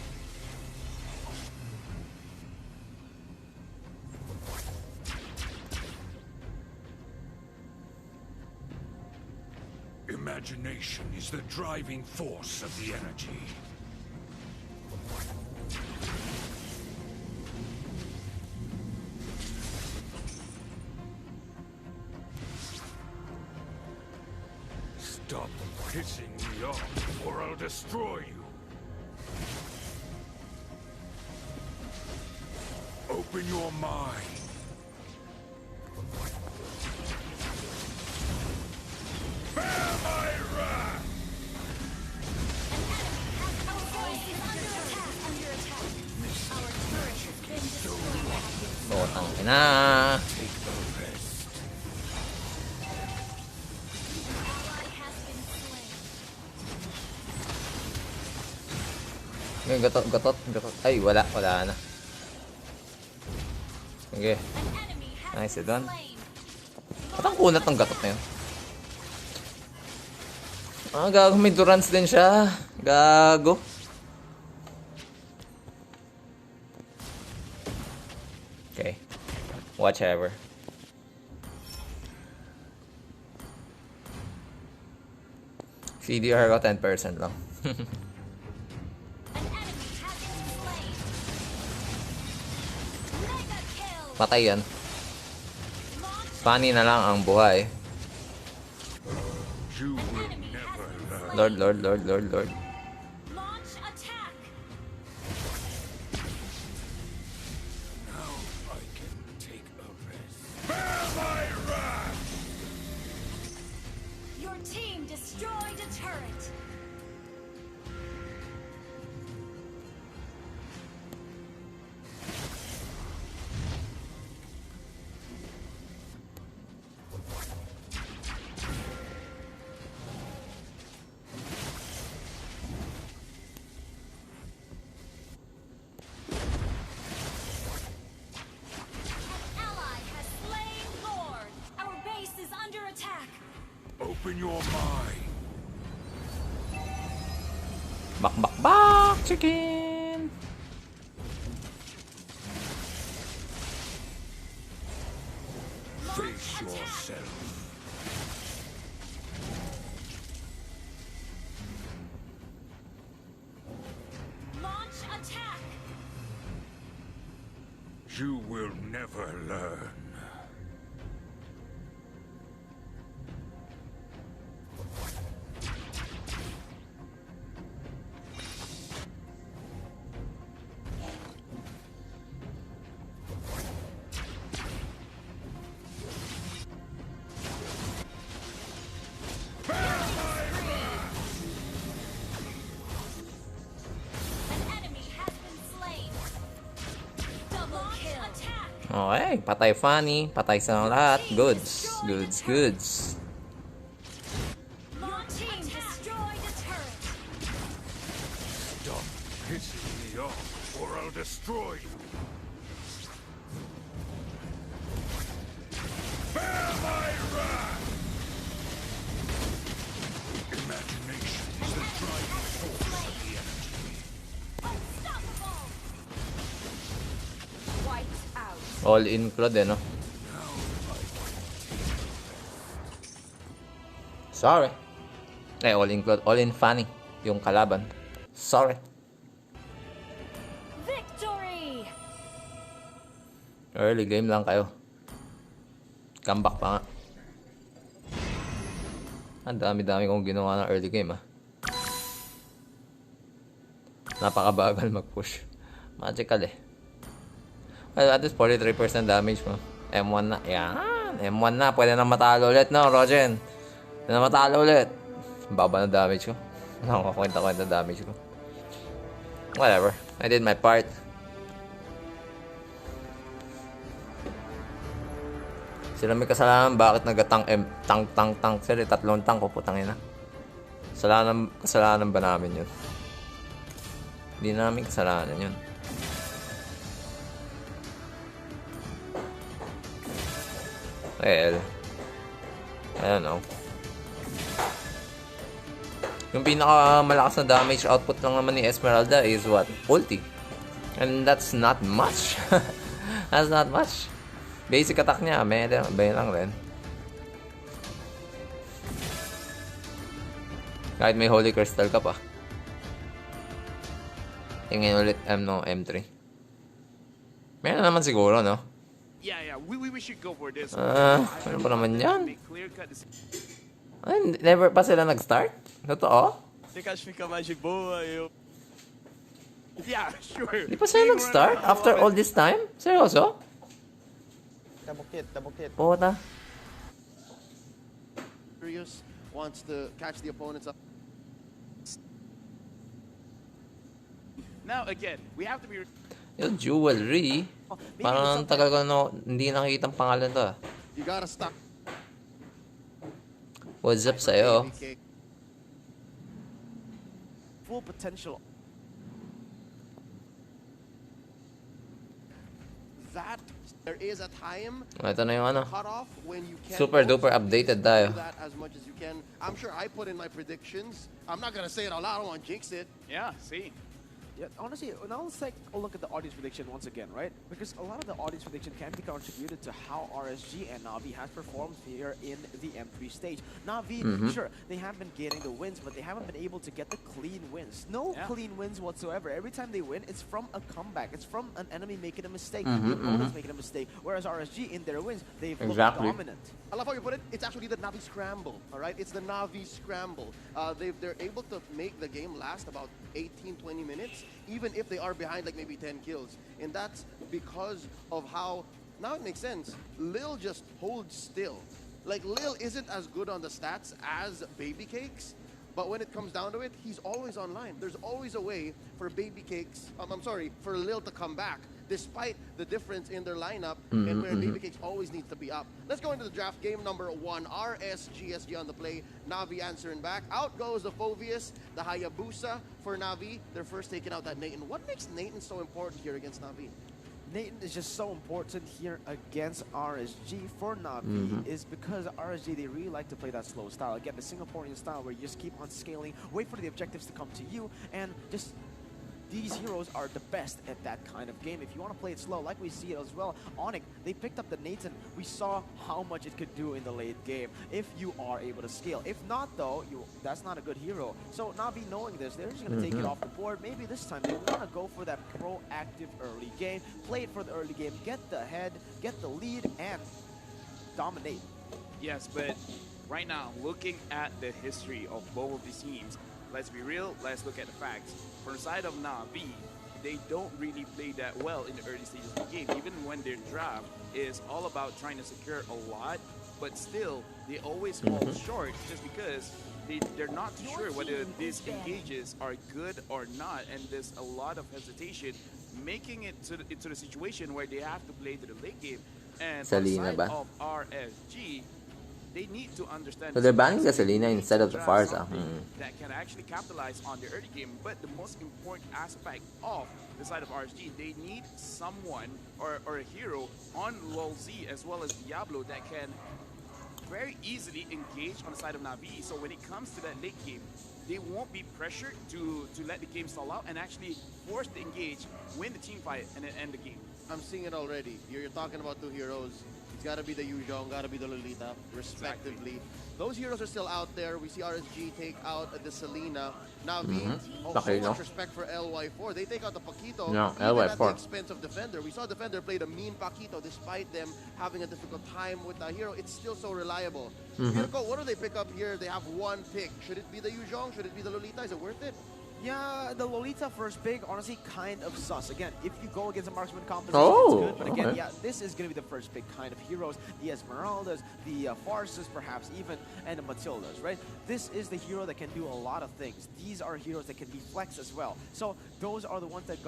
Imagination is the driving force of the energy. Stop pissing me off, or I'll destroy you. Open your mind. Bear my wrath! Our voice is under attack. Under attack. Our turret has been destroyed. Botang ina. Yung gatot. Ay, wala na. Sige. Nice, doon. Ba't ang kunat ng gatot na yun? Gago, may durance din siya. Gago. Okay. Whatever. CDR ko 10% lang. Patay yan. Funny na lang ang buhay. Lord. Launch attack. Now I can take a rest. Bear my wrath! Your team destroyed a turret. Open your mind. Bak, chicken. Face yourself. Launch attack. You will never learn. Okay, patay Fanny, patay sa lahat. Goods. Your team destroyed a turret. Stop pissing me off, or I'll destroy you. Bear my wrath! Imagination is the driving force of the energy. Unstoppable. Wiped out. All in Claude, no? Sorry. All in Claude, all in Fanny. Yung kalaban. Sorry. Victory. Early game lang kayo. Comeback pa nga. Ang dami-dami kong ginawa ng early game, Napakabagal mag-push. Magical, Well, at least 43% damage mo. M1 na. Yan. M1 na. Pwede na matalo ulit, no, Rogen? Pwede na matalo ulit. Baba na damage ko. Nakakwenta-kwenta damage ko. Whatever. I did my part. Sila may kasalanan. Bakit nagatang tank. Sila 3 tank ko. Putangin na. Kasalanan ba namin yun? Hindi namin kasalanan yun. Well, I don't know. Yung pinakamalakas na damage output lang naman ni Esmeralda is what? Ulti. And that's not much. That's not much. Basic attack niya, may lang rin. Kahit may Holy Crystal ka pa. Tingin ulit M3. Meron naman siguro, no? Yeah, we should go for this. Ano pa naman yan? Ay, never pa sila nag-start? Totoo? Tekash fica mais de boa, eu... Yeah, sure. Di pa sila nag-start? After all this time? Seryoso? Double kit. Puta. Furious wants to catch the opponents up. Now again, we have to be... Yung jewelry. Parang tagal ko hindi nakikita ang pangalan to. You gotta stop. What's up sa'yo? Full potential. that there is a time Ito na yung ano. cutoff when you can Super duper updated tayo. do that as much as you can. I'm sure I put in my predictions. I'm not gonna say it out loud. I don't want to jinx it. Yeah, see. Yeah, honestly, now let's take a look at the audience prediction once again, right? Because a lot of the audience prediction can be contributed to how RSG and Na'Vi has performed here in the M3 stage. Na'Vi, sure, they have been getting the wins, but they haven't been able to get the clean wins. No clean wins whatsoever. Every time they win, it's from a comeback. It's from an enemy making a mistake. The opponent's making a mistake. Whereas RSG, in their wins, they've looked dominant. I love how you put it. It's actually the Na'Vi scramble, all right? It's the Na'Vi scramble. They're able to make the game last about 18, 20 minutes, even if they are behind like maybe 10 kills. And that's because of how, now it makes sense, Lil just holds still. Like, Lil isn't as good on the stats as Baby Cakes, but when it comes down to it, he's always online. There's always a way for Baby Cakes, for Lil to come back, despite the difference in their lineup and where Baby Cakes always needs to be up. Let's go into the draft. Game number 1, RSGSG on the play. Na'Vi answering back. Out goes the Phoveus, the Hayabusa for Na'Vi. They're first taking out that Nathan. What makes Nathan so important here against Na'Vi? Nathan is just so important here against RSG for Na'Vi is because RSG, they really like to play that slow style. Again, the Singaporean style where you just keep on scaling, wait for the objectives to come to you, and just these heroes are the best at that kind of game. If you want to play it slow, like we see it as well, Onyx, they picked up the Nathan. We saw how much it could do in the late game if you are able to scale. If not, though, that's not a good hero. So Na'Vi knowing this, they're just going to take it off the board. Maybe this time they want to go for that proactive early game, play it for the early game, get the head, get the lead, and dominate. Yes, but right now, looking at the history of both of these teams, let's be real, let's look at the facts. From the side of Na'Vi, they don't really play that well in the early stages of the game. Even when their draft is all about trying to secure a lot, but still, they always fall short just because they're not too sure whether these engages are good or not, and there's a lot of hesitation, making it into the situation where they have to play to the late game. And on the side of RSG, they need to understand. So they're banning the Selena instead of the Farza. That can actually capitalize on the early game. But the most important aspect of the side of RSG, they need someone or a hero on LoLZ as well as Diablo that can very easily engage on the side of Na'Vi. So when it comes to that late game, they won't be pressured to let the game stall out and actually force the engage, win the team fight, and then end the game. I'm seeing it already. You're talking about two heroes. It's got to be the Yuzhong, got to be the Lolita, respectively. Exactly. Those heroes are still out there. We see RSG take out the Selena. Na'Vi, so much respect for LY4. They take out the Paquito, even at the expense of Defender. We saw Defender play the mean Paquito despite them having a difficult time with that hero. It's still so reliable. Mirko, what do they pick up here? They have one pick. Should it be the Yuzhong? Should it be the Lolita? Is it worth it? Yeah, the Lolita first pick, honestly, kind of sus. Again, if you go against a marksman composition, it's good. But again, yeah, this is going to be the first pick kind of heroes. The Esmeraldas, the Farsas, perhaps even, and the Matildas, right? This is the hero that can do a lot of things. These are heroes that can be flexed as well. So those are the ones that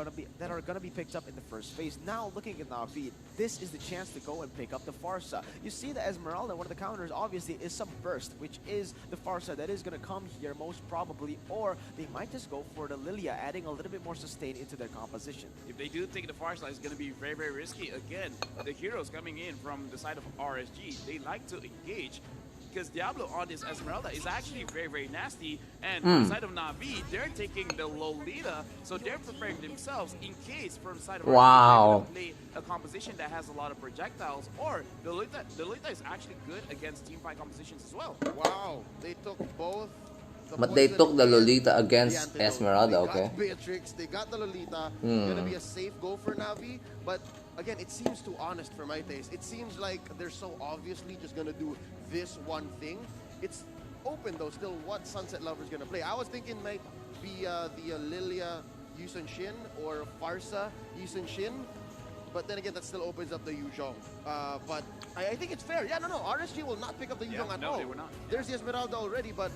are gonna be picked up in the first phase. Now, looking at Na'Vi, this is the chance to go and pick up the Farsa. You see the Esmeralda, one of the counters, obviously, is some burst, which is the Farsa that is going to come here most probably, or they might just go for the Lilia, adding a little bit more sustain into their composition. If they do think the Farsa is going to be very, very risky, again, the heroes coming in from the side of RSG, they like to engage, because Diablo on this Esmeralda is actually very, very nasty, and from the side of Na'Vi, they're taking the Lolita, so they're preparing themselves in case from the side of RSG, they play a composition that has a lot of projectiles, or the Lolita is actually good against teamfight compositions as well. Wow, they took both. But they took the Lolita against Esmeralda, okay? They got Beatrix, they got the Lolita. Gonna be a safe go for Na'Vi, but again, it seems too honest for my taste. It seems like they're so obviously just gonna do this one thing. It's open though, still what Sunset Lover's gonna play. I was thinking might be the Lilia Yusun Shin or Farsa Yusun Shin. But then again, that still opens up the Yuzhong. But I think it's fair. Yeah, no. RSG will not pick up the Yuzhong at all. They were not. There's the Esmeralda already, but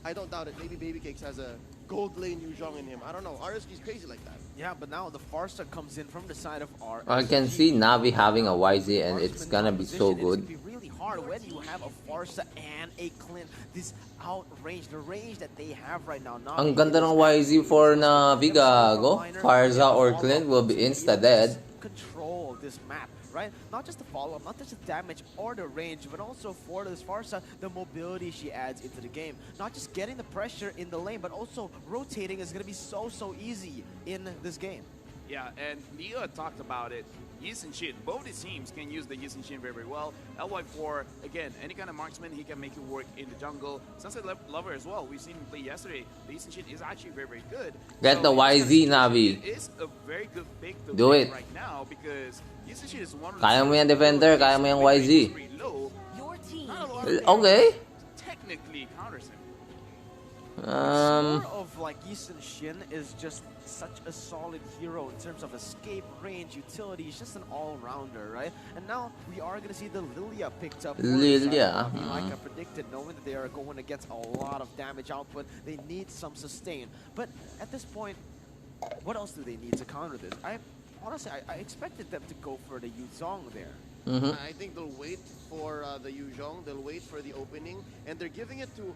I don't doubt it. Maybe Baby Cakes has a gold lane Yuzhong in him. I don't know. RSG's crazy like that. Yeah, but now the Farsa comes in from the side of RSG. I can see Na'Vi having a YZ, and it's gonna be so good. It's gonna be really hard when you have a Farsa and a Clint. This outrange, the range that they have right now. Ang ganda ng YZ for Na'Vi, gago. Farza or Clint will be insta-dead. Control this map, right? Not just the follow-up, not just the damage or the range, but also for this Farsa, the mobility she adds into the game. Not just getting the pressure in the lane, but also rotating is going to be so easy in this game. Yeah, and Leo talked about it. Yisun Shin, both these teams can use the Yisun Shin very well. LY4, again, any kind of marksman, he can make it work in the jungle. Sunset Lover as well, we've seen him play yesterday. The Yisun Shin is actually very good. Get the YZ, Navi. It is a very good pick to Do make it. right now because Yisun Shin is one of the Kaya mo yan, defender. Kaya mo yung YZ. Okay. Technically counters him. More of like Yisun Shin is just such a solid hero in terms of escape, range, utility. He's just an all-rounder, right? And now we are going to see the Lilia picked up. Lilia. Like I predicted, knowing that they are going against a lot of damage output, they need some sustain. But at this point, what else do they need to counter this? Honestly, I expected them to go for the Yuzong there. I think they'll wait for the Yuzhong, they'll wait for the opening, and they're giving it to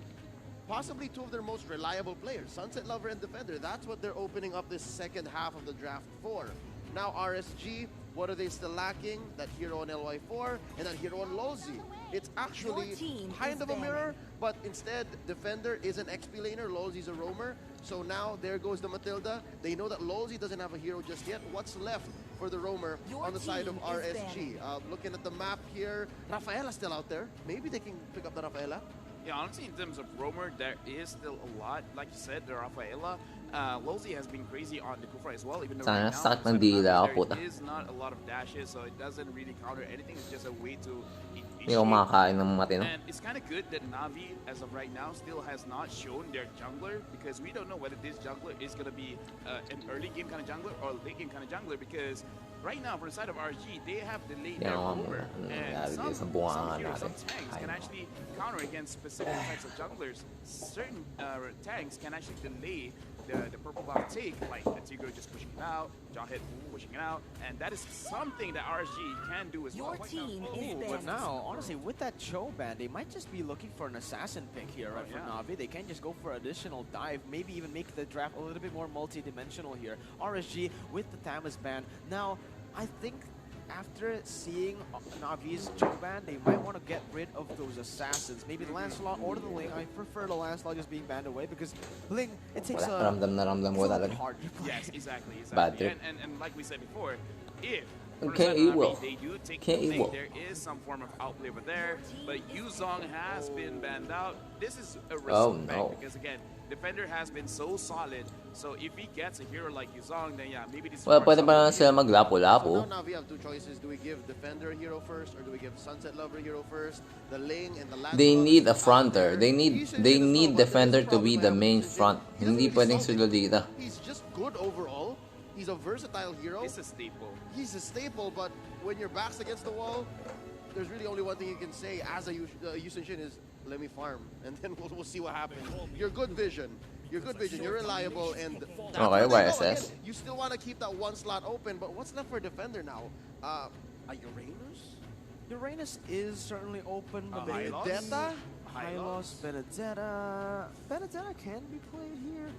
possibly two of their most reliable players, Sunset Lover and Defender. That's what they're opening up this second half of the draft for. Now RSG, what are they still lacking? That hero on LY4 and that hero on Lozi. It's actually kind of a mirror, but instead Defender is an XP laner, Lozi's a roamer. So now there goes the Matilda. They know that Lozi doesn't have a hero just yet. What's left for the roamer on the side of RSG? Looking at the map here, Rafaela's still out there. Maybe they can pick up the Rafaela. Yeah, honestly, in terms of roamer, there is still a lot. Like you said, the Rafaela, Lozi has been crazy on the Kufra as well, even though right now, there is not a lot of dashes, so it doesn't really counter anything. It's just a way to and it's kind of good that Na'Vi, as of right now, still has not shown their jungler, because we don't know whether this jungler is going to be an early game kind of jungler or a late game kind of jungler, because right now, for the side of RG, they have delayed their roamer, and some heroes, some tanks can actually counter against specific types of junglers. Certain tanks can actually delay the purple buff take, like the Tigro just pushing it out, Jawhead pushing it out, and that is something that RSG can do as well. But now, honestly, with that Cho ban, they might just be looking for an assassin pick here, right, for Na'Vi. They can just go for additional dive, maybe even make the draft a little bit more multi-dimensional here. RSG with the Tamas ban. Now, I think after seeing Na'Vi's Cho ban, they might want to get rid of those assassins. Maybe the Lancelot or the Ling. I prefer the Lancelot just being banned away because Ling, it takes a hard. Yes, exactly. Bad trip. And like we said before, if they do take there is some form of outliver there, but Yuzong has been banned out. This is a respect because again, Defender has been so solid. So if he gets a hero like Yuzong, then yeah, maybe this. Well, pwede pa naman sila maglapo-lapo. So now we have two choices. Do we give Defender a hero first, or do we give Sunset Lover a hero first? The Ling and the Lancelot. They need a fronter. They need Defender to be the main front. Hindi pwedeng sulodita. He's just good overall. He's a versatile hero. He's a staple. He's a staple, but when your back's against the wall, there's really only one thing you can say as a Yisun Shin is, let me farm, and then we'll see what happens. You're good vision. You're reliable, and okay, YSS. You still want to keep that one slot open, but what's left for Defender now? A Uranus? Uranus is certainly open. Benedetta? Hylos, Benedetta. Benedetta can be played here.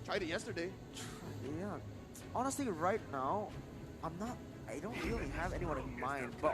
Tried it yesterday. Yeah. Honestly, right now, I don't really have anyone in mind, but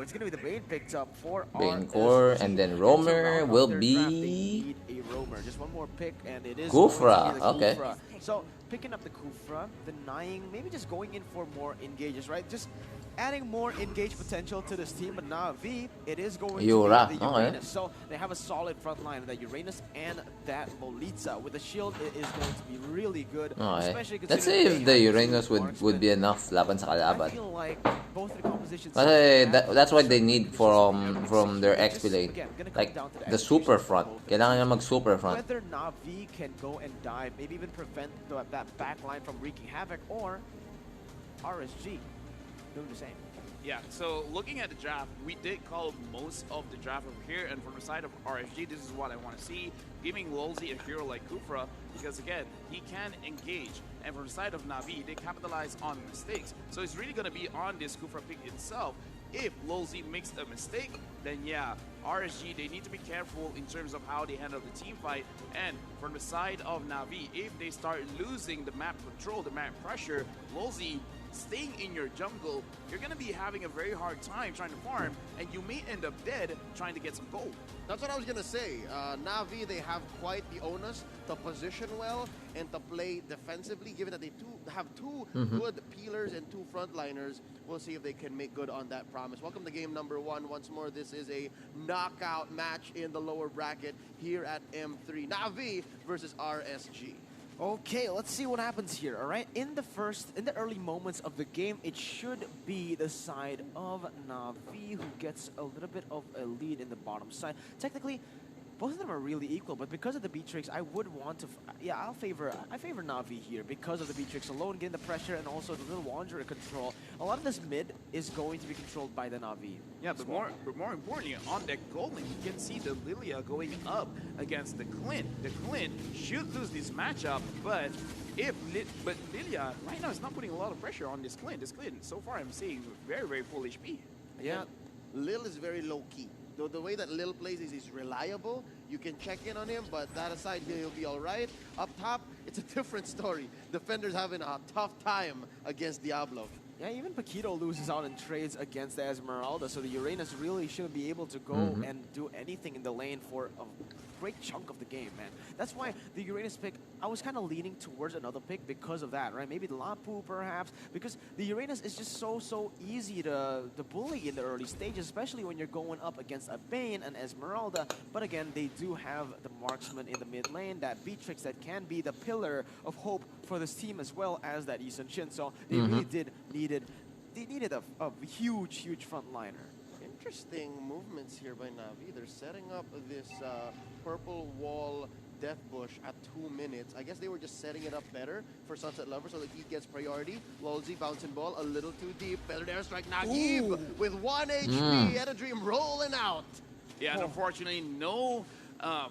it's gonna be the Bane picked up for Bane core, and then roamer will be a roamer. Just one more pick, and it is Kufra. Okay. Kufra. So picking up the Kufra, denying, maybe just going in for more engages, right? Just adding more engage potential to this team, but Na'Vi, it is going to be the Uranus. So they have a solid front line, that Uranus and that Molitza. With the shield, it is going to be really good. Especially let's see if the Uranus would be enough laban sa kalaban. I feel like both the compositions. That's what they need from their XP lane. Like the super front. Kailangan niya mag-super front. Whether Na'Vi can go and dive, maybe even prevent that back line from wreaking havoc, or RSG doing the same. Yeah, so looking at the draft, we did call most of the draft over here, and from the side of RSG, this is what I want to see, giving Lolzy a hero like Kufra, because again, he can engage, and from the side of Na'Vi, they capitalize on mistakes. So it's really going to be on this Kufra pick itself. If Lolzy makes a mistake, then yeah, RSG, they need to be careful in terms of how they handle the team fight, and from the side of Na'Vi, if they start losing the map control, the map pressure, Lolzy staying in your jungle, you're going to be having a very hard time trying to farm, and you may end up dead trying to get some gold. That's what I was going to say. Na'Vi, they have quite the onus to position well and to play defensively, given that they have two good peelers and two frontliners. We'll see if they can make good on that promise. Welcome to game number 1. Once more, this is a knockout match in the lower bracket here at M3. Na'Vi versus RSG. Okay, let's see what happens here, all right? In the early moments of the game, it should be the side of Na'Vi who gets a little bit of a lead in the bottom side. Technically, both of them are really equal, but because of the Beatrix, I would want to... I favor Na'Vi here because of the Beatrix alone, getting the pressure and also the little Wanderer control. A lot of this mid is going to be controlled by the Na'Vi. Yeah, but more importantly, on that gold lane, you can see the Lilia going up against the Clint. The Clint should lose this matchup, but Lilia right now is not putting a lot of pressure on this Clint. This Clint, so far I'm seeing very, very full HP. Yeah, Lil is very low-key. The way that Lil plays is he's reliable. You can check in on him, but that aside, he'll be all right. Up top, it's a different story. Defenders having a tough time against Diablo. Yeah, even Paquito loses out in trades against the Esmeralda, so the Uranus really shouldn't be able to go and do anything in the lane for a great chunk of the game, man. That's why the Uranus pick, I was kind of leaning towards another pick because of that, right? Maybe the Lapu, perhaps, because the Uranus is just so easy to bully in the early stages, especially when you're going up against a Bane and Esmeralda. But again, they do have the marksman in the mid lane, that Beatrix that can be the pillar of hope for this team as well as that Isun Shin. So they really needed a huge frontliner. Interesting movements here by Na'Vi. They're setting up this purple wall death bush at 2 minutes. I guess they were just setting it up better for Sunset Lover so that he gets priority. Lolzy bouncing ball a little too deep. Feathered airstrike. Nagib with 1 HP. Had a dream rolling out. Yeah, and unfortunately, no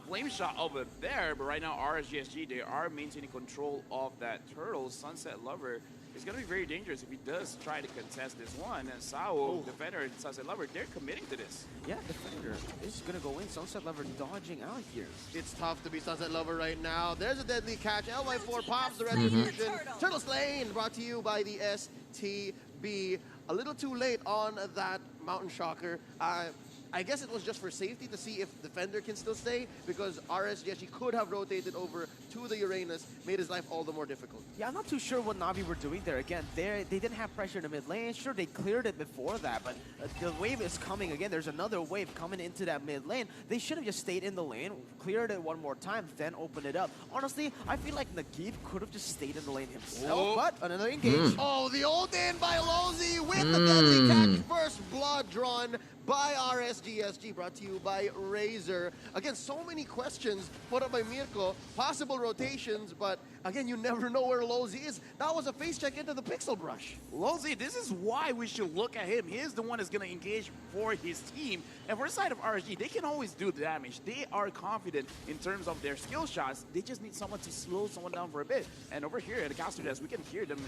flame shot over there. But right now, RSGSG, they are maintaining control of that turtle. Sunset Lover is going to be very dangerous if he does try to contest this one. And Sao, Defender, and Sunset Lover, they're committing to this. Yeah, Defender is going to go in. Sunset Lover dodging out here. It's tough to be Sunset Lover right now. There's a deadly catch. LY4 pops the retribution. Turtle Slain brought to you by the STB. A little too late on that Mountain Shocker. I guess it was just for safety to see if Defender can still stay, because RSGSG could have rotated over to the Uranus, made his life all the more difficult. Yeah, I'm not too sure what Na'Vi were doing there. Again, they didn't have pressure in the mid lane. Sure, they cleared it before that, but the wave is coming again. There's another wave coming into that mid lane. They should have just stayed in the lane, cleared it one more time, then opened it up. Honestly, I feel like Nagib could have just stayed in the lane himself, but another engage. Oh, the ult in by Lolzy with the deadly catch. First blood drawn by RSGSG, brought to you by Razor. Again, so many questions put up by Mirko, possible rotations, but again, you never know where Lolzy is. That was a face check into the Pixel Brush. Lolzy, this is why we should look at him. He is the one that's going to engage for his team. And for the side of RSG, they can always do the damage. They are confident in terms of their skill shots. They just need someone to slow someone down for a bit. And over here at the caster desk, we can hear them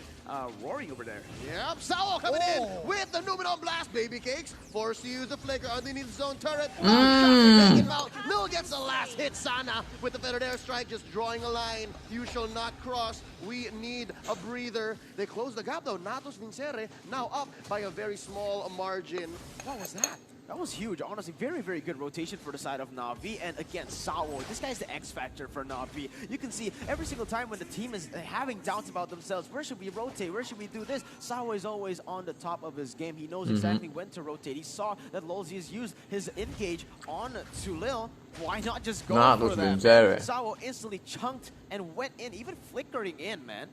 roaring over there. Yep, Sao coming in with the Numenon Blast, baby cakes. Forced to use the flicker underneath his own turret. Lil gets the last hit. Sana with the feathered airstrike, just drawing a line. You shall not cross. We need a breather. They close the gap though. Natos Vincere now up by a very small margin. What was that? That was huge. Honestly, very good rotation for the side of Na'Vi. And again, Sao, this guy's the X factor for Na'Vi. You can see every single time when the team is having doubts about themselves, where should we rotate? Where should we do this? Sao is always on the top of his game. He knows exactly when to rotate. He saw that Lolzy has used his engage on to Lil. Why not just go for that? Sao instantly chunked and went in, even flickering in, man.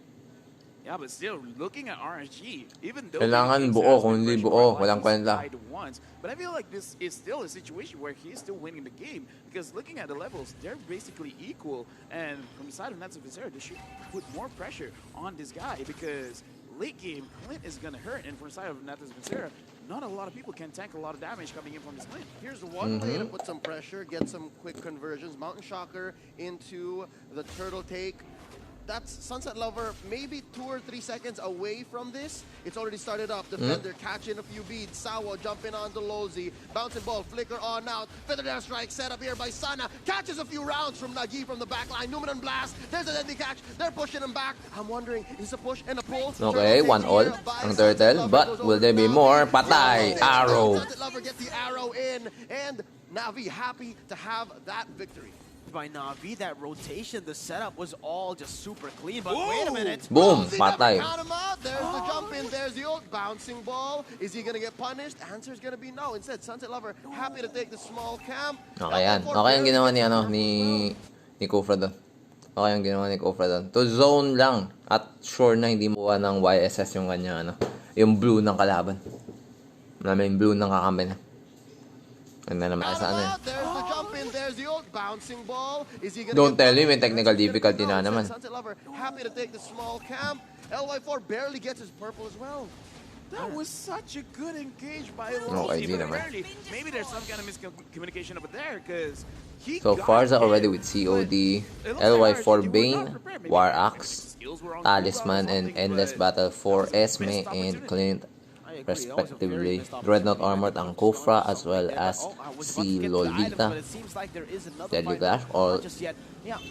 Yeah, but still, looking at RNG, even though kailangan buo, kung hindi buo, walang kwenta. But I feel like this is still a situation where he's still winning the game, because looking at the levels, they're basically equal. And from the side of Natos Vincere, they should put more pressure on this guy, because late game, Clint is going to hurt. And from the side of Natos Vincere, not a lot of people can tank a lot of damage coming in from this Clint. Here's one way to put some pressure, get some quick conversions. Mountain Shocker into the turtle take. that's Sunset Lover maybe 2 or 3 seconds away from this. It's already started up. Defender catching a few beats. Sawa jumping onto Lozi. Bouncing ball, flicker on out. Feather Air Strike set up here by Sana. Catches a few rounds from Nagi from the back line. Numenon Blast. There's a deadly catch. They're pushing him back. I'm wondering, is a push and a pull? Okay, 1-all ang turtle. But will there be more? Patay! Arrow! Sunset Lover gets the arrow in. And Navi happy to have that victory. By Navi, that rotation, the setup was all just super clean. But wait a minute. Boom! Patay. There's the jump in, there's the old bouncing ball. Is he gonna get punished? Answer's gonna be no. Instead, Sunset Lover happy to take the small camp. Okay yan. Okay ang ginawa ni Kufra doon. Okay ang ginawa ni Kufra doon. To zone lang. At sure na hindi mo ng YSS yung kanya yung blue ng kalaban. Yung blue ng kakampi na. Ganda naman sa There's the jump in, there's the old bouncing ball. Is he gonna Don't tell me may technical difficulty na naman. Sunset Lover happy to take the small camp. LY4 barely gets his purple as well. That was such a good engage by Okay, Lozi, di but naman. maybe there's some kind of miscommunication over there, because he So got Farza hit, already with COD, LY4 Bane, War Axe, Talisman, and Endless Battle for Esme and Clint respectively. Dreadnought Armored ang Kufra as well as si Lolita. Deadly Clash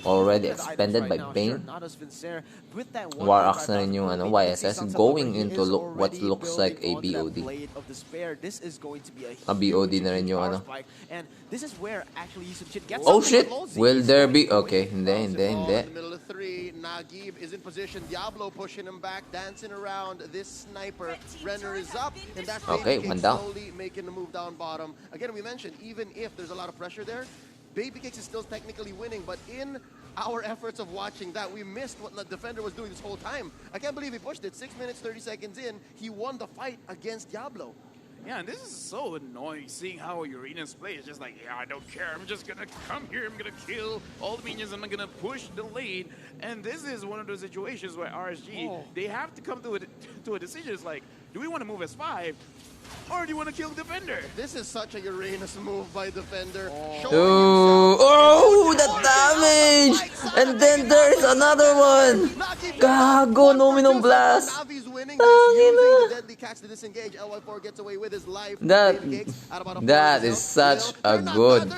already expended by Bane. War Axe na rin yung YSS going into what looks like a BOD. A BOD na rin yung Oh shit! Will there be? Okay, hindi. Middle of 3, Nagib is in position. Diablo pushing him back, dancing around this sniper. Renner is up, and that's Okay, Baby one Cakes down. slowly making the move down bottom. Again, we mentioned, even if there's a lot of pressure there, Baby Cakes is still technically winning, but in our efforts of watching that, we missed what the defender was doing this whole time. I can't believe he pushed it. 6 minutes, 30 seconds in, he won the fight against Diablo. Yeah, and this is so annoying seeing how Urena's play is just like, yeah, I don't care. I'm just gonna come here. I'm gonna kill all the minions. and I'm gonna push the lane. And this is one of those situations where RSG they have to come to a decision. It's like, do we want to move S5 or do you want to kill the defender? This is such a Uranus move by defender. Oh, the damage! And then there's another one! Gago, Numenon Blast! That is such a good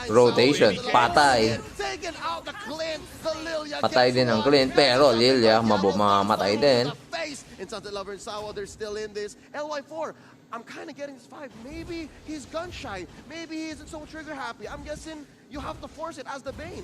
rotation. Patay. Patay din ang Clint, pero Lilia mamamatay din. And Sunset Lover and Sawa, they're still in this. LY4, I'm kind of getting this vibe. Maybe he's gun shy. Maybe he isn't so trigger happy. I'm guessing you have to force it as the Bane.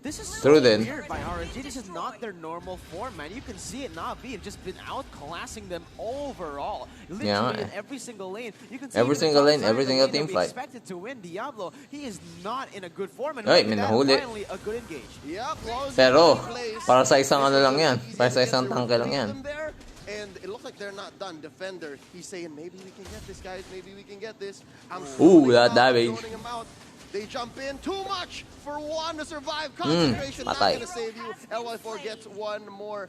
This is so True then. weird by RNG. This is not their normal form, man. You can see it. Navi have just been outclassing them overall. Literally in every single lane. You can see Every single lane, every single team team fight. Expected to win Diablo. He is not in a good form, and Ay, maybe that's minahuli. finally a good engage. Pero, para sa isang lang yan. Para sa isang tangke lang yan. And it looks like they're not done. Defender, he's saying, maybe we can get this, guys. Maybe we can get this. That damage. They jump in. Too much for one to survive. Concentration not going to save you. LY4 gets one more.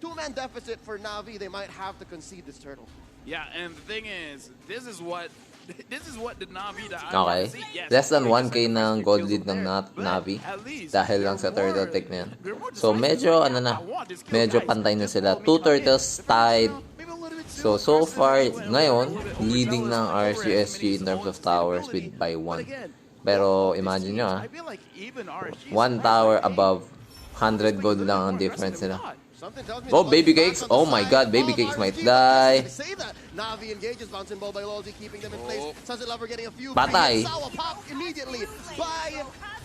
2-man deficit for Navi. They might have to concede this turtle. Yeah, and the thing is, this is what the Navi that I Okay. want to see. Yes, Less than 1k ng gold lead ng Navi. Dahil lang sa turtle tick na yan. So medyo medyo pantay na sila. 2 turtles tied. So far, ngayon, leading ng RSUSG in terms of towers by 1. Pero imagine nyo 1 tower above 100 gold lang ang difference nila. Oh, Baby Cakes! Oh my god, Baby Cakes might die. Navi engages, bouncing ball by Lozi, keeping them in place. Sunset Lover getting a few. Patay. Sawa pop immediately by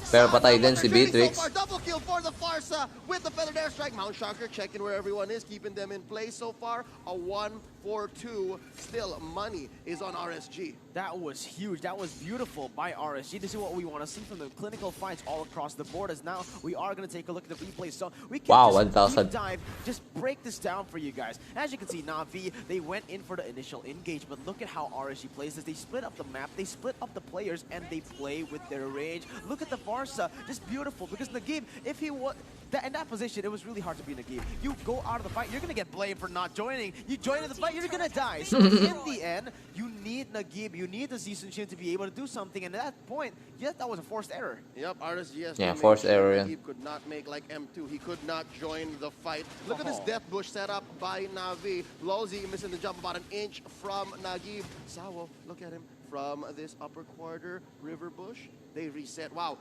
Pero patay din si Beatrix. Double kill for the Farsa with the feathered airstrike. Mount Shocker checking where everyone is, keeping them in place so far. A 1-4-2. Still, money is on RSG. That was huge. That was beautiful by RSG. This is what we want to see from the clinical fights all across the board. As now we are going to take a look at the replay. So we can just deep dive, just break this down for you guys. As you can see, Navi, they went in for the initial engagement. Look at how RSG plays this. They split up the map, they split up the players, and they play with their range. Look at the Farsa, just beautiful. Because Nagib, if he was in that position, it was really hard to be Nagib. You go out of the fight, you're gonna get blamed for not joining. You join in the fight, you're gonna die. So in the end, you need Nagib, you need the Season Shin to be able to do something. And at that point, yes, that was a forced error. Yep, RSGS. Yeah, forced error. Yeah. Nagib could not make like M2. He could not join the fight. Look at this death bush set up by Na'Vi. Lolzy missing the jump about an inch from Nagib. Sawo, look at him from this upper quarter river bush. They reset. Wow.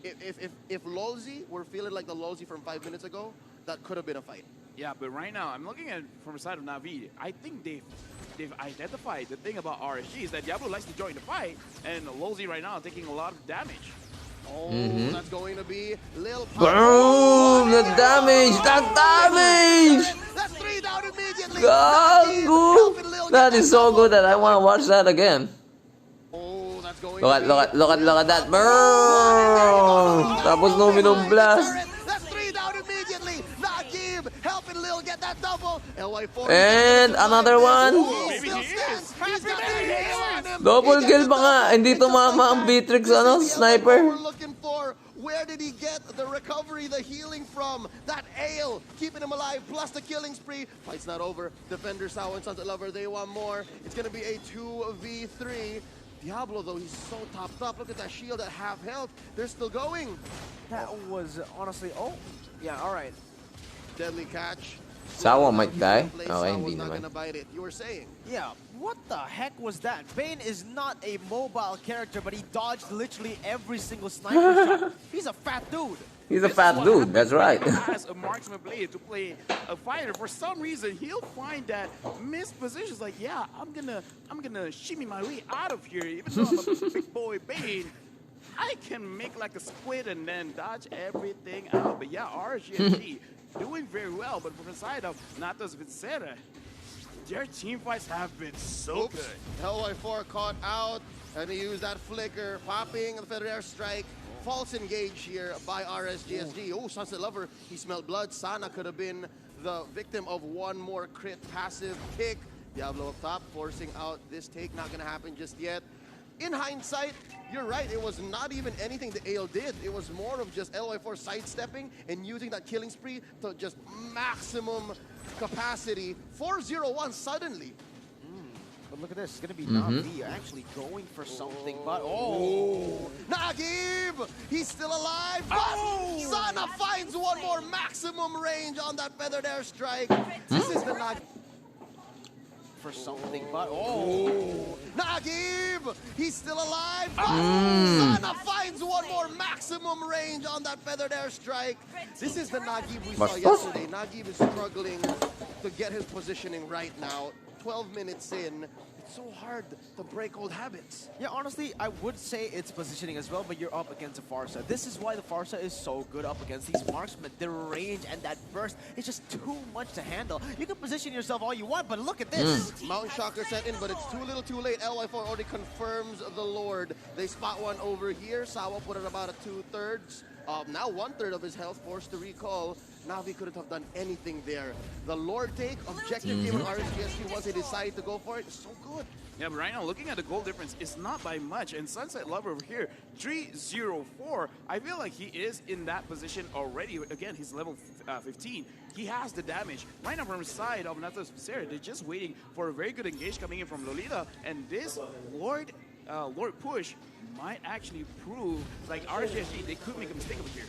If Lolzy were feeling like the Lolzy from 5 minutes ago, that could have been a fight. Yeah, but right now, I'm looking at it from the side of Na'Vi. I think they've identified the thing about RSG is that Diablo likes to join the fight, and Lolzy right now taking a lot of damage. Oh, that's going to be Lil Boom! The damage! That damage! That's 3 down immediately! That is so good that I want to watch that again. Oh, that's going look at that. Boom! Tapos Luminum Blast. That's 3 down immediately! Nagib helping Lil get that double! LY4 and another one! Double kill pa nga! Hindi tumama ang Beatrix sniper. Where did he get the recovery, the healing from? That ale keeping him alive, plus the killing spree. Fight's not over. Defender Sao and Sunset Lover, they want more. It's gonna be a 2v3. Diablo, though, he's so topped up. Look at that shield at half health. They're still going. That was honestly, oh, yeah, all right. Deadly catch. Sawa might die. Oh, hindi naman. You were saying? Yeah, what the heck was that? Bane is not a mobile character, but he dodged literally every single sniper shot. He's a fat dude. He's a fat dude, that's right. As a marksman player to play a fighter, for some reason he'll find that missed positions. Like, yeah, I'm gonna shimmy my way out of here, even though I'm a big boy Bane. I can make like a split and then dodge everything out. But yeah, RSG doing very well. But from the side of Natos Vincera, their team fights have been so good. LY4 caught out, and he used that flicker, popping the Feather Air Strike. False engage here by RSGSG. Oh, Sunset Lover, he smelled blood. Sana could have been the victim of one more crit passive kick. Diablo up top, forcing out this take. Not gonna happen just yet. In hindsight, you're right. It was not even anything the Ale did. It was more of just LY4 sidestepping and using that killing spree to just maximum capacity. 4-0-1 suddenly. But look at this. It's going to be Na'Vi actually going for something. But, oh. Nagib! He's still alive. But Sana finds one more maximum range on that Feathered Airstrike. This is the Nagib. For something, but oh, Nagib! He's still alive. Sana finds one more maximum range on that Feathered Airstrike. This is the Nagib we saw yesterday. Nagib is struggling to get his positioning right now. 12 minutes in, it's so hard to break old habits. Yeah, honestly, I would say it's positioning as well, but you're up against a Farsa. This is why the Farsa is so good up against these marksmen. The range and that burst is just too much to handle. You can position yourself all you want, but look at this. Mountain Shocker set in, but it's too little too late. LY4 already confirms the Lord. They spot one over here. Sawa put it about a 2/3. Now 1/3 of his health, forced to recall. Na'Vi couldn't have done anything there. The Lord take, objective game with RSGSG once they decide to go for it, is so good. Yeah, but right now, looking at the goal difference, it's not by much. And Sunset Lover over here, 3-0-4. I feel like he is in that position already. Again, he's level 15. He has the damage. Right now, from the side of Natos Vincera, they're just waiting for a very good engage coming in from Lolita. And this Lord push might actually prove like RSGSG, they could make a mistake over here.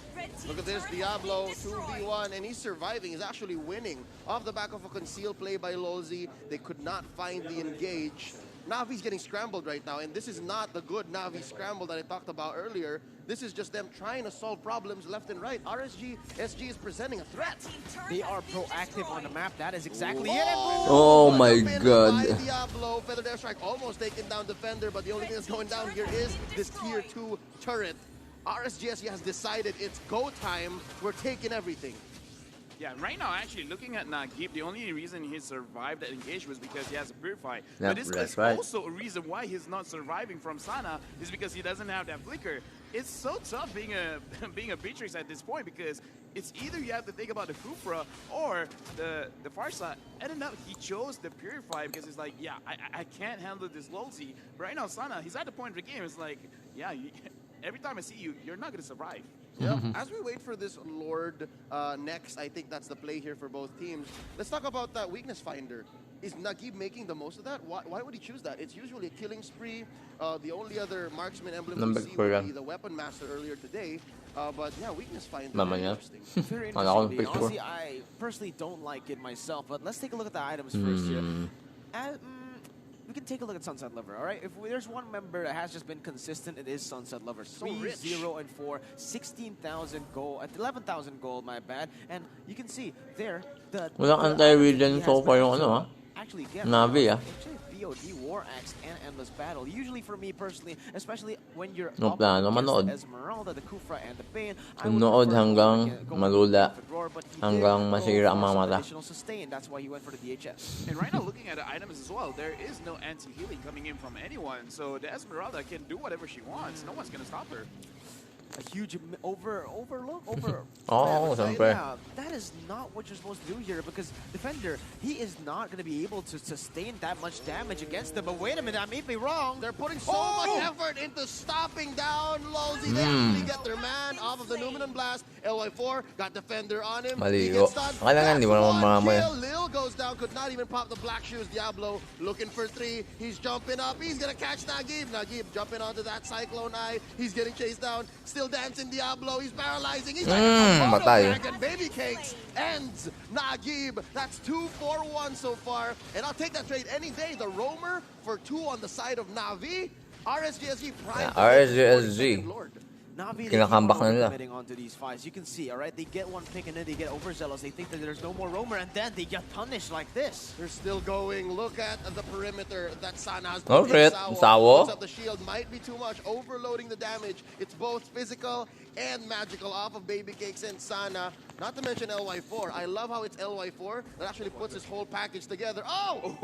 Look at this, Diablo 2v1, and he's surviving. He's actually winning off the back of a concealed play by Lolzy. They could not find the engage. Na'Vi's getting scrambled right now, and this is not the good Na'Vi scramble that I talked about earlier. This is just them trying to solve problems left and right. RSGSG is presenting a threat. They are proactive on the map. That is exactly it. Oh my god. Diablo, Feathered Airstrike almost taking down Defender, but the only thing that's going down here is this Tier 2 turret. RSGSG has decided it's go time. We're taking everything. Yeah, right now, actually, looking at Nagib, the only reason he survived that engage was because he has a Purify. Yep, but this is right. also a reason why he's not surviving from Sana, is because he doesn't have that flicker. It's so tough being a Beatrix at this point, because it's either you have to think about the Kufra or the Farsa. And enough, he chose the Purify because he's like, yeah, I can't handle this Lolzy. But right now, Sana, he's at the point of the game. It's like, yeah, every time I see you, you're not gonna survive. Yeah. As we wait for this Lord next, I think that's the play here for both teams. Let's talk about that weakness finder. Is Nagib making the most of that? Why would he choose that? It's usually a killing spree. The only other marksman emblem we see would be the weapon master earlier today. But yeah, weakness finder. Very interesting. Very interesting. Honestly, I personally don't like it myself, but let's take a look at the items first here. We can take a look at Sunset Lover, all right? If there's one member that has just been consistent, it is Sunset Lover. 3-0-4, 16,000 gold, 11,000 gold, my bad. And you can see there, walang anti-regen so far yung ano, ha? Actually, yeah, Navi, ah. BOD, War Axe, and Endless Battle. Usually for me personally, especially when you're No up plano against manood. Esmeralda, the Kufra, and the Bane, I would Nood prefer hanggang going malula, for Roar, but he hanggang did masira go ang for mga some mata. additional sustain. That's why he went for the DHS. And right now, looking at the items as well, there is no anti-healing coming in from anyone. So the Esmeralda can do whatever she wants. No one's gonna stop her. A huge Oh, man, siyempre. yeah, that is not what you're supposed to do here because Defender, he is not going to be able to sustain that much damage against them. But wait a minute, I may be wrong. They're putting so much effort into stopping down Lolzy. They actually get their man off of the Numenon Blast. LY4 got Defender on him. He Maligo. gets stunned. Kailangan di mo naman mamamoy. Lil goes down, could not even pop the Black Shoes. Diablo looking for 3. He's jumping up. He's going to catch Nagib. Nagib jumping onto that Cyclone Eye. He's getting chased down. Still dancing Diablo. He's paralyzing. He's matay. and Baby Cakes ends Nagib. That's 2-4-1 so far. And I'll take that trade any day. The Roamer for 2 on the side of Navi. RSGSG prime. RSGSG. Navi, Kinakambak na nila. committing onto these fights. You can see, all right, they get one pick and then they get overzealous. They think that there's no more roamer, and then they get punished like this. They're still going. Look at the perimeter that Sana has. Oh, shit. Sawo. Puts up the shield. Might be too much. Overloading the damage. It's both physical and magical off of Baby Cakes and Sana. Not to mention LY4. I love how it's LY4 that actually puts his whole package together. Oh!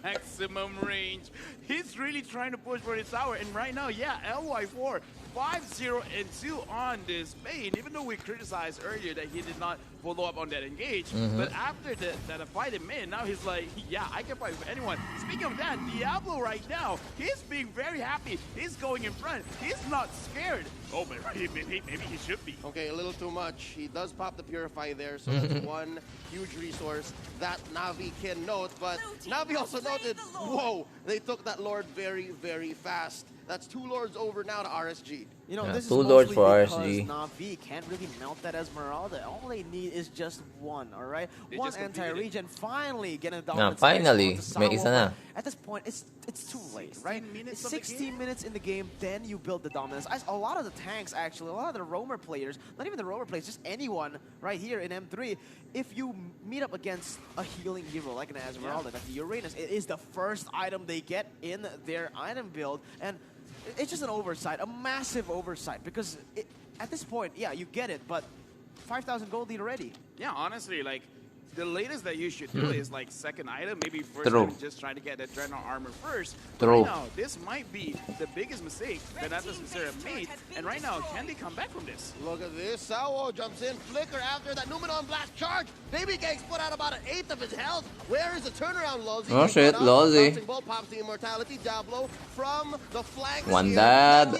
Maximum range. He's really trying to push for his tower. And right now, yeah, LY4, 5-0-2 on this Bane. Even though we criticized earlier that he did not follow up on that engage. But after that fight him in, now he's like, yeah, I can fight with anyone. Speaking of that, Diablo right now, he's being very happy. He's going in front. He's not scared. Oh, but maybe he should be. Okay, a little too much. He does pop the Purify there, so that's one huge resource that Navi can note. But Navi also noted, whoa, they took that Lord very, very fast. That's 2 Lords over now to RSG. You know, this is 2 Lords mostly for because RSG. Navi can't really melt that Esmeralda. All they need is just one, all right? They One just completed anti-regen, finally getting a Yeah, dominant finally, space onto may Sawa, isa na. but At this point, it's too late, right? 16 minutes in the game, then you build the dominance. A lot of the tanks, actually, a lot of the roamer players, not even the roamer players, just anyone right here in M3, if you meet up against a healing hero like an Esmeralda, like the Uranus, it is the first item they get in their item build, and it's just an oversight, a massive oversight, because at this point, yeah, you get it, but 5,000 gold lead already. Yeah, honestly, like, the latest that you should do is like second item, maybe first True. item, just trying to get that Dreadnought armor first. True. Right now, this might be the biggest mistake that Atlas Misera made, and right now, can they come back from this? Look at this. Sawo jumps in. Flicker after that Numenon Blast charge. Baby Cakes put out about 1/8 of his health. Where is the turnaround, Lolzy? Oh, shit, Lolzy. Ball pops the immortality. Diablo from the flank. One dad.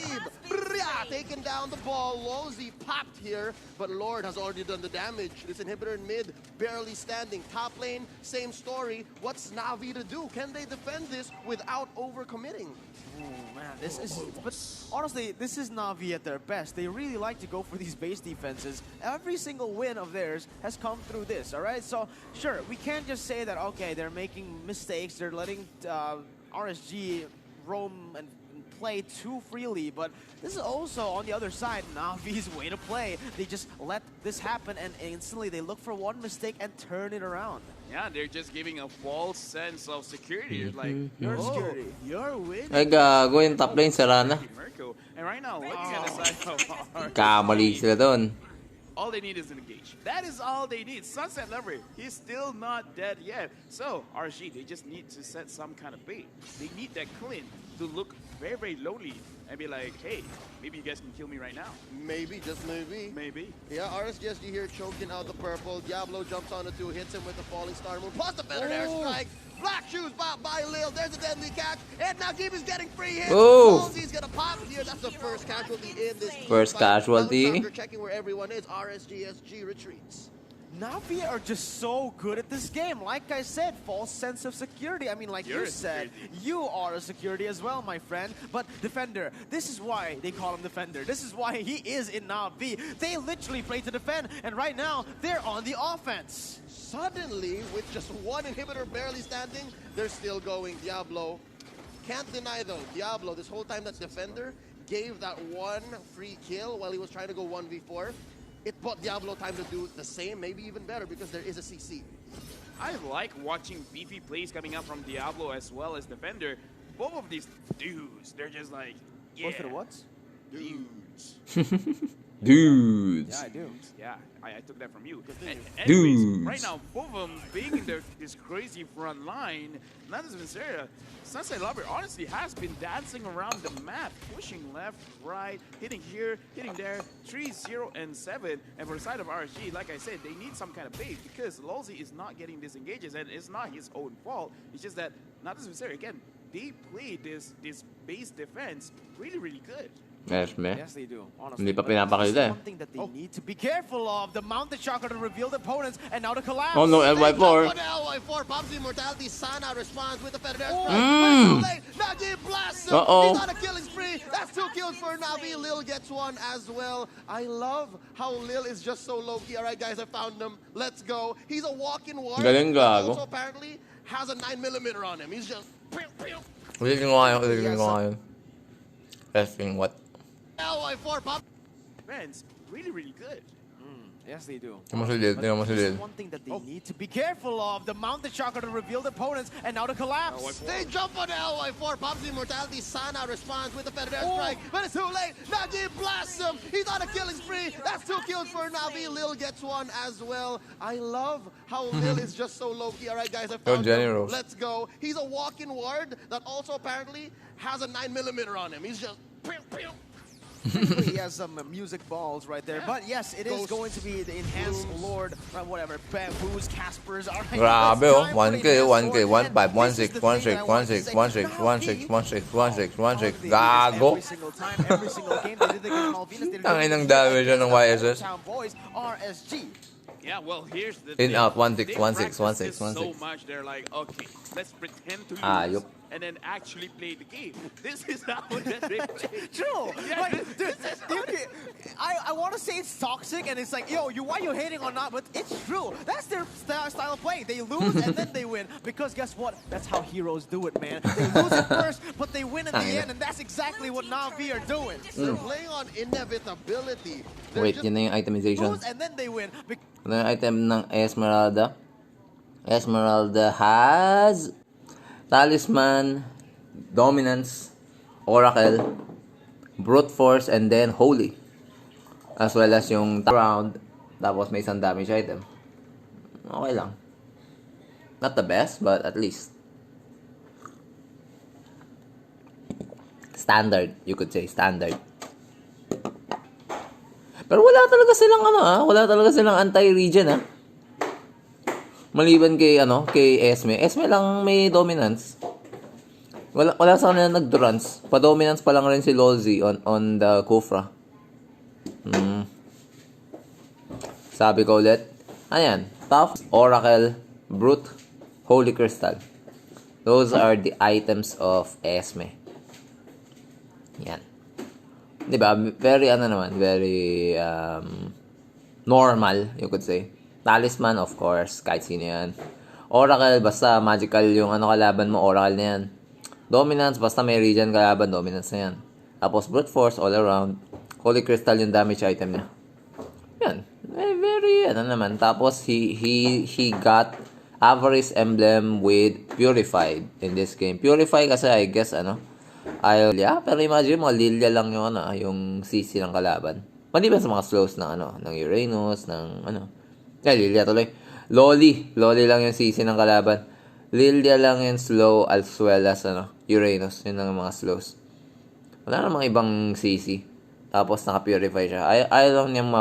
Taking down the ball. Lolzy popped here, but Lord has already done the damage. This inhibitor in mid, barely standing. Top lane, same story. What's Navi to do? Can they defend this without overcommitting? Oh man, this is. But honestly, this is Navi at their best. They really like to go for these base defenses. Every single win of theirs has come through this. All right, so sure, we can't just say that. Okay, they're making mistakes. They're letting RSG roam and play too freely, but this is also on the other side Navi's way to play. They just let this happen and instantly they look for one mistake and turn it around. Yeah, they're just giving a false sense of security. It's like, You're oh, security. You're winning. Ay, gago yung top lane, sara na. Mirko. And right now, looking at the side of Kamali sila doon. all they need is an engage. That is all they need. Sunset Lover, he's still not dead yet. So, RG, they just need to set some kind of bait. They need that Clint to look very, very lonely and be like, hey, maybe you guys can kill me right now. Maybe, just maybe. Maybe. Yeah, RSGSG here choking out the purple. Diablo jumps on the 2, hits him with the falling star moon. Plus the feathered airstrike. Black shoes by Lil. There's a deadly catch. And Najib is getting free hits. Oh. He's gonna pop here. That's the first casualty in this First casualty. Now checking where everyone is. RSGSG retreats. Na'Vi are just so good at this game. Like I said, false sense of security. I mean, like you said, you are a security as well, my friend. But Defender, this is why they call him Defender. This is why he is in Na'Vi. They literally play to defend, and right now, they're on the offense. Suddenly, with just one inhibitor barely standing, they're still going. Diablo. Can't deny though, Diablo, this whole time that's Defender, gave that one free kill while he was trying to go 1v4. It bought Diablo time to do the same, maybe even better, because there is a CC. I like watching beefy plays coming up from Diablo as well as Defender. Both of these dudes, they're just like, yeah. Both of the what? Dudes. Dudes. Yeah, dudes. Yeah, I took that from you. Anyways, Dudes. right now, both of them being in this crazy front line, not as Vincera, Sunset Lover honestly has been dancing around the map, pushing left, right, hitting here, hitting there, 3, 0, and 7. And for the side of RSG, like I said, they need some kind of bait because Lolzy is not getting disengages, and it's not his own fault. It's just that, not as Vincera, again, they play this base defense really, really good. Yes, man. Yes, they do. Honestly, Hindi pa pinapakita eh. Something that they need to be careful of. The mounted chakra to reveal the opponents, and now the collapse. Oh no, LY4. LY4 pops the immortality. Sana responds with the Federer Mm. Najib blasts him. Uh-oh. He's on a killing spree. That's 2 kills for Na'Vi. Lil gets one as well. I love how Lil is just so low-key. All right, guys, I found him. Let's go. He's a walk-in ward. Galing gago. Also apparently has a 9mm on him. He's just... Ulitin ko ngayon. Testing what? LY4 pop. Defense, really, really good. Yes, they do. One thing that they need to be careful of. The mounted chakra to reveal the opponents, and now the collapse. They jump on LY4, pops the immortality. Sana responds with the Federer strike, but it's too late. Najib blasts him. He's on a killing spree. That's 2 kills for Na'Vi. Lil gets one as well. I love how Lil is just so low-key. All right, guys, I found him. Let's go. He's a walk-in ward that also apparently has a 9mm on him. He's just... He has some music balls right there. But yes, it is going to be the enhanced Lord, whatever, Bamboos, Caspers. All right, grabe oh. 1K, 1K, 1 5, 1 6, 1 6, 1 6, 1 6, 1 6, 1 6, 1 6, 1 6. Gago. Every single time, every single game, they did it against Malvinas. Tangin ng damage ng YSS. RSG. Yeah, well, here's the In thing. out, 1 6, They 1 6, 1 practice 6, 1 so 6. much, they're like, okay, let's pretend to yup. lose and then actually play the game. This is how they play. True. Yeah, Like, dude, I want to say it's toxic and it's like, yo, why you hating or not? But it's true. That's their style of playing. They lose and then they win. Because guess what? That's how heroes do it, man. They lose at first, but they win in the end. And that's exactly what Na'Vi are doing. They're playing on inevitability. Wait, yun na yung itemization. Lose and then they win. Ano yung item ng Esmeralda? Esmeralda has Talisman, Dominance, Oracle, Brute Force, and then Holy. As well as yung round, tapos may isang damage item. Okay lang. Not the best, but at least. Standard, you could say. Standard. Pero wala talaga silang wala talaga silang anti-regen Maliban kay kay Esme. Esme lang may dominance. Wala sa kanila nag-durance. Pa-dominance pa lang rin si Lolzy on the Kufra. Sabi ko ulit. Ayan. Tough, Oracle, Brute, Holy Crystal. Those are the items of Esme. Yan. Diba? Very very normal, you could say. Talisman, of course, kahit sino yan. Oracle, basta magical yung kalaban mo, Oracle na yan. Dominance, basta may regen kalaban, Dominance na yan. Tapos Brute Force, all around. Holy Crystal yung damage item niya. Yan. Very, naman. Tapos, he got Avarice Emblem with Purified in this game. Purified kasi, I guess, pero imagine mo, Lilia lang yung CC ng kalaban. Maliban sa mga slows ng Uranus, Lilia tuloy. Loli lang yung CC ng kalaban. Lilia lang yung slow as well as Uranus. Yun lang mga slows. Wala namang ibang CC. Tapos naka-purify siya. Ayaw lang niyang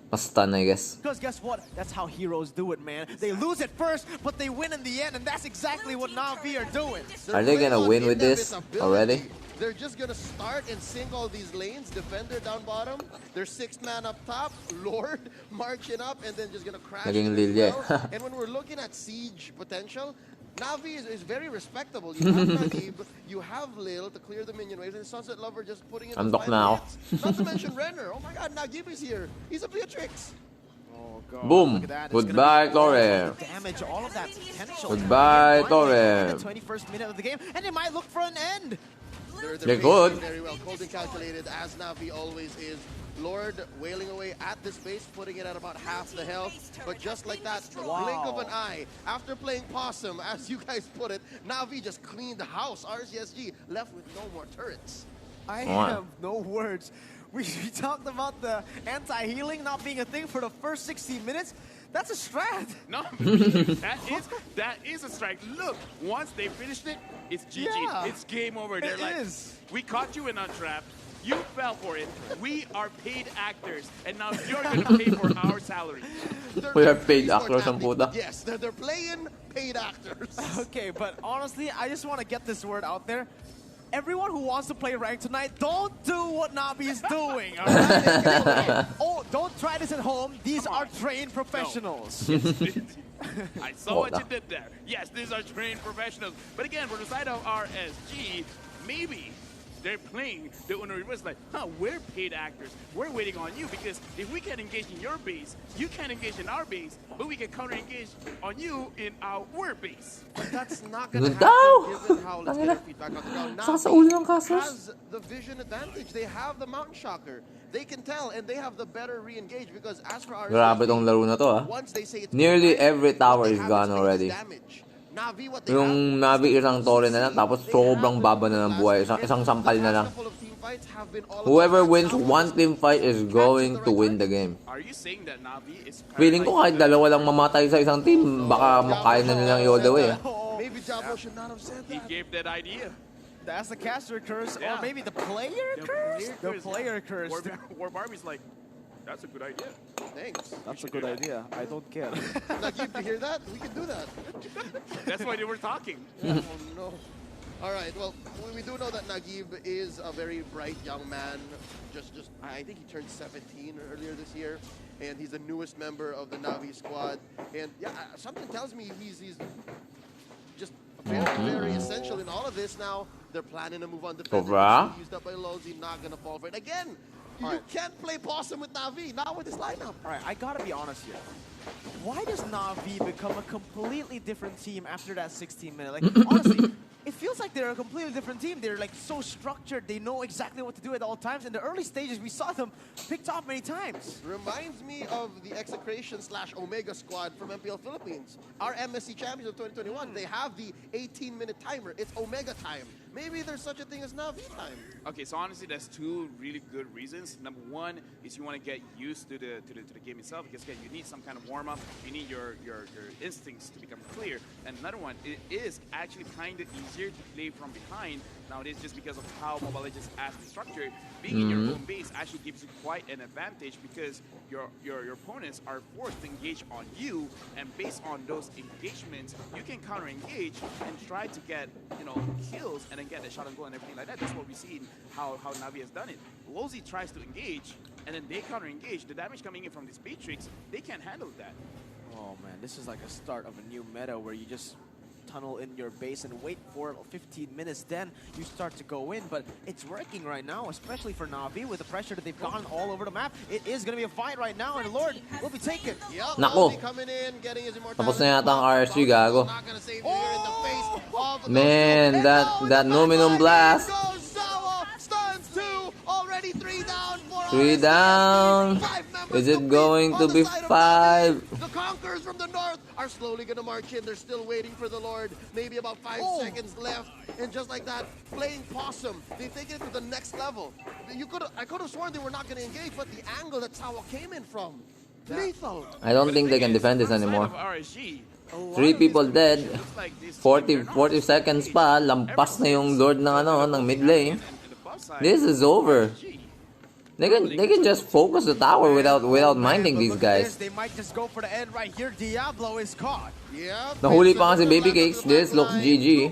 A stun, I guess. Because guess what? That's how heroes do it, man. They lose at first, but they win in the end, and that's exactly what Na'Vi are doing. Are they gonna win with this already? They're just gonna start and sink all these lanes. Defender down bottom. There's 6 man up top. Lord marching up, and then just gonna crash. Naging Lilia. And when we're looking at siege potential, Na'Vi is very respectable. You have Nagib, you have Lil to clear the minion waves, and Sunset Lover just putting in the 5 now. minutes. Not to mention Renner. Oh my god, Nagib is here. He's a Beatrix. Oh god. Boom. Goodbye, Torre. Damage, all of that potential. Goodbye, Torre. The 21st minute of the game, and it might look for an end. They're good. Very well. Cold and calculated, as Na'Vi always is. Lord wailing away at the space, putting it at about half the health. But just like that, blink of an eye, after playing possum, as you guys put it, Na'Vi just cleaned the house. RCSG left with no more turrets. I have no words. We talked about the anti-healing not being a thing for the first 60 minutes. That's a strat. No, that is a strike. Look, once they finished it, it's GG. Yeah, it's game over. They're like, we caught you in a trap. You fell for it. We are paid actors, and now you're going to pay for our salary. We are paid actors, ang puta. Yes, they're playing paid actors. Okay, but honestly, I just want to get this word out there. Everyone who wants to play ranked tonight, don't do what Na'Vi is doing, all right? Oh, don't try this at home. These are trained professionals. No. I saw what you did there. Yes, these are trained professionals. But again, for the side of RSG, maybe they're playing the Uno Reverse like, we're paid actors. We're waiting on you because if we can engage in your base, you can engage in our base, but we can counter-engage on you in our base. But that's not going to happen given how, let's get our feedback on the ground. Na'Vi has the vision advantage. They have the Mountain Shocker. They can tell, and they have the better re-engage because as for our Grabe tong laro na to, once they say it's nearly every tower is gone already. Yung Na'Vi isang Torre na lang, tapos sobrang baba na ng buhay. Isang sampal na lang. Whoever wins one team fight is going to win the game. Are you saying that Na'Vi is Feeling ko kahit dalawa lang mamatay sa isang team, baka makain na nilang i-all the way. Maybe Jabo should not have said that. He gave that idea. That's the caster curse, or maybe the player curse? The player curse. War Barbie's like, that's a good idea. Thanks. That's a good idea. I don't care. Nagib, to hear that? We can do that. That's why they were talking. Oh, no. All right, well, we do know that Nagib is a very bright young man. I think he turned 17 earlier this year, and he's the newest member of the Na'Vi squad. And yeah, something tells me he's just very essential in all of this now. They're planning to move on defense. Used up by Lozi, not gonna fall for it again. You can't play possum with Na'Vi, not with this lineup. All right, I gotta be honest here. Why does Na'Vi become a completely different team after that 16-minute? Like, honestly, it feels like they're a completely different team. They're like so structured. They know exactly what to do at all times. In the early stages, we saw them picked off many times. Reminds me of the Execration / Omega squad from MPL Philippines. Our MSC champions of 2021, they have the 18-minute timer. It's Omega time. Maybe there's such a thing as Na'Vi time. Okay, so honestly, there's two really good reasons. Number one is you want to get used to the game itself, because again, you need some kind of warm up. You need your instincts to become clear. And another one, it is actually kind of easier to play from behind nowadays, just because of how Mobile Legends as structured. Being in your own base actually gives you quite an advantage, because your opponents are forced to engage on you, and based on those engagements, you can counter engage and try to get kills and then get a shot on goal and everything like that. That's what we see in how Na'Vi has done it. Lozi tries to engage, and then they counter engage. The damage coming in from this Beatrix, they can't handle that. Oh man, this is like a start of a new meta where you just tunnel in your base and wait for 15 minutes, then you start to go in. But it's working right now, especially for Na'Vi with the pressure that they've gotten all over the map. It is going to be a fight right now, and Lord will be taken. Yep, Nako. Tapos na yata ang RSG, gago. Man, that Numinum Blast. 3 down. Is it going to be 5? The Conquerors from the north are slowly going to march in. They're still waiting for the Lord. Maybe about 5 seconds left. And just like that, playing possum. They've taken it to the next level. I could have sworn they were not going to engage, but the angle that Sawa came in from, lethal. I don't think they can defend this anymore. 3 people dead. 40 seconds pa. Lampas na yung Lord ng mid lane. This is over. They can just focus the tower without minding these guys. They might just go for the end right here. Diablo is caught. Yeah. Nahuli pa kasi Baby Cakes. This looks GG.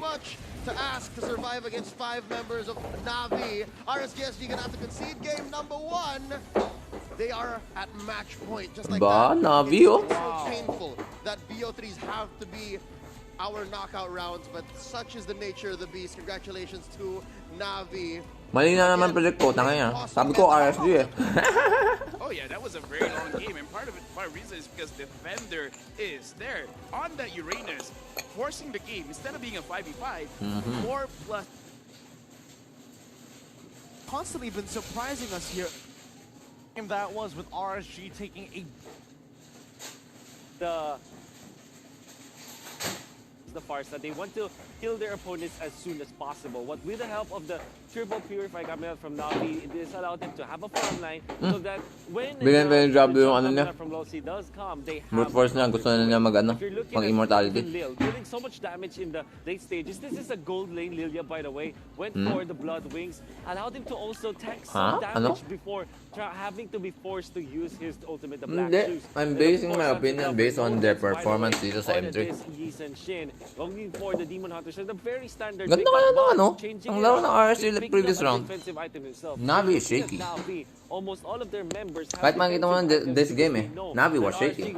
To ask to survive against 5 members of Na'Vi. RSGSG gonna have to concede game number 1. They are at match point, just like that. Na'Vi, oh. It's so painful that BO3s have to be our knockout rounds, but such is the nature of the beast. Congratulations to Na'Vi. Mali na naman project ko, tanga niya. Sabi ko RSG eh. Oh yeah, that was a very long game, and part of the reason is because Defender is there on that Uranus, forcing the game instead of being a 5v5, 4 plus. Constantly been surprising us here. And that was with RSG taking the farce that they want to kill their opponents as soon as possible. What with the help of the triple purify coming out from Na'Vi, it allowed them to have a front line so that when the job yung ano niya. from Lossy does come, they have Brute force niya, gusto na niya mag-immortality. Dealing so much damage in the late stages. This is a gold lane. Lilia, by the way, went for the Blood Wings, allowed him to also tank some damage before having to be forced to use his ultimate, the Black Shoes. I'm basing my opinion based on their performance dito sa M3. Going for the Demon Hunters, the very standard. Ganda kaya ng ano? Ang laro ng RSG previous round. Na'Vi is shaky. Almost all of their members. Kahit makita mo this game eh, Na'Vi was shaky.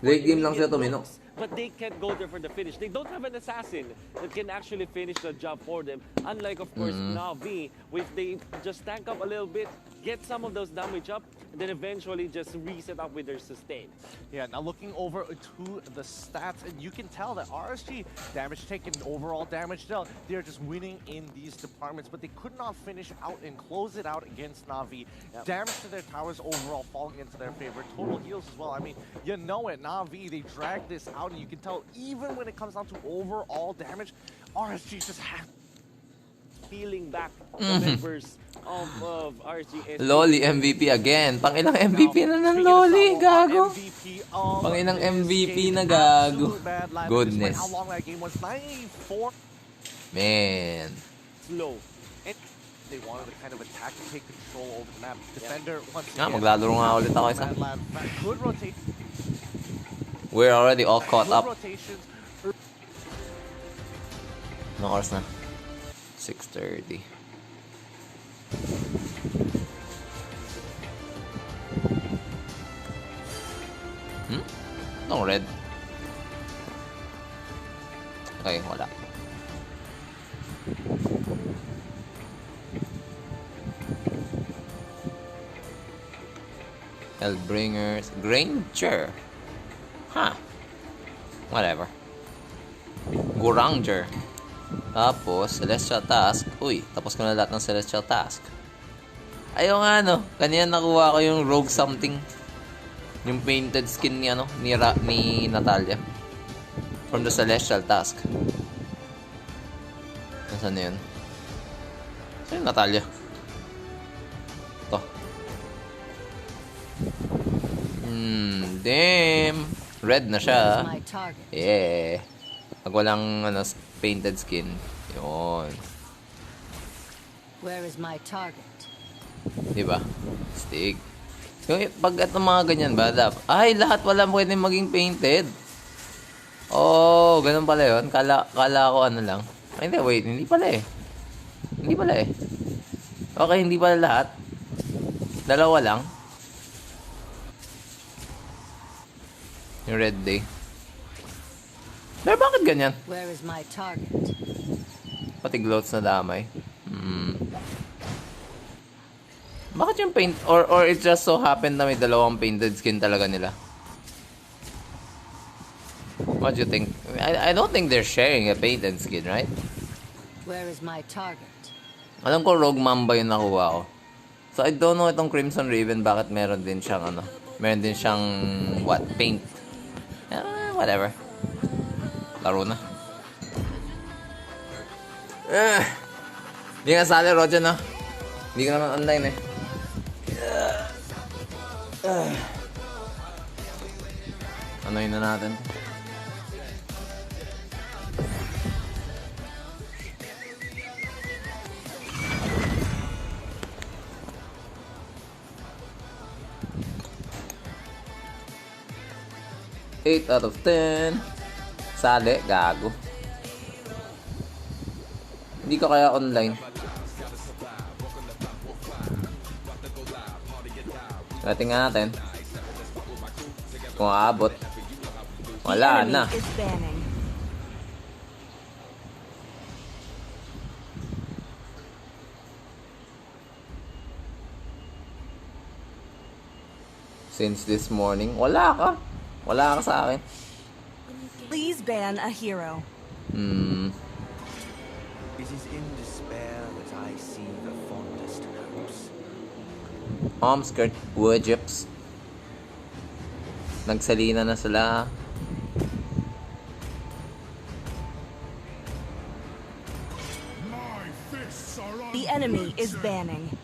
Late game lang sila tumino. But they can't go there for the finish. They don't have an assassin that can actually finish the job for them. Unlike, of course, Na'Vi, if they just tank up a little bit, get some of those damage up, and then eventually just reset up with their sustain. Yeah, now looking over to the stats, and you can tell that RSG damage taken, overall damage dealt, they're just winning in these departments, but they could not finish out and close it out against Na'Vi. Damage to their towers overall falling into their favor. Total heals as well. I mean, you know it, Na'Vi, they dragged this out, and you can tell even when it comes down to overall damage, RSG just have peeling back the members of RSG. Loli MVP again. Pangilang MVP na ng Loli, gago. Pangilang MVP na gago. Goodness. How long that game was? 94. Man. Slow. They wanted to kind of attack and take control over the map. Defender once again. Maglalaro nga ulit ako isa. Good rotation. We're already all caught up. No oras na. 6:30. No red. Okay, wala. Hellbringers. Granger. Huh. Whatever. Goranger. Tapos, Celestial Task. Uy, tapos ko na lahat ng Celestial Task. Ayaw nga, no? Kanina nakuha ko yung Rogue something. Yung painted skin ni, ni Natalia. From the Celestial Task. Nasaan na yun? Saan yung Natalia? Ito. Damn! Red na siya. Yeah. Pag walang painted skin. Yun. Where is my target? Diba? Stig. Yung pag itong mga ganyan ba, ay, lahat wala pwedeng maging painted. Oh, ganun pala yun. Kala ko ano lang. Ay, hindi, wait. Hindi pala eh. Hindi pala eh. Okay, hindi pala lahat. Dalawa lang. Yung red day. Pero bakit ganyan? Where is my target? Pati gloats na damay. Bakit yung paint? Or it just so happened na may dalawang painted skin talaga nila? What do you think? I don't think they're sharing a painted skin, right? Where is my target? Alam ko Rogue Mamba yung nakuha ko. So I don't know itong Crimson Raven bakit meron din siyang meron din siyang what? Paint. Whatever. Laro na. Hindi nga sali, Roger, no? Hindi ka naman online, eh. Anoyin na natin. 8 out of 10. Sali, gago. Hindi ka kaya online. Tingnan natin. Kung aabot. Wala na. Since this morning, wala ka. Wala ka sa akin. Please ban a hero. It is in despair that I see the fondest hopes. Skirt, Woodjips. Nagsalina na sila. The enemy is banning.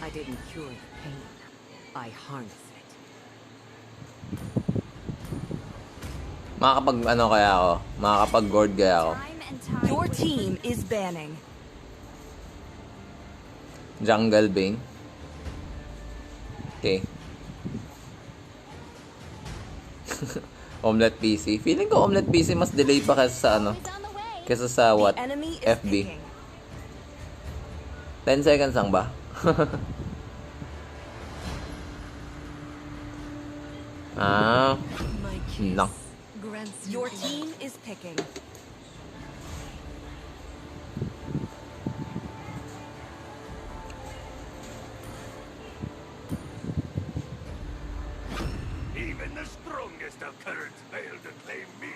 I didn't cure the pain. I harness it. Makakapag ano kaya ako? Makakapag gourd kaya ako? Your team is banning. Jungle Bane. Okay. Omelette PC. Feeling ko Omelette PC mas delay pa kasi sa ano. Kesa sa what? FB. 10 seconds lang ba? Lang. Your team is picking. Even the strongest of currents fail to claim me.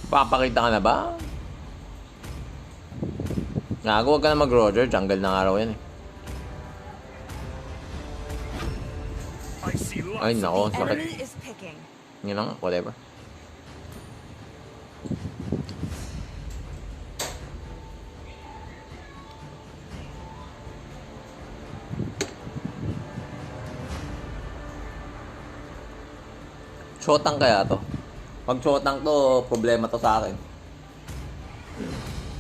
Papakita ka na ba? Gago, huwag ka na mag-Roger. Jungle na araw yan eh. Ay, nako. Sakit. Yun lang, whatever. Chotang kaya to? Pag chotang to, problema to sa akin.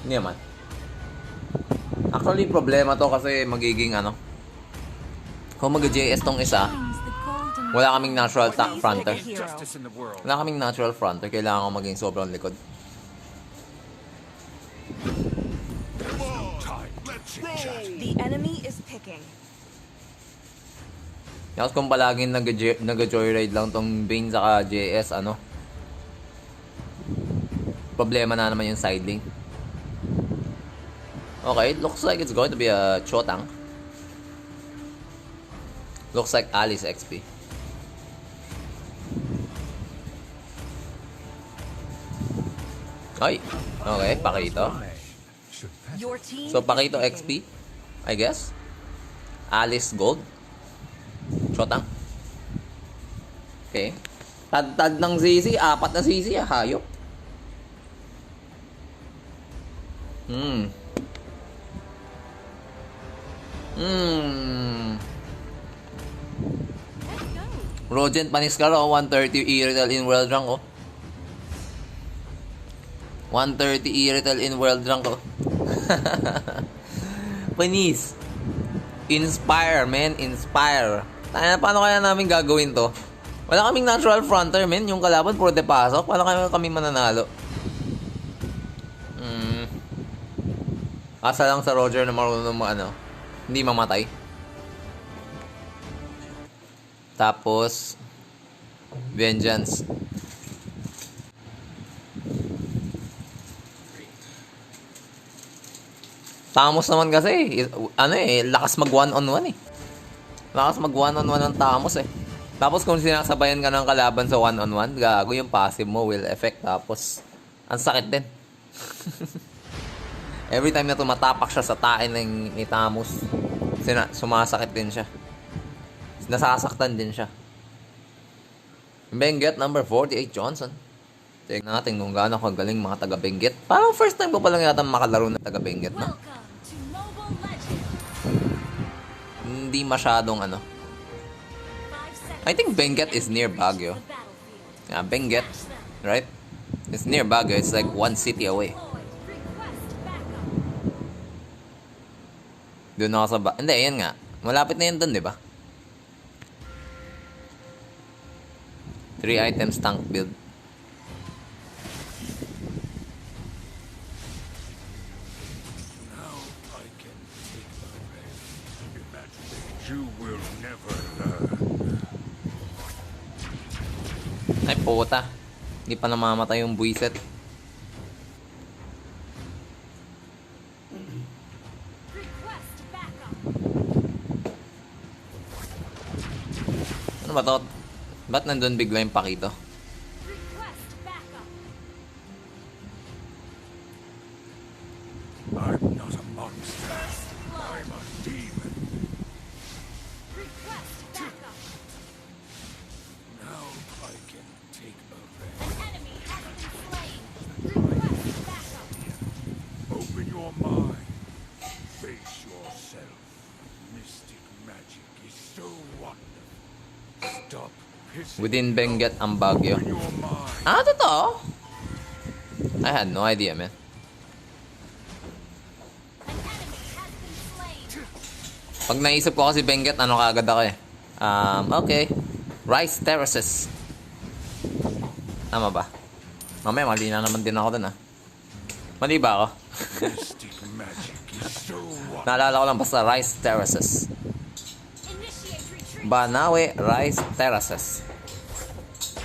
Hindi naman. Actually, problema to kasi magiging ano. Kung mag-JS tong isa, wala kaming natural fronter. Wala kaming natural fronter. Kailangan ko maging sobrang likod. The enemy is picking. Tapos kung palaging nag-joyride lang tong Bane saka JS, ano, problema na naman yung side lane. Okay, looks like it's going to be a Chotang. Looks like Alice XP. Ay, okay, Pakito. So, Pakito XP, I guess. Alice Gold. Chotang. Okay. Tad-tad ng CC, 4 na CC, hayop. Rogent Paniskaro, 130 E-Retail in World Rank, oh. 130 E-Retail in World Rank, oh. Panis. Inspire, man. Inspire. Paano kaya namin gagawin to? Wala kaming natural fronter, man. Yung kalaban, puro depasok. Paano kami mananalo? Asa lang sa Roger na marunong hindi mamatay. Tapos, Vengeance. Tamos naman kasi, lakas mag 1-on-1 eh. Lakas mag 1-on-1 ng Tamos eh. Tapos kung sinasabayan ka ng kalaban sa 1-on-1, gago yung passive mo will effect. Tapos, ang sakit din. Every time na tumatapak siya sa tain ni Tamos, sumasakit din siya. Nasasaktan din siya. Benguet number 48 Johnson. Tignan natin kung gaano kagaling mga taga Benguet. Parang first time ko palang yata makalaro ng taga Benguet, no? Hindi masyadong I think Benguet is near Baguio. Yeah, Benguet, right? It's near Baguio. It's like 1 city away. Doon ako sa Hindi, yan nga. Malapit na yan doon, di ba? 3 items tank build. You will never learn. Ay, puta. Hindi pa namamatay yung buwiset. Ano ba to? Ba't nandun bigla yung pakito? I'm not a monster. I'm a demon. Now I can take a rest. Open your mind. Face yourself. Mystic magic is so wonderful. Stop pissing. Within Benguet ang Bagyo. Ah, totoo? I had no idea, man. Pag naisip ko kasi Benguet, ano kaagad ako eh. Okay. Rice Terraces. Tama ba? Mamaya, mali na naman din ako dun, ah. Mali ba ako? Naalala ko lang basta Rice Terraces. Banawe Rice Terraces.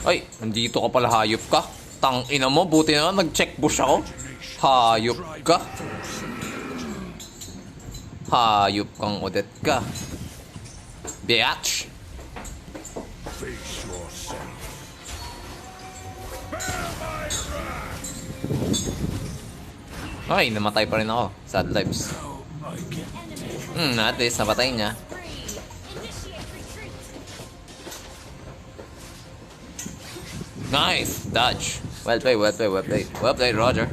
Ay, nandito ka pala, hayop ka. Tang ina mo, buti na nag-check bush ako. Hayop ka. Hayop kang udet ka. Biatch. Ay, namatay pa rin ako. Sad lives. At least napatay niya. Nice! Dodge. Well played, well played, well played. Well played, Roger.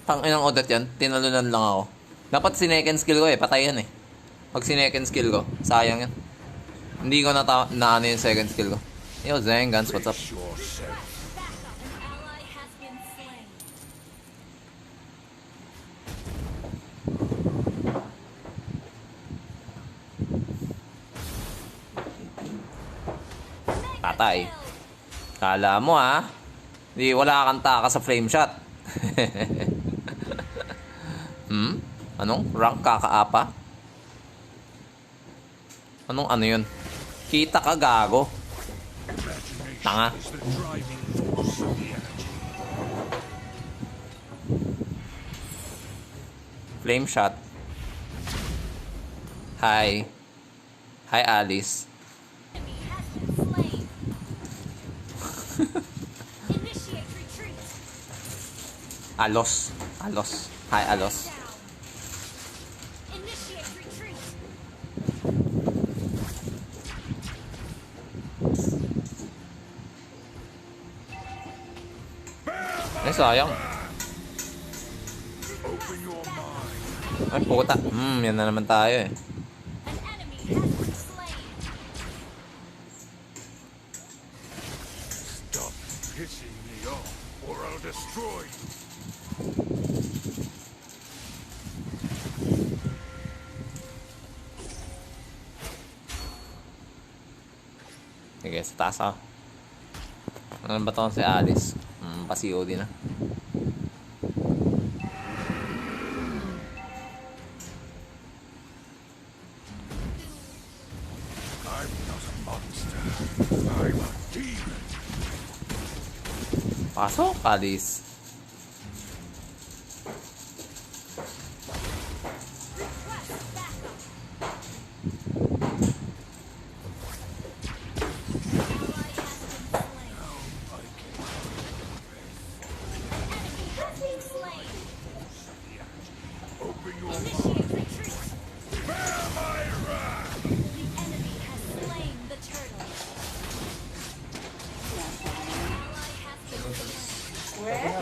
Tanginang Odet yan. Tinalunan lang ako. Dapat sinecond skill ko eh. Patay yan eh. Pag sinecond skill ko, sayang yan. Hindi ko na ano yung second skill ko. Yo, Zengans, what's up? Patay. Kala mo ha? Di wala kang taka sa flame shot. Anong? Rank kakaapa? Anong ano yun? Kita ka gago. Tanga. Flame shot. Hi. Hi, Alice. Alos. Alos. Hi, Alos. Ay, sayang. Ay, puta. Yan na naman tayo eh. Stop pissing me off, or I'll destroy you. Sige, sa taas ako. Ano ba ito si Alice? Pa-COD na. I'm not a monster. I'm a demon. Pasok, Alice.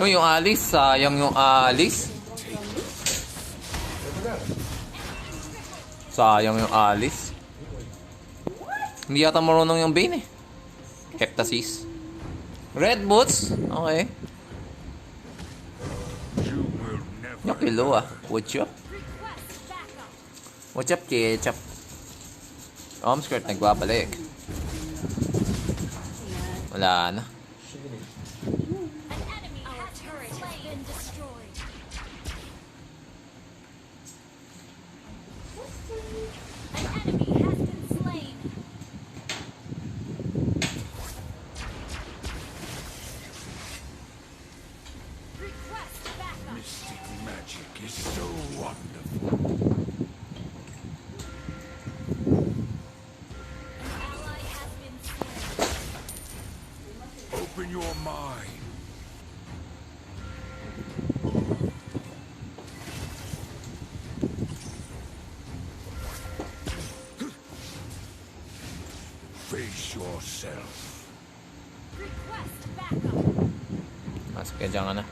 Yung Alice, sayang yung Alice. Sayang yung Alice. Hindi yata marunong yung Bane eh. Heptasis. Red Boots. Okay. Yok. Pilo ah. What's up? What's up, Ketchup? Skirt nagbabalik. Wala na. Our turret has been destroyed. An enemy has been slain. Request backup. Mystic magic is so wonderful. Ally has been slain. Open your mind. Face yourself. Request backup. Mas kaya dyan ka na.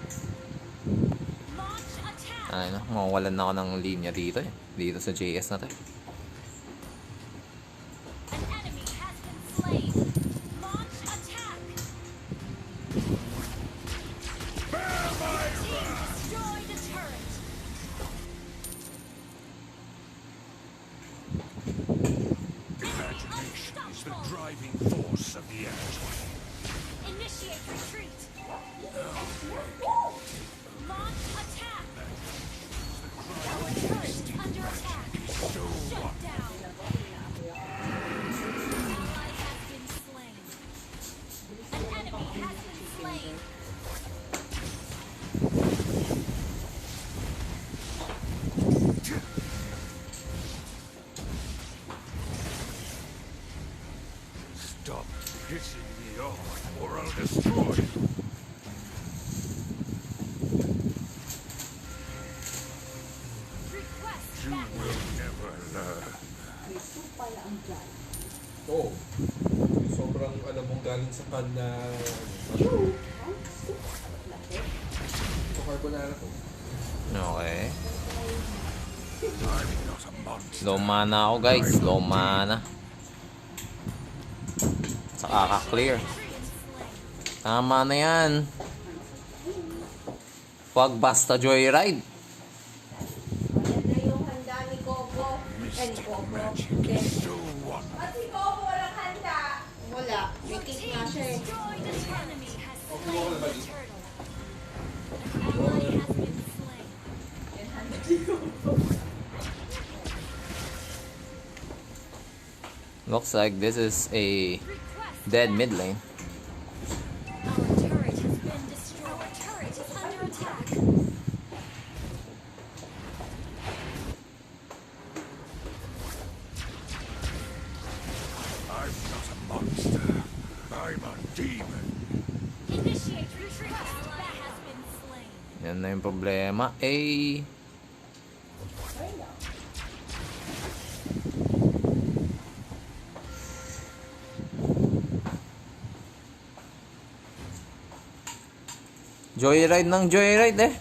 Launch attack. Ay no, mawawalan na ako ng linya dito eh. Dito sa JS na to eh. An enemy has been slain. Launch attack. Team destroyed a turret. Imagination is the driving force of the energy. Initiate retreat. Launch attack. Our turret is under attack. Shut down. Ally has been slain. An enemy has been slain. Stop pissing me off, or I'll destroy you. Request You will never learn. Oo. Sobrang alam mong galing sa pan na... Ito carbonara to. Okay. I'm not a monster. Low mana ako guys. Low mana. Saka ka-clear. Tama na yan. Wag basta joyride. Maganda yung handa ni Coco. Ni Coco. At si Coco walang handa. Wala. May cake nga siya eh. destroyed an enemy has slain the turtle. An ally has been slain. Yung handa ni Coco. Looks like this is a dead mid lane. Our turret has been destroyed. Our turret is under attack. I'm not a monster. I'm a demon. Initiate retreat. That has been slain. Yan na yung problema. Eh. Joyride ng joyride eh.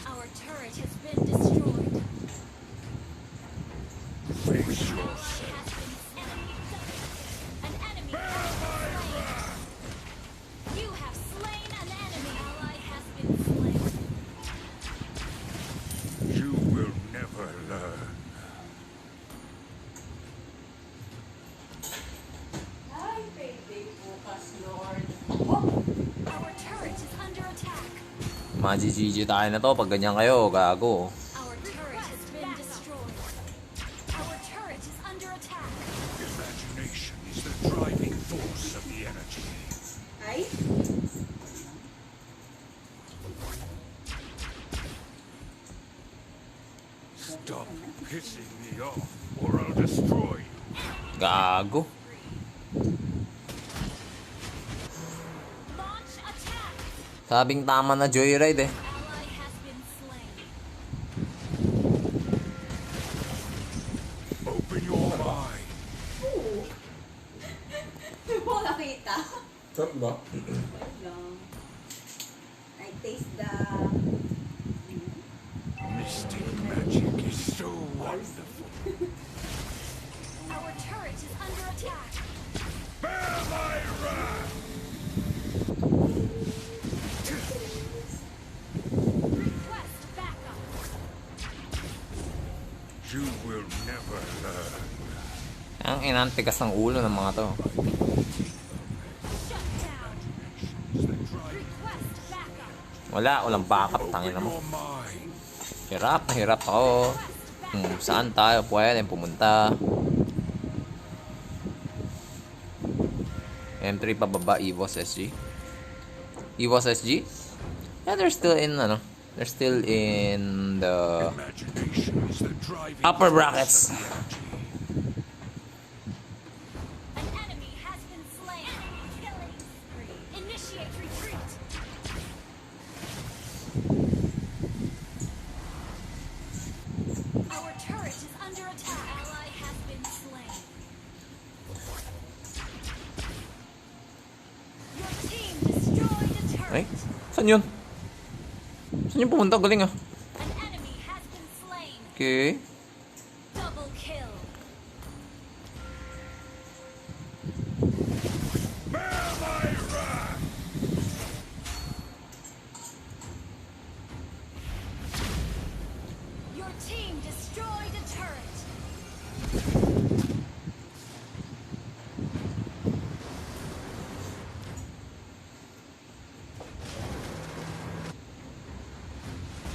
Our turret has been destroyed. Face yourself. An enemy has been slain. You have slain an enemy. Ally has been slain. You will never learn. Ay, baby, bukas, Lord. Our turret is under attack. Maji-GG tayo na to pag ganyan kayo, gago. Our turret has been destroyed. Our turret is under attack. Imagination is the driving force of the energy. Ay? Stop pissing me off, or I'll destroy you. Gago. Launch attack. Sabing tama na joyride eh. Ally has been slain. Open your mind. Hindi mo nakita? Sarap ba? I taste the... Mystic magic is so wonderful. Our turret is under attack. Bear my wrath! Request Tang ina, tigas ng ulo ng mga to. Wala, walang backup, tangina mo. Hirap na hirap ako. Saan tayo pwede pumunta? M3 pababa, EVOS SG. EVOS SG? Yeah, they're still in, they're still in the upper brackets. Ay, saan yun? Saan yung pumunta? Galing ah. Okay. Your team destroyed a turret.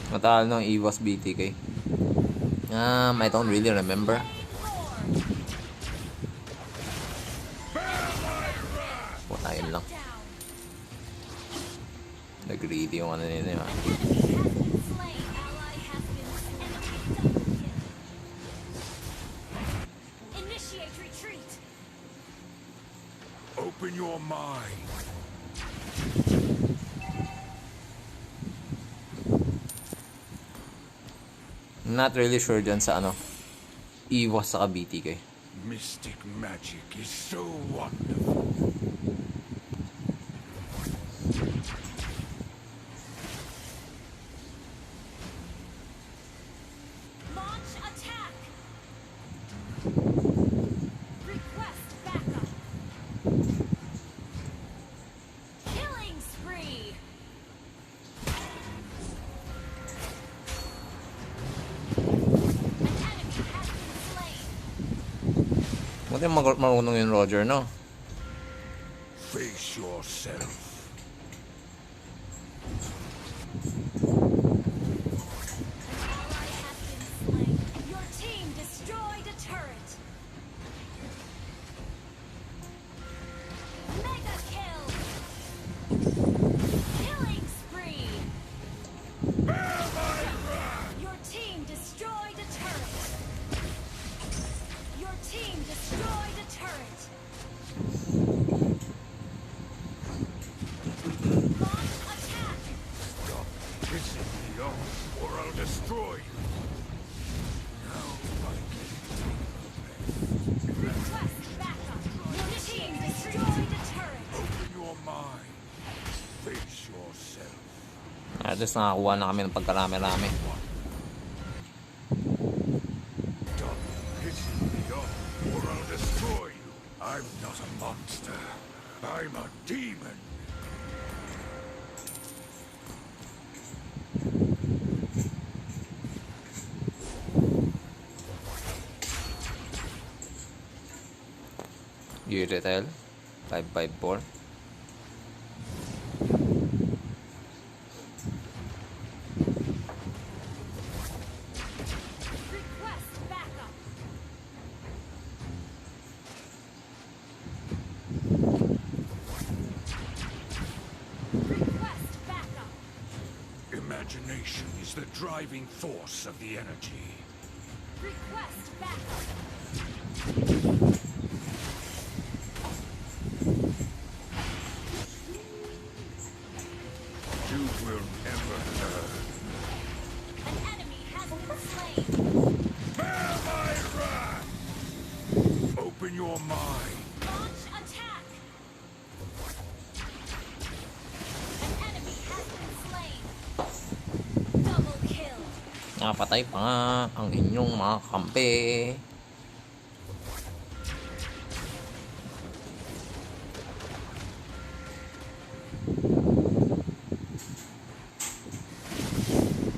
Matalo ng EVOS BTK. I don't really remember. Ayun lang. Nag-greedy yung ano nila yun. Open your mind. Not really sure dyan sa EVOS saka BTK. Mystic magic is so wonderful. Launch attack. Request backup. Killing spree. Buti marunong yung Roger, no? Face yourself. Your team destroyed a turret. Mega kill. Killing spree. Your team destroyed a turret. Your team destroyed a turret. Launch attack. Stop pissing me off, or I'll destroy you. Now I can Request backup. Your team destroyed a turret. open your mind. Face yourself. At least nakakuha na kami ng pagkarami-rami. Stop pissing me off, or I'll destroy you. I'm not a monster. I'm a demon. Uritel 554. Request backup. Request backup. Imagination is the driving force of the energy. Request backup. You will never learn. An enemy has been slain. Bear my wrath! Open your mind. Launch attack. An enemy has been slain. Double kill. Napatay pa nga ang inyong mga kampe.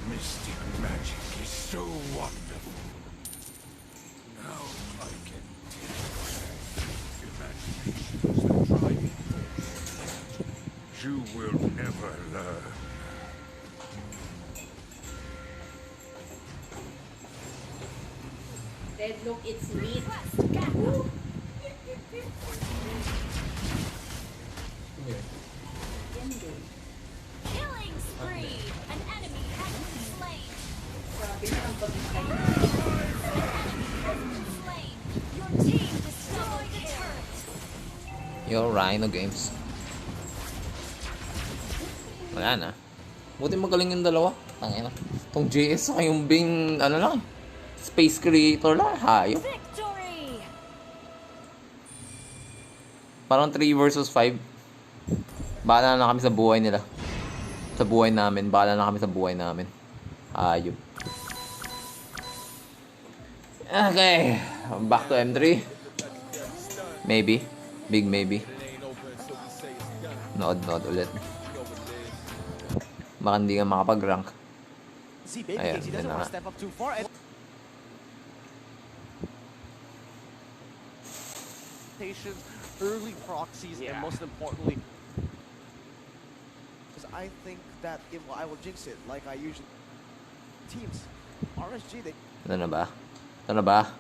Mystic magic is so wonderful. Now I can take You will never learn. Red, look, it's meat. Killing spree! An enemy has been slain! Grabe na ang pagkakay. Slain! Your team destroyed the turret! Yo, Rhino Games. Wala na. Buti magaling yung dalawa. Tangina. Tong JS sa yung Bing, ano lang, space creator lang. Hayop. Victory! Parang 3 versus 5. Bahala na kami sa buhay nila. Sa buhay namin. Bahala na kami sa buhay namin. Hayop. Okay. Back to M3. Maybe. Big maybe. Nood ulit. Baka hindi ka makapag-rank. Ayan, yun na nga. Early proxies, and most importantly, because I think that I will jinx it like I usually. Teams, RSG, they. Ito na ba? Ito na ba?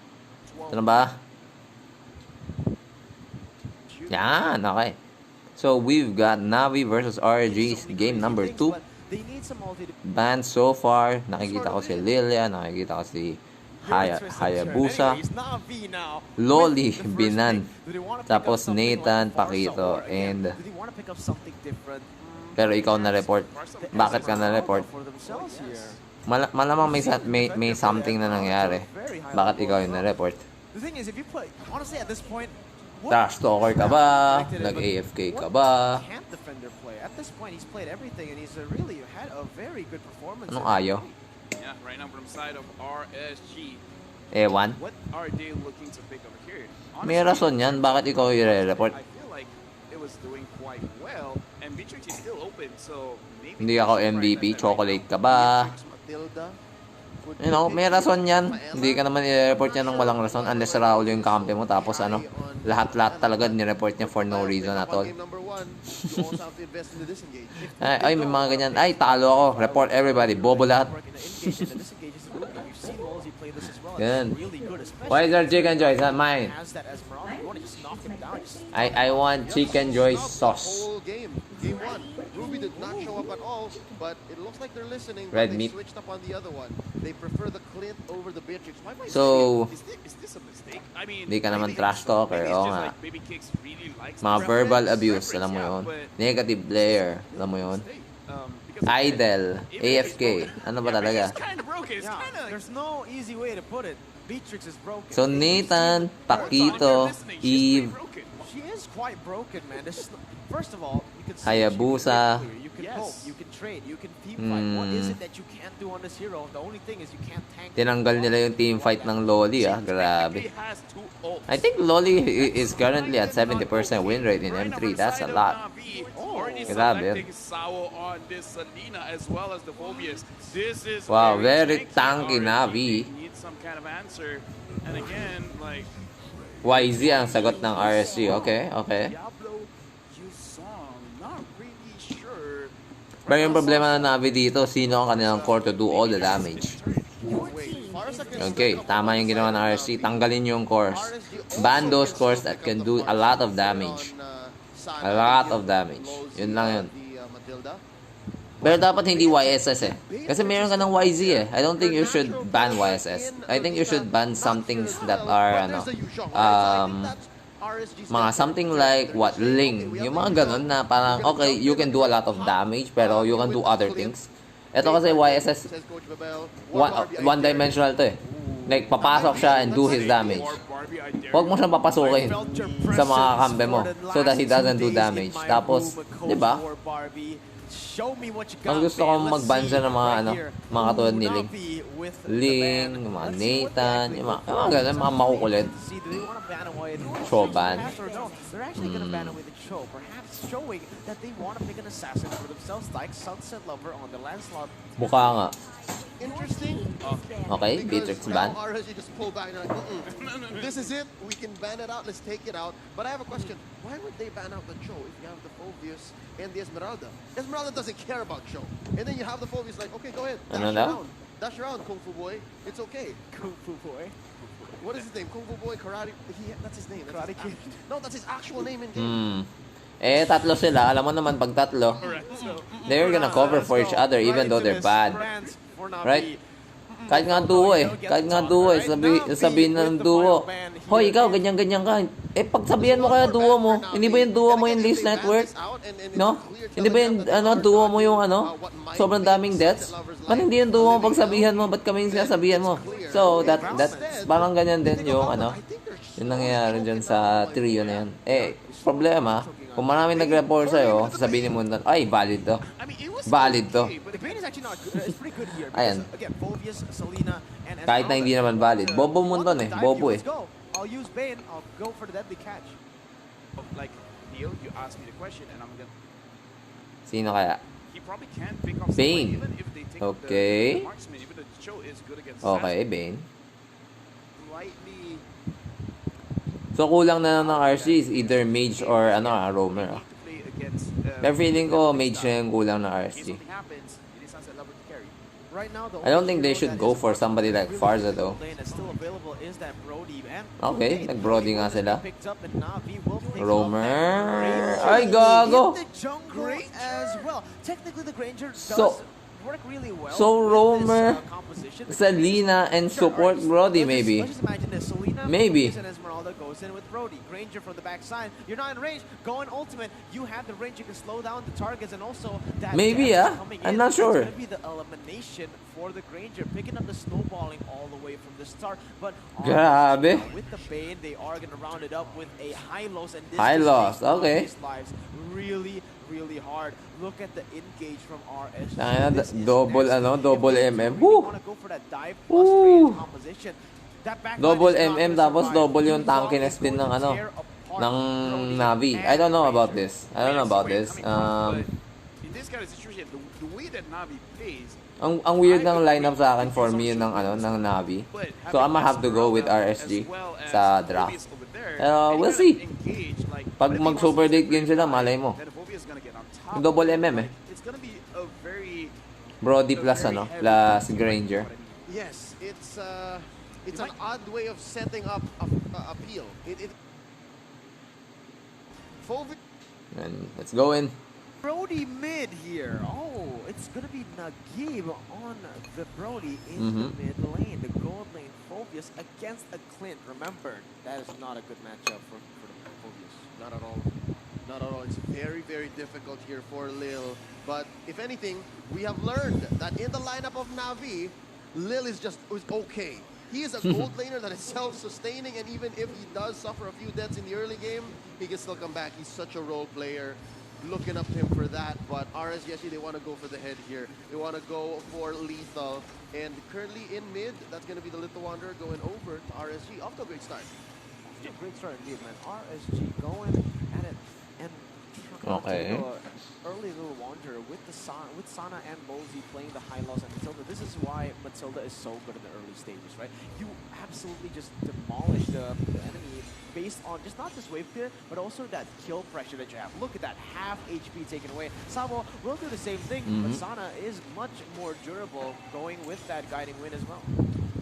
Ito na ba? Yan, okay. So, we've got Navi versus RSG, game number 2. Banned so far. Nakikita ko si Lilia, nakikita ko si Hayabusa. Loli, Binan. Tapos Nathan, Pakito, and... Pero ikaw na-report. Bakit ka na-report? Malamang may something na nangyari. Bakit ikaw yung na-report? The thing is, if you play, honestly, at this point, Trash talker ka ba? Nag-AFK ka ba? Can't defender play. At this point, he's played everything, and he's really had a very good performance. Anong ayaw? Yeah, right now from the side of RSG. Ewan? What are they looking to pick over here? May rason yan. Bakit ikaw i-report? I feel like it was doing quite well, and Beatrix is still open, so maybe. Hindi ako MVP. Chocolate ka ba? You know, may rason yan. Hindi ka naman i-report yan ng walang rason unless Raul yung kampi mo. Tapos ano, lahat talaga ni-report niya for no reason at all. Ay, may mga ganyan. Ay, talo ako. Report everybody. Bobo lahat. Ganun. Why is there chicken joy? Is that mine? I want chicken joy sauce. Game 1, Ruby did not show up at all, but it looks like they're listening. Red they meat. switched up on the other one. They prefer the Clint over the Beatrix. Why am I So, Is this a mistake? I mean, di ka naman trash talker. Oo nga. Baby Kicks really likes Mga verbal abuse, alam mo yun. Negative player, alam mo yun. Idle, AFK. Ano ba talaga? There's no easy way to put it. Beatrix is broken. So, Nathan, Pakito, Eve, She is quite broken, man. First of all, you can see Hayabusa. you can hope, you can trade, you can team fight. What is it that you can't do on this hero? The only thing is you can't tank. Tinanggal nila yung team fight ng Loli, ah. Grabe. I think Loli is currently at 70% win rate in M3. That's a lot. Grabe. Wow, very tanky Navi. YZ ang sagot ng RSG. Okay. Pero yung problema ng Navi dito, sino ang kanilang core to do all the damage? Okay, tama yung ginawa ng RSG. Tanggalin yung cores. Ban those cores that can do a lot of damage. A lot of damage. Yun lang yun. Pero dapat hindi YSS eh. Kasi meron ka ng YZ eh. I don't think you should ban YSS. I think you should ban some things that are, mga something like, Ling. Yung mga ganun na parang, okay, you can do a lot of damage, pero you can do other things. Ito kasi YSS, one-dimensional to eh. Like, papasok siya and do his damage. Huwag mo siyang papasukin sa mga kambe mo so that he doesn't do damage. Tapos, di ba? Ang gusto kong mag-ban siya ng mga katulad ni Ling, mga Nathan, yung mga ganun, mga makukulit. Choban. They're actually going to ban away the Cho, perhaps showing that they want to pick an assassin for themselves, like Sunset Lover on the Lancelot. Mukha nga. interesting. Okay, Beatrix ban. Now RSG just pull back and like, this is it. We can ban it out. Let's take it out. But I have a question. Why would they ban out the Cho if you have the Phobius and the Esmeralda? Esmeralda doesn't care about Cho. And then you have the Phobius like, okay, go ahead. Dash around. Dash around, Kung Fu Boy. It's okay. Kung Fu Boy? What is his name? Kung Fu Boy, Karate. That's his name. Karate Kid. No, that's his actual name in game. Eh, tatlo sila. Alam mo naman pag tatlo, they're gonna cover for each other even though they're bad. Right? Kahit nga duo eh. Sabihin ng duo, hoy, ikaw, ganyan-ganyan ka. Eh, pagsabihan mo kaya duo mo, hindi ba yung duo mo yung least network? No? Hindi ba yung duo mo yung sobrang daming deaths? Ba't hindi yung duo mo pagsabihan mo? Ba't kami yung sinasabihan mo? So, that's parang ganyan din yung yung nangyayari dyan sa trio na yan. Eh, problema, kung maraming nag-report sa'yo, sasabihin mo na, ay, valid to. Valid to. Ayan. Kahit na hindi naman valid. Bobo mo to eh. Bobo eh. I'll use Bane. I'll go for the deadly catch. Like, Neil, you asked me the question and I'm gonna... Sino kaya? He probably can't pick off Bane. even if they take Okay. the marksman, even though the Cho is good against Okay, Bane. Slightly... So, kulang na ng RC is either mage or roamer. Pero feeling ko mage na yung kulang ng RC. I don't think they should go for somebody like Farza though. Okay, nag-Brody nga sila. Roamer. Ay, gago! So Roamer, Selena, and support Brody maybe. Maybe. Esmeralda goes in with Brody. Granger from the backside. You're not in range. Go in ultimate. You have the range. You can slow down the targets and also that. Maybe I'm not sure. It's gonna be the elimination for the Granger, picking up the snowballing all the way from the start. But grabe. With the Bane, they are gonna round it up with a high loss and this high loss. Okay. Lives really hard. Look at the engage from RS. Double MM. Woo! Double MM tapos double yung tankiness din ng ng Navi. I don't know about this. In this kind of situation, the way that Navi plays, ang weird ng lineup sa akin for me ng ng Navi. So I'm gonna have to go with RSG sa draft. We'll see. Pag mag super date game sila, malay mo. Double MM eh. Brody plus plus Granger. Yes, it's an odd way of setting up a peel. And let's go in. Brody mid here. Oh, it's gonna be Nagib on the Brody in the mid lane. The gold lane Phobius against a Clint. Remember, that is not a good matchup for the Phobius. Not at all. Not at all. It's very, very difficult here for Lil. But if anything, we have learned that in the lineup of Navi, Lil is okay. He is a gold laner that is self-sustaining, and even if he does suffer a few deaths in the early game, he can still come back. He's such a role player. Looking up to him for that, but RSG, they want to go for the head here. They want to go for lethal, and currently in mid, that's going to be the Little Wanderer going over to RSG. Off to a great start. Great start indeed, man. RSG going at it, and okay. Early Little Wanderer with Sana and Bozy playing the high loss and Matilda. This is why Matilda is so good in the early stages, right? You absolutely just demolish the enemy based on not just wave clear, but also that kill pressure that you have. Look at that, half HP taken away. Sabo will do the same thing, but Sana is much more durable going with that guiding wind as well.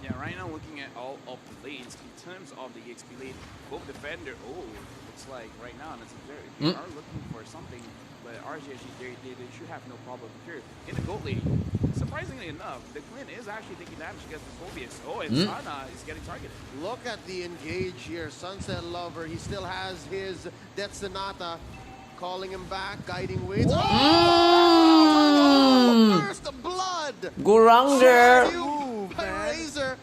Yeah, right now looking at all of the lanes, in terms of the XP lane, both defender, looks like right now, they are looking for something, but RSG, they should have no problem here. In the gold lane, surprisingly enough, the Clint is actually taking damage against the Phobius. And Sana is getting targeted. Look at the engage here. Sunset Lover, he still has his Death Sonata. Calling him back, guiding winds. First blood! Guranger! Razor,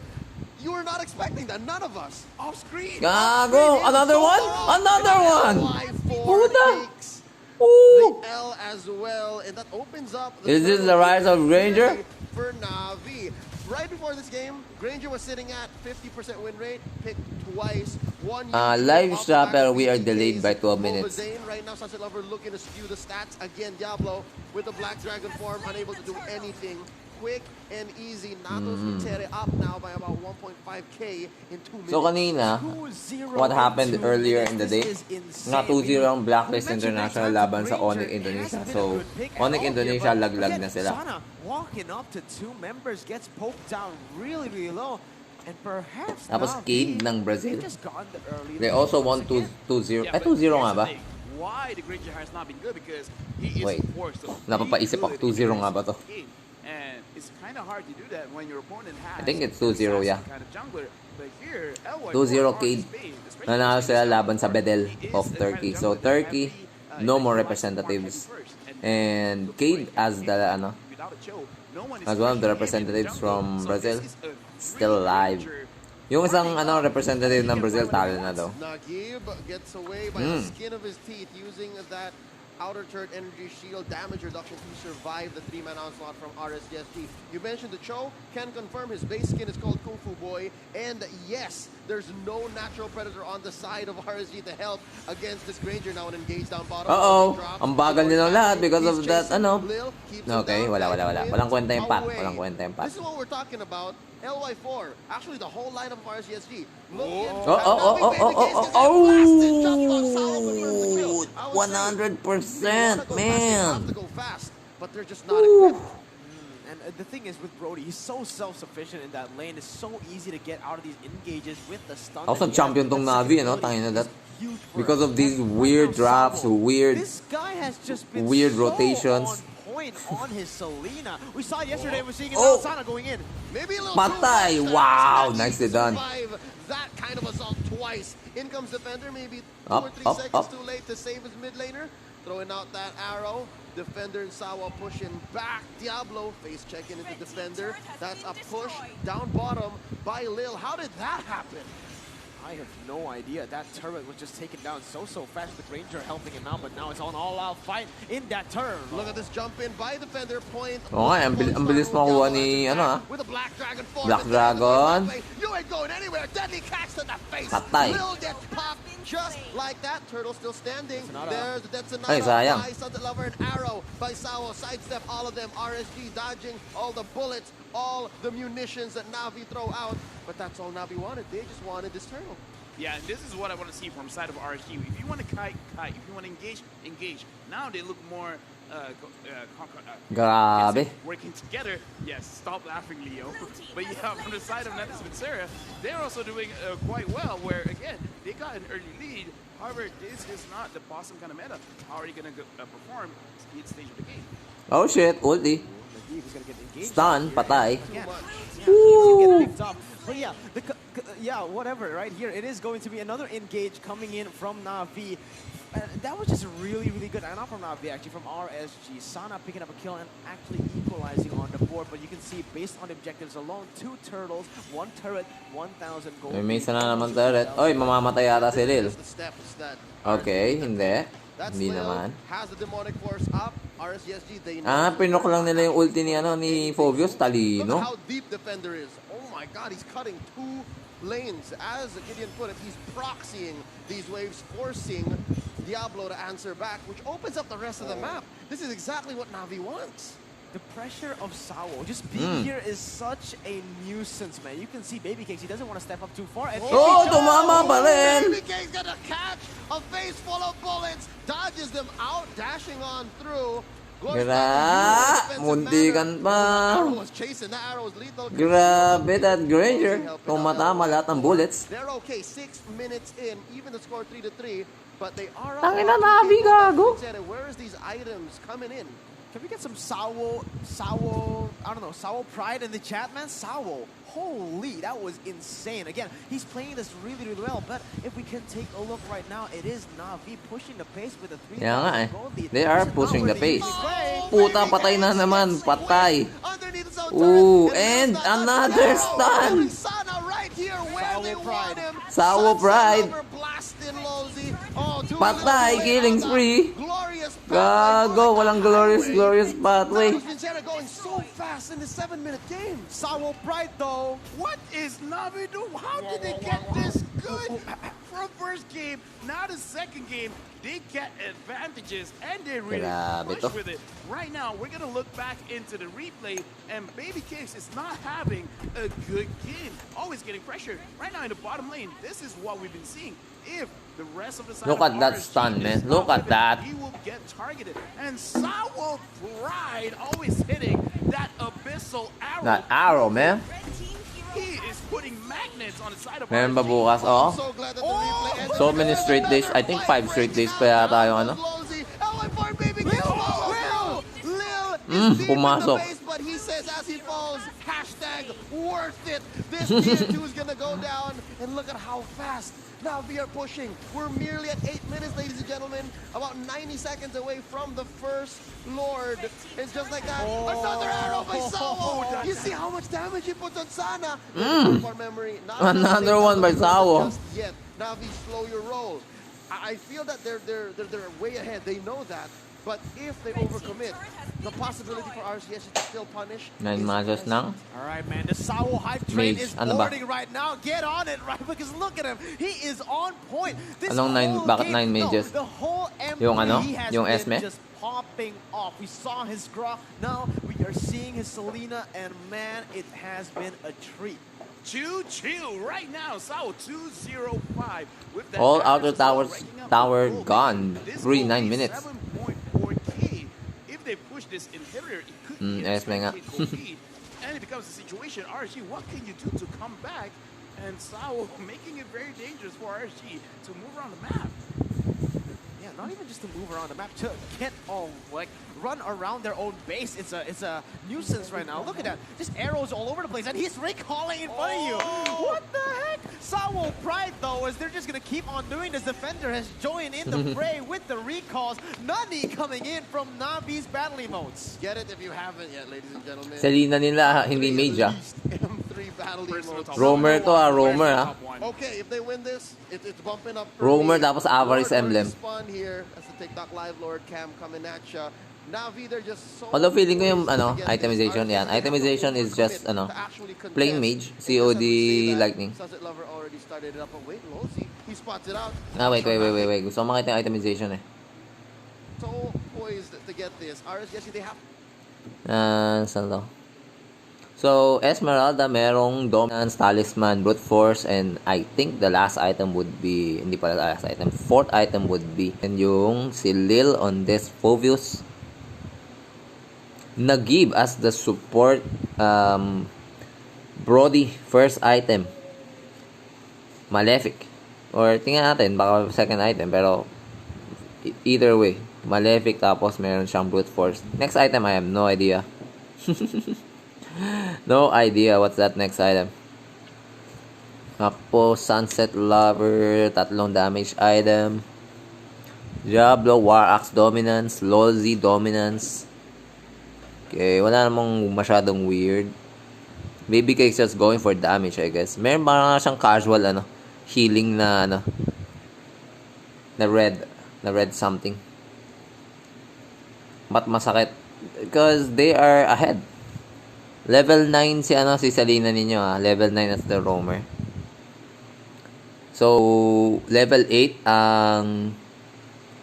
you were not expecting that. None of us. Off screen. Gago! Another one? Another one! Puta! The L as well, and that opens up. Is this the rise of Granger? For Navi. Right before this game, Granger was sitting at 50% win rate, picked twice. Live Strapper, we are delayed by 12 minutes. Right now, Sunset Lover looking to skew the stats. Again, Diablo with the Black Dragon form, unable to do anything. quick and easy. Natos Vincere up now by about 1.5k in 2 minutes. So kanina, what happened earlier in the day? Na 2-0 ang Blacklist International laban sa Onyx Indonesia. So, Onyx Indonesia laglag na sila. Sana walking up to 2 members gets poked down really low. And perhaps Tapos Cade ng Brazil. just got the early They also won 2-0. Yeah, 2-0 nga ba? Why the Granger has not been good because he is Wait. forced to Napapaisip ako, 2-0 nga ba to? and it's kind of hard to do that when your opponent has I think it's 2-0, yeah. kind of jungler. But here, 2-0 Cade. Nanalo sila laban sa Bedel of Turkey. So Turkey, no more representatives. And Cade as the as one of the representatives from Brazil, still alive. Yung isang representative ng Brazil talo na daw. Nagib gets away by the skin of his teeth using that outer turret energy shield damage reduction to survive the 3-man onslaught from RSGSG. You mentioned the Cho, can confirm his base skin is called Kung Fu Boy, and yes, there's no natural predator on the side of RSG to help against this Granger now and engage down bottom. Ang bagal nila lahat because of that, Okay, wala. Walang kwenta yung pat. This is what we're talking about. LY4, actually the whole line of RSGSG. Oh! 100%, man! But they're just not equipped. And the thing is with Brody, he's so self-sufficient in that lane. It's so easy to get out of these engages with the stun. Awesome champion tong Navi, tangina that. Because of these weird drops, weird rotations. On his Selena. We saw it yesterday, we're seeing it now, Sana going in. Maybe a little Patay! Wow, nicely done. That kind of assault twice. In comes Defender, maybe 2 or 3 seconds too late to save his mid laner. Throwing out that arrow. Defender and Sawa pushing back. Diablo face checking into Defender. That's a push down bottom by Lil. How did that happen? I have no idea. That turret was just taken down so fast with Ranger helping him out, but now it's an all-out fight in that turn. Look at this jump in by Defender point. Ang bilis makuha ni, with a Black Dragon form. Black Dragon. You ain't going anywhere. Deadly cacks to the face. Patay. Lil gets popped just like that. Turtle still standing. There's the Ay, sayang. by Sunset Lover and Arrow by Sawa. Sidestep all of them. RSG dodging all the bullets, all the munitions that Navi throw out. But that's all Navi wanted. They just wanted this turtle. Yeah, and this is what I want to see from side of RSG. If you want to kite. If you want to engage. Now they look more Grabe. working together. Yes, stop laughing, Leo. But yeah, from the side of Natus Vincere, they're also doing quite well, where again, they got an early lead. However, this is not the Boston kind of meta. How are you going to perform speed stage of the game? Oh shit, ulti. Stun, patay. But yeah, whatever, right here. It is going to be another engage coming in from Navi. That was just really good. And not from Navi, actually, from RSG. Sana picking up a kill and actually equalizing on the board. But you can see, based on objectives alone, 2 turtles, 1 turret, 1,000 gold. May isa na naman turret. Oy, mamamatay yata si Lil. Okay, hindi. Hindi naman. Has the demonic force up. RSGSG, they know. Pinok lang nila yung ulti ni Fovius. Talino. Look how deep Defender is. Oh my god, he's cutting 2 lanes. As Gideon put it, he's proxying these waves, forcing Diablo to answer back, which opens up the rest of the map. This is exactly what Navi wants. The pressure of Sawo just being here is such a nuisance, man. You can see Baby Cakes, he doesn't want to step up too far. And tumama pa rin! Baby Cakes gonna catch a face full of bullets, dodges them out, dashing on through. Muntikan pa. Grabe, that Granger. Tumatama lahat ng bullets. They're okay, 6 minutes in, even the score 3-3, but they are up. Tangina Navi, gago. Where is these items coming in? Can we get some Sawo pride in the chat, man? Sawo, holy, that was insane. Again, he's playing this really well, but if we can take a look right now, it is Navi pushing the pace with a 3,000 gold lead. They are pushing the pace. Puta, patay na naman. Patay. Ooh, and another stun. Sawo pride. Patay, killing spree. Gago, walang glorious pathway. Going so fast in the 7-minute game. Sawo Pride though. What is Navi doing? How did they get this good from first game. Now the second game, they get advantages and they really push with it. Right now, we're gonna look back into the replay, and Baby Cakes is not having a good game. Always getting pressure. Right now in the bottom lane, this is what we've been seeing. If the rest of the side look at that stun, man. Look at that. He will get targeted. And Sawo Pride always hitting that abyssal arrow. That arrow, man. He is putting magnets on the side of Meron ba bukas? Oh. So many straight days. I think 5 straight days pa yata yung ano. Pumasok. But he says as he falls, hashtag worth it. This tier 2 is gonna go down, and look at how fast now we are pushing. We're merely at 8 minutes, ladies and gentlemen, about 90 seconds away from the first Lord. It's just like that. Another arrow by Sawo. You see how much damage he puts on Sana. For memory, another one by Sawo. Just yet. Navi, slow your roll. I feel that they're way ahead. They know that. But if they overcommit, the possibility for RCS to still punish. 9 matches now. All right, man. The Sawo hype train is boarding right now. Get on it, right? Because look at him. He is on point. This Anong 9? Bakit 9 mages? The whole yung ano? Yung Esme? just popping off. We saw his Grok. Now we are seeing his Selena, and man, it has been a treat. Chill right now. Sawo 205 with that. All outer tower gone. 3 9 minutes. 7.4K. If they push this inhibitor, it could be Esme nga. and it becomes a situation. RSG, what can you do to come back? And Sawo making it very dangerous for RSG to move around the map. Yeah, not even just to move around the map, to get all like run around their own base. It's a nuisance right now. Look at that, just arrows all over the place, and he's recalling in front of you. What the heck? Sawo Pride though, is they're just gonna keep on doing this. Defender has joined in the fray with the recalls. Nani coming in from Navi's battle emotes. Get it if you haven't yet, ladies and gentlemen. Selena nila, hindi mage ah. M3 battle emotes. Roamer to ah, Roamer ah. Okay, if they win this, it's bumping up. Roamer tapos Avarice emblem. Spawn here as the TikTok live Lord Cam coming at ya. Navi, they're just so. Although feeling ko yung ano, itemization yan. Itemization is just ano, plain mage, COD lightning. Sunset Lover already started it up. But wait, Losey, he spots it out. Ah, wait. Gusto ko makita yung itemization eh. So poised to get this. RSG, they have. Saan to? So, Esmeralda, merong Dominance, Talisman, Brute Force, and I think the last item would be, hindi pala last item, 4th item would be, and yung si Lil on this Fovius. Nag-give as the support Brody, first item. Malefic. Or tingnan natin, baka second item, pero either way, Malefic tapos meron siyang Brute Force. Next item, I have no idea. No idea what's that next item. Tapos Sunset Lover, 3 damage item. Diablo, War Axe Dominance, Lolzy Dominance. Okay, wala namang masyadong weird. Baby Cake's just going for damage, I guess. Meron ba siyang casual ano, healing na ano, na red something. Ba't masakit? Because they are ahead. Level 9 si ano, si Selena ninyo ah. Level 9 as the roamer. So, level 8 ang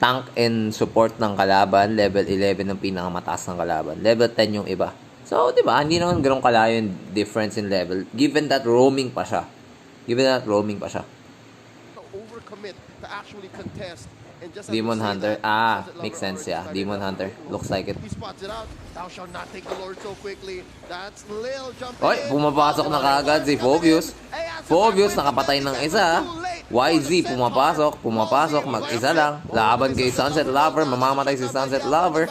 tank and support ng kalaban. Level 11 ang pinakamataas ng kalaban. Level 10 yung iba. So, di ba? Hindi naman ganun kalayo yung difference in level. Given that roaming pa siya. Overcommit to actually contest. Demon Hunter. Ah, makes sense, yeah. Demon Hunter. Looks like it. He spots it out. Thou shalt not take the Lord so quickly. That's Lil jumping Oy, pumapasok na kaagad si Fovius. Fovius nakapatay ng isa. YZ pumapasok, mag-isa lang. Laban kay Sunset Lover, mamamatay si Sunset Lover.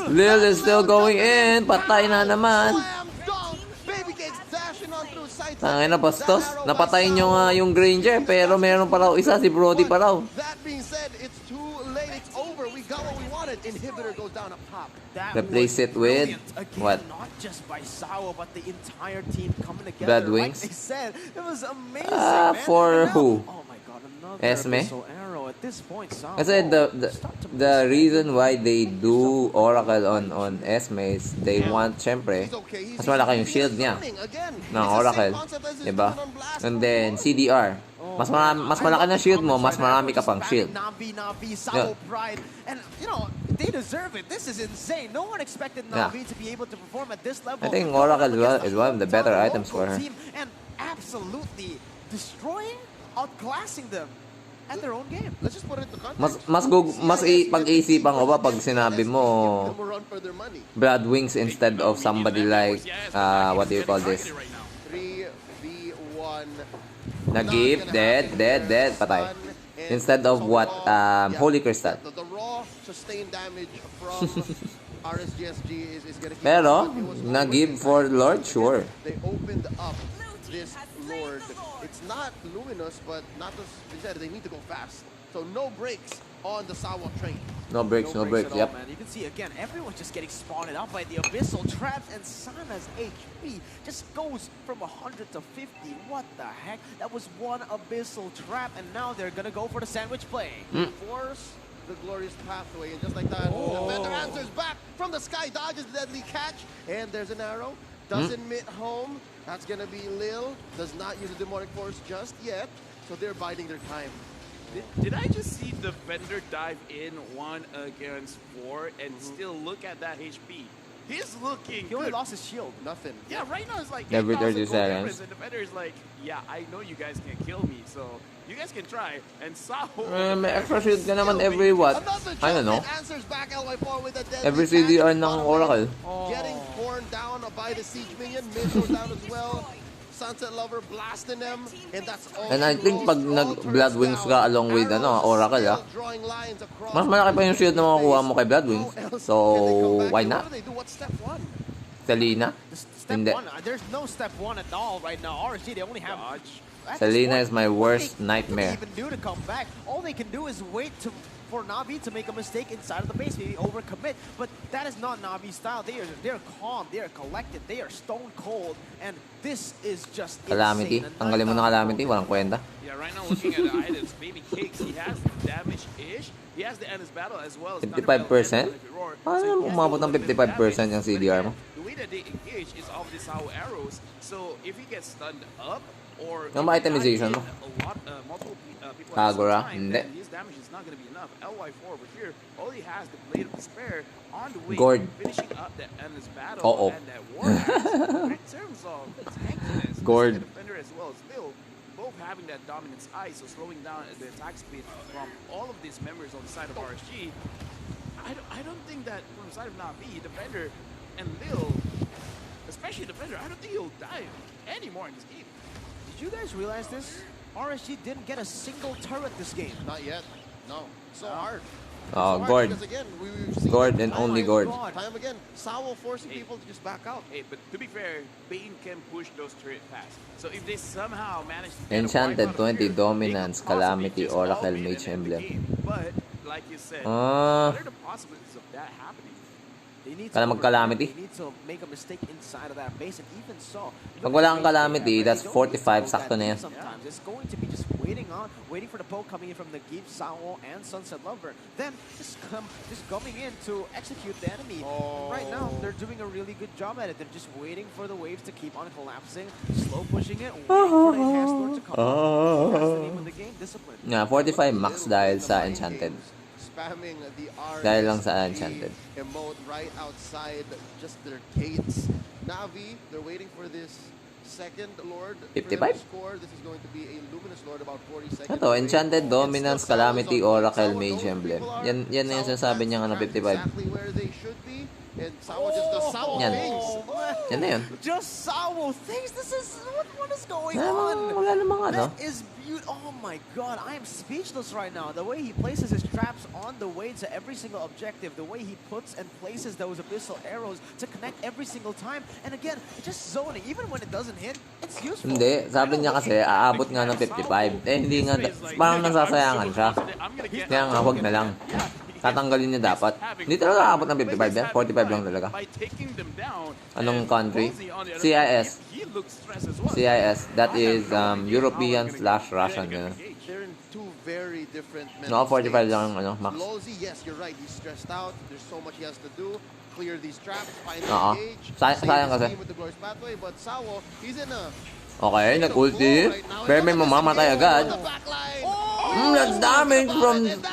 Lil is still going in. Patay na naman. Tangina bastos, napatay nyo nga yung Granger, pero meron pa raw isa, si Brody pa raw. That being said, it's too late, it's over. We got what we wanted. Inhibitor goes down up top. Replace it with what? Not just by Sawo, but the entire team coming together. Bad Wings. Like they said, it was amazing, man. For who? Oh my god, another Esme? arrow at this point, Sao. Kasi the reason why they do Oracle on Esme is they want, syempre, mas malaki yung shield niya ng Oracle, diba? And then CDR, mas malaki na shield mo, mas marami ka pang shield. Navi, Sao Pride, and you know they deserve it. This is insane. No one expected Navi to be able to perform at this level. I think Oracle is one of the better items for her. And absolutely destroying, outclassing them at their own game. Let's just put it into context. Pag-iisipan ko ba pag sinabi mo Blood Wings instead of somebody like what do you call this? 3v1 Nagib, dead, patay. Instead of what Holy Crystal. The raw sustained damage from RSGSG is gonna keep. Pero nagib for Lord, sure. They opened up this Lord. It's not luminous, but not as they said, they need to go fast. So no brakes on the Sawa train. No breaks, yep. Man. You can see again, everyone's just getting spawned out by the abyssal traps, and Sana's HP just goes from 100 to 50. What the heck? That was one abyssal trap, and now they're gonna go for the sandwich play. Force the glorious pathway, and just like that, the defender answers back from the sky, dodges the deadly catch, and there's an arrow. Doesn't mitt home. That's gonna be Lil. Does not use a demonic force just yet, so they're biding their time. Did I just see Defender dive in 1 against 4 and still look at that HP? He's looking He only good. lost his shield. Nothing. Yeah, right now it's like Every 8,000 30 gold seconds. difference, and Defender is like, yeah, I know you guys can kill me, so you guys can try. And Sao... May extra shield ka naman every what? I don't know. Every CDR ng Oracle. Getting torn down by the siege minion. Mid goes down as well. Sunset Lover blasting them, and that's all. And I think pag nag-Blood Wings ka along with Oracle, mas malaki pa yung shield na makukuha mo kay Blood Wings. So, why not? Selena? Hindi. There's no step 1 at all right now. RSG, they only have dodge. Selena is my worst nightmare. Even do to come back. All they can do is wait for Navi to make a mistake inside of the base, maybe overcommit. But that is not Navi's style. They're calm, they are collected, they are stone cold, and this is just Calamity. Tanggalin mo na Calamity, walang kwenta. Yeah, right now looking at the items, Baby Cakes, he has damage-ish. He has the endless battle as well as 55%? Paano umabot ng 55% yung CDR mo? The way that they engage is off these Sao arrows. So if he gets stunned up, or yung ba itemization mo? multiple people Kagura? at the same time, Hindi. then his damage is not going to be enough. LY4 over here, all he has the Blade of Despair on the way, Gord. finishing up that endless battle and that war. But in terms of tankiness, Gord. the defender as well as Lil, both having that dominance eye, so slowing down the attack speed from all of these members on the side of RSG. I don't think that from the side of Navi, defender and Lil, especially defender, I don't think he'll die anymore in this game. Did you guys realize this? RSG didn't get a single turret this game. Not yet. No. So hard. Oh, So hard Gord. because again, we've seen Gord it and time only Gord. Time again, Sao forcing people to just back out. Hey, but to be fair, Bane can push those turrets fast. So if they somehow manage to get Enchanted a wipe out of 20 here, Dominance, they could possibly Calamity, just all Oracle, beat them Mage in the Emblem. game. But like you said, Ah. what are the possibilities of that happening? They need Kala to mag-Calamity? They need to make a mistake inside of that base, and even so, Pag wala kang Calamity, that's 45, sakto na yan. sometimes it's going to be just waiting for the poke coming in from the Gibbs, Sao, and Sunset Lover. Then just coming in to execute the enemy. And right now, they're doing a really good job at it. They're just waiting for the waves to keep on collapsing, slow pushing it, waiting for the enhanced lord to come up. That's the name of the game, discipline. Yeah, 45 max dahil sa Enchanted. Spamming the R Dahil lang sa Enchanted. emote right outside just their gates. Navi, they're waiting for this second Lord. 55? Score. This is going to be a luminous Lord about 40 seconds. Ito, Enchanted, Dominance, Calamity, Oracle, Mage Emblem. Yan na yung sinasabi niya nga na 55. Exactly where they should be. And Sao just does Sao Yan. things. Yan na yun. Just Sao things. This is what is going Wala on? wala namang ano. That is beautiful. Oh my god, I am speechless right now. The way he places his traps on the way to every single objective, the way he puts and places those abyssal arrows to connect every single time. And again, just zoning. Even when it doesn't hit, it's useful. Hindi, sabi niya kasi aabot nga ng 55. Eh hindi nga, parang nasasayangan siya. Kaya nga, wag na lang. Tatanggalin niya dapat. Hindi talaga aabot ng 55 yan. 45 lang talaga. Anong country? CIS. CIS. That is European/Russian. They're in two very different No, 45 lang ang max. Lozy, yes, you're right. He's stressed out. There's so much he has to do. Clear these traps, find the engage, sayang kasi. with the glorious pathway. But Sawo, he's in a Okay, nag-ulti. Pero may mamamatay agad. That's damage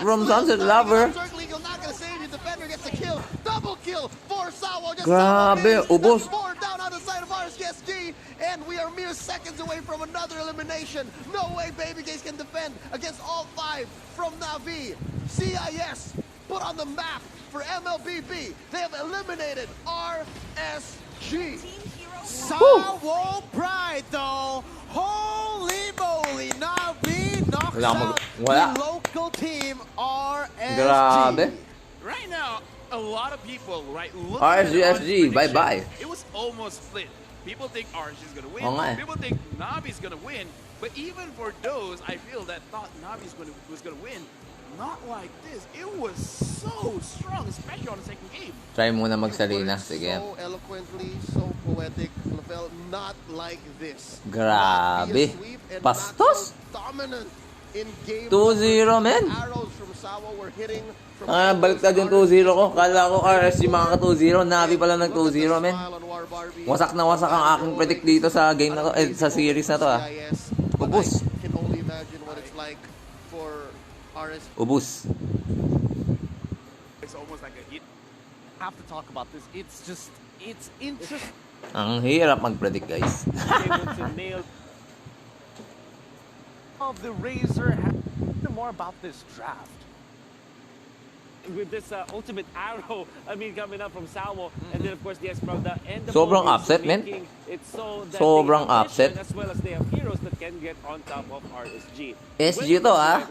from Sunset Lover. Grabe, ubos. And we are mere seconds away from another elimination. No way Babyface can defend against all 5 from Na'Vi. CIS put on the map for MLBB. They have eliminated RSG. Sawo Pride though. Holy moly, Na'Vi knocks out the local team RSG. Grabe. Right now, a lot of people, right, look RSG, bye-bye. It was almost split. People think RSG is gonna win. People think Na'Vi's gonna win. But even for those, I feel that thought Na'Vi was gonna win. Not like this. It was so strong, especially on the second game. Try muna magsalina. Sige. So eloquently, so poetic. LaFell, not like this. Grabe. Pastos. Dominant in game. 2-0, men. Arrows from Sawo were hitting. Baliktad yung 2-0 ko. Kala ko RSG makaka 2-0. Na'Vi pala nag 2-0, men. Wasak na wasak ang aking predict dito sa game na to, sa series na to, ah. Ubus. Can only imagine what it's like for RSG. Ubus. It's almost like a hit. Have to talk about this. It's just, it's interesting. Ang hirap mag-predict, guys. Of the Razor, more about this draft. With this ultimate arrow, I mean, coming up from Sawo, and then of course the Esmeralda and the Sobrang Focus upset, man. It's so that Sobrang they have upset. vision, as well as they have heroes that can get on top of RSG. SG to, ah.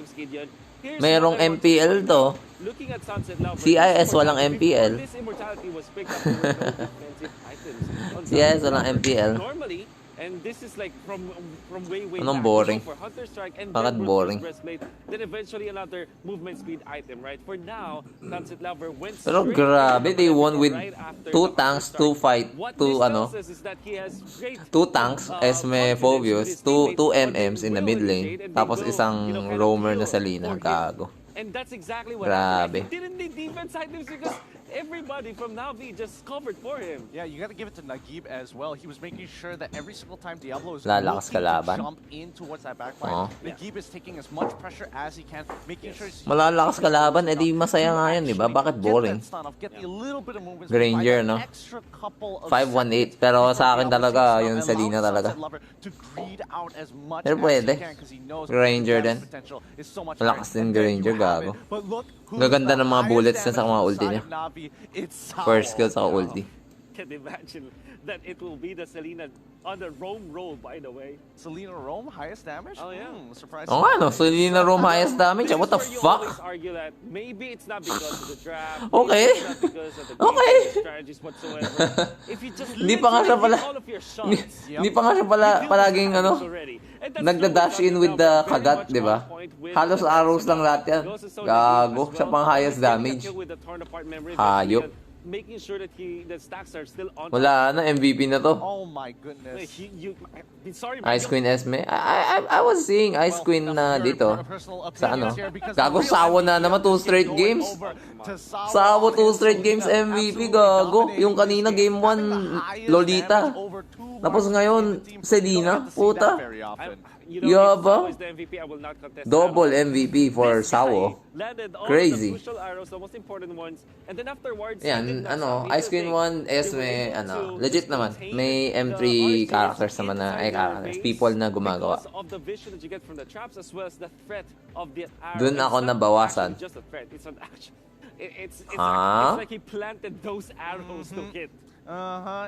Merong MPL to. Looking at Sunset Lover, CIS walang MPL. this immortality was picked up, there were no defensive items on CIS Sunset walang Lover. MPL. Normally, and this is like from way Anong back. boring? For Hunter Strike and Bakit then boring? Breastplate, then eventually another movement speed item, right? For now, Sunset Lover went Pero straight grabe, they won with right after 2 tanks, 2 fight, 2 ano. 2 tanks, Esme Phobius, 2 MMs in the mid lane, tapos isang roamer na Salina, gago. And that's exactly what Grabe. happened. He didn't need defense items because everybody from Na'Vi just covered for him. Yeah, you got to give it to Nagib as well. He was making sure that every single time Diablo is Lalakas looking kalaban. to jump in towards that backline, Nagib is taking as much pressure as he can, making sure he's Malalakas kalaban, edi masaya nga yan, di ba? Bakit boring? Granger, no? 5-1-8, pero sa akin talaga, yung Salina talaga. Pero pwede. Granger din. Malakas din Granger, gago. Gaganda ng mga bullets na sa mga ulti niya. First skill sa ulti. Can imagine that it will be the Selena on the roam roll, by the way. Selena roam, highest damage? Oh, yeah. Surprise. Oo nga, no? Selena roam highest damage. What the fuck? You always argue that maybe it's not because of the draft. Okay. Maybe it's not because of the strategies whatsoever. If you just Hindi pa nga siya pala, all of your shots, hindi pa nga siya pala palaging ano, nagda-dash in with the kagat, di ba? Halos arrows lang lahat yan. Gago, siya pang highest damage. Hayop. Making sure that the stacks are still on. Wala na, MVP na to. Oh my goodness. Sorry, Ice Queen Esme. I was seeing Ice Queen na dito. Sa ano? Gago, Sawo na naman 2 straight games. Sawo 2 straight games MVP, gago. Yung kanina game 1, Lolita. Tapos ngayon, Selena. Puta. Yaba. Double MVP for Sawo. Crazy. Yan, ano, Ice Queen 1, Esme, ano, legit naman. May M3 characters naman na, characters, people na gumagawa. Doon ako nabawasan. It's like he planted those arrows to hit.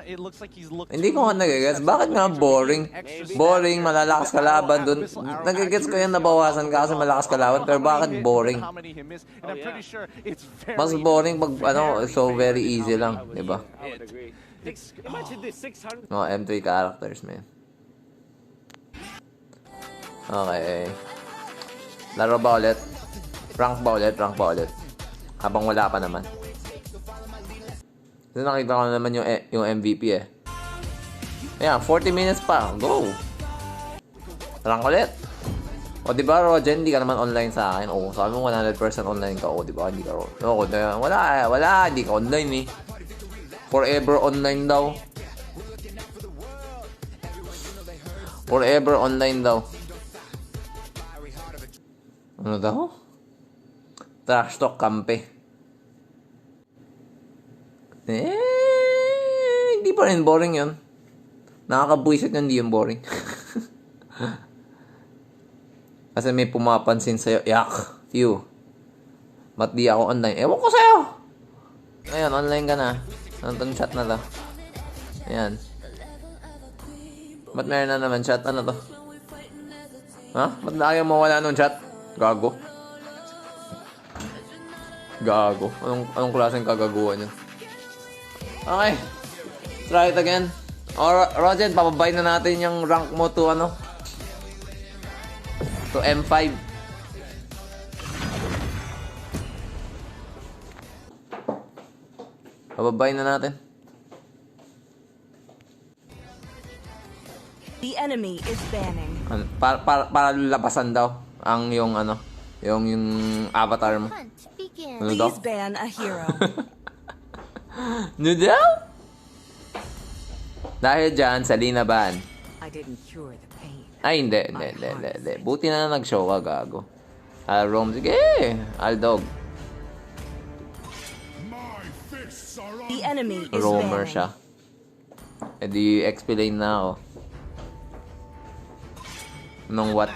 It looks like he's looking. Hindi ko nga nagigets. Bakit nga boring? Boring, malalakas kalaban dun. Nagigets ko yan nabawasan ka kasi malakas kalaban. Pero bakit boring? Mas boring pag ano, so very easy lang. Diba? Imagine this, 600. No, M3 characters, man. Okay. Laro ba ulit? Rank ba ulit? Rank ba ulit? Habang wala pa naman. So, nakita ko naman yung MVP eh. Ayan, 40 minutes pa. Go! Rank ulit. O, di ba, Rogen, hindi ka naman online sa akin. O, sabi mo 100% online ka. O, di ba, hindi ka wala, hindi ka online eh. Forever online daw. Forever online daw. Ano daw? Trash talk kampe. Hindi pa rin boring yun. Nakakabwisit yun, hindi yung boring. Kasi may pumapansin sa'yo. Yak! Phew. Ba't di ako online? Ewan ko sa'yo! Ngayon, online ka na. Anong chat na to? Ayan. Ba't meron na naman chat? Ano to? Ha? Ba't na ayaw mawala nung chat? Gago. Gago. Anong klaseng kagaguhan yun? Okay. Try it again. Roger, papabay na natin yung rank mo to ano? To M5. Papabay na natin. The enemy is banning. Para labasan daw ang yung ano, yung avatar mo. Ano daw? Please ban a hero. Ano daw? Dahil dyan, Salina ban. I didn't cure the pain. Ay, hindi. Buti na nag-show ka, gago. Rome, sige. Aldog. The enemy is Roamer banning. siya. E di explain na ako. Nung what?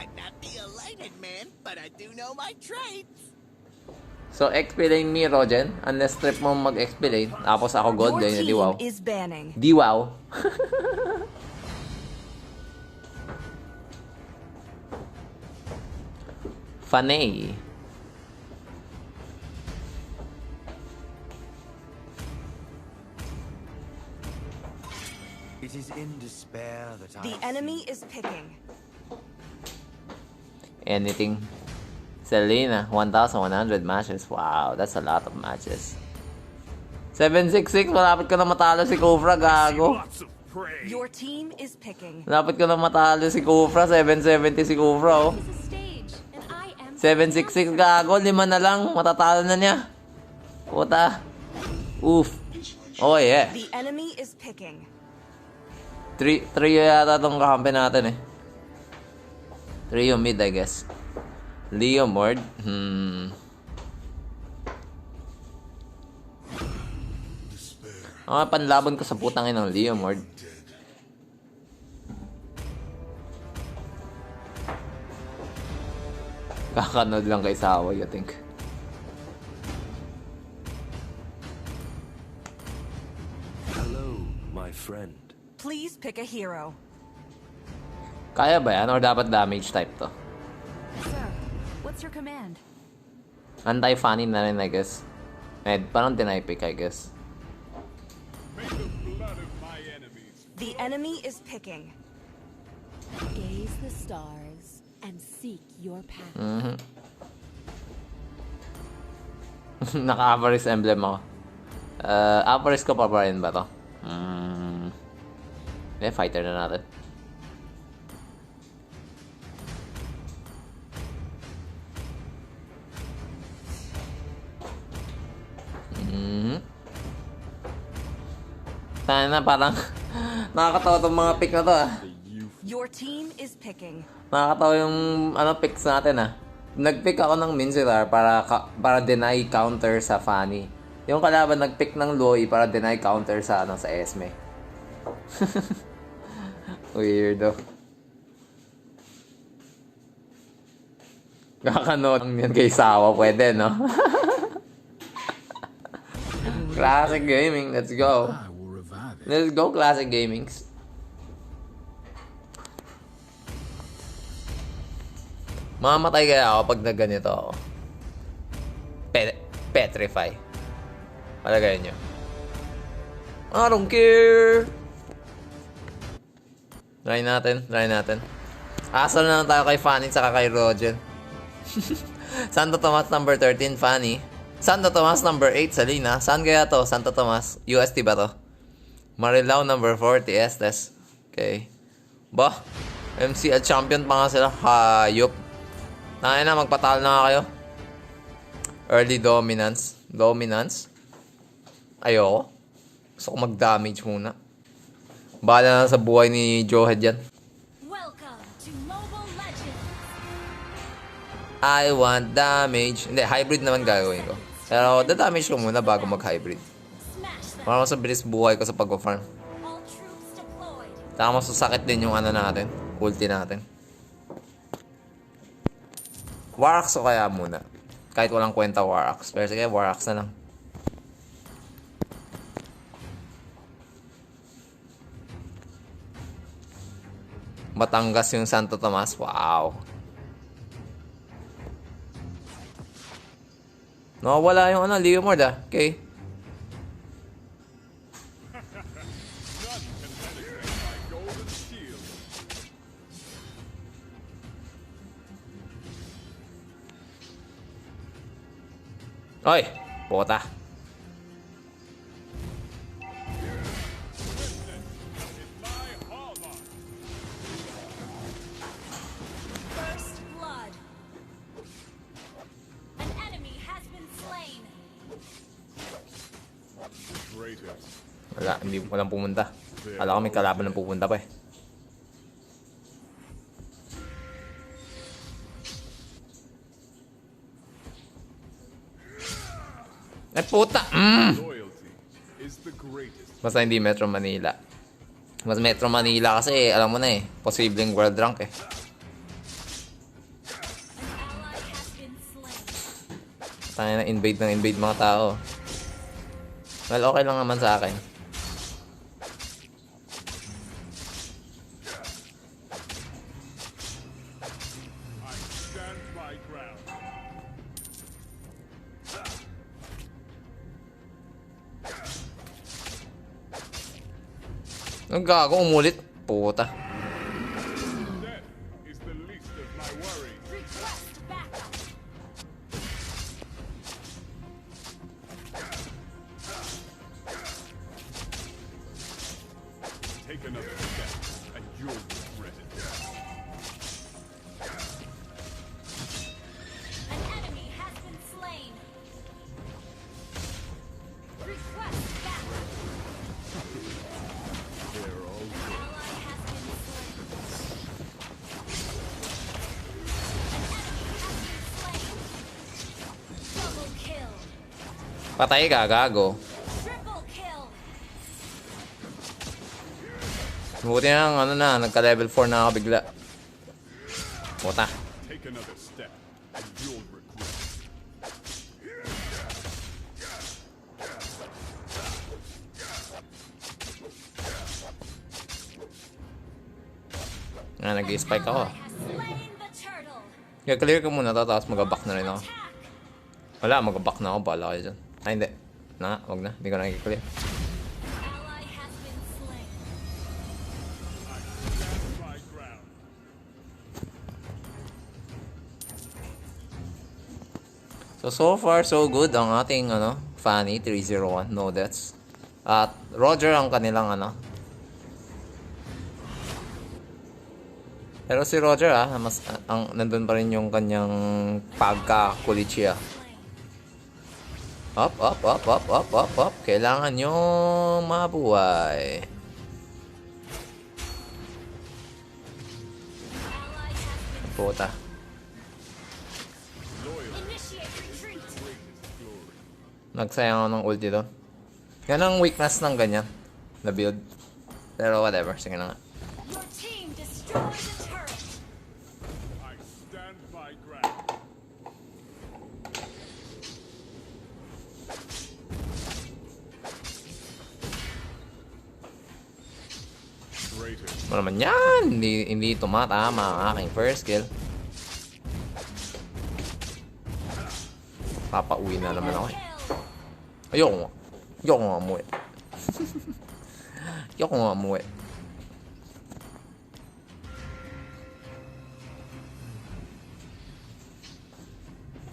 So, explain me, Rogen. Unless trip mo mag-explain. Tapos ako gold, Your ganyan, di team wow. is banning. Di wow. Funny. It is in despair that The enemy is picking. Anything. Selena, 1,100 matches. Wow, that's a lot of matches. 766, malapit ko na matalo si Kufra, gago. Your team is picking. Malapit ko na matalo si Kufra, 770 si Kufra, oh. 766, gago, 5 na lang, matatalo na niya. Puta. Oof. Oh, yeah. The enemy is picking. 3 yata itong kakampi natin, eh. 3 yung mid, I guess. Leo Mord. Panlaban ko sa putang ina ng Leo Mord. Kakanood lang kay Saway, I think. Hello, my friend. Please pick a hero. Kaya ba yan? Or dapat damage type to? Sir, what's your command? Anti-funny na rin, I guess. Parang deny pick, I guess. The enemy is picking. Gaze the stars and seek your path. Naka-Avaris emblem ako. Avaris ko pa rin ba to? Fighter na natin. Tayo na, parang nakakatawa itong mga pick na to, ah. Your team is picking. Nakakatawa yung picks natin, ah. Nag-pick ako ng Mincetar para deny counter sa Fanny. Yung kalaban nag-pick ng Loi para deny counter sa sa Esme. Weirdo. Kakanood yan kay Sawa, pwede, no? Classic gaming, let's go. Let's go, Classic Gamings. Mamamatay kaya ako pag nagganito ako. Petrify. Palagay nyo. I don't care. Try natin. Asal na lang tayo kay Fanny saka kay Rogen. Santo Tomas number 13, Fanny. Santo Tomas number 8, Salina. Saan kaya to? Santo Tomas. UST ba to? Marilao number 40, Estes. Okay. Bah, MCL champion pa nga sila. Hayop. Tangina na, magpatalo na kayo. Early dominance. Dominance? Ayoko. Gusto ko mag-damage muna. Bahala na sa buhay ni Joehead yan. Welcome to Mobile Legends. I want damage. Hindi, hybrid naman gagawin ko. Pero da-damage ko muna bago mag-hybrid. Para mas mabilis buhay ko sa pag-farm. Taka masasakit din yung ano natin. Ulti natin. Warax o kaya muna. Kahit walang kwenta Warax. Pero sige, Warax na lang. Batangas yung Santo Tomas. Wow. Nawawala yung ano, Leomord ah. Okay. Oy, puta. First blood. An enemy has been slain. Wala, hindi walang pumunta. Kala ko may kalaban ng pupunta pa eh. Ay puta! Basta hindi Metro Manila. Mas Metro Manila kasi alam mo na eh. Posibleng world rank eh. Tayo na invade ng invade mga tao. Well, okay lang naman sa akin. Ang gago, umulit. Puta. Take another step, and you'll regret it. An enemy has been slain. Request backup. They're all good. Ally has been slain. Double kill. Patay ka, gago. Triple kill. Buti na ano na, nagka-level 4 na ako bigla. Puta. Take another step, and you'll regret Nag-spike ako. Slain the turtle. Kaya clear ko muna to, tapos mag-back na rin ako. Wala, mag-back na ako. Bahala kayo dyan. Ay, hindi. Wag na. Hindi ko na i-clear. Ally has been slain. my ground. So far, so good ang ating, Fanny 301. No deaths. At Roger ang kanilang, Pero si Roger, nandun pa rin yung kanyang pagka-kulit siya. Up. Kailangan nyo mabuhay. Puta. Nagsayang ako ng ulti doon. Yan ang weakness ng ganyan na build. Pero whatever, sige na nga. Your team destroyed the turret. I stand my ground. Ano naman yan? Hindi tumatama ang aking first kill. Papauwi na naman ako eh. Ayoko nga umuwi. Ayoko nga umuwi.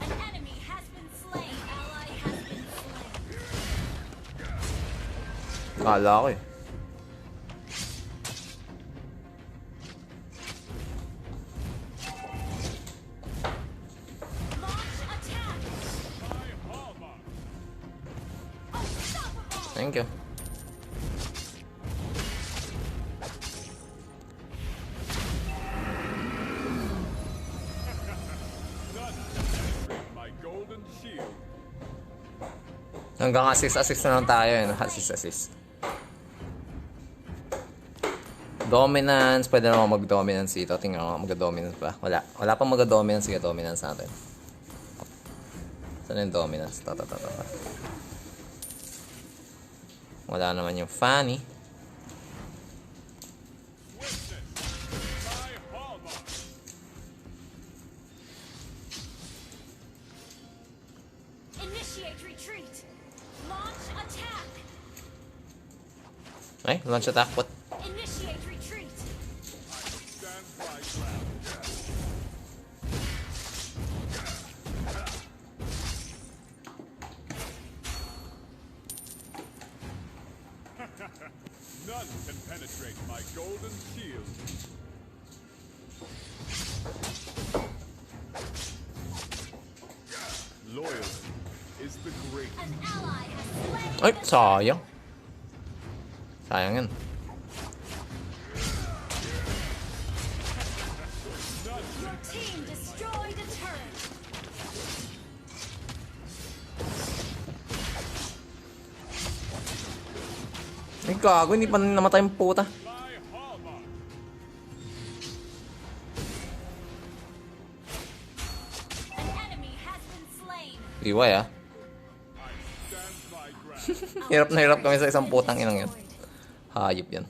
An enemy has been slain. Ally has been slain. Kala ko eh. Thank you. Hanggang assist na lang tayo yun. Assist. Dominance. Pwede naman mag-dominance dito. Tingnan ko, mag-dominance pa. Wala pang mag-dominance. Sige, dominance natin. Saan yung dominance? Wala naman yung Fanny. Ay, launch attack. What? Initiate retreat. None can penetrate my golden shield. Loyalty is the greatest. An ally has slain. Ay, sayang. Sayang yan. Your team destroyed a turret. Ay, gago. Hindi pa namatay yung puta. An enemy has been slain. Liway, ah. Hirap na hirap kami sa isang putang inang yun. Hayop yan.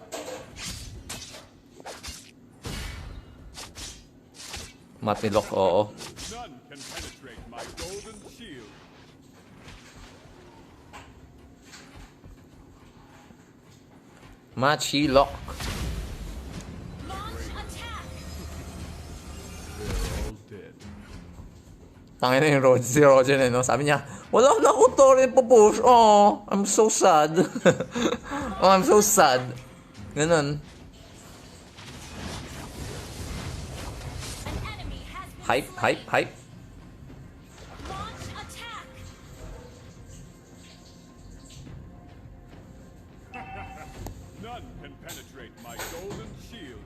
Matilok, oo. None can penetrate my golden shield. Machilok. Launch attack. They're all dead. Tangina yung si Roger, no? Sabi niya, wala na akong torrent po push. Oh, I'm so sad. Oh, I'm so sad. Ganun. Hype. Launch attack. None can penetrate my golden shield.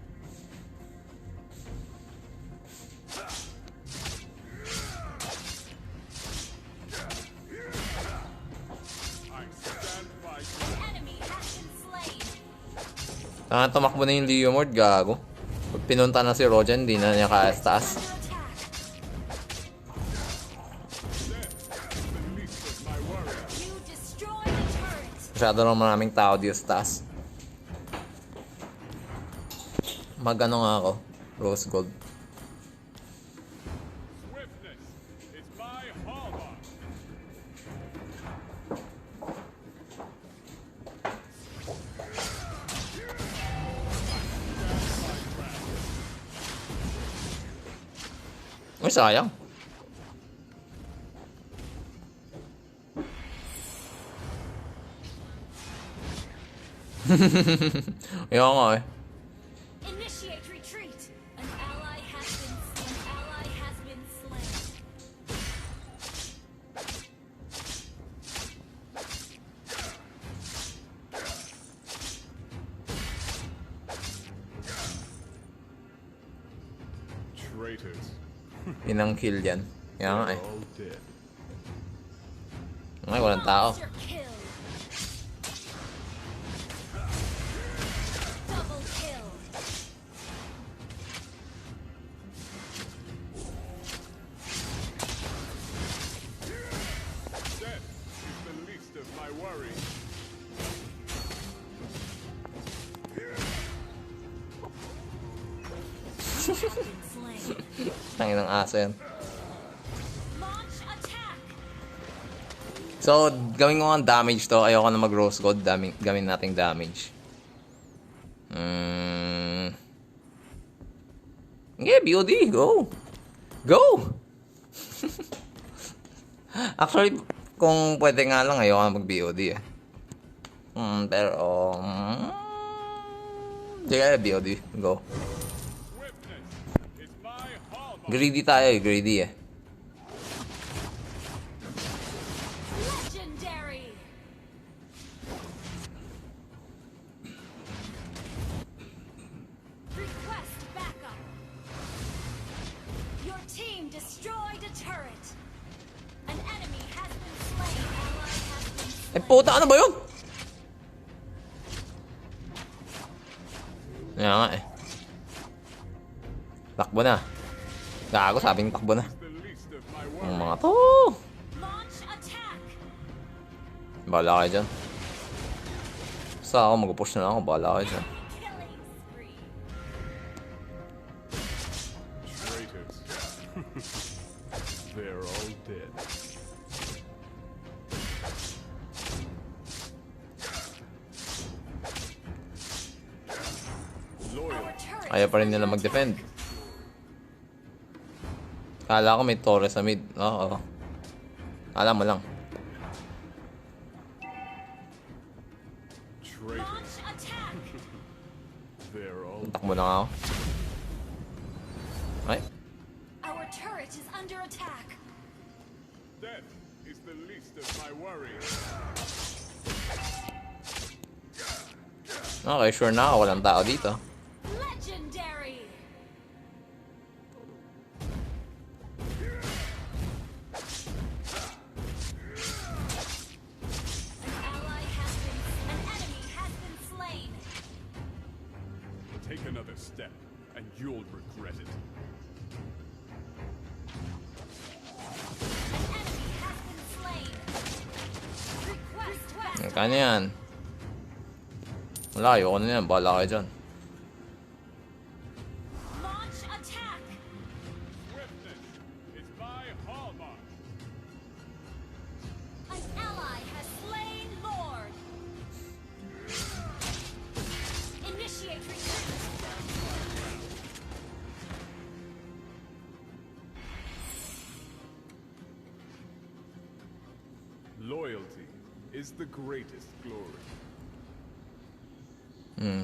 I stand by An enemy has been slain. Tumakbo na yung Leomord, gago. Pag pinunta na si Roger, hindi na niya kaya sa taas. You destroyed a turret. Masyado lang maraming tao dito sa taas. Mag-ano nga ako? Rose gold. swiftness is my hallmark. Uy, sayang. Ayaw nga eh. Initiate retreat. An ally has been slain. Traitors. Inang kill yan. Kaya nga eh. They're all dead. Ay, walang tao. Monster kill. Double kill. Death is the least of my worries. Tangin ng aso yan. Launch attack. So, gawin ko nga damage to. Ayoko na mag-rose gold. Gawin nating damage. Yeah, BOD. Go! Go! Actually, kung pwede nga lang, ayoko na mag-BOD eh. Pero, sige, BOD. Go. Greedy tayo eh. Greedy eh. Legendary. Ay, puta, ano ba yun? Kaya nga eh. Takbo na. Gago, sabing takbo na. Ang mga to. Bahala kayo dyan. Basta ako, mag-push na lang ako. Bahala kayo dyan. They're all dead. Ayaw pa rin nila mag-defend. Kala ko may Torres sa mid. Oo. Alam mo lang. Takbo na nga ako. Ay. Our turret is under attack. Death is the least of my worries. Okay, sure na ako. Walang tao dito. Legendary. An enemy has been slain. Take another step, and you'll regret it. Kanya yan. Wala, ayoko na yan. Bahala kayo dyan. Launch attack. Swiftness is my hallmark. An ally has slain Lord. Initiate retreat. Loyalty is the greatest glory.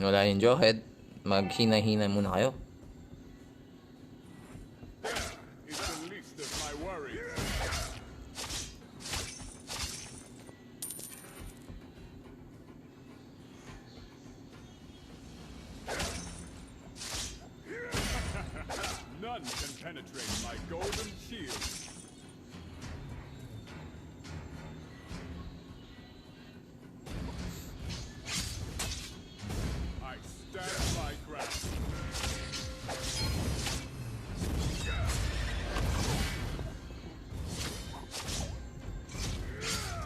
Wala yung Jawhead. Maghina-hina muna kayo. Is the least of my worries. None can penetrate my golden shield. I stand my ground.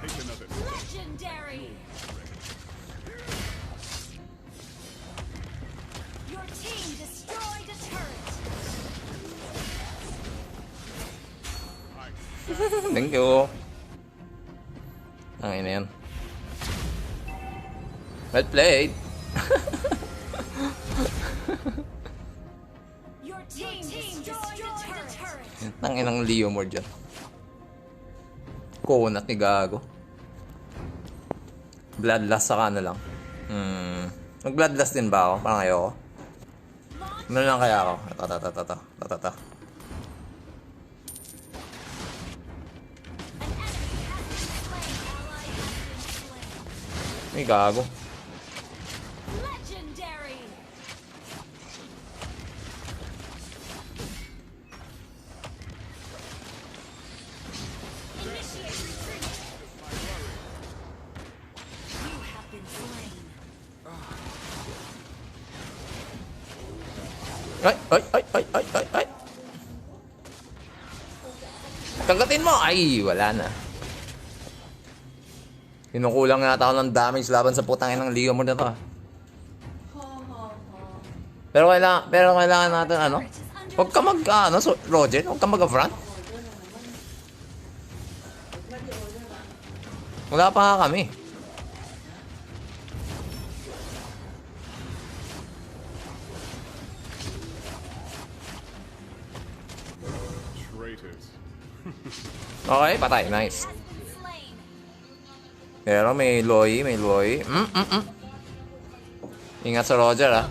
Take another step. Legendary. Your team destroyed a turret. Thank you. Ang ina yan. Well played. Your team destroyed a turret. Nang inang Leo mo dyan. Kunat ni gago. Bloodlust saka na lang. Mag-bloodlust din ba ako? Parang ayoko. Ano lang kaya ako? Tata. Ay, gago. Legendary. Initiate retreat. You have been slain. Ay. Kagatin mo! Ay, wala na. Kinukulang nga ako ng damage laban sa putangin ng Leo mo na to. Pero kailangan natin ano? Huwag ka Roger, huwag ka mag-front. Wala pa nga kami. Traitors. Okay, patay. Nice. Pero may Loy. Ingat sa Roger, ah.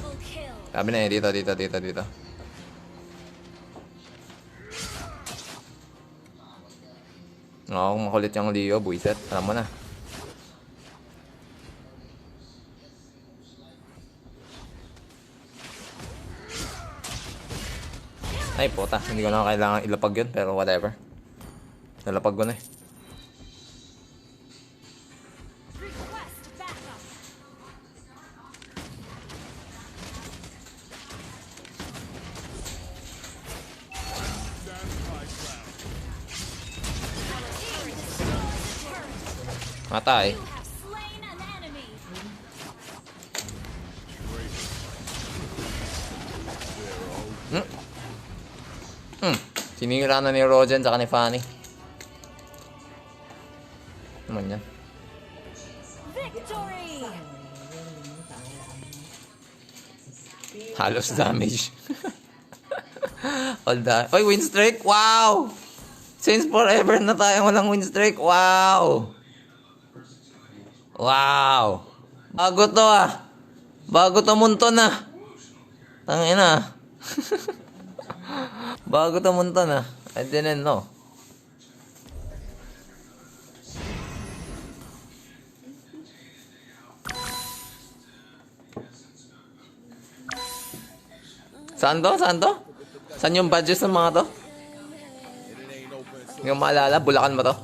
Sabi na dito. Oo, kung makulit yung Leo, buiset. Alam mo na. Ay, puta. Hindi ko na kailangan ilapag yun, pero whatever. Nalapag ko na eh. Matay. Sinira na ni Rogen tsaka ni Fanny. Naman yan. Halos damage. All that. Oy, win streak! Wow! Since forever na tayo walang win streak. Wow! Wow! Bago to ah. Bago to munto na. Tangina. Bago to munto na. I didn't know. Saan to? Saan to? Saan yung badges ng mga to? Yung maalala, Bulacan ba to?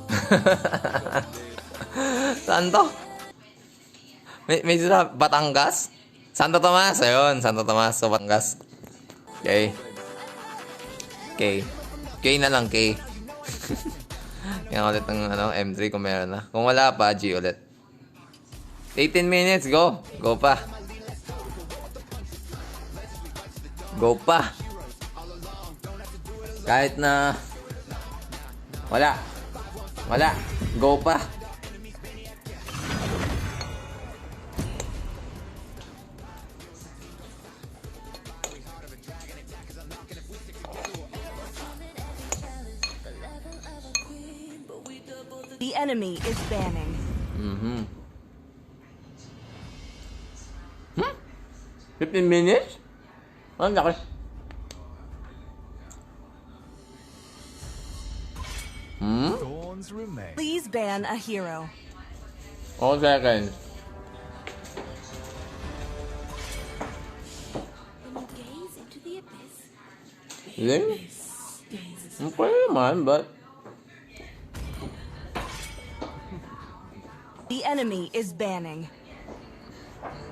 Saan to? May sila, Batangas? Santo Tomas, ayun, Santo Tomas, so Batangas. Okay. Okay. K na lang, K. Yan ulit ng M3 kung meron na. Kung wala pa, G ulit. 18 minutes, go. Go pa. Go pa. Kahit na wala. Wala. Go pa. The enemy is banning. 15 minutes? Ang laki. Please ban a hero. 4 seconds. Really? Okay naman, but The enemy is banning.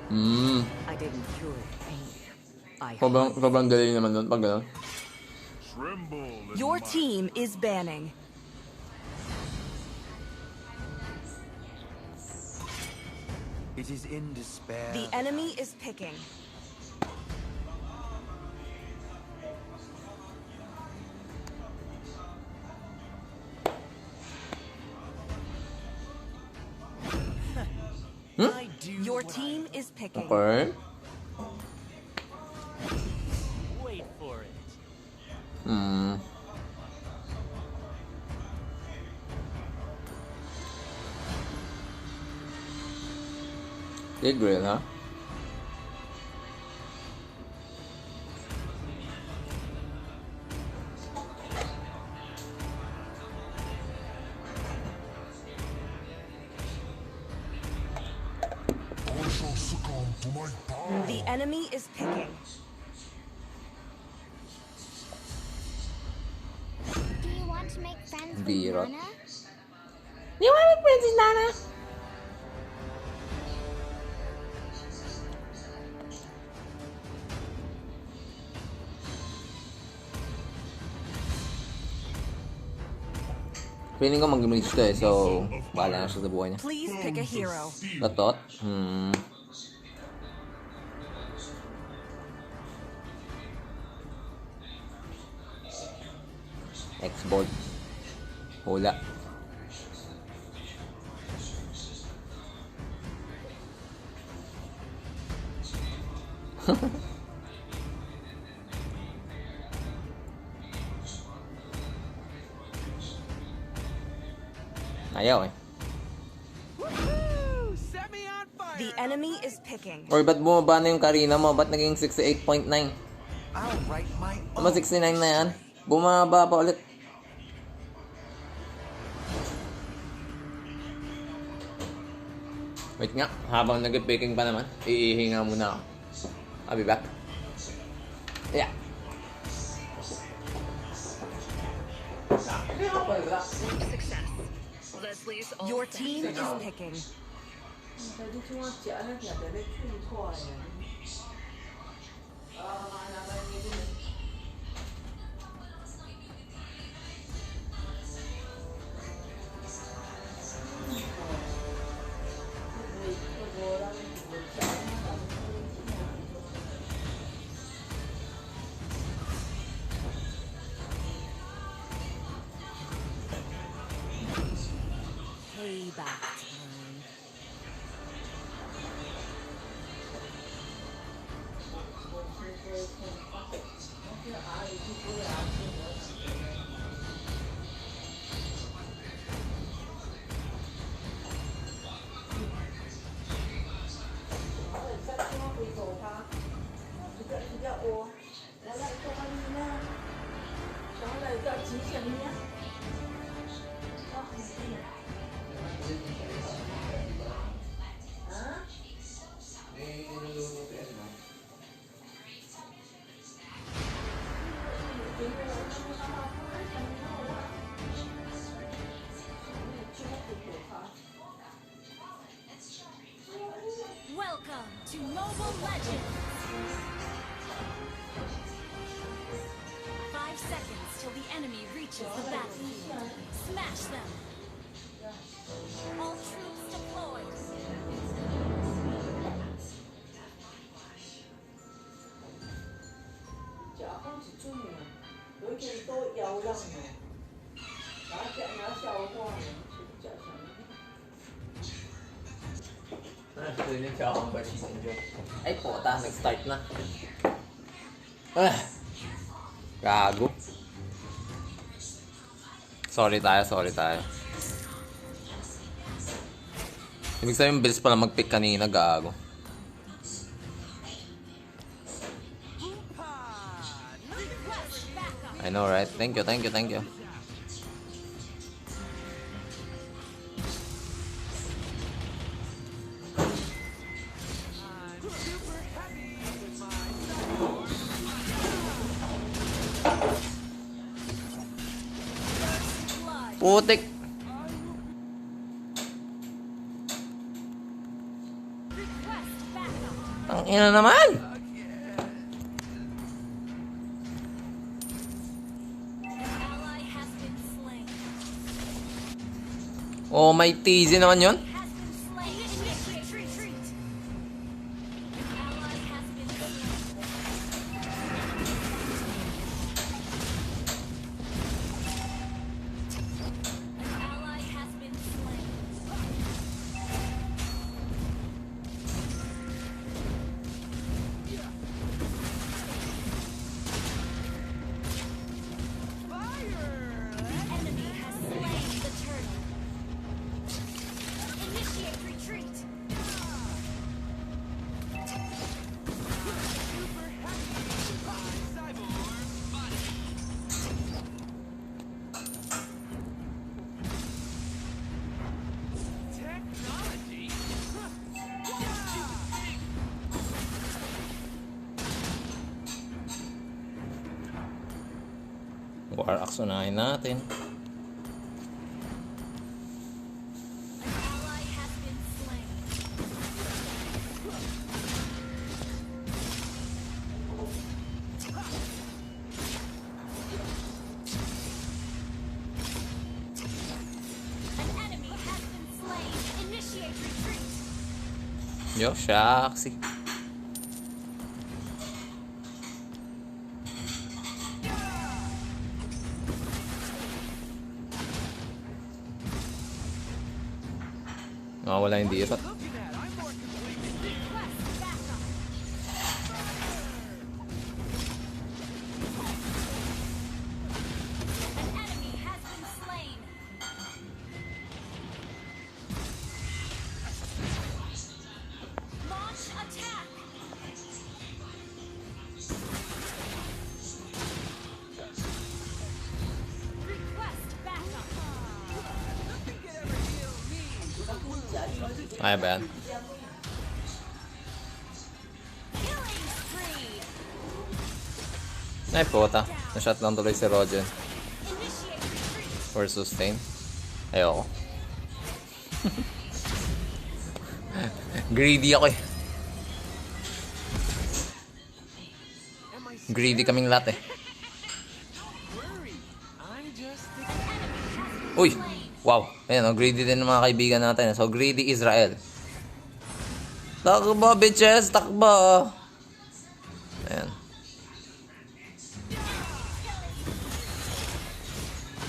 I didn't cure the pain. Sobrang galing naman doon pag gano'n. Your team is banning. It is in despair. The enemy is picking. Your team is picking. Okay. Wait for it. Did grill, huh? The enemy is picking. Do you want to make friends with Bira. Nana? You want to make friends with Nana? Feeling ko mag-mix to eh, so bahala na siya sa buhay niya. Please pick a hero. Tatot? X-board. Hula. Ayaw eh. The enemy is picking. Or ba't bumaba na yung Karina mo? Ba't naging 68.9? Tama 69 na yan. Bumaba pa ulit. Wait nga, habang nag-baking pa naman, iihinga muna ako. I'll be back. Yeah. Your team is picking. Welcome to Mobile Legends. 5 seconds till the enemy reaches the battlefield. Smash them. All troops deployed. Ay, puta, nag-start na. Gago. Sorry tayo. Ibig sabihin, bilis pala mag-pick kanina, gago. I know, right? Thank you. Putik. Ang ina naman. Oh, may TZ naman yun. War axe unahin natin. Yo, shaksi. Wala yung dira. Ay, bad. Ay, puta. Na-shot lang tuloy si Roger. For sustain. Ayoko. Greedy ako eh. Greedy kaming lahat eh. Uy! Wow, ayan o, greedy din ng mga kaibigan natin. So, greedy Israel. Takba, bitches! Takba! Ayan.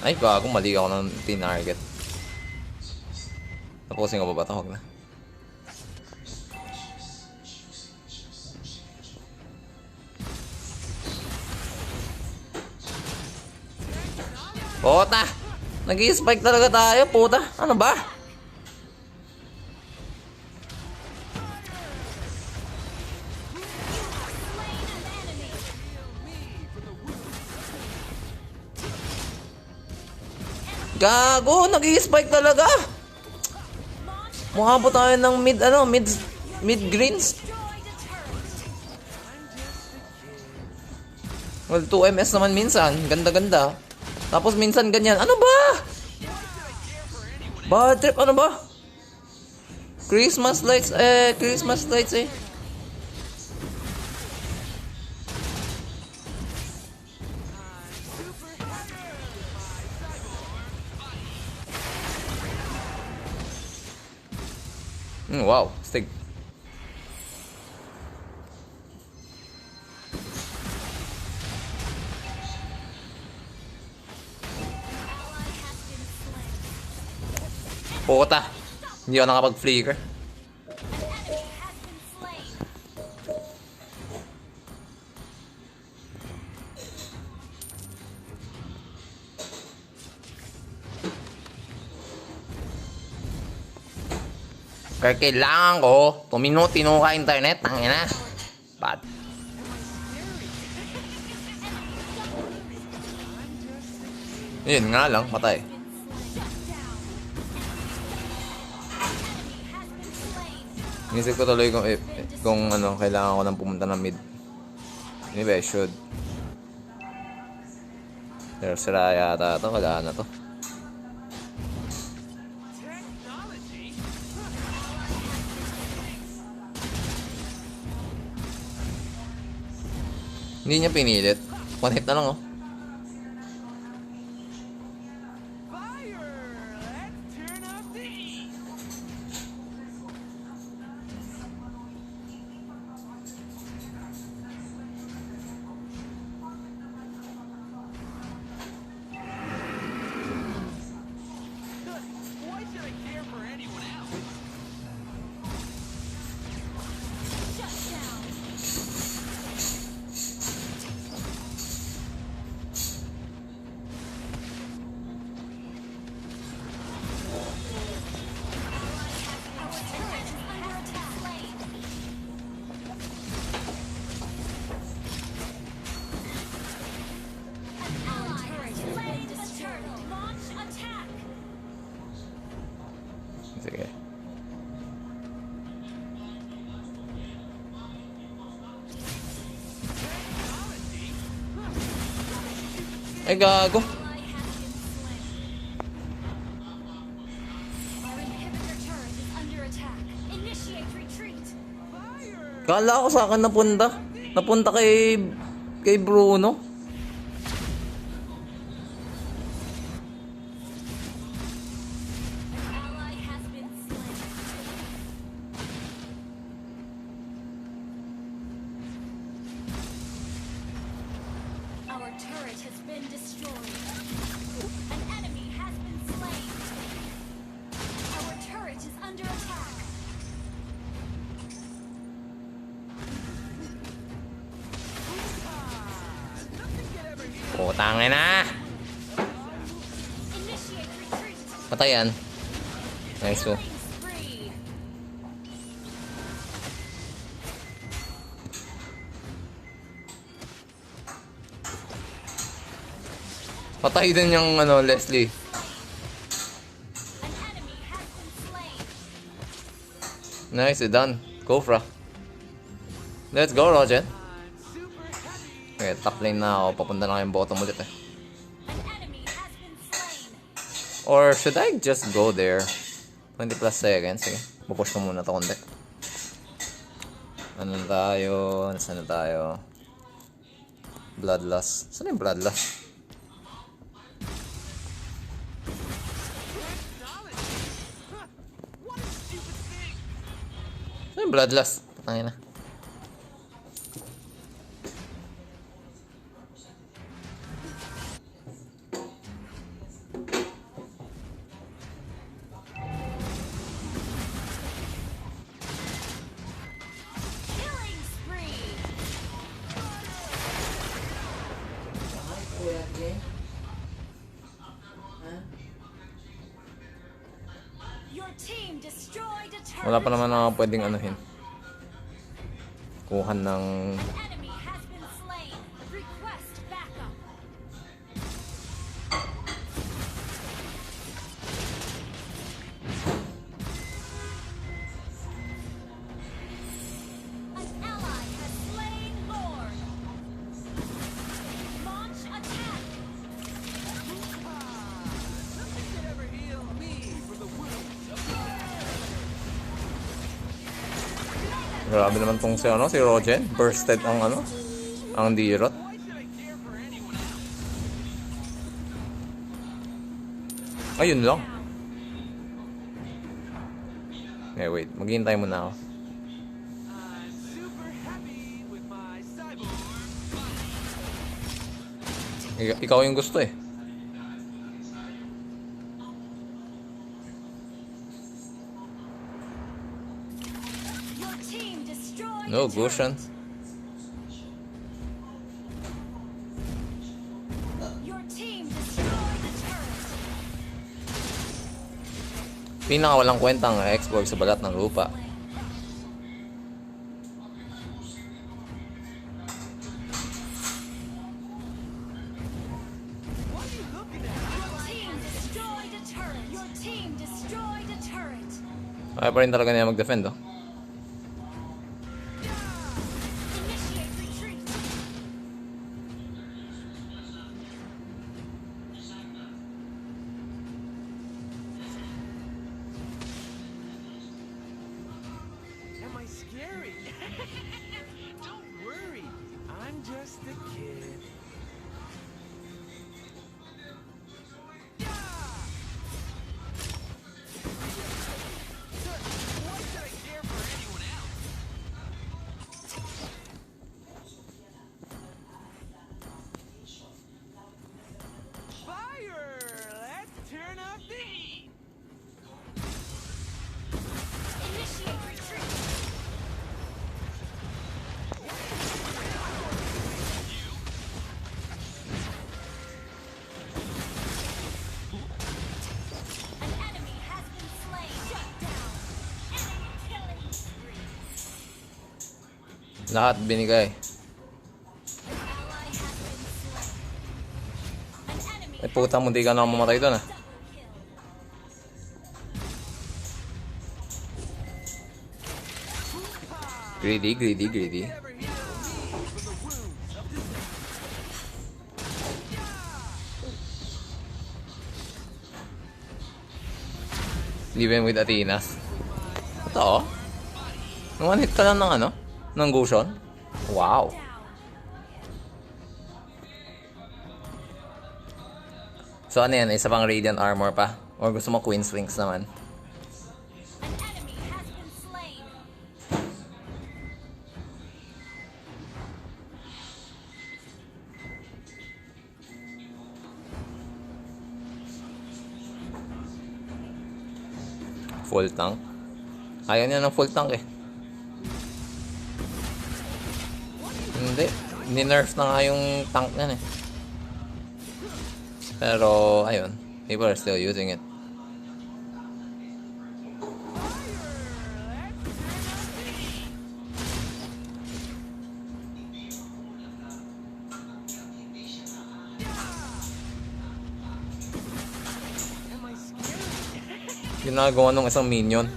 Ay, gago, mali ako ng tinarget. Tapusin ko ba ito? Huwag na. Puta! Nag-i-spike talaga tayo, puta. Ano ba? Gago, nag-i-spike talaga. Mukha po tayo ng mid greens. Well, 2 MS naman minsan. Ganda-ganda. Tapos minsan ganyan. Ano ba? Bad trip, ano ba? Christmas lights eh. Wow, stig. Puta. Hindi ako nakapag-flicker. Kaya kailangan ko tino ka internet, tangina. Bad. Yun nga lang, matay. Inisip ko tuloy kung ano, kailangan ko nang pumunta ng mid. Maybe I should. Pero sira yata ito, wala na to. Hindi niya pinilit. One hit na lang, oh. Sige. Ay, gago. Kala ko sa akin napunta. Napunta kay Bruno. Putang ina. Patayan. Nice po. Patay din yung ano, Leslie. Nice, done. Go fra. Let's go, Roger. Okay, top lane na ako. Papunta na kayong bottom ulit eh. Or should I just go there? 20 plus seconds. Sige, pupush ko muna to konti. Ano na tayo? Nasaan na tayo? Bloodlust. Saan yung Bloodlust? Saan yung Bloodlust? Patangin na. Wala pa naman ako pwedeng anuhin. Kuhan ng... Grabe naman tong si Rogen. Bursted ang dirot. Ayun lang. Okay, wait. Maghihintay muna ako. Ikaw yung gusto eh. No, Gushan. Pinaka walang kwentang export sa balat ng lupa. Kaya pa rin talaga niya mag-defend, oh. Am I scary? Don't worry, I'm just a kid. Lahat binigay. Ay puta mo, di ka na mamatay doon ah. Greedy. Even with Athenas. Ito oh. One hit ka lang ng Gusion. Wow. So ano yan? Isa pang Radiant Armor pa? Or gusto mo Queen's Wings naman? Full tank? Ayaw niya ng full tank eh. Hindi. Ni-nerf na nga yung tank niyan eh. Pero, ayun. People are still using it. Ginagawa ng isang minion.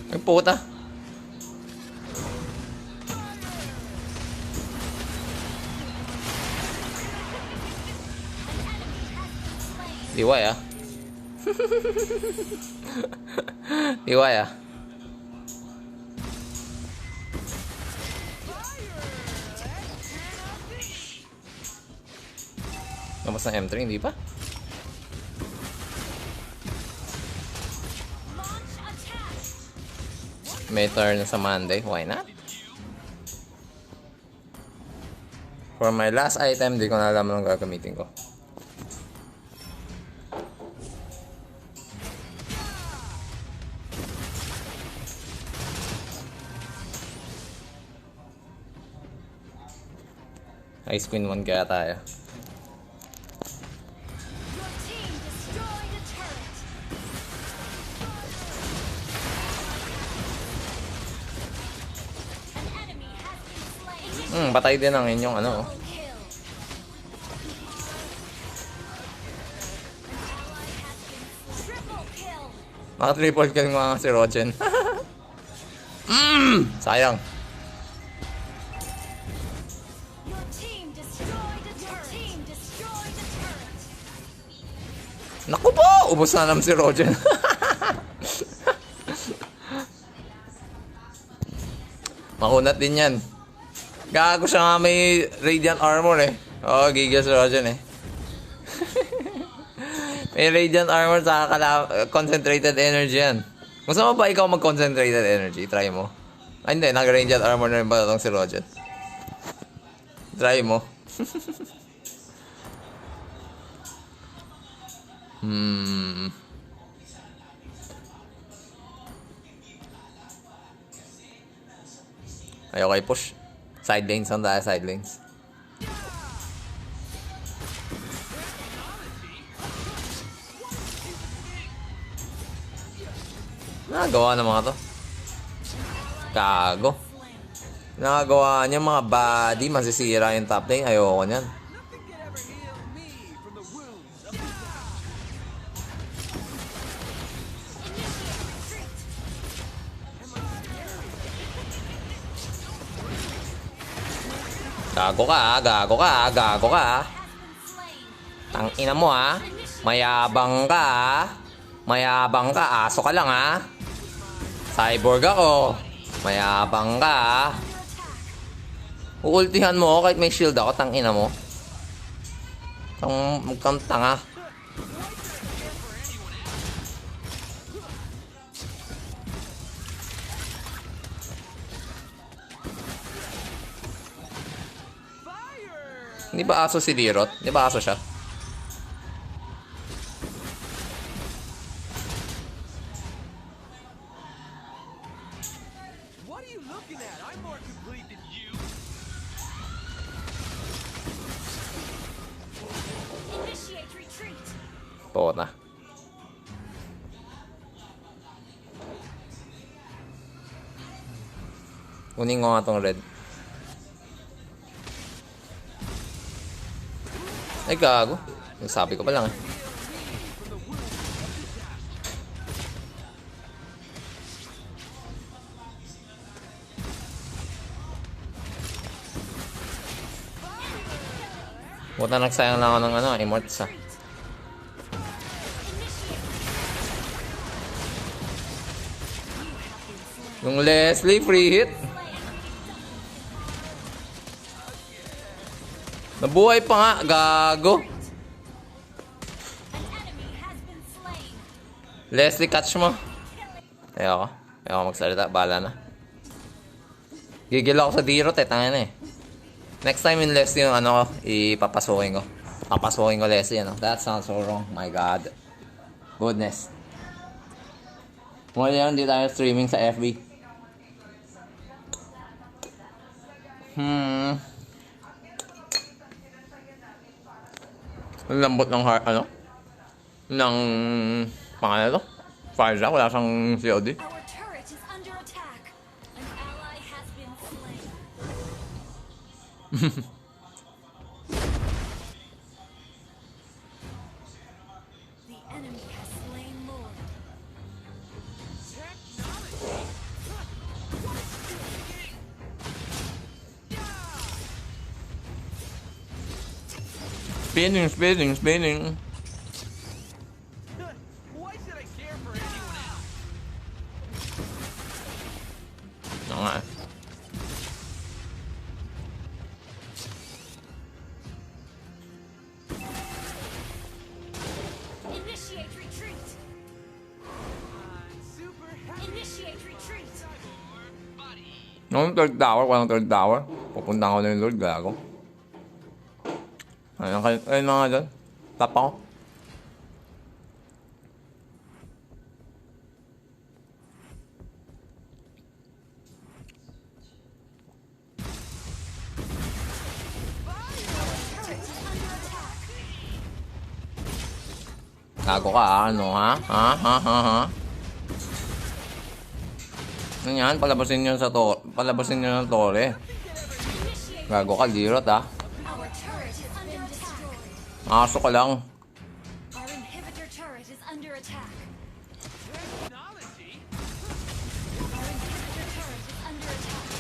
Ay puta. Diway ah. Diway ah. Labas ng M3, hindi pa? May turn sa Monday, why not? For my last item, di ko na alam anong gagamitin ko. Ice Queen 1 kaya tayo. Patay din ang inyong ano. Naka-triple kill nga si Rogen. Sayang. Naku po! Ubos na naman si Rogen. Makunat din yan. Gago siya nga may Radiant Armor eh. Oo, gigil si Rogen eh. May Radiant Armor sa concentrated energy yan. Gusto mo ba ikaw mag-concentrated energy? Try mo. Ay hindi, nag-Radiant Armor na rin ba itong si Rogen? Try mo. Ayaw kay push. Side lanes lang tayo, side lanes. Nagawa ng mga to. Kago. Nagawa niya mga body, masisira yung top lane. Ayoko niyan. Gago ka, gago ka, gago ka. Tangina mo ha. Mayabang ka ha. Mayabang ka, aso ka lang ha. Cyborg ako. Mayabang ka ha. Uultihan mo kahit may shield ako, tangina mo. Mukhang tanga. Hindi ba aso si Dirot? Hindi ba aso siya? What are you looking at? I'm more complete than you. Initiate retreat. Oo na. Kunin ko nga tong red. Ay, gago. Sabi ko pa lang eh. Buta nagsayang lang ako ng ano, emotes ah. Yung Leslie free hit. Nabuhay pa nga, gago. Leslie, catch mo. Ayoko magsalita, bahala na. Gigil ako sa Dirot eh, tangin eh. Next time yung Leslie yung ano ko, ipapasukin ko. Papasukin ko Leslie, ano. That sounds so wrong, my god. Goodness. Mula yan, hindi tayo streaming sa FB. Ang lambot ng heart, ano? Ng pangalan to? Farza, wala siyang COD. Our turret is under attack. An ally has been slain. The enemy has slain Lord. Spinning. Why should I care for anyone else? Oo nga. Initiate retreat. Initiate retreat. Yung third tower, walang third tower. Pupunta ako na yung Lord, gago. Ayun na nga dyan. Tap ako. Gago ka, ano ha? Ano yan? Palabasin nyo sa to. Palabasin nyo ng tore. Gago ka, lirot ah. Our turret has been destroyed. Aso ka lang. Our inhibitor turret is under attack. Technology? Our inhibitor turret is under attack.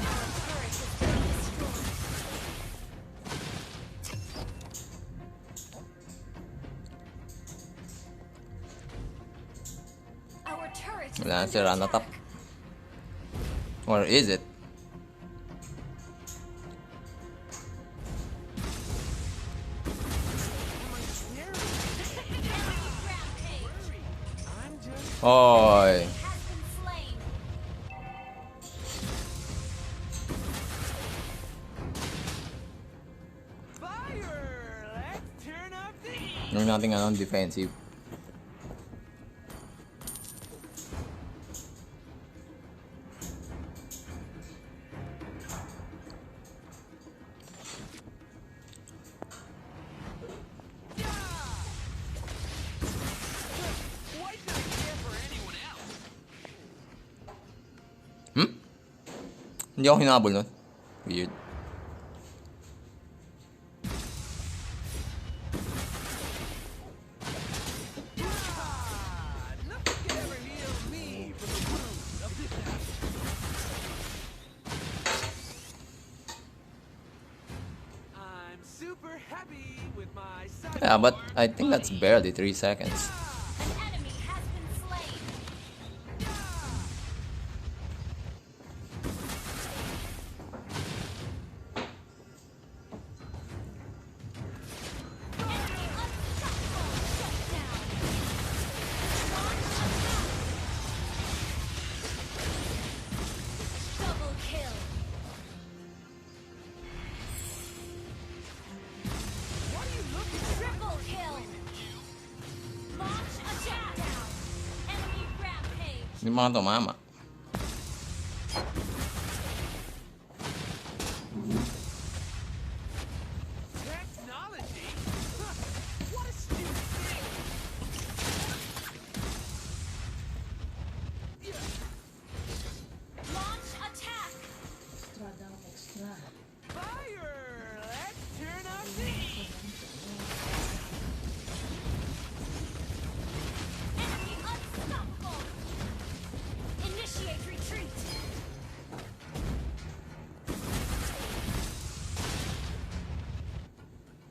Our turret has been destroyed. Our turret is Wala na si under Rana top. attack. Or is it? Oy. Yung nating defensive. Hindi ako hinabol nun. Weird. Yeah, but I think that's barely 3 seconds. Hindi mga tumama.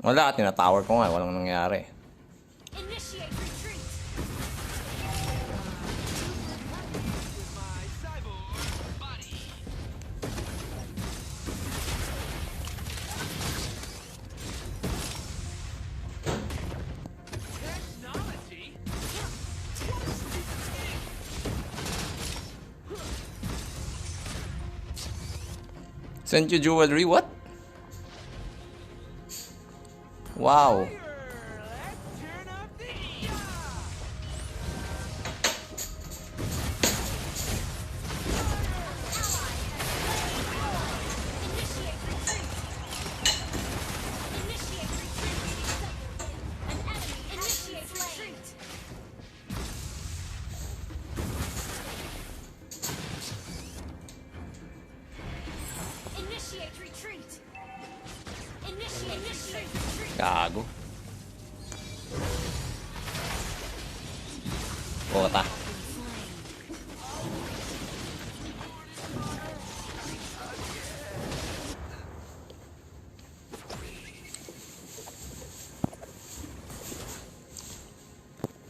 Wala, tinatower ko nga, walang nangyari. Sent you jewelry? What? Wow. Gago. Kota.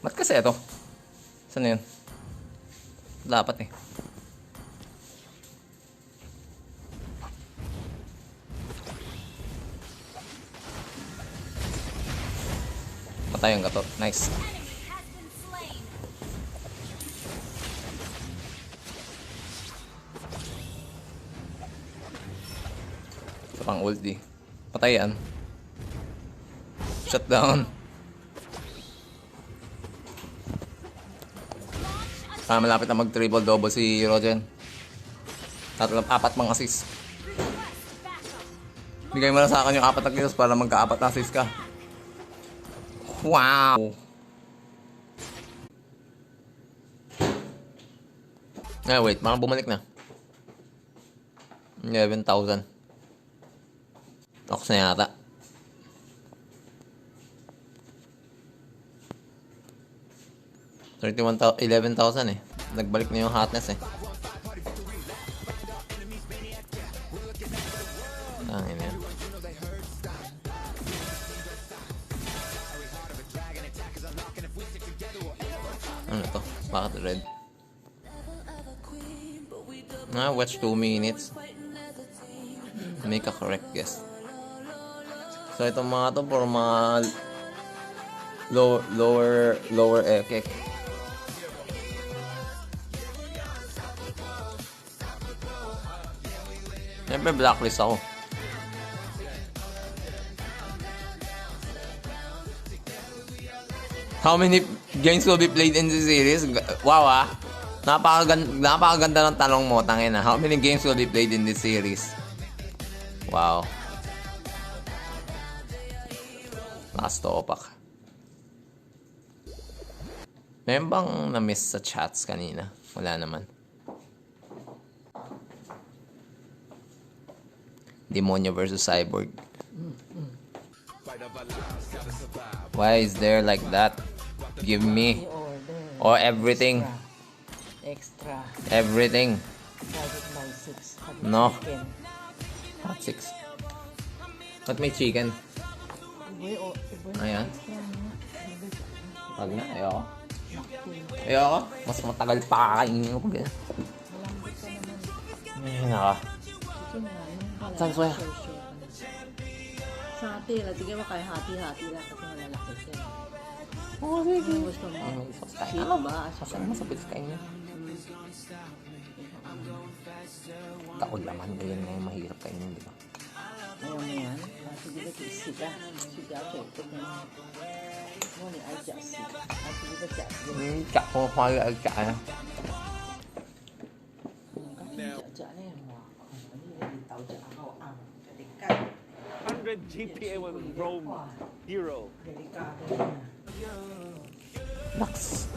Ba't kasi ito? Saan na yun? Dapat eh. Patay ang gato. Nice. Ito pang ulti. Patay yan. Shut down. Malapit na mag-triple double si Rogen. Apat mang assist. Bigay mo na sa akin yung 4 na kills para magka-4 na assist ka. Wow! Wait, baka bumalik na. 11,000. Ox na yata. $11,000 eh. Nagbalik na yung hotness eh. Tangin yan. Ano to? Bakit red? Watch 2 minutes. Make a correct guess. So itong mga to for mga lower ekek. Siyempre blacklist ako. How many games will be played in the series? Wow ah. Napakaganda ng tanong mo, tangina. How many games will be played in this series? Wow. Last topak. Meron bang na-miss sa chats kanina? Wala naman. Demonyo versus Cyborg. Why is there like that? Give me. Or everything. Extra. Everything. No. Not 6. Ba't may chicken? Ayan. Wag na, ayoko. Ayoko. Mas matagal pa kakainin ko pag ganyan. Ayun ako. Saan soya? Sa hati lang. Tignan mo kayo hati-hati lang kasi malalaki siya. Oo, sige. Gusto mo? Ano ba? Saan masabit sa kainin? Taon naman. Ganyan na yung mahirap kainin, di ba? Ayaw mo yan? Sige ba sika? Sika ako. Mo ni aja sika. Sige ba siya? Cak ko kaya kaya. Aja na yan. 100 GPA with Rome Hero. Naks.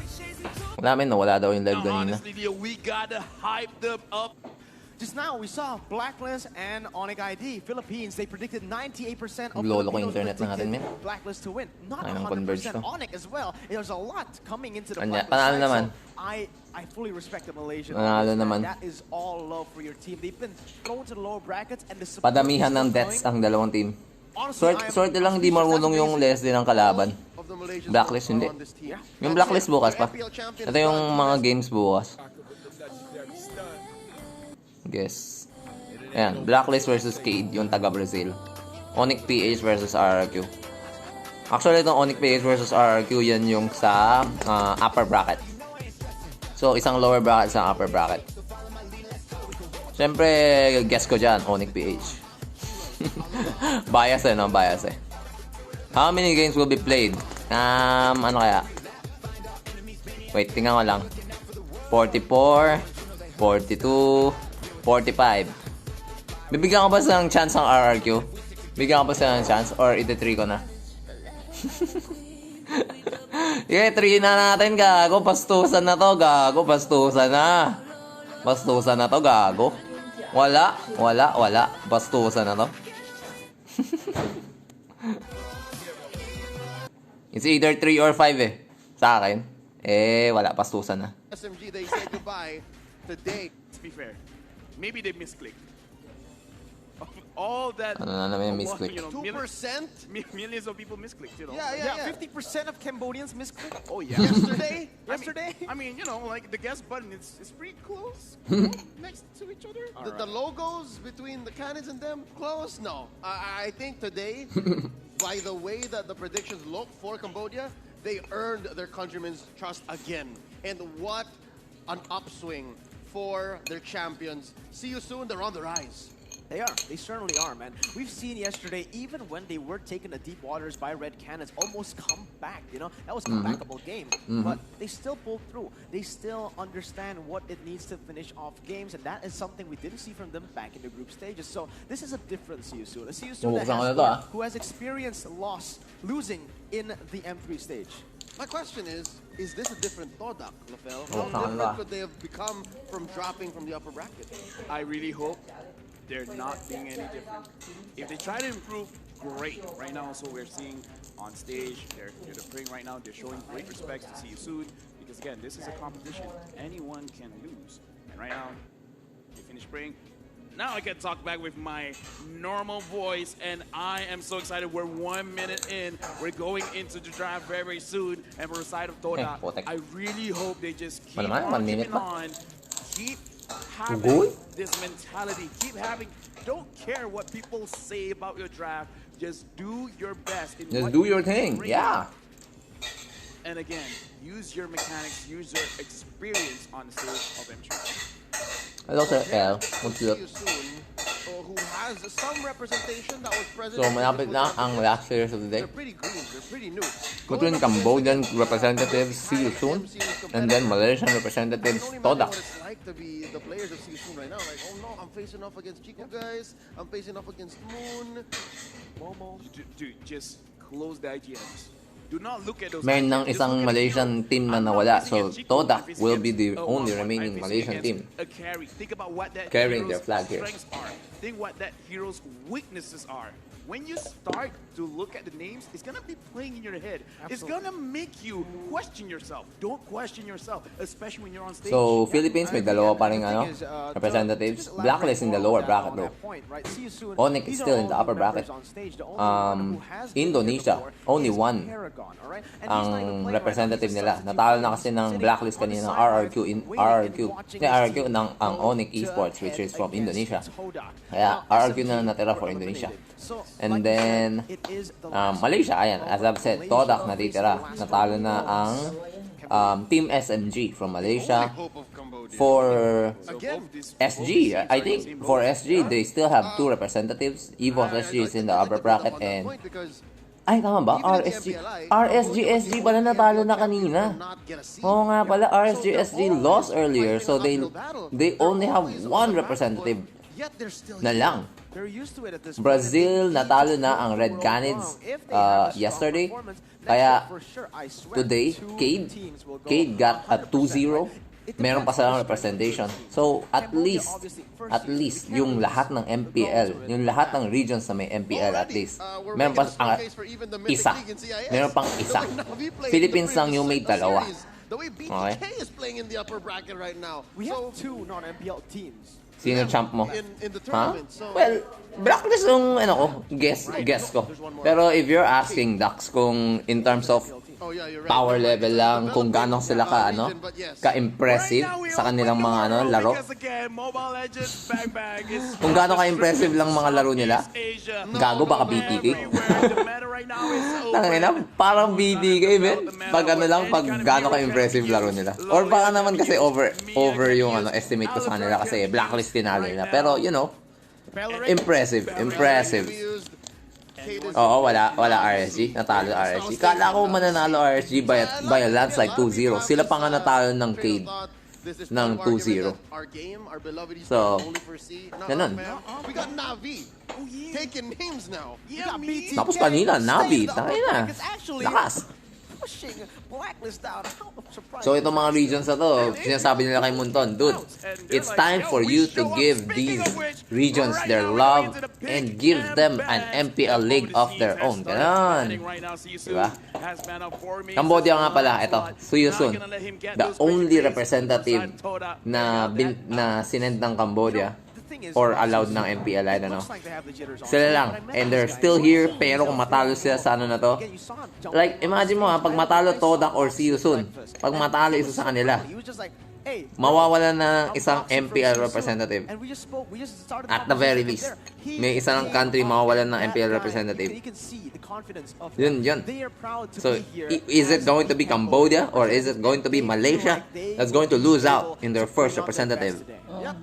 Wala men, wala daw yung live kanina. We gotta hype them up. Just now, we saw Blacklist and Onyx ID. Philippines, they predicted 98% of Lolo ko internet na natin, men. Blacklist to win. Not Ay, 100% Onyx as well. There's a lot coming into the Anya, Blacklist panalo side, naman. so I fully respect the Malaysian. Panalo naman. That is all love for your team. They've been thrown to the lower brackets and the support Padamihan is ng still deaths going. ang dalawang team. Honestly, Swerte lang di marunong yung Leslie ng kalaban. Blacklist hindi. Yung Blacklist bukas pa. Ito yung mga games bukas. Guess. Ayan, Blacklist versus Cade, yung taga-Brazil. Onyx PH versus RRQ. Actually, itong Onyx PH versus RRQ, yan yung sa upper bracket. So, isang lower bracket, isang upper bracket. Siyempre, guess ko dyan, Onyx PH. Bias eh, no? Bias eh. How many games will be played? Ano kaya? Wait, tingnan ko lang. 44, 42, 45. Bibigyan ko ba ng chance ang RRQ? Bigyan ko ba ng chance? Or iti-3 ko na? I-3 na natin, gago. Pastusan na to, gago. Pastusan na. Pastusan na to, gago. Wala. Pastusan na to. It's either 3 or 5 eh. Sa akin. Wala. Pastusan na. SMG, they say goodbye today. To be fair, maybe they misclicked. All that, Ano na naman yung misclick? you know, 2%? millions of people misclicked, you know. Yeah, 50% of Cambodians misclicked. Oh yeah. Yesterday? I mean, you know, like the guess button is pretty close, next to each other. The logos between the cannons and them close? No. I think today, by the way that the predictions look for Cambodia, they earned their countrymen's trust again. And what an upswing for their champions. See you soon. They're on the rise. They are. They certainly are, man. We've seen yesterday, even when they were taken to deep waters by Red Cannons, almost come back, you know? That was a comebackable game. But they still pulled through. They still understand what it needs to finish off games, and that is something we didn't see from them back in the group stages. So this is a different Siusun. A Siusun who has experienced losing in the M3 stage. My question is this a different Todak, Lafel? How different could they have become from dropping from the upper bracket? I really hope they're not being any different. If they try to improve, great. Right now, also we're seeing on stage, they're praying right now. They're showing great respect to see you soon because again, this is a competition. Anyone can lose. And right now, they finish praying. Now I can talk back with my normal voice, and I am so excited. We're 1 minute in. We're going into the draft very, very soon. And for the side of Toda, I really hope they just keep on keeping on. Keep having this mentality. Keep having, don't care what people say about your draft. Just do your best. Just do your thing, yeah. And again, use your mechanics, use your experience on the stage of M3. Hello, sir. Who has some representation that was present. So, malapit na ang last series of the day. They're pretty green, they're pretty new. Between Cambodian representatives, see you soon, and then Malaysian representatives, Toda. What it's like to be the players of See You Soon right now. Like, oh no, I'm facing off against Chico guys. I'm facing off against Moon, Momo. Dude, just close the IGMs. Do not look at those. Meron ng isang Malaysian team na nawala, so Toda will be the only remaining Malaysian team carrying their flag here. Think what that hero's weaknesses are. When you start to look at the names, it's gonna be playing in your head. Absolutely. It's gonna make you question yourself. Don't question yourself, especially when you're on stage. So, Philippines may dalawa pa ring representatives. Blacklist in the lower bracket though. Onyx is still in the upper bracket. Indonesia, only one ang representative nila. Natalo na kasi ng Blacklist kanina ng RRQ ng Onyx Esports, which is from Indonesia. Kaya RRQ na natira for Indonesia. And then Malaysia, ayan, as I've said, Todak natitira. Natalo na ang Team SMG from Malaysia. For SG, I think for SG they still have 2 representatives. EVOS SG is in the upper bracket, and ay, tama ba? RSG pala natalo na kanina. Oo nga pala, RSG lost earlier, so they only have 1 representative na lang. Brazil, natalo na ang Red Canids yesterday. Kaya today, Cade got a 2-0. Meron pa silang representation. So, at least, yung lahat ng MPL, yung lahat ng regions na may MPL, at least, meron pa isa. Meron pang isa. Philippines lang yung may dalawa. The way BTK is playing in the upper bracket right now. We have 2 non-MPL teams. Sino champ mo? In the tournament. So, well, Blacklist yung guess ko. Pero if you're asking Dax kung in terms of power level lang, kung gaano sila ka-impressive sa kanilang mga laro. Kung gaano ka-impressive lang mga laro nila, gago baka BTK. Tangina, parang BTK, man. Pag pag gaano ka-impressive laro nila. Or baka naman kasi over yung estimate ko sa kanila kasi Blacklist tinalo nila. Pero, impressive. Oo, wala RSG. Natalo RSG. Kala ko mananalo RSG by a landslide 2-0. Sila pa nga natalo ng Cade ng 2-0. So, ganun. We got Navi taking names now. Tapos kanina, Navi. Tangina. Lakas. So itong mga regions na to, sinasabi nila kay Munton, dude, it's time for you to give these regions their love and give them an MPL league of their own. Ganon. Diba? Cambodia nga pala, ito, Suyusun, the only representative na sinend ng Cambodia or allowed ng MPL, I don't know. Sila lang. And they're still here, pero kung matalo sila sa na to, like, imagine mo pag matalo Todak or See You Soon, pag matalo isa sa kanila, mawawala na isang MPL representative. At the very least, may isang country mawawala ng MPL representative. Yun. So, is it going to be Cambodia or is it going to be Malaysia that's going to lose out in their first representative?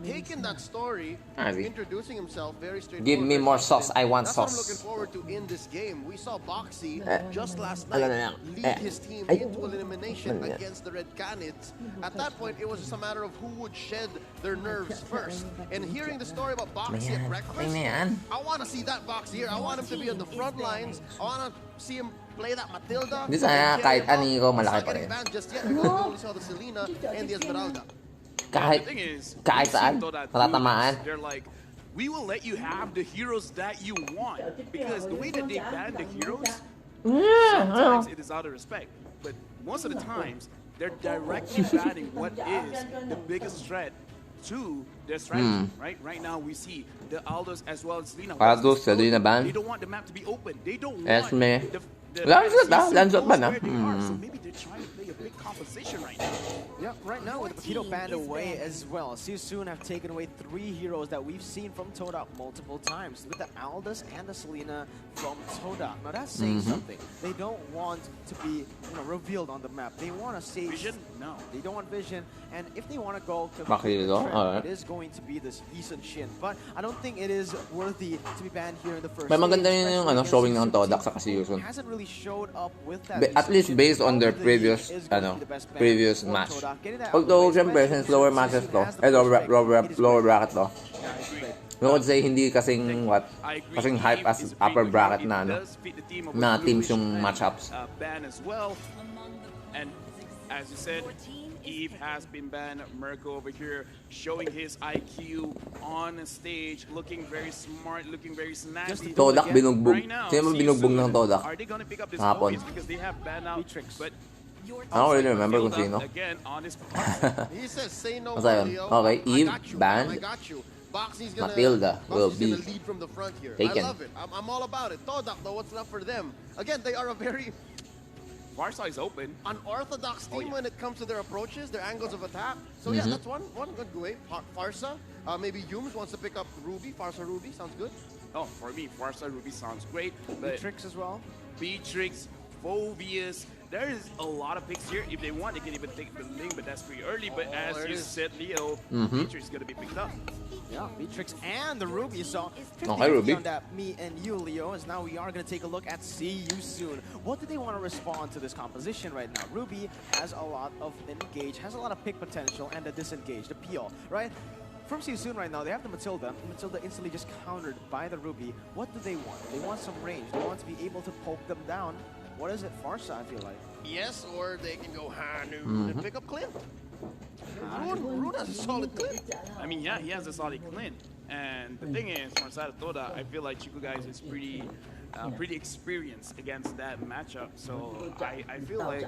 Taking that story, introducing himself very straightforward. Give me more sauce. I want sauce. That's what I'm looking forward to in this game. We saw Boxy just last night lead his team into elimination against the Red Canids. At that point, it was just a matter of who would shed their nerves first. And hearing the story about Boxy at breakfast, I want to see that Boxy here. I want him to be on the front lines. I want to see him play that Matilda. Hindi sana kahit ani ko malaki pa rin. Just yet because we only saw the Selena and the Esmeralda. Kahit saan, matatamaan. we will let you have the heroes that you want. Because the way that they ban the heroes, sometimes it is out of respect. But most of the times, they're directly banning what is the biggest threat to their strategy, right? Right now, we see the Aldos as well as Selena. Aldos, Selena ban. They don't want the map to be open. They don't want Esme. the Lanzot ah. season Lanzot ban ah. where they are. So maybe they're trying to play a big composition right now. Yeah, right now with the Paquito banned away as well. Soon have taken away 3 heroes that we've seen from Todak multiple times, with the Aldous and the Selena from Todak. Now that's saying something. They don't want to be revealed on the map. They want to save Vision? No. They don't want Vision. And if they want to go to Paquito, alright. it is going to be this decent Shin. But I don't think it is worthy to be banned here in the first May maganda stage, yung especially showing against ng Todak Season sa 2. Season. Hasn't really showed up with that. At least based on their previous previous match. Although syempre since lower matches to, lower bracket to. I would say hindi kasing kasing hype as upper bracket na teams yung matchups. Ban as well. And as you said, Eve has been banned. Mirko over here showing his IQ on stage, looking very smart, looking very snazzy. Todak binugbog. Sino binugbog ng Todak? Are they gonna pick up this hapon? focus because they have banned out? But I don't really remember kung sino. again on his He says, "Say no Basta more, yun. Leo. Okay, I Eve got you. banned. I got you. Boxy's gonna, Matilda will Boxy's be gonna lead from the front here. taken. I love it. I'm all about it. Todak, though, what's left for them? Again, they are a very Varsa is open. unorthodox team when it comes to their approaches, their angles of attack. So yeah, that's one good way. Farsa, maybe Yums wants to pick up Ruby. Farsa Ruby sounds good. Oh, for me, Farsa Ruby sounds great. But Beatrix as well. Beatrix, Phobius. There is a lot of picks here. If they want, they can even take the link, but that's pretty early. But as you said, Leo, Beatrix is going to be picked up. Yeah, Beatrix and the Ruby. So, Okay, Ruby. on that, me and you, Leo, as now we are going to take a look at See You Soon. What do they want to respond to this composition right now? Ruby has a lot of engage, has a lot of pick potential, and the disengage, the peel, right? From See You Soon right now, they have the Matilda. Matilda instantly just countered by the Ruby. What do they want? They want some range. They want to be able to poke them down. What is it, Farsa, I feel like? Yes, or they can go Hanu and pick up Clint. Rune has a solid Clint. I mean, yeah, he has a solid Clint. And the thing is, for Sada Toda, I feel like Chico guys is pretty experienced against that matchup. So I feel like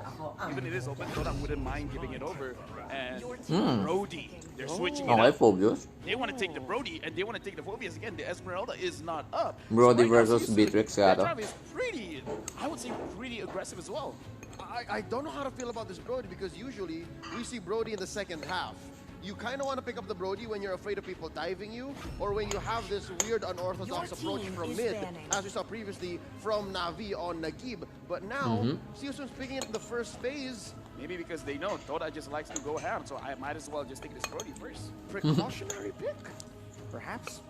even if it is open, Toda wouldn't mind giving it over. And Brody, they're switching it up. Phobius. They want to take the Brody and they want to take the Phobius again. The Esmeralda is not up. Brody so right versus now, Beatrix. That drive is pretty, I would say, pretty aggressive as well. I don't know how to feel about this Brody because usually we see Brody in the second half. You kind of want to pick up the Brody when you're afraid of people diving you, or when you have this weird unorthodox approach from mid, as we saw previously from Navi on Nagib. But now, Seosun's picking it in the first phase. Maybe because they know Toda just likes to go ham, so I might as well just take this Brody first. Precautionary pick? Perhaps.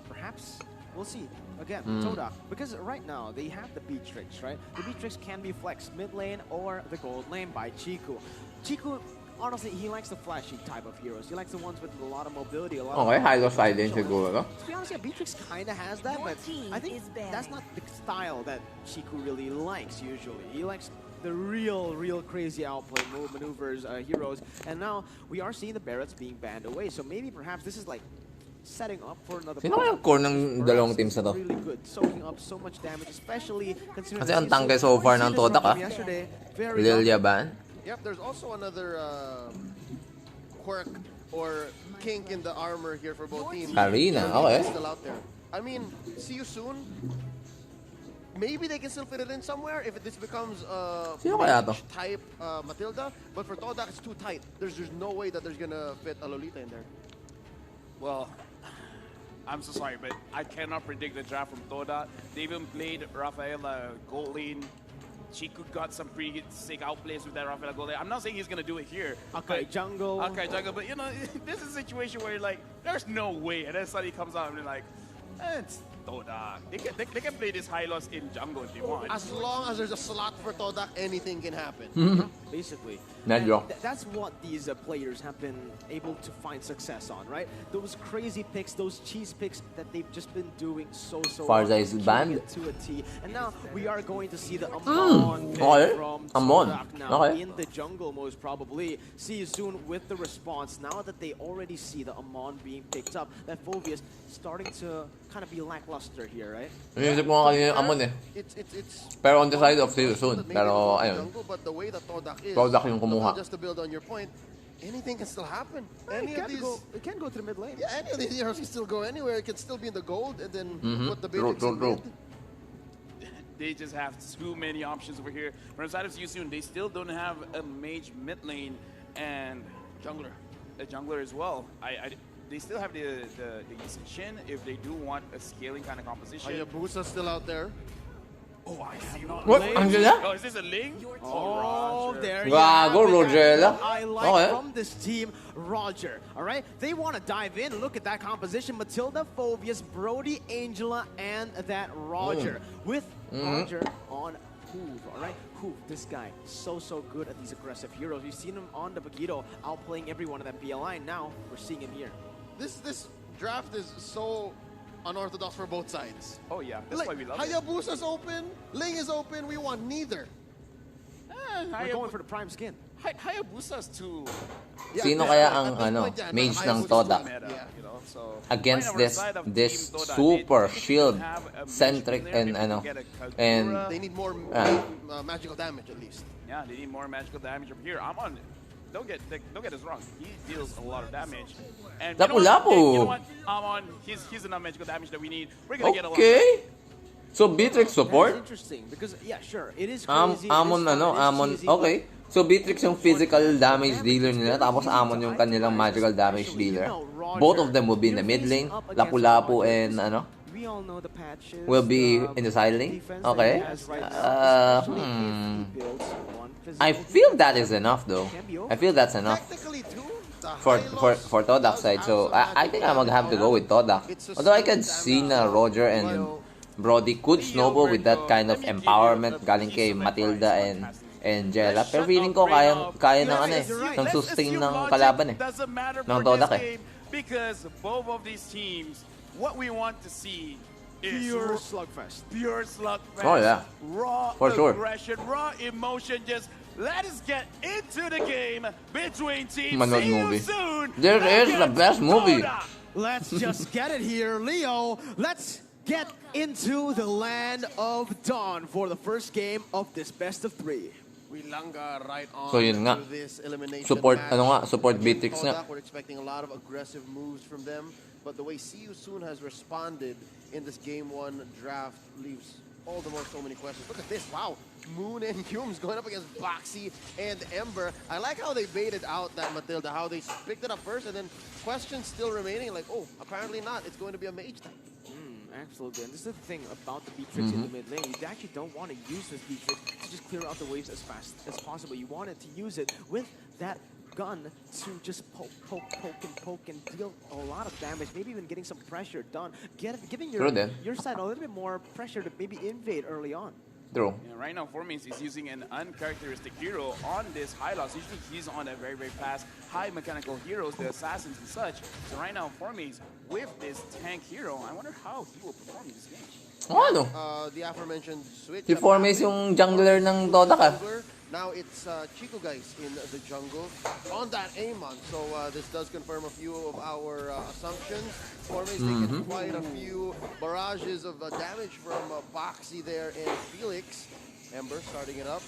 We'll see. Again, Todak, because right now they have the Beatrix, right? The Beatrix can be flexed mid lane or the gold lane by Chiku. Chiku, honestly, he likes the flashy type of heroes. He likes the ones with a lot of mobility, a lot Okay, of... high side din siguro. To be honest, yeah, Beatrix kind of has that, but I think that's not the style that Chiku really likes usually. He likes the real crazy outplay maneuvers, heroes. And now we are seeing the Barretts being banned away. So maybe perhaps this is like setting up for another. Sino kaya core ng dalawang teams na to? Really good, soaking up so much damage, especially considering. Kasi ang tangke so far ng Todak Lilia ban. Yep, there's also another quirk or kink in the armor here for both teams. Karina, okay. Still out there. I mean, See You Soon. Maybe they can still fit it in somewhere if this becomes type Matilda. But for Todak, it's too tight. There's no way that there's gonna fit a Lolita in there. Well, I'm so sorry, but I cannot predict the draft from Toda. They even played Rafaela gold lane. Chiku got some pretty sick outplays with that Rafaela gold lane. I'm not saying he's going to do it here. Akai jungle. But you know, this is a situation where you're like, there's no way. And then suddenly comes out and you're like, it's Toda. They can play this high loss in jungle if they want. As long as there's a slot for Todak, anything can happen. basically. Medyo. That's what these players have been able to find success on, right? Those crazy picks, those cheese picks that they've just been doing so Farza is killing banned. it to a T. And now we are going to see the Amon pick Okay. from Amon. Todak now Okay. in the jungle most probably. See you soon with the response. Now that they already see the Amon being picked up, that Phoveus starting to kind of be lackluster here, right? Inisip ko nga kanina yung Amon eh. Pero on the side of See You Soon. Pero ayun. But the way that Todak is, Todak yung kumuha. just to build on your point, anything can still happen. It can go to the mid lane. Yeah, any of these heroes can still go anywhere. It can still be in the gold and then put the True, basics true, in true. mid. They just have too many options over here. From the side of Yusun, they still don't have a mage mid lane and jungler, a jungler as well. They still have the Yusun Shin if they do want a scaling kind of composition. Hayabusa still out there. Oh, I see. What? Angela? Oh, is this a Ling? Oh, there you Gago, have it. Rogella. That's what I like Okay. from this team, Roger. All right, they want to dive in. Look at that composition: Matilda, Phoveus, Brody, Angela, and that Roger with Roger on Hoove. All right, Hoove, this guy so good at these aggressive heroes. You've seen him on the Bagito, outplaying everyone in that PLI. Now we're seeing him here. This draft is so unorthodox for both sides. Oh yeah, that's why we love it. Hayabusa's open, Ling is open. We want neither. We're going for the prime skin. Hayabusa's too. Sino kaya ang mage ng Todak against this super shield centric and they need more magical damage at least. Yeah, they need more magical damage over here. Amon, don't get us wrong. He deals a lot of damage. And you know what? Amon, he's enough magical damage that we need. We're gonna get a lot. Okay. So Beatrix support? That's interesting because yeah, sure, it is crazy. Amon okay. So Beatrix yung physical damage dealer nila, tapos Amon yung kanilang magical damage dealer. Both of them will be in the mid lane. Lapu-Lapu and we all know the patches will be in the side lane. Okay. I feel that is enough though. I feel that's enough for Todak's side. So I think I'm gonna have to go with Todak. Although I can see na Roger and Brody could snowball with that kind of empowerment galing kay Matilda and Jella. Pero feeling ko kaya ng sustain ng kalaban ng Todak because both of these teams, what we want to see is pure slugfest. Pure slugfest. Oh yeah. Raw aggression, raw emotion. Just let us get into the game between teams. See you soon. There is the best movie. Let's just get it here, Leo. Let's get into the land of Dawn for the first game of this best of 3. We langa right on So yun nga. to this elimination Support match. support Beatrix nga. We're expecting a lot of aggressive moves from them, but the way See You Soon has responded in this game 1 draft leaves all the more so many questions. Look at this, wow. Moon and Humes going up against Boxy and Ember. I like how they baited out that Matilda, how they picked it up first and then questions still remaining, like, oh, apparently not. It's going to be a mage type. Absolutely, and this is the thing about the Beatrix in the mid lane. You actually don't want to use this Beatrix to just clear out the waves as fast as possible. You want it to use it with that gun to just poke and deal a lot of damage, maybe even getting some pressure done, giving your side a little bit more pressure to maybe invade early on. True. Yeah, right now, Formis is using an uncharacteristic hero on this high loss. Usually he's on a very fast, high mechanical heroes, the assassins and such. So right now, Formis with this tank hero, I wonder how he will perform in this game. The aforementioned switch. Si Formis yung jungler ng Todak Now it's Chico guys in the jungle on that Amon. So this does confirm a few of our assumptions. Formis taking quite a few barrages of damage from Boxy there and Felix. Ember starting it up,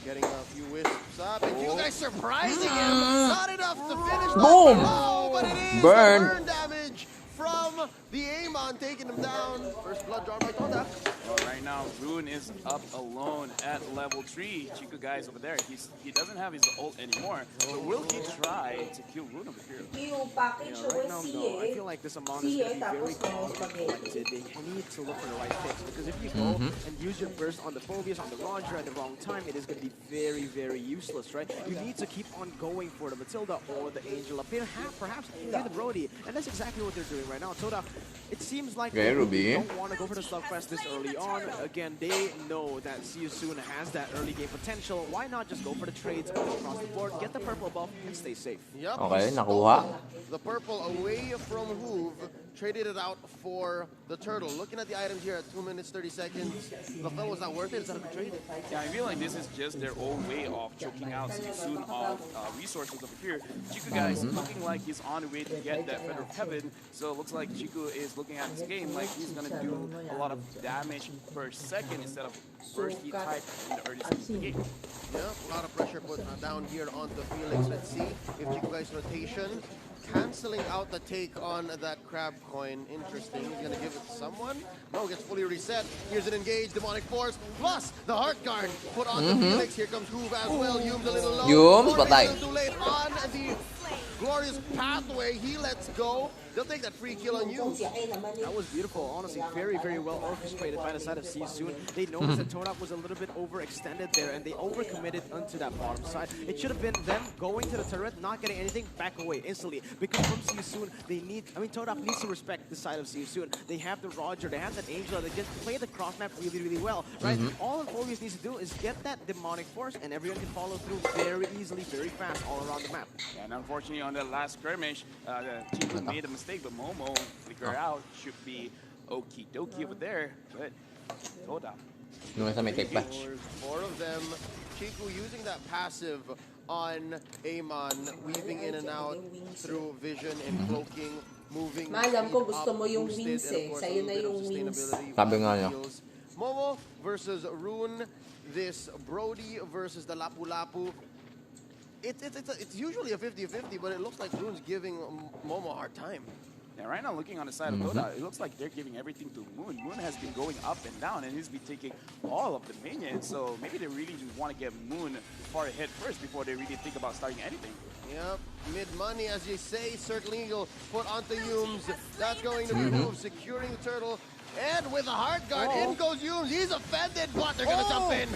getting a few wisps up, and Chico guys surprising him. Not enough to finish. Boom! But it is burn damage from the Amon, taking him down. First blood drawn by Todak. Well, right now, Rune is up alone at level 3. Chico guys over there, he doesn't have his ult anymore. But will he try to kill Rune over here? Right now, no. I feel like this Amon is going to be very collected. They need to look for the right picks because if you go and use your burst on the Phoveus, on the Roger at the wrong time, it is going to be very useless, right? You need to keep on going for the Matilda or the Angela, perhaps even the Brody, and that's exactly what they're doing right now. Todak, it seems like they don't want to go for the slugfest this early on. Again, they know that Seasoon has that early game potential. Why not just go for the trades, go across the board, get the purple buff, and stay safe? Yep. Okay, nakuha. The purple away from Hoove, traded it out for the turtle. Looking at the items here at 2 minutes 30 seconds, the FIL was not worth it. Is that a good trade? Yeah, I feel like this is just their own way of choking out Seasoon of resources over here. Chiku guys looking like he's on the way to get that Feather of Heaven, so it looks like Chiku is looking at this game like he's gonna do a lot of damage per second instead of burst the type in the early stages of the game. Yep, a lot of pressure put down here onto Felix. Let's see if Chiku guys rotation. Canceling out the take on that crab coin. Interesting. He's going to give it to someone. No, gets fully reset. Here's an engaged demonic force. Plus the heart guard put on the Felix. Here comes Hoove as well. Yume's a little low. Yume's patay. Too late on the glorious pathway. He lets go. They'll take that free kill on you. That was beautiful. Honestly, very, very well orchestrated by the side of Seasoon. They noticed that Todak was a little bit overextended there, and they overcommitted onto that bottom side. It should have been them going to the turret, not getting anything, back away instantly. Because from Seasoon, they need, Todak needs to respect the side of Seasoon. They have the Roger, they have that Angela, they just play the cross map really, really well, right? All Focus needs to do is get that demonic force, and everyone can follow through very easily, very fast all around the map. And unfortunately, on that last skirmish, Chiku made a mistake, but Momo figure out should be okie dokie over there, but Todak. Four of them. Chiku using that passive on Amon, weaving in and out through vision and cloaking, moving. Alam ko gusto mo yung wings eh. Sa'yo na yung wings. Sabi nga niya. Momo versus Rune. This Brody versus the Lapu Lapu. It's usually a 50-50, but it looks like Rune's giving Momo a hard time. Yeah, right now looking on the side of Todak, it looks like they're giving everything to Moon. Moon has been going up and down, and he's been taking all of the minions, so maybe they really just want to get Moon far ahead first before they really think about starting anything. Yep, mid-money, as you say, Circling Eagle put onto Yumes. That's going to be Move, securing the turtle. And with a hard guard, in goes Yumes. He's offended, but they're going to jump in.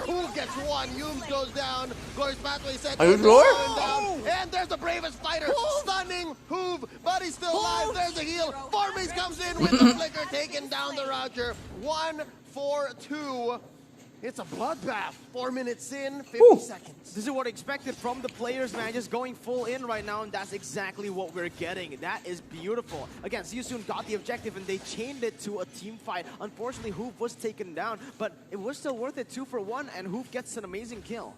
Who gets one? Yumes goes down. Glorious Pathway set. Are you sure? And there's the bravest fighter. Stunning Hoove, but he's still alive. There's the heal. Formace comes in with the flicker, taking down the Roger. 1-4-2. It's a bloodbath. 4 minutes in, 50 seconds. This is what I expected from the players, man. Just going full in right now, and that's exactly what we're getting. That is beautiful. Again, Seasoon got the objective, and they chained it to a team fight. Unfortunately, Hoove was taken down, but it was still worth it. 2 for 1, and Hoove gets an amazing kill.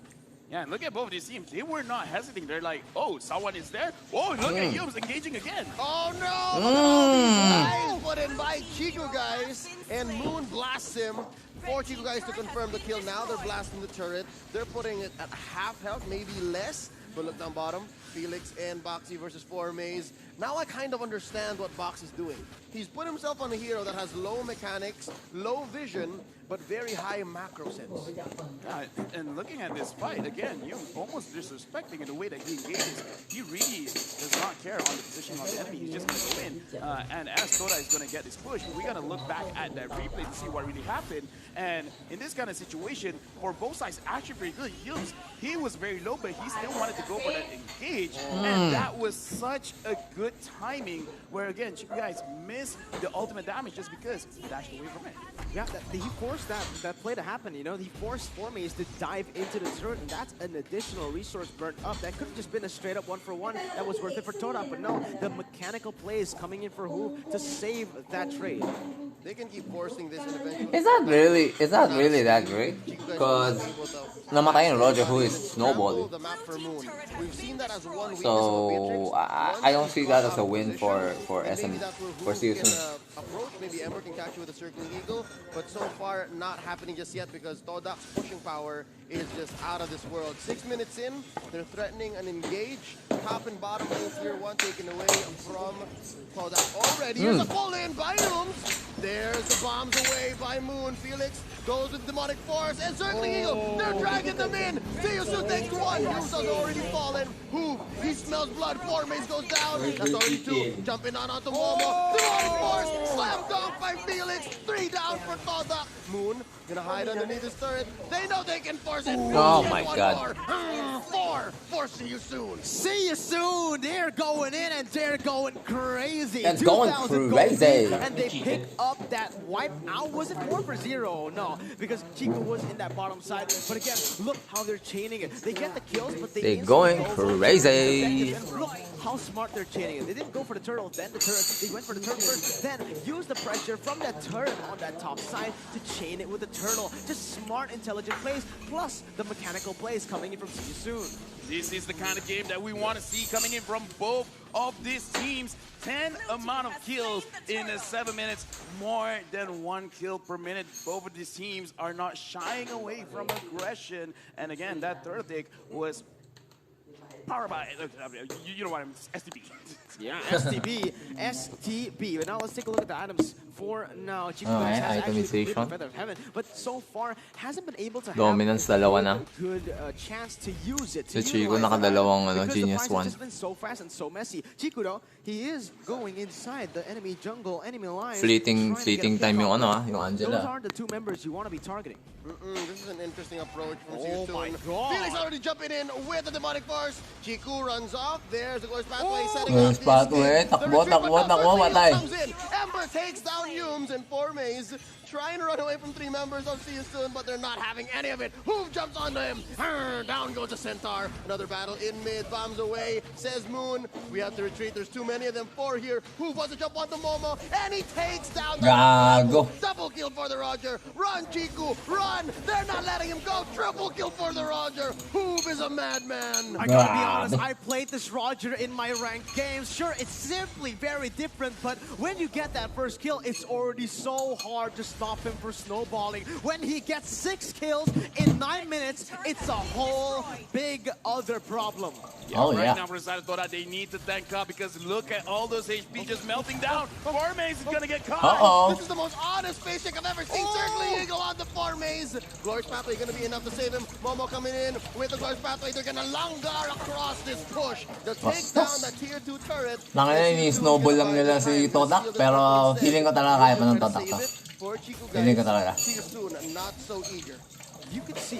Yeah, and look at both of these teams. They were not hesitating. They're like, oh, someone is there. Oh, look at Yumes engaging again. Oh, no. Look at all these guys put in by Chiku guys, and Moon blasts him. 4 Chiku guys to confirm the kill. Now they're blasting the turret. They're putting it at half health, maybe less. But look down bottom. Felix and Boxy versus Formace. Now I kind of understand what Box is doing. He's put himself on a hero that has low mechanics, low vision, but very high macro sense. Yeah, and looking at this fight, again, you're almost disrespecting in the way that he engages. He really does not care on the positioning of the enemy. He's just going to go in. And as Todak is going to get this push, we got to look back at that replay to see what really happened. And in this kind of situation, for both sides, actually pretty good. Yumes, he was very low, but he still wanted to go for that engage. And that was such a good timing where, again, you guys missed the ultimate damage just because he dashed away from it. Yeah, he forced that play to happen, you know? He forced Formace to dive into the turret, and that's an additional resource burnt up. That could have just been a straight-up 1-for-1 that was worth it for Todak, but no, the mechanical plays coming in for Hoove to save that trade. They can keep forcing this and eventually... It's not really that great, because namatay yung Roger who is snowballing. We've seen that as one weakness So I don't see that as a win for SM, for Seasoon. Approach, maybe Ember can catch you with a Circling Eagle, but so far not happening just yet because Todak's pushing power is just out of this world. 6 minutes in, they're threatening an engage. Top and bottom whole tier 1 taken away from Todak already. Here's a pull in by Yumes. There's the bombs away by Moon. Felix goes with Demonic Force and Circling Eagle. They're dragging them in. Seasoon takes 1. Yumes has already fallen. Hoove, he smells blood. Formace goes down. That's already 2. Jumping on onto Momo. Demonic Force. Slam dunk by Felix. 3 down for Todak. Moon gonna hide underneath his turret. They know they can force it. Oh my God. 4 for See You Soon. See You Soon. They're going in and they're going crazy. That's going 2,000 crazy. gold, and they pick up that wipe out. Was it 4-0? No, because Chico was in that bottom side. But again, look how they're chaining it. They get the kills, but they They're going crazy. Look how smart they're chaining it. They didn't go for the turtle, then the turret. They went for the turret first, then use the pressure from that turret on that top side to chain it with the turtle. Just smart, intelligent plays, plus the mechanical plays coming in from See You Soon. This is the kind of game that we want to see coming in from both of these teams. 10 amount of kills in 7 minutes, more than 1 kill per minute. Both of these teams are not shying away from aggression. And again, that third pick was powered by, you know what I'm, STB. Yeah, STB, STB. But now let's take a look at the items for now. Chico Alright, has actually itemization. completed Feather of Heaven, but so far hasn't been able to Dominance, have dalawa na. a good chance to use it. Si To Chico utilize that nakadalawang item, because Genius the fights one. have just been so fast and so messy. Chico though, he is going inside the enemy jungle, enemy line. Fleeting trying to get a pick time yung off. ano yung Those Angela. are the two members you want to be targeting. This is an interesting approach from See You Oh Soon. my God. Felix already jumping in with the demonic force. Chiku runs off. There's the Glorious Pathway setting Glorious up. Pathway. Takbo, takbo, takbo, matay. Ember takes down Humes and 4 Maze. Trying to run away from 3 members of See You Soon, but they're not having any of it. Hoove jumps onto him. Down goes the Centaur. Another battle in mid. Bombs away. Says Moon. We have to retreat. There's too many of them. 4 here. Hoove wants to jump onto Momo. And he takes down the Gago. Double kill for the Roger. Run, Chiku. Run. They're not letting him go. Triple kill for the Roger. Hoove is a madman. I gotta be honest, I played this Roger in my ranked games. Sure, it's simply very different, but when you get that first kill, it's already so hard to stop him from snowballing. When he gets 6 kills in 9 minutes, it's a whole big other problem. Right now, for the side of Toda, they need to tank up because look at all those HP just melting down. Farmaze is gonna get caught. This is the most honest face check I've ever seen. Circling Eagle on the 4 Maze. Glorious Pathway gonna be enough to save him. Momo coming in with the Glorious Pathway. They're gonna langar across this push. They'll take down the tier 2 turret. Nakina ni-snowball lang nila si Todak, pero feeling ko talaga kaya pa ng Todak to. Feeling ko talaga. See You Soon, not so eager. You can see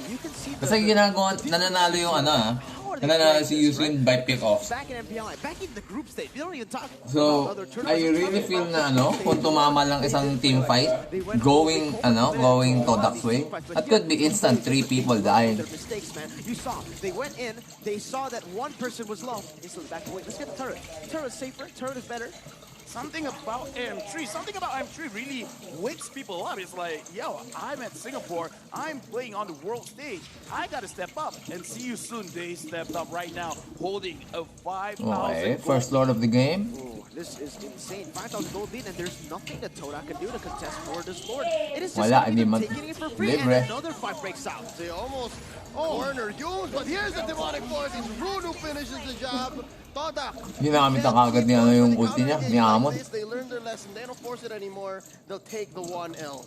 Kasi ginagawa, nananalo yung ano nananalo si Yusin by pick-offs. Back in MPL, back in the group stage, we don't even talk So, about other I really feel na kung tumama lang isang team fight, going Todak's way, that could be instant 3 people dying. Their mistakes, man. You saw, they went in, they saw that one person was low, instantly back away. Let's get the turret. Turret is safer, turret is better. Something about M3 really wakes people up. It's like, yo, I'm at Singapore. I'm playing on the world stage. I got to step up. And See You Soon, they stepped up right now, holding a 5,000 Okay, first lord of the game. Ooh, this is insane. 5,000 gold lead, and there's nothing that Toda can do to contest for this lord. It is just Wala, hindi taking it for free, and libre. another fight breaks out. They almost corner Humes, but here's the demonic force. It's Rune who finishes the job. Toda. Ginamit na kagad niya yung ulti niya, ni Amon. They learned their lesson. They don't force it anymore. They'll take the 1L.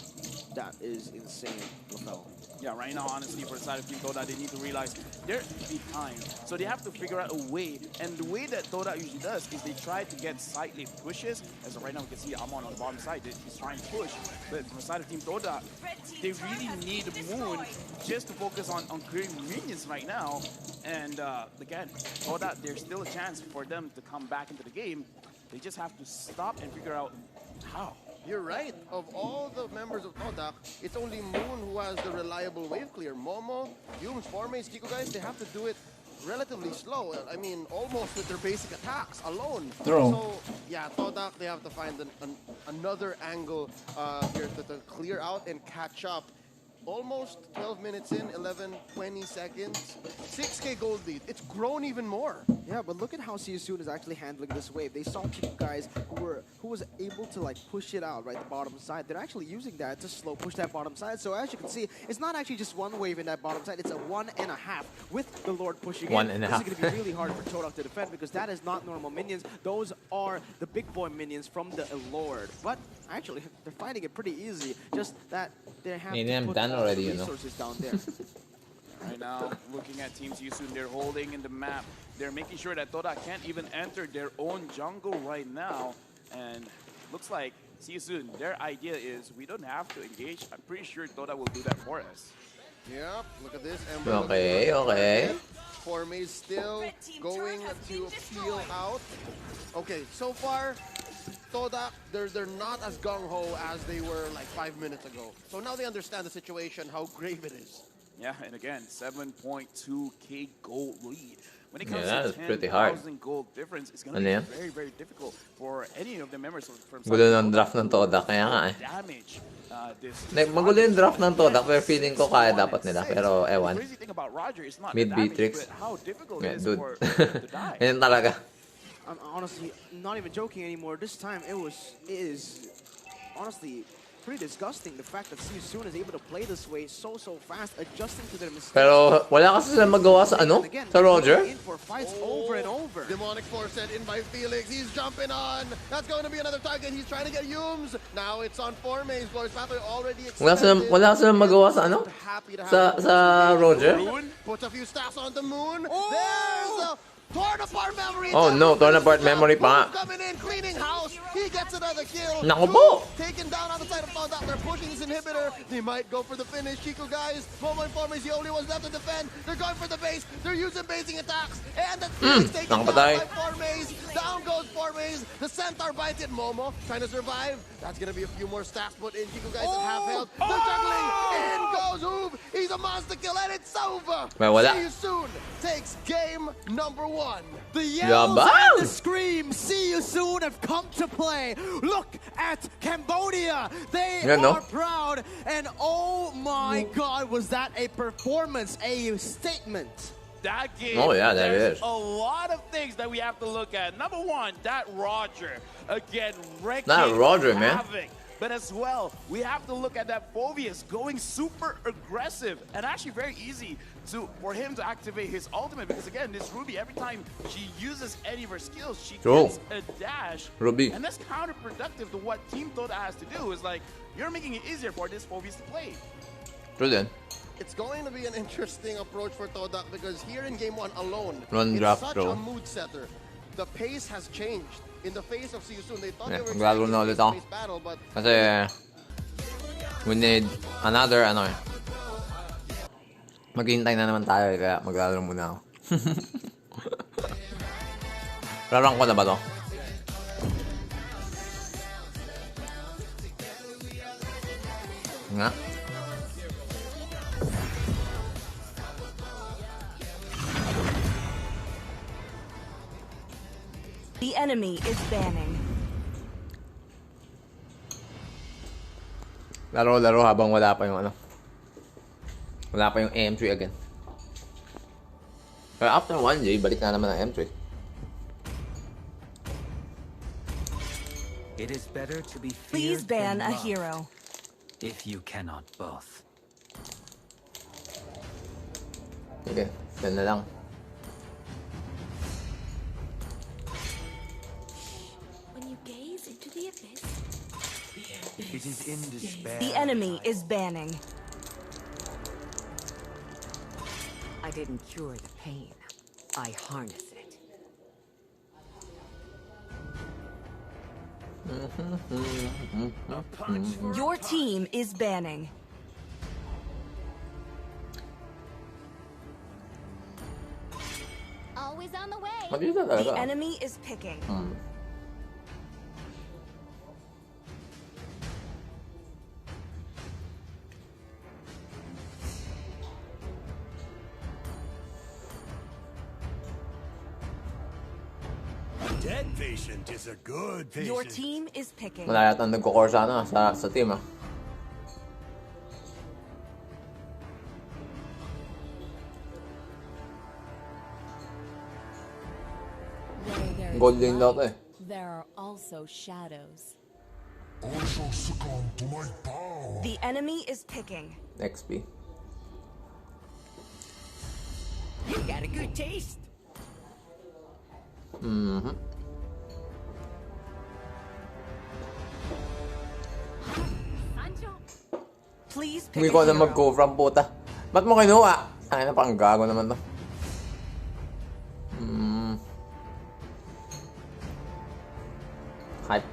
That is insane, Lafel. Yeah, right now, honestly, for the side of Team Toda, they need to realize they're behind. So they have to figure out a way. And the way that Toda usually does is they try to get side lane pushes. As of right now, we can see Amon on the bottom side. He's trying to push. But from the side of Team Toda, they really need Moon just to focus on clearing minions right now. And again, Toda, there's still a chance for them to come back into the game. They just have to stop and figure out how. You're right. Of all the members of Todak, it's only Moon who has the reliable wave clear. Momo, Humes, 4 Maze, Chico guys, they have to do it relatively slow. I mean, almost with their basic attacks alone. True. So, yeah, Todak, they have to find another angle here to clear out and catch up. Almost 12 minutes in, 11, 20 seconds. 6K gold lead. It's grown even more. Yeah, but look at how See You Soon is actually handling this wave. They saw two guys who was able to like push it out, right, the bottom side. They're actually using that to slow push that bottom side. So as you can see, it's not actually just one wave in that bottom side. It's a 1.5 with the Lord pushing in. 1.5. This is going to be really hard for Todak to defend because that is not normal minions. Those are the big boy minions from the Lord. But actually, they're finding it pretty easy. Just that they have to put done already, resources down there. Right now, looking at Team See You Soon, they're holding in the map. They're making sure that Toda can't even enter their own jungle right now. And looks like see you soon. Their idea is we don't have to engage. I'm pretty sure Toda will do that for us. Yep, look at this. Okay. Formay still going to peel out. Okay, so far, Toda, they're not as gung-ho as they were like 5 minutes ago. So now they understand the situation, how grave it is. Yeah, and again, 7.2k gold lead. When it comes that to is pretty hard. 10,000 gold difference, it's going to Ano be yan? very, very difficult for any of the members from Gulo ng draft ng Toda, kaya nga eh. damage Magulo yung draft ng Toda, pero feeling ko kaya dapat nila. Pero ewan. The crazy thing about Roger is not Mid the damage, Beatrix. but how difficult Yeah, it is dude. for to die. Yan talaga. I'm honestly not even joking anymore. This time it is honestly pretty disgusting. The fact that Soon is able to play this way so fast, adjusting to their mistakes. Pero wala kasi sila magawa sa ano? Sa Roger? In for fights over and over. Demonic Force set in by Felix. He's jumping on. That's going to be another target. He's trying to get Yums. Now it's on Formay. Glorious Pathway already extended. Wala silang magawa sa ano? Sa Roger? Puts a few stacks on the moon. There's a torn apart memory. Oh no, torn apart memory pa nga. Coming in, cleaning house. He gets another kill. Naku po! Taken down on the side of Toda. They're pushing his inhibitor. They might go for the finish. Chico guys, Momo and Formay is the only ones left to defend. They're going for the base. They're using basing attacks. And the taken down by Formay. Down goes Formay. The Centaur bites it. Momo trying to survive. That's going to be a few more stacks put in. Chico guys at half health. They're juggling. In goes Oob. He's a monster kill and it's over. See you soon. Takes game number 1. The yells and the screams, see you soon, have come to play. Look at Cambodia. They are proud. And oh my God, was that a performance, a statement? That game, there's a lot of things that we have to look at. Number one, that Roger, again, wrecking Not Roger, man. havoc. But as well, we have to look at that Phobius going super aggressive and actually very easy for him to activate his ultimate, because again, this Ruby, every time she uses any of her skills, she gets a dash. Ruby. And that's counterproductive to what Team Toda has to do. Is like, you're making it easier for this Phobius to play. True then. It's going to be an interesting approach for Toda, because here in game 1 alone, It's such a mood setter. The pace has changed. In the face of Siusun, they thought they were maglaro na ulit ako. space battle, but Kasi we need another maghihintay na naman tayo, kaya maglaro muna ako. Larang ko na ba to? Nga? The enemy is banning. Laro habang wala pa yung wala pa yung M3 again. Pero after 1J, balik na naman ang M3. It is better to be Please ban feared a than loved, hero. if you cannot both. Sige, yan na lang. When you gaze into the abyss, It is in despair. The enemy is banning. I didn't cure the pain. I harness it. Your team is banning. always on the way. The enemy is picking. Dead patient is a good patient. Your team is picking. Wala yata nagko-core sa team ah. Gold lane daw to eh. There are also shadows. Also succumb to my power. The enemy is picking. XP. You got a good taste. Mm-hmm. Please pick Hindi ko a na hero. mag-go from puta. Ba't mo kinuha? Ay na, pang gago naman to. Hype.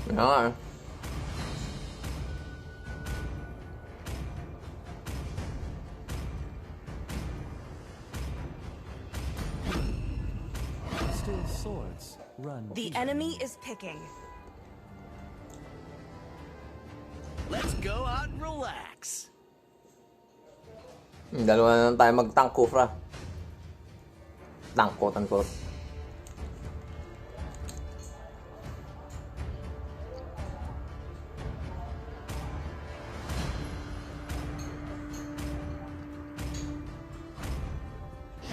Yeah. Still swords run. The enemy is picking. Let's go out and relax. Dalawa na lang tayo mag-tank, Kufra. Tank, quote-unquote.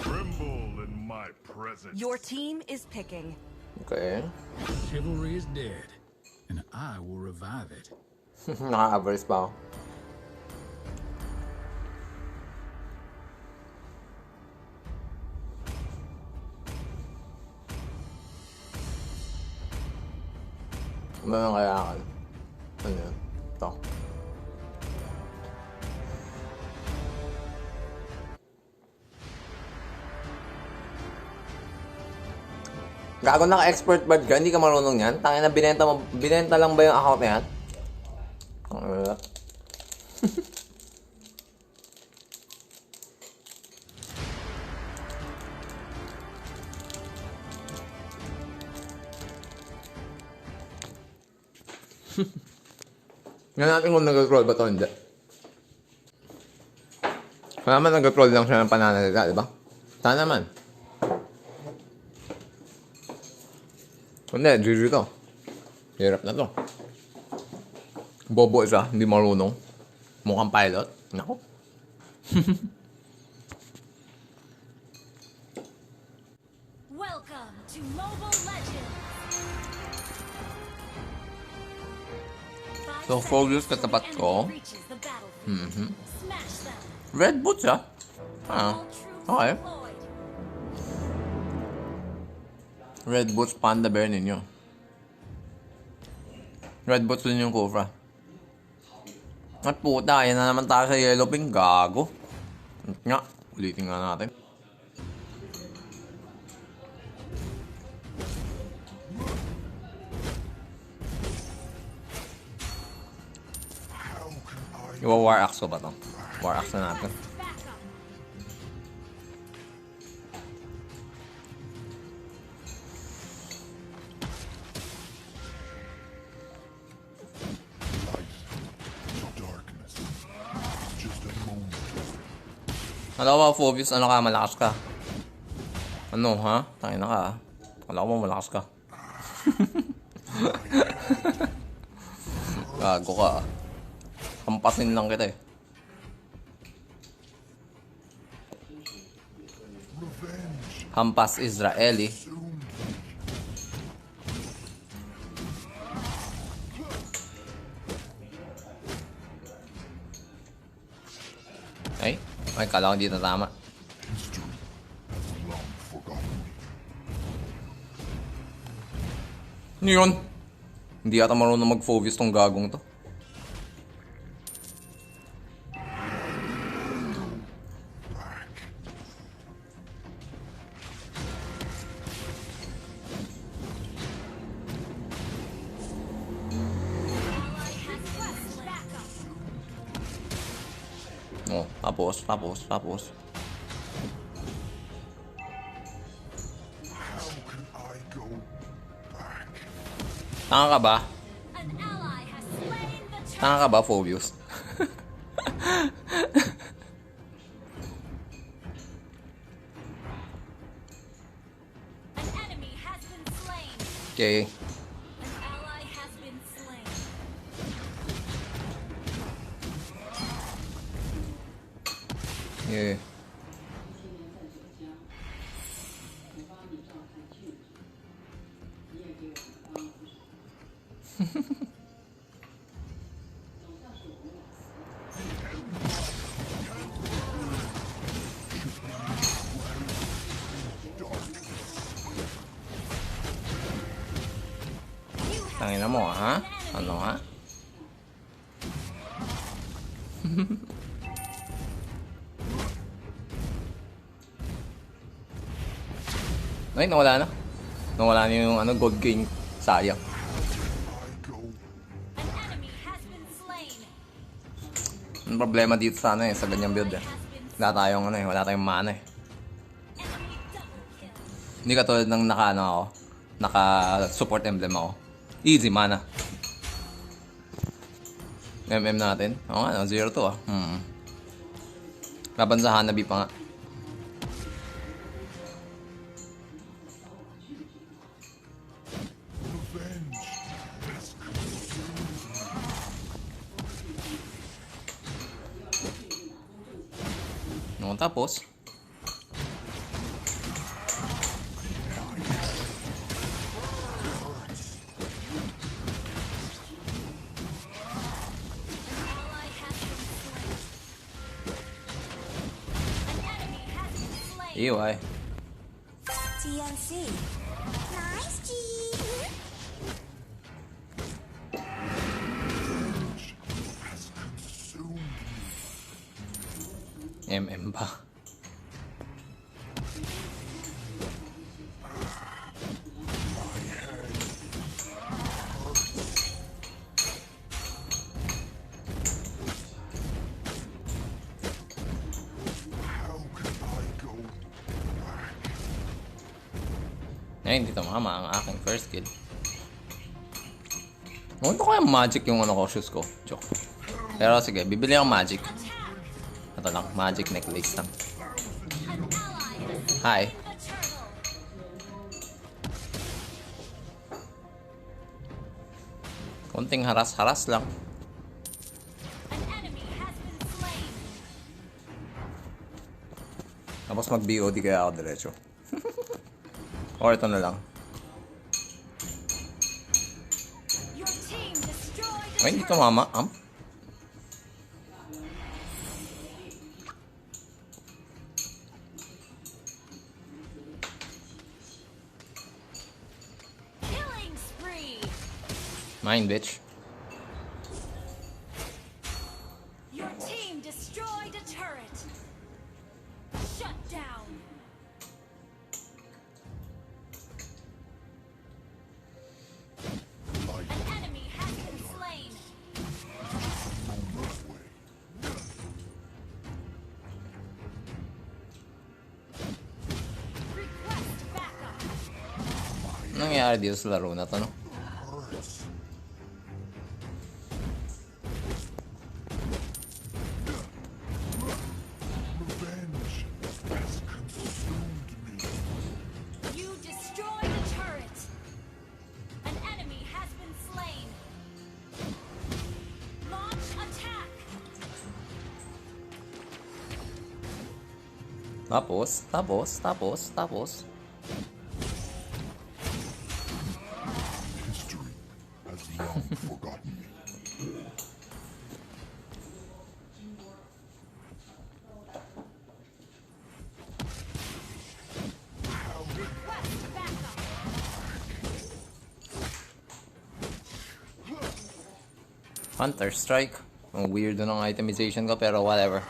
Tremble in my presence. Your team is picking. Okay. Chivalry is dead, and I will revive it. Naka-average pa ako. Ano yung kayakan? Ano yun? Ito. Gago, naka-expert bard ka? Hindi ka marunong yan? Tangin na binenta lang ba yung account na yan? Nga natin kung nag-troll ba ito, hindi. Kaya naman nag-troll lang siya ng pananalita, di ba? Sana naman. Hindi, GG to. Hirap na to. Bobo siya, hindi marunong. Mukhang pilot. Nako. Welcome to Mobile Legends. So, focus sa tapat ko. Red boots, ah. Ah, okay. Red boots, panda bear ninyo. Red boots din yung Kufra. At puta, yan na naman tayo sa yellow pink. Gago. Nga, ulitin nga natin. Iwa-war axe ko ba to? War axe na natin. Alam ko, Phobius, ano ka, malakas ka. Ano, ha? Tangin na ka, ha? Alam ko, malakas ka. Gago ka, ha? Kampasin lang kita, eh. Hampas Israeli. Ay, kala ko dito tama. Ano yun? Hindi yata marunong mag-focus tong gagong to. Oh, tapos. Tanga ka ba? Tanga ka ba, Phobius? Okay. Yeah. Tangina mo, ha? Ano, ha? Ay, nawala na. Nawala na yung gold king. Sayang. Ang problema dito sa ano eh, sa ganyang build eh. Wala tayong ano eh, wala tayong mana eh. Hindi katulad ng naka-support emblem ako. Easy mana. MM natin. Oo nga, 0-2 ah. Laban sa Hanabi pa nga. No, tapos EY. TNC. Nice, G. MM pa. Ay, hindi tumama ang aking first kill. Ano kaya magic yung ano ko, shoes ko? Joke. Pero sige, bibili ako magic. Ito lang, magic necklace lang. Hi. Konting haras-haras lang. Tapos mag-BOD kaya ako diretso. Or ito na lang. Ay, hindi tumama. Mine, bitch. Your team destroyed a turret. Shut down. An enemy has been slain. Request backup. Anong nangyari dito sa laro na to, no? You destroyed a turret. An enemy has been slain. Launch attack. Tapos. History has long forgotten me. Hunter Strike. Ang weirdo ng itemization ko pero whatever.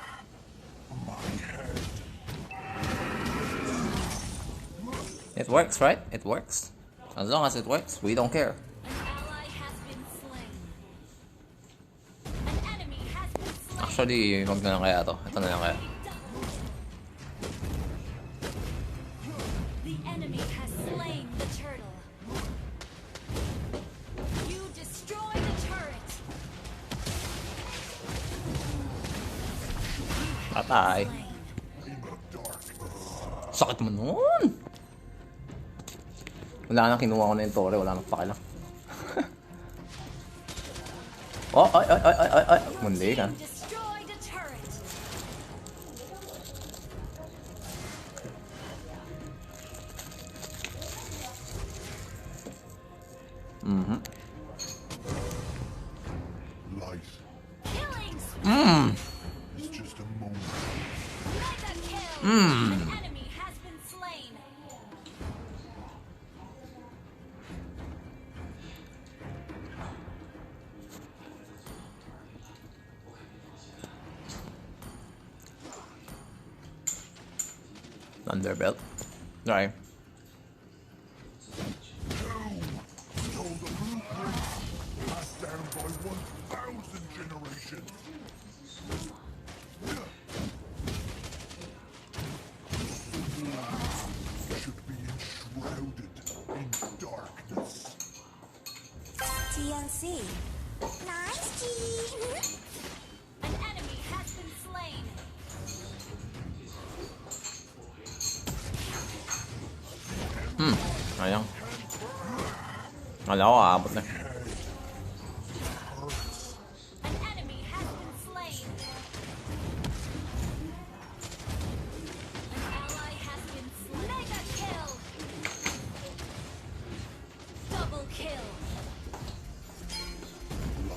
It works, right? It works. As long as it works, we don't care. Actually, wag na lang kaya to. Ito na lang kaya. The enemy has slain the turtle. You destroyed the turret. Patay. Sakit mo nun! Wala nang kinuha ko na yung tore. Wala nang pakilang. Oh, ay. Mundi ka. Destroyed a turret. Life Killing is just a moment. mega kill. An enemy has been slain. Underbelt. Right. Stole the blueprint, passed down by 1,000 generations. DNC. Nice, G. An enemy has been slain. Sayang. Kala ko aabot na. An enemy has been slain. An ally has been slain. Mega kill. Double kill.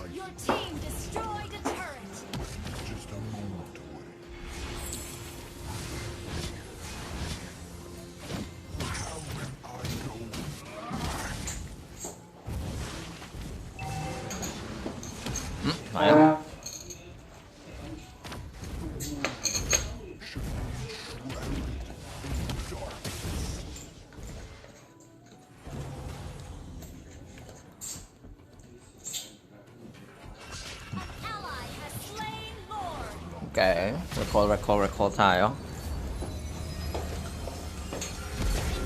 Your team destroyed a turret. Just a moment away. How am I going back? Sayang. Ally has slain Lord. Okay. Recall tayo.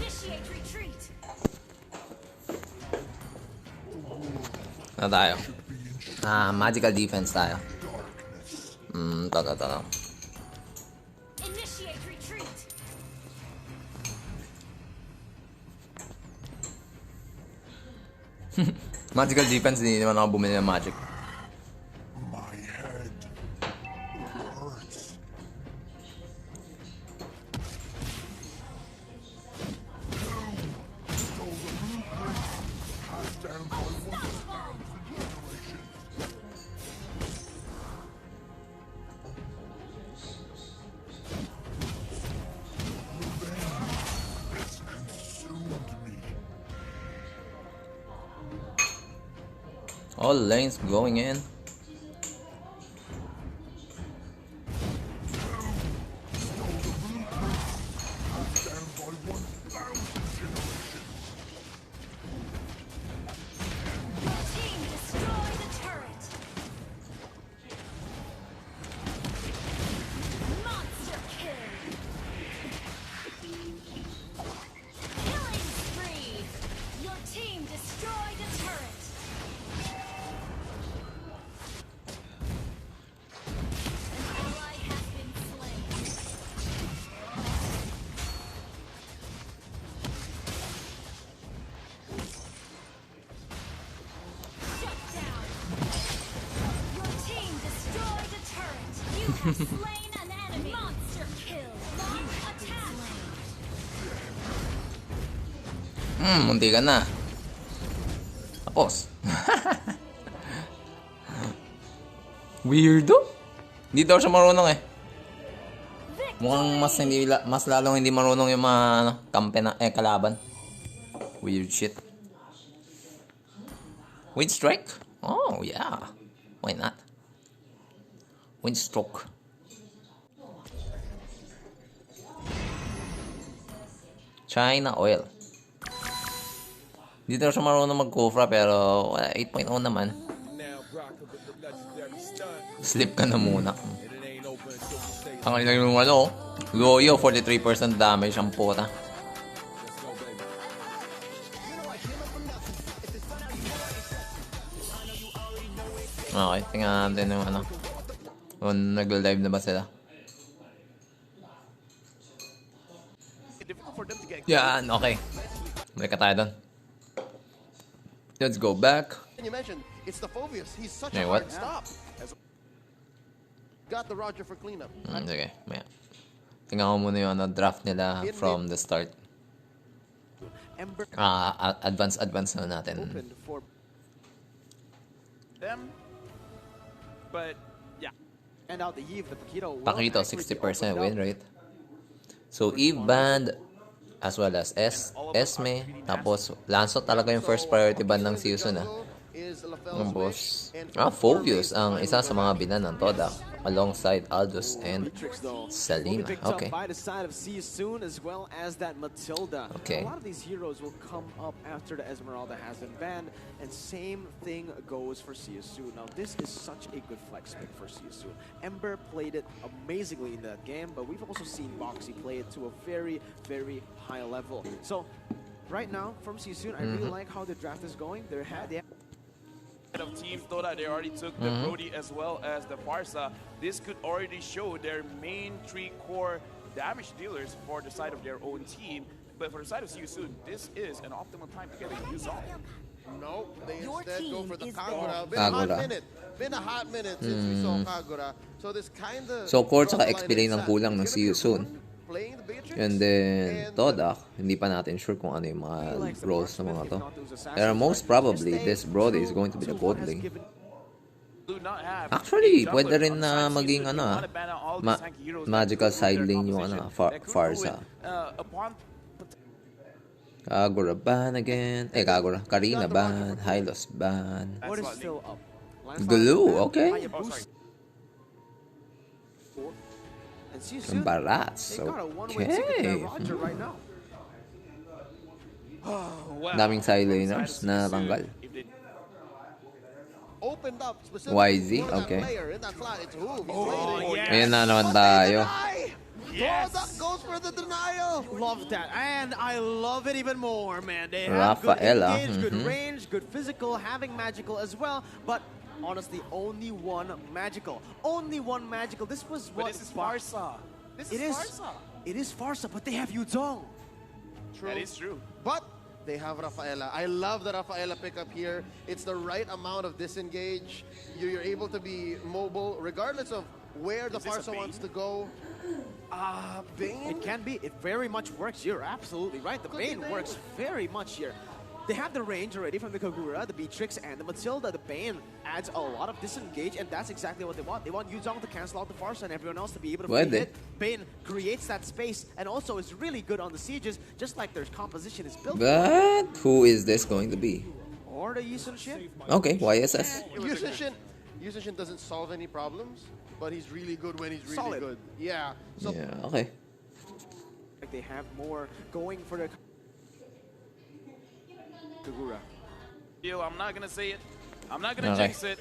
Initiate retreat. Ano tayo? Magical defense tayo. Ito. Initiate retreat. Magical defense, hindi naman ako bumili ng magic. My head hurts. Stole the blueprint. Passed down by one generation. Revenge has consumed me. All lanes going in. Down by 1,000 generations. Team destroyed the turret. Monster kill. Killing spree. Your team destroyed a turret. An ally has been slain. Shut down. Your team destroyed a turret. You have slain an enemy. Monster kill. Launch attack. Munti ka na. Tapos. Weirdo? Hindi daw siya marunong eh. Mukhang mas lalong hindi marunong yung mga kampe na kalaban. Weird shit. Wind strike? Oh yeah. Why not? Wind stroke. China oil. Hindi daw siya marunong mag-Kofra pero 8.0 naman. Sleep ka na muna. Ang ilang yung Loyo, 43% damage ang puta. Okay, tingnan natin yung kung nag-live na ba sila. Yan, okay. Balik ka tayo doon. Let's go back. You mentioned it's the Phobius. He's such Hey, a what? hard stop. Got the Roger for cleanup. Sige, maya. Tingnan ko muna yung draft nila from the start. Advance na natin. Them, but yeah. And out the Eve, the Pakito, 60% win rate. So Eve banned as well as Esme. Tapos Lancelot talaga yung first priority ban ng season Tapos Phobius ang isa sa mga binan ng Toda alongside Aldous and Selena. Okay. By the side of soon as well as that Matilda. Okay. A lot of these heroes will come up after the Esmeralda has been banned, and same thing goes for soon. Now this is such a good flex pick for soon. Ember played it amazingly in that game, but we've also seen Boxy play it to a very, very high level. So right now from soon, I really like how the draft is going. of Team Dota, they already took the Brody as well as the Farsa. This could already show their main 3 core damage dealers for the side of their own team. But for the side of CU Soon, this is an optimal time to get a use on. No, they instead go for the is Kagura. Been a hot minute since we saw Kagura. So this kind of So core tsaka XP lane ang kulang ng CU Soon. And then Todak, hindi pa natin sure kung ano yung mga roles ng mga to. Pero most probably, this Brody is going to be the gold lane. Actually, pwede rin na maging ano, magical side lane yung ano, Farsa. Kagura ban again. Kagura. Karina ban. Hylos ban. What is still up? Glue, okay. And Barats, okay. Daming side laners na tanggal. YZ, okay. Ayan na naman tayo. Yes. Goes for the denial. Love that, and I love it even more, man. They have Rafaela, good engage, good range, good physical, having magical as well. But honestly, only one magical. Only one magical. This was what. But this is Farsa. This is Farsa. It is Farsa, but they have Yuzong. True. That is true. But they have Rafaela. I love the Rafaela pickup here. It's the right amount of disengage. You're able to be mobile regardless of where the Farsa wants to go. Bane? It can be. It very much works. You're absolutely right. The Bane works very much here. They have the range already from the Kagura, the Beatrix, and the Matilda. The Bane adds a lot of disengage, and that's exactly what they want. They want Yuzong to cancel out the Farsa and everyone else to be able to hit. Bane creates that space, and also is really good on the sieges, just like their composition is built. But who is this going to be? Or the Yusun Shin. Okay, YSS. Yusun Shin doesn't solve any problems, but he's really good when he's really good. Yeah. So yeah, okay. Like they have more going for the Kagura. I'm not gonna say it. I'm not gonna jinx it.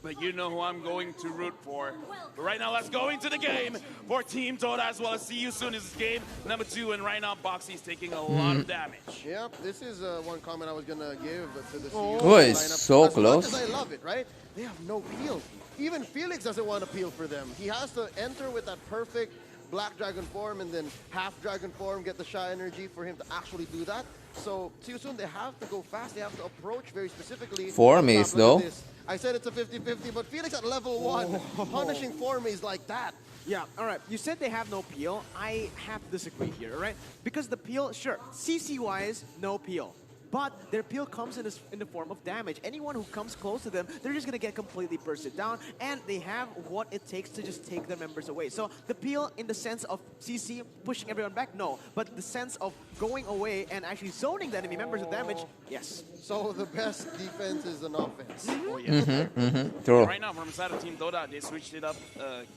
But you know who I'm going to root for. But right now, let's go into the game for Team Dota as well as CU Soon. This is game number 2, and right now, Boxy is taking a lot of damage. Yep, this is one comment I was gonna give to the CU it's lineup. so as close. Much as I love it, right? They have no peel. Even Felix doesn't want to peel for them. He has to enter with that perfect Black Dragon form and then half Dragon form, get the Shy energy for him to actually do that. So, CU Soon, they have to go fast. They have to approach very specifically. Formace, though. I said it's a 50-50, but Felix at level 1, punishing Formace like that. Yeah, all right. You said they have no peel. I have to disagree here, all right? Because the peel, sure, CC-wise, no peel. But their peel comes in the form of damage. Anyone who comes close to them, they're just going to get completely bursted down, and they have what it takes to just take their members away. So the peel in the sense of CC pushing everyone back, no. But the sense of going away and actually zoning the enemy members with damage, yes. So the best defense is an offense. Oh, yeah. True. Right now, from the side of Team Dota, they switched it up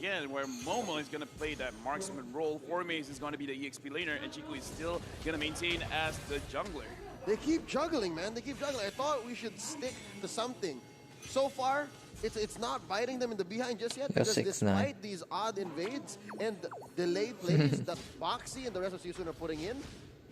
again, where Momo is going to play that marksman role. Formace is going to be the EXP laner, and Chico is still going to maintain as the jungler. They keep juggling, man. They keep juggling. I thought we should stick to something. So far, it's not biting them in the behind just yet. Because despite these odd invades and delayed plays that Boxy and the rest of CU Soon are putting in,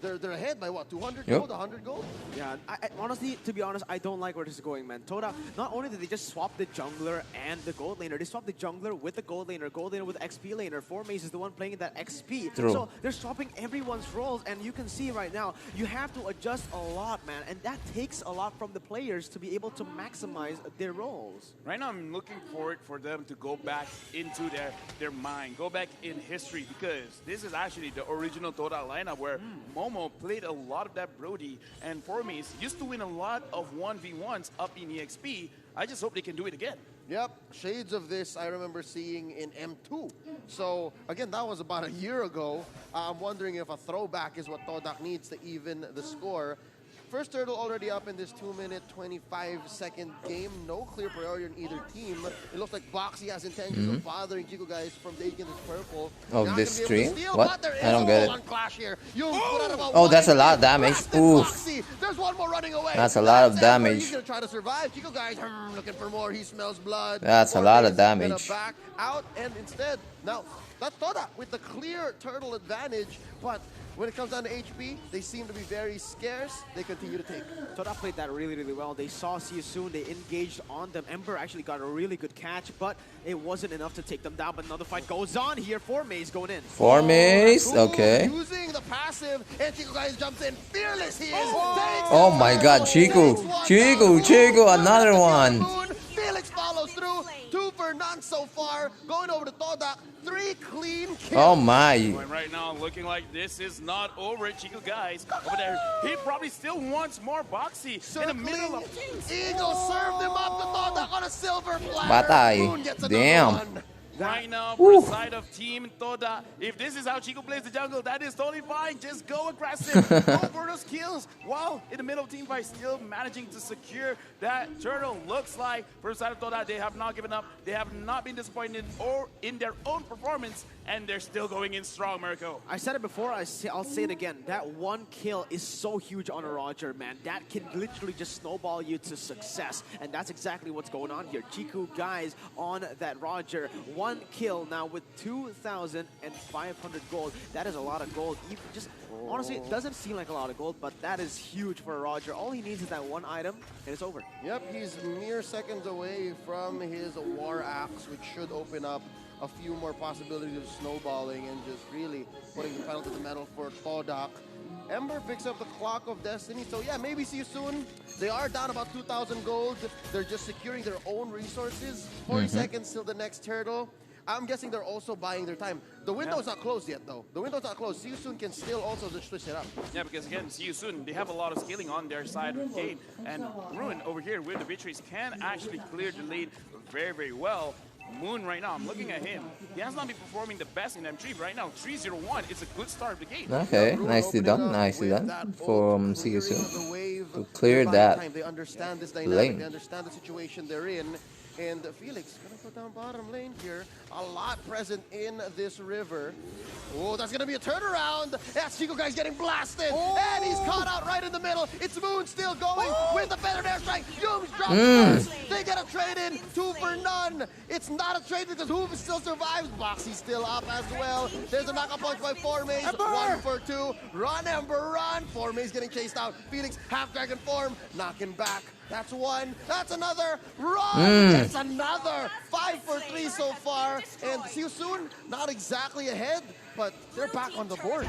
they're ahead by what, 200 gold, 100 gold? Yeah, I honestly, to be honest, I don't like where this is going, man. Toda, not only did they just swap the jungler and the gold laner, they swapped the jungler with the gold laner with XP laner. Formace is the one playing that XP. True. So they're swapping everyone's roles, and you can see right now, you have to adjust a lot, man, and that takes a lot from the players to be able to maximize their roles. Right now, I'm looking forward for them to go back into their mind, go back in history, because this is actually the original Dota lineup where Momo played a lot of that Brody, and Formace used to win a lot of 1v1s up in EXP. I just hope they can do it again. Yep, shades of this I remember seeing in M2. So, again, that was about a year ago. I'm wondering if a throwback is what Todak needs to even the score. First turtle already up in this 2-minute, 25-second game. No clear priority on either team. It looks like Boxy has intentions of bothering Chico guys from taking this purple. Of this stream? What? I don't get it. Clash here. Oh, that's a lot of damage. Oof. There's one more running away. That's a lot of damage. He's going to try to survive. Chico guys looking for more. He smells blood. That's a lot of damage. Gonna back out, and instead, Now, that's Toda with the clear turtle advantage, but when it comes down to HP, they seem to be very scarce. They continue to take. Toda played that really, really well. They saw See You Soon. They engaged on them. Ember actually got a really good catch, but it wasn't enough to take them down. But another fight goes on here. 4Maze going in. 4Maze, okay. Using the passive, and Chico guys jumps in. Fearless he is. Oh my god, Chico, another one. Felix follows through. 2 for none so far. Going over to Toda. 3 clean kills. Oh my. And right now, looking like this is not over. Chico guys over there. He probably still wants more Boxy in the middle of things. Eagle served him up to Toda on a silver platter. Batay. Damn. Right now, for the side of Team Toda, if this is how Chico plays the jungle, that is totally fine. Just go aggressive. Go for those kills. While in the middle of team fight, still managing to secure that turtle. Looks like for the side of Toda, they have not given up. They have not been disappointed or in their own performance, and they're still going in strong, Mirko. I said it before, I'll say it again. That one kill is so huge on a Roger, man. That can literally just snowball you to success. And that's exactly what's going on here. Chico guys on that Roger. One kill now with 2,500 gold. That is a lot of gold. Even just honestly, it doesn't seem like a lot of gold, but that is huge for a Roger. All he needs is that one item, and it's over. Yep, he's mere seconds away from his War Axe, which should open up a few more possibilities of snowballing and just really putting the pedal to the metal for Todak. Ember picks up the Clock of Destiny, so yeah, maybe See You Soon. They are down about 2,000 gold. They're just securing their own resources. 40 seconds till the next turtle. I'm guessing they're also buying their time. The window's not closed yet, though. The window's not closed. See You Soon can still also just switch it up. Yeah, because again, See You Soon, they have a lot of scaling on their side of the game. And Ruin over here with the victories can actually clear the lead very, very well. Moon right now, I'm looking at him. He has not been performing the best in M3 right now. 3-0-1, it's a good start of the game. Okay, nicely done for See You Soon to clear that They understand this dynamic, lane. they understand the situation they're in. And Felix gonna go down bottom lane here. A lot present in this river. Oh, that's gonna be a turnaround. That's Chico guys getting blasted. And he's caught out right in the middle. It's Moon still going with the feathered airstrike. Yums drops first. They get a trade in. 2 for none. It's not a trade because Hoof still survives. Boxy's still up as well. There's a knockout punch by 4Maze. 1 for 2. Run, Ember, run. 4Maze getting chased out. Felix, half dragon form, knocking back. That's one. That's another. Run! That's another. 5 for 3 so far. And See You Soon, not exactly ahead, but they're back on the board.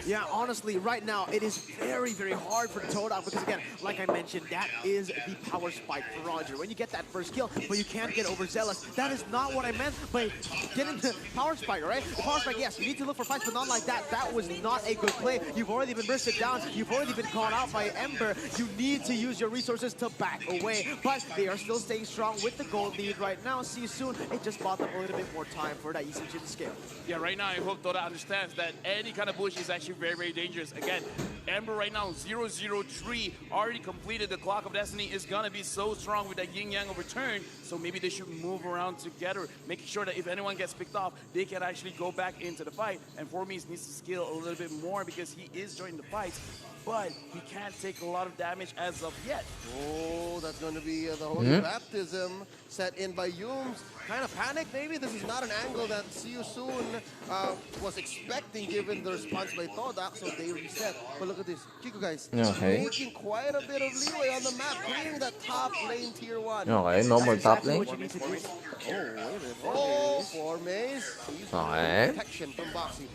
Yeah, honestly, right now, it is very, very hard for Todak because, again, like I mentioned, that is the power spike for Roger. When you get that first kill, but you can't get overzealous, that is not what I meant by getting the power spike, right? The power spike, yes, you need to look for fights, but not like that. That was not a good play. You've already been bursted down. You've already been caught out by Ember. You need to use your resources to back away, but they are still staying strong with the gold lead right now. See You Soon. It just bought them a little bit more time for that ECG to scale. Yeah, right now, I hope Toda understands that any kind of push is actually very, very dangerous. Again, Ember right now, 0-0-3, already completed the Clock of Destiny, is gonna be so strong with that yin-yang overturn, so maybe they should move around together, making sure that if anyone gets picked off, they can actually go back into the fight. And 4Maze needs to scale a little bit more because he is joining the fights, but he can't take a lot of damage as of yet. Oh, that's going to be the Holy Baptism set in by Yums. Kind of panic, maybe. This is not an angle that See You Soon was expecting given the response by Todak, so they reset. But look at this. Chico guys, making quite a bit of leeway on the map, clearing that top lane tier 1. Okay, no more top lane. Oh, 4Maze. Okay. Protection from Boxy.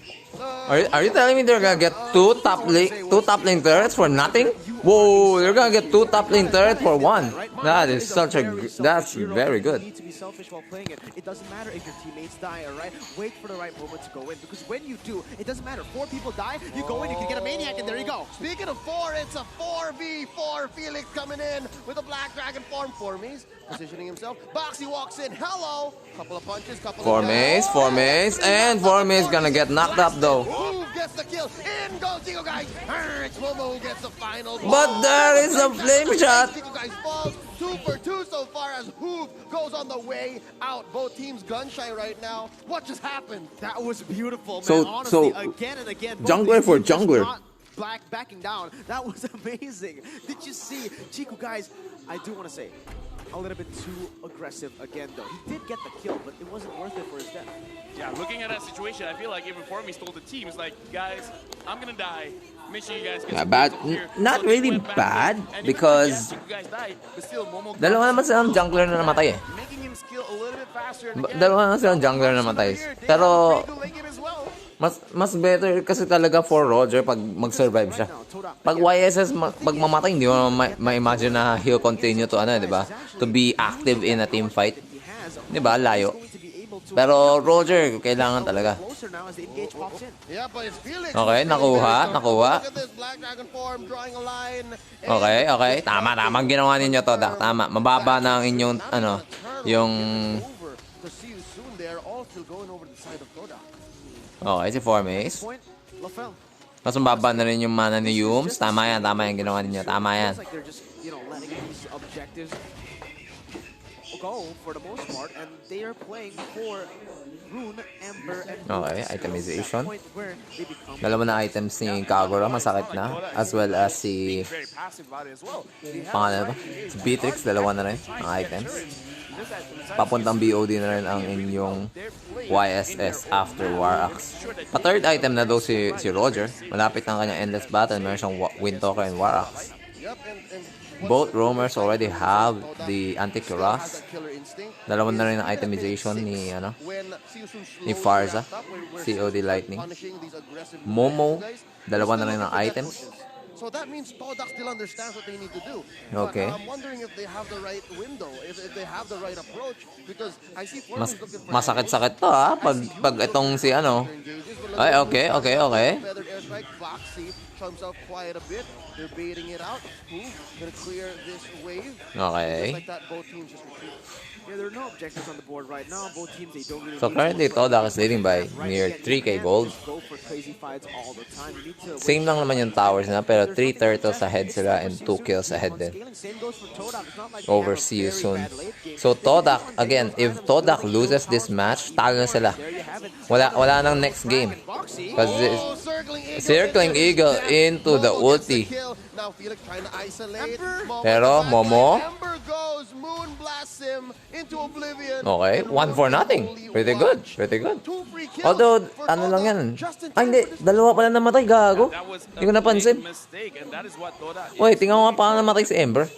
Are you telling me they're gonna get two top lane turrets for nothing? Whoa, they're gonna get 2 top lane turrets for 1. That is such a that's very good. You need to be selfish while playing it. It doesn't matter if your teammates die, alright? Wait for the right moment to go in, because when you do, it doesn't matter. 4 people die, you go in, you can get a maniac, and there you go. Speaking of 4, it's a 4v4. Felix coming in with a Black Dragon form. 4Maze positioning himself. Boxy walks in. Hello. Couple of punches, couple of 4Maze, and 4Maze gonna get knocked up though. Who gets the kill? In goes Chico guys. It's Momo who gets the final. But there is a flame shot. Chico guys falls. 2 for 2 so far as Hoof goes on the way out. Both teams gun shy right now. What just happened? That was beautiful, man. Honestly, again and again. Jungler for jungler. Backing down. That was amazing. Did you see, Chico guys? I do want to say, a little bit too aggressive again, though. He did get the kill, but it wasn't worth it for his death. Yeah, looking at that situation, I feel like even Formis told the team, it's like, guys, I'm gonna die. Make sure you guys get bad. Not really bad because dalawa naman silang jungler na namatay eh. Dalawa naman silang jungler na namatay. Pero mas better kasi talaga for Roger pag mag-survive siya. Pag YSS pag mamatay, hindi mo ma-imagine na he'll continue to ano, 'di ba? To be active in a team fight. 'Di ba? Layo. Pero Roger, kailangan talaga. Okay, nakuha. Okay. Tama ang ginawa ninyo, Todak. Tama. Mababa na ang inyong, ano, yung... Okay, si Formis. Mas mababa na rin yung mana ni Yums. Tama yan ginawa ninyo. Tama yan. Go for the most part, and they are playing for Rune, Ember, and okay, itemization. Dalawa na items ni Kagura, masakit na. As well as si... Pangalan ba? Si Beatrix, dalawa na rin ang items. Papuntang BOD na rin ang inyong YSS after War Axe. Pa-third item na daw si Roger. Malapit ang kanyang Endless Battle. Meron siyang Windtalker and War Axe. Both roamers already have the anti-cuirass. Dalawa na rin ang itemization ni Farza, COD Lightning. Momo, dalawa na rin ang items. So that means Todak still understands what they need to do. Okay. But I'm wondering if they have the right window, if they have the right approach, because I see masakit-sakit to ha, pag itong si ano. Ay, okay. Trumps out quiet a bit. They're baiting it out. Gonna clear this wave. Okay. Just like that, both teams just retreat. Yeah, there are no objectives on the board right now. Both teams, they don't really. So currently, Todak is leading by near 3k gold. Same lang naman yung towers na, pero 3 turtles ahead sila and 2 kills ahead din. Over see you soon. So Todak, again, if Todak loses this match, talo na sila. Wala nang next game. Because Circling Eagle into the ulti. Pero Momo. Okay, 1-0. Pretty good. Although, ano lang yan. Ay, hindi. Dalawa pala namatay, gago. Hindi ko napansin. Wait, tingnan mo nga paano namatay si Ember.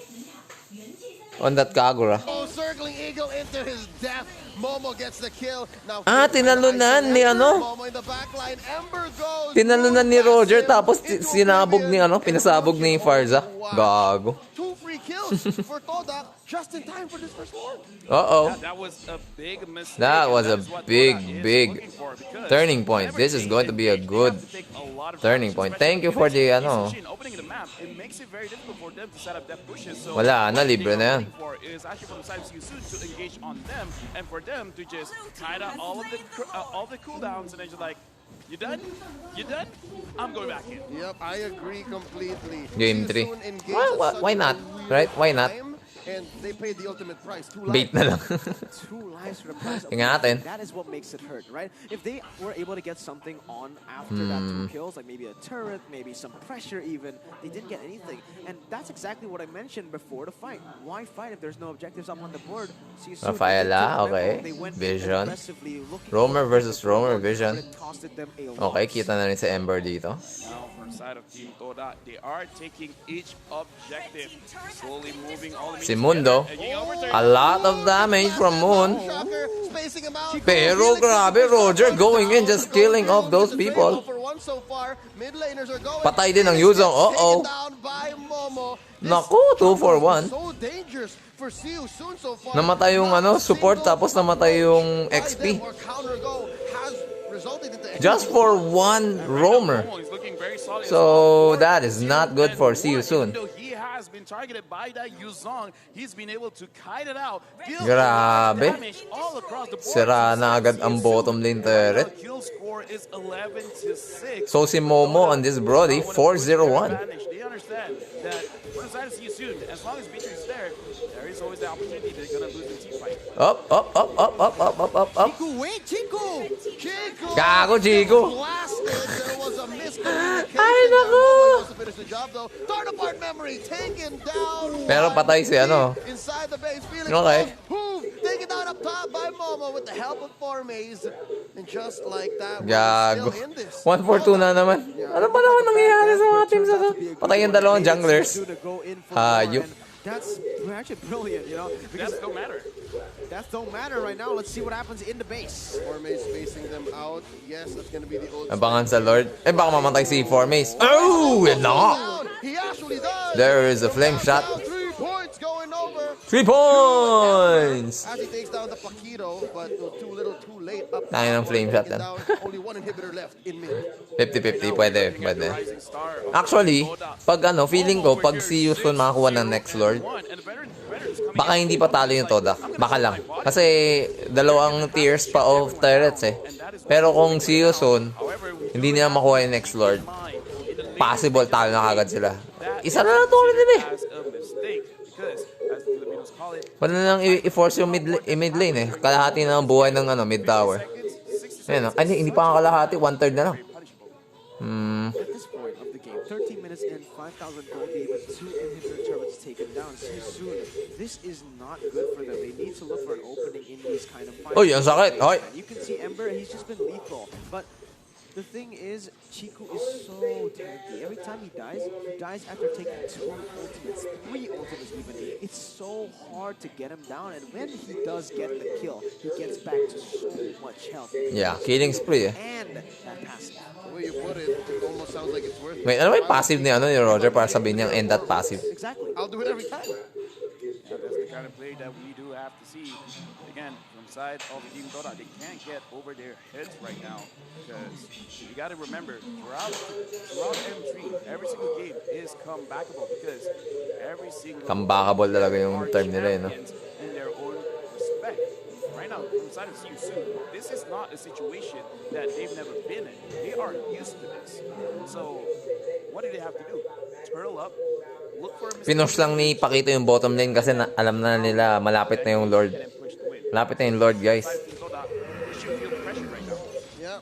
On that Kagura. Circling Eagle into his death. Momo gets the kill. Now, tinalunan ni ano? Tinalunan ni Roger tapos sinabog ni ano, pinasabog ni Farza. Gago. 2 free kills for Todak just in time for this first war. Uh-oh. That was a big mistake. That was a big turning point. This is going to be a good turning point. Thank you for the ano. Opening the map, it makes it very difficult for them to set up death pushes. So wala na, libre na yan. Is actually from the side of Yusun to engage on them and for them to just hide out all the cooldowns and then just like, you done? I'm going back in. Yep, I agree completely. Game 3. Why not? Right? Why not? And they paid the ultimate price. 2 Bait na lang. 2 lives for the price of Ingatan. that is what makes it hurt, right? If they were able to get something on after that 2 kills, like maybe a turret, maybe some pressure even, they didn't get anything. And that's exactly what I mentioned before the fight. Why fight if there's no objectives up on the board? Rafaela, okay. Vision. Roamer versus Roamer, Vision. Okay, kita na rin sa Ember dito. Now, from the side of Team Toda, they are taking each objective, slowly moving all the Si Mundo, a lot of damage from Moon. Pero grabe, Roger going in, just killing off those people. Patay din ang Yuzong. Uh-oh. Naku, 2 for 1. Namatay yung ano, support tapos namatay yung XP. Just for 1 roamer. So that is not good for See You Soon. Has been targeted by that Yuzong. He's been able to kite it out. Grabe. Sira na agad ang bottom lane turret. Kill score is 11-6. So si Momo on this Brody, 4-0-1. They understand that for the side of Yusun, as long as Beatrix is there is always the opportunity they're gonna lose the team fight. Up. Chico, wait, Chico! Gago, Chico. There was a miscommunication. Ay, naku. To finish the job though. Torn apart memory taken down. Pero patay si ano. Inside the base, Felix Okay. Move, taken down up top by Momo with the help of Formaze. And just like that, we're Gago. still in this. 1-4-2 na naman. Ano ba naman nangyayari sa mga teams na to? Patay yung dalawang junglers. Hayop. That's actually brilliant, you know. That don't matter. That don't matter right now. Let's see what happens in the base. Formaze facing them out. Yes, that's gonna be the old. Abangan sa Lord. Eh, baka mamatay si Formaze. Oh, and no! He actually does. There is a flame shot. 3 points going over. 3 points! As he takes down the Paquito, but too little, too late. Up Tayo ng flame shot yan. Only one inhibitor left in mid. 50-50, pwede. Actually, pag feeling ko, pag si Houston makakuha ng next Lord, baka hindi pa talo yung Todak. Baka lang. Kasi dalawang tiers pa of turrets eh. Pero kung si Houston, hindi nila makuha yung next Lord, possible talo na kagad sila. Isa na lang tuloy nila eh. Wala na lang i-force yung mid lane eh. Kalahati na ang buhay ng mid tower. Ayan, ay, hindi pa nga kalahati, 1/3 na lang. At this point of the game, 13 minutes in, 5,000 gold lead with 2 inhibitor turrets taken down. See soon, this is not good for them. They need to look for an opening in these kind of fights. Uy, ang sakit! Hoy! You can see Ember, he's just been lethal. But the thing is, Chiku is so tanky. Every time he dies after taking 2 ultimates, 3 ultimates even. It's so hard to get him down, and when he does get the kill, he gets back to so much health. Yeah, killing spree eh. And that passive. The way you put it, it almost sounds like it's worth it. Wait, ano ba yung passive ni Roger para sabihin niyang end that passive? Exactly. I'll do it every time. Yeah, that's the kind of play that we do have to see. Again, from side of Team Dota, they can't get over their heads right now because you got to remember throughout M3, every single game is comebackable because every single Comebackable talaga yung term nila eh, no? in their own respect. Right now, from side of CU, this is not a situation that they've never been in. They are used to this. So, what do they have to do? Turtle up. Pinush lang ni Paquito yung bottom lane kasi alam na nila malapit na yung Lord. Malapit na yung Lord, guys. Yeah.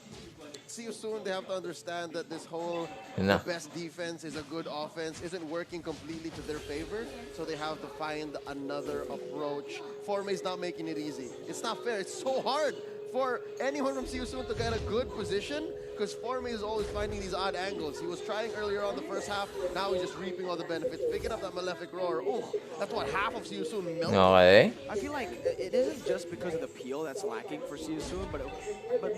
See you soon. They have to understand that this whole the best defense is a good offense isn't working completely to their favor. So they have to find another approach. Forma's not making it easy. It's not fair. It's so hard for anyone from Siusun to get a good position because Forme is always finding these odd angles. He was trying earlier on the first half. Now he's just reaping all the benefits. Picking up that Malefic Roar. Oh, that's what half of Siusun melted. Okay. I feel like it isn't just because of the peel that's lacking for Siusun, but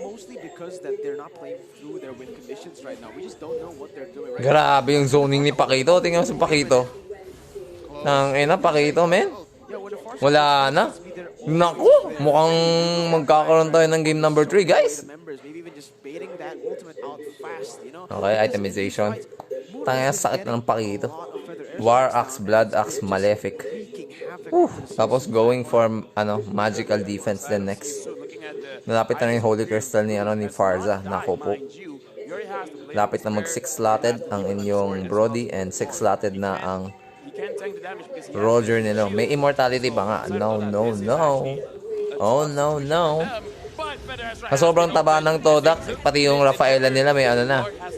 mostly because that they're not playing through their win conditions right now. We just don't know what they're doing right now. Grabe yung zoning ni Paquito. Tingnan mo si Paquito. Paquito, man. Wala na. Naku, mukhang magkakaroon tayo ng game number 3, guys. Okay, itemization. Tangina, sakit na ng Paquito. War Axe, Blood Axe, Malefic. Tapos going for magical defense then next. Nalapit na yung Holy Crystal ni Farza. Naku po. Lapit na mag 6-slotted ang inyong Brody and 6-slotted na ang Roger nila. May immortality ba nga? No. Oh, no. Sa sobrang taba ng Todak, pati yung Rafaela nila may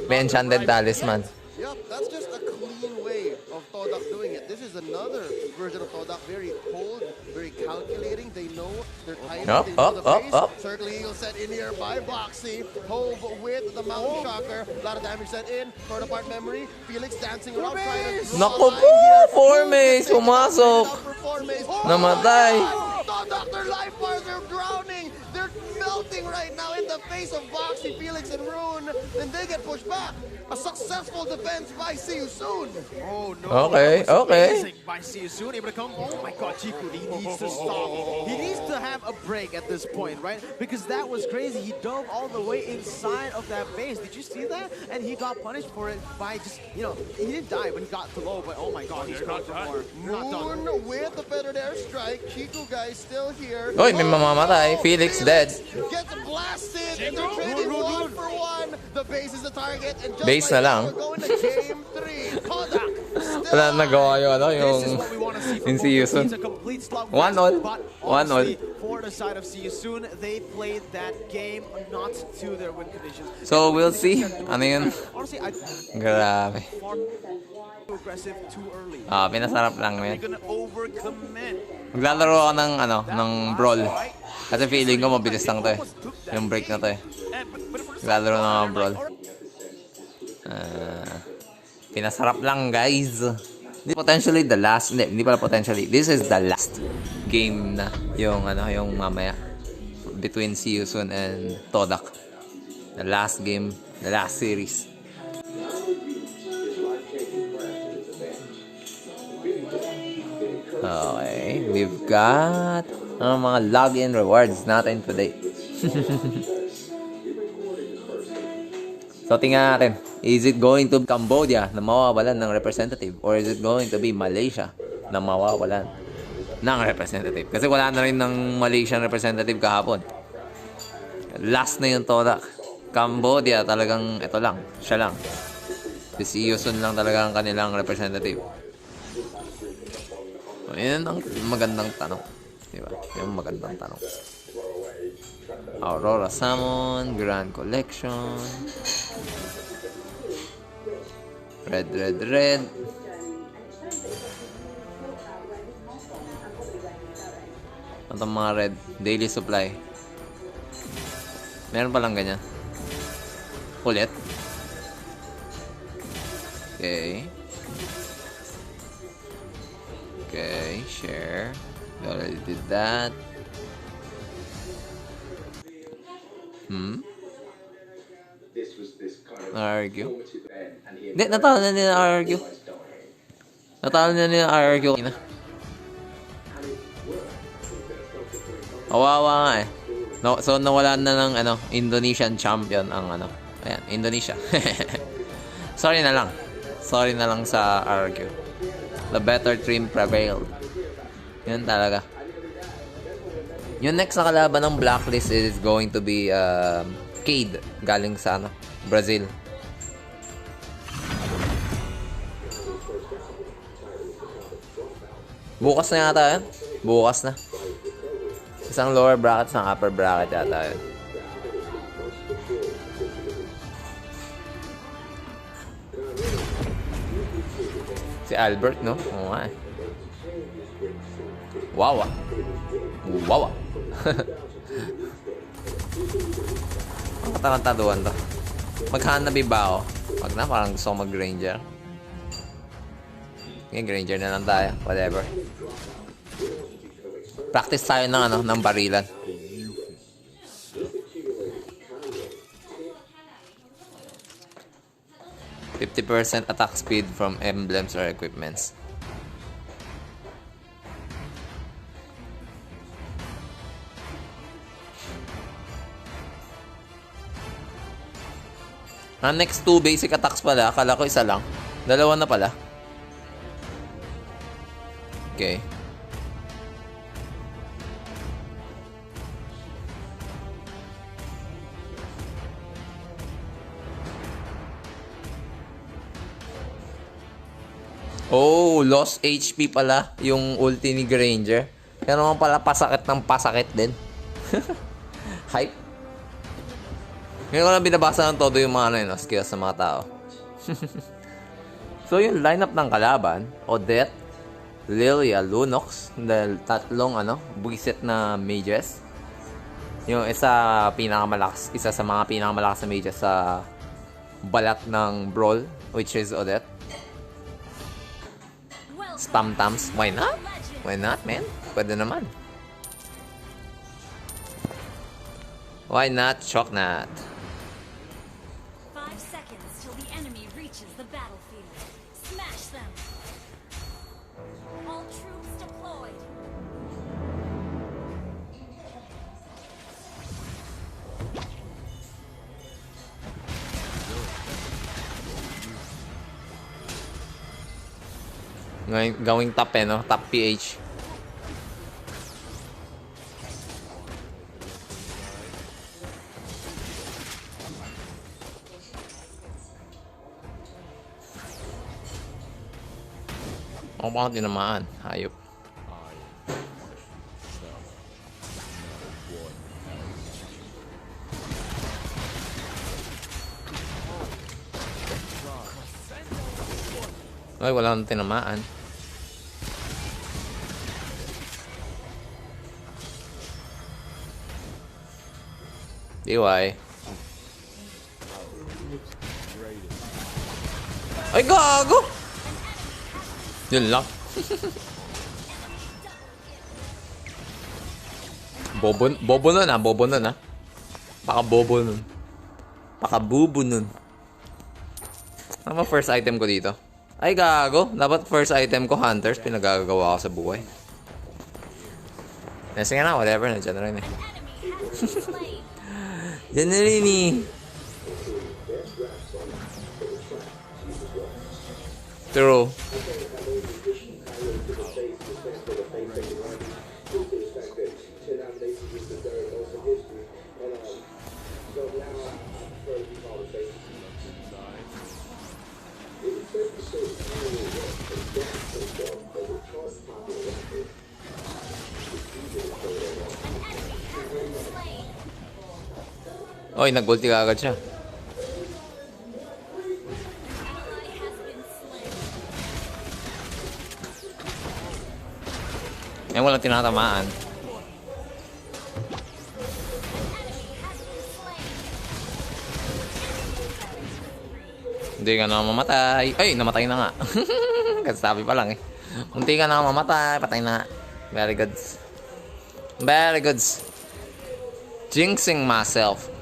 may enchanted talisman. Yep, that's just a clean way of Todak doing it. This is another version of Todak, very cold, very calculating. They know they're tight. Up. Circle Eagle set in here by Boxy. Hove with the Mountain Shocker. A lot of damage set in. Torn apart memory. Felix dancing around trying to Naku po! Formace! Pumasok! Namatay! Todak, their life bars are drowning. They're melting right now in the face of Boxy, Felix, and Rune. And they get pushed back. A successful defense by See You Soon. Oh no. Okay. By See You Soon, able to come. Oh my god, Chiku, he needs to stop. He needs to have a break at this point, right? Because that was crazy. He dove all the way inside of that base. Did you see that? And he got punished for it by just, he didn't die, but he got too low. But oh my god, he's going for more. Moon with the feathered airstrike. Chiku guys still here. Oy, may mamamatay. Felix dead. Gets blasted. And they're trading 1 for 1. The base is the target. And just base na lang. we're going to game 3. Kodak Wala nagawa yung ano, yung Season. 1-1. 1-1. For the side of Season, they played that game not to their win conditions. So we'll see. Ano yun? Honestly, Grabe. too aggressive too early. Pinasarap lang, They're man. gonna overcommit. Maglalaro ako ng ano, ng brawl. Kasi feeling ko mabilis lang to eh. Yung break na to eh. Maglalaro ng brawl. Pinasarap lang, guys. Potentially the last, hindi pala potentially. This is the last game na yung ano, yung mamaya between Season and Todak. The last game, the last series. Okay, we've got mga login rewards natin today. So tingnan natin. Is it going to be Cambodia na mawawalan ng representative? Or is it going to be Malaysia na mawawalan ng representative? Kasi wala na rin ng Malaysian representative kahapon. Last na yung Todak. Cambodia talagang ito lang. Siya lang. Si Yusun lang talaga ang kanilang representative. Yan ang magandang tanong. Diba? Yung magandang tanong. Aurora Salmon, Grand Collection. Red. Itong mga red. Daily supply. Meron palang ganyan. Ulit. Okay, share. We already did that. Argue. Hindi, natalo na nila argue. Natalo na nila argue. Kawawa nga eh. No, so nawala na ng ano, Indonesian champion ang ano. Ayan, Indonesia. Sorry na lang sa argue. The better team prevailed. Yun talaga. Yung next na kalaban ng Blacklist is going to be Cade galing sa ano, Brazil. Bukas na yata yan. Bukas na. Isang lower bracket, isang upper bracket yata yun. Si Albert, no? Oo nga eh. Wawa. Ang katakantaduan to. Maghanap ba ako? Wag na, parang gusto ko mag-Granger. Okay, Granger na lang tayo. Whatever. Practice tayo ng ano, ng barilan. %50% attack speed from emblems or equipments. Ang next 2 basic attacks pala, akala ko isa lang. Dalawa na pala. Okay. Oh, lost HP pala yung ulti ni Granger. Kaya naman pala pasakit ng pasakit din. Hype. Ngayon ko lang binabasa ng todo yung mga ano, skills sa mga tao. So yung lineup ng kalaban, Odette, Lilia, Lunox, dahil tatlong ano, buwisit na mages. Yung isa pinakamalakas, isa sa mga pinakamalakas na mages sa balat ng Brawl, which is Odette. Spam Tams, why not? Why not, man? Pwede naman. Why not? Choknat. 5 seconds till the enemy reaches the battlefield. Smash them. All troops deployed. Gawing top eh, no? Top PH. Ako pa tinamaan. Hayop. Ay, wala nang tinamaan. DY. Ay, gago! Yun lang. Bobo nun ah. Bobo nun ah. Paka-bobo nun. Paka-bubo nun. Ano ba first item ko dito? Ay, gago. Dapat first item ko, Hunters. Pinagagawa ko sa buhay. Sige na, whatever. Nandiyan na rin eh. Diyan na rin eh. True. Oy, nag-ulti ka agad siya. Eh, walang tinatamaan. Hindi ka na mamatay. Ay, namatay na nga. Kasabi pa lang eh. Unti ka na mamatay, patay na. Very good. Very good. Jinxing myself.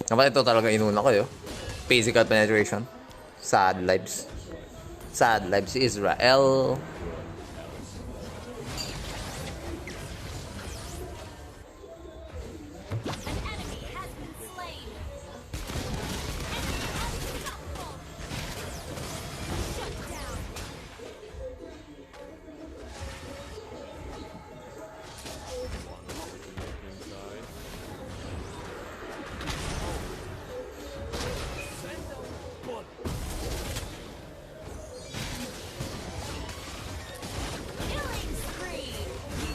Dapat ito talaga inuna ko yun. Physical penetration. Sad lives. Sad lives Israel.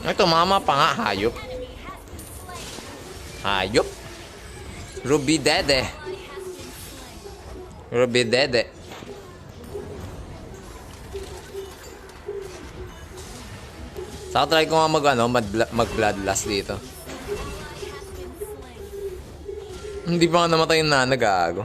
Ito, mama pa nga, hayop. Hayop. Ruby Dede. Ruby Dede. Saka try ko nga mag-bloodlust dito. Hindi pa nga namatay na nagago.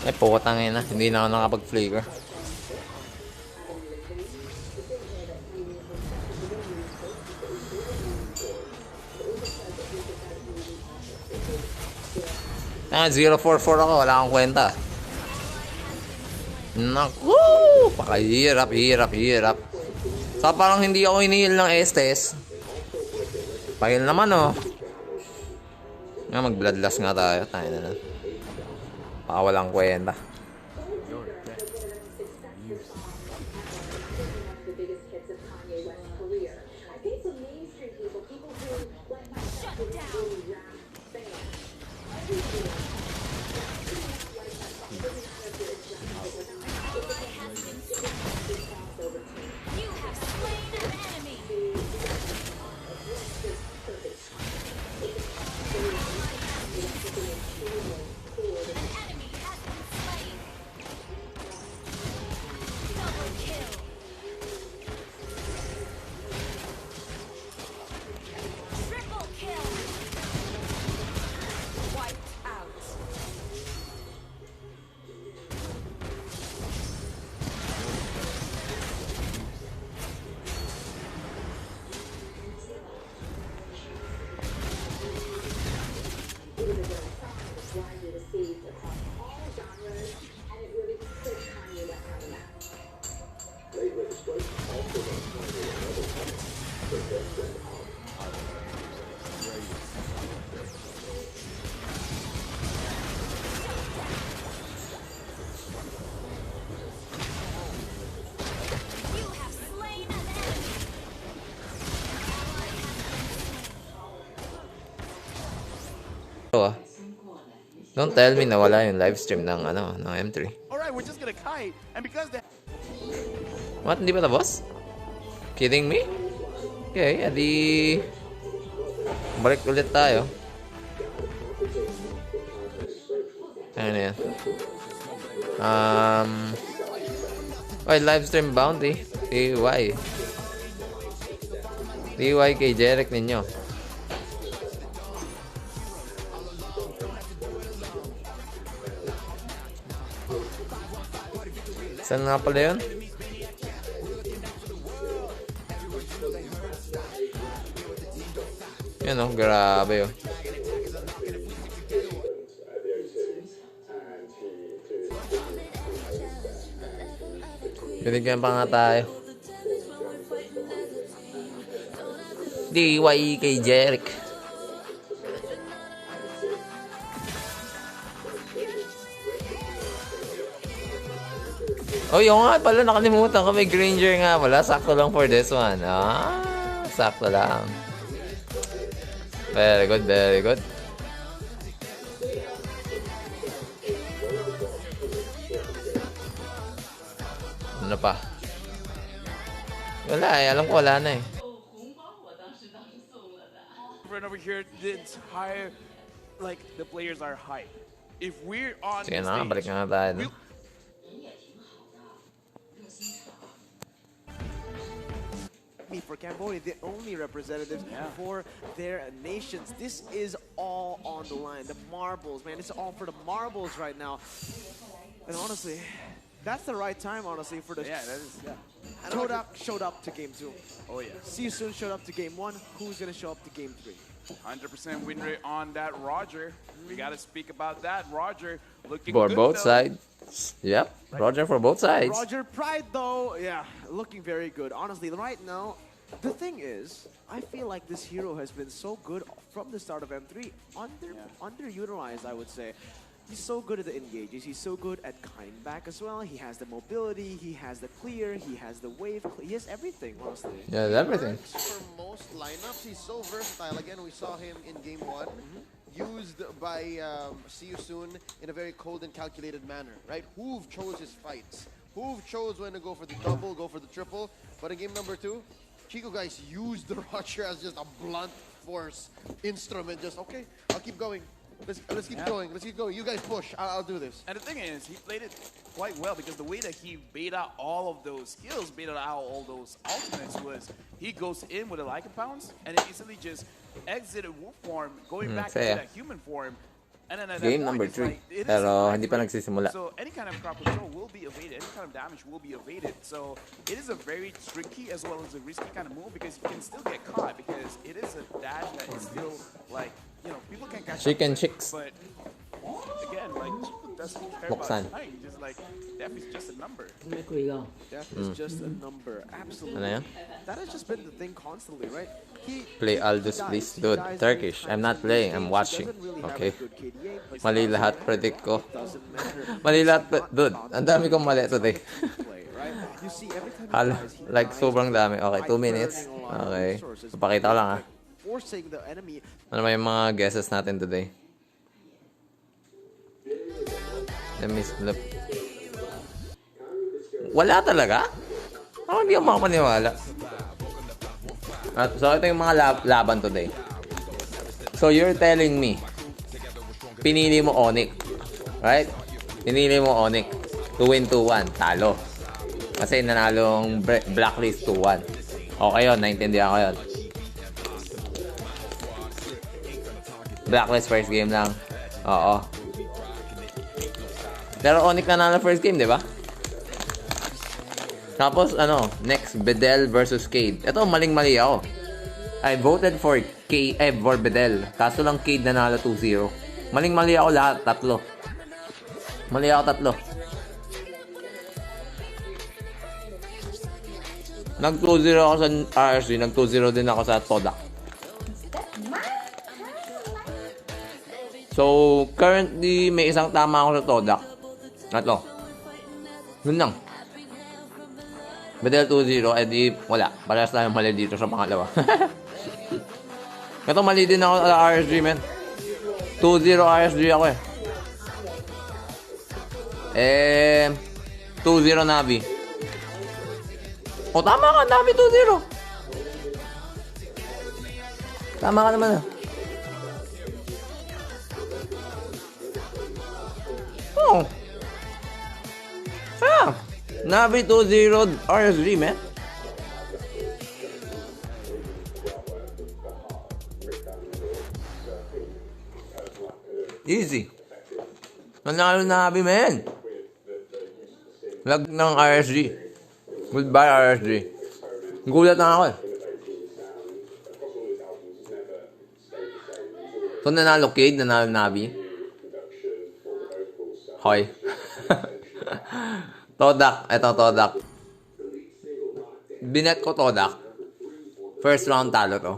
Eh, putangin na. Hindi na ako nakapag-flicker. Ah, 044 ako. Wala akong kwenta. Naku! Pakahirap, hirap. So, parang hindi ako hinihil ng Estes. Pahil naman, oh. Nga, mag-bloodlust nga tayo. Tayo na lang. Baka walang kwenta. Oh, don't tell me nawala yung live stream ng ng M3. Alright, we're just gonna kite, and because they... What? Hindi ba tapos? Kidding me? Okay, edi... Balik ulit tayo. Ano yan? Live stream bounty. TY. TY kay Jeric ninyo. Saan nga pala yun? Yan oh, grabe oh. Binigyan pa nga tayo. DY kay Jeric. Oh, yung nga pala, nakalimutan ko. May Granger nga pala. Sakto lang for this one. Sakto lang. Very good, very good. Ano pa? Wala eh. Alam ko wala na eh. Right over here, the entire, like, the players are hyped. If we're on Sige the na, balik na tayo. No? For Cambodia, the only representatives for their nations. This is all on the line. The marbles, man. It's all for the marbles right now. And honestly, that's the right time, honestly, for the... Yeah, that is, yeah. Showed up to game 2. Oh, yeah. See you soon showed up to game 1. Who's going to show up to game 3? 100% win rate on that Roger. We got to speak about that. Roger looking For good, both though. sides. Yep. Roger for both sides. Roger Pride, though, yeah, looking very good. Honestly, right now, the thing is, I feel like this hero has been so good from the start of M3. Underutilized, I would say. He's so good at the engages. He's so good at kind back as well. He has the mobility. He has the clear. He has the wave. He has everything, honestly. Yeah, everything. For most lineups, he's so versatile. Again, we saw him in game 1. Used by See You Soon in a very cold and calculated manner, right? Hoove chose his fights. Hoove chose when to go for the double, go for the triple. But in game number 2, Chico guys used the Roger as just a blunt force instrument. Just, okay, I'll keep going. Let's keep going. Let's keep going. You guys push. I'll do this. And the thing is, he played it quite well because the way that he bait out all of those skills, bait out all those ultimates was he goes in with a Lycan Pounce and it easily just exited wolf form, going back into that human form. And then at Game that point, number 3. Pero hindi pa nagsisimula. So any kind of crop control will be evaded, any kind of damage will be evaded. So it is a very tricky as well as a risky kind of move because you can still get caught because it is a dash that is still like, you know, people can catch Chicken up, chicks. But again, like, Chico doesn't care Buksan. about time. Just like, death is just a number. Death is just a number. Absolutely. Ano yan? That has just been the thing constantly, right? Play Aldous, please. Dude, Turkish. I'm not playing. I'm watching. Okay. Mali lahat. Predict ko. Mali lahat. Dude, ang dami kong mali today. Like, sobrang dami. Okay, 2 minutes. Okay. Papakita ko lang ha. Ano ba yung mga guesses natin today? Let me slip. Wala talaga? Ako hindi ako makapaniwala. So, ito yung mga laban today. So, you're telling me, pinili mo Onyx. Right? Pinili mo Onyx. 2-win, 2-1. Talo. Kasi nanalong Blacklist 2-1. Okay yun. Naintindihan ko yun. Blacklist first game lang. Oo. Pero Onyx nanalo first game, di ba? Tapos, next, Bedell versus Cade. Ito, maling-mali ako. I voted for Bedell. Kaso lang Cade nanalo 2-0. Maling-mali ako lahat, tatlo. Mali ako tatlo. Nag-2-0 ako sa RSG, nag-2-0 din ako sa Todak. So, currently, may isang tama ako sa Todak. Ito. Yun lang. Bedel 2-0, edi wala. Parehas tayo mali dito sa pangalawa. Ito, mali din ako sa RSG, man. 2-0 RSG ako eh. 2-0 Navi. O tama ka, Navi 2-0. Tama ka naman ah. Oh. Ah. Navi 2-0 RSG, man. Easy. Nanalo Navi, man. Lag ng RSG. Goodbye, RSG. Gulat na ako eh. So, nanalo Cade, nanalo Navi. Hoy. Todak. Eto, Todak. Binet ko Todak. First round talo to.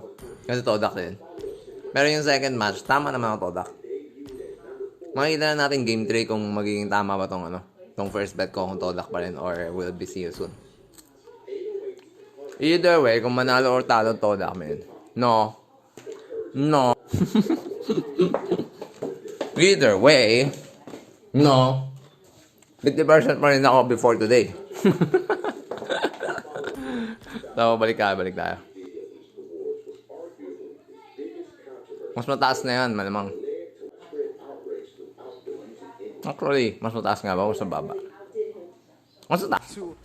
Kasi Todak din. Pero yung second match, tama naman ako Todak. Makikita na natin game 3 kung magiging tama ba tong tong first bet ko kung Todak pa rin or will be see you soon. Either way, kung manalo or talo Todak, man. No. No. Either way, no. 50% pa rin ako before today. So, balik tayo. Mas mataas na yan, malamang. Actually, mas mataas nga ba o sa baba? Mas mataas. To,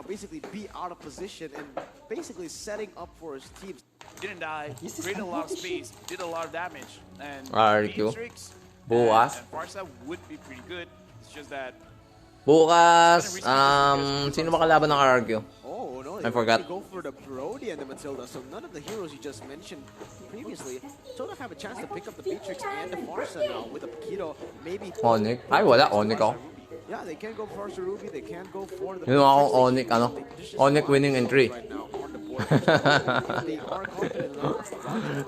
basically be out of position and basically setting up for his team. Didn't die, created a lot of space, did a lot of damage, and Beatrix, bukas. And Farsa would be pretty good. It's just that bukas, sino ba kalaban ng RRQ? Oh no, I forgot. Go for the Brody and the Matilda. So none of the heroes you just mentioned previously don't have a chance to pick up the Beatrix and the Farsa now with the Paquito. Maybe Onyx. Ay, wala Onyx ako. Yeah, they can go Farsa Ruby. They can go for the. Yun akong Onyx, Onyx winning entry.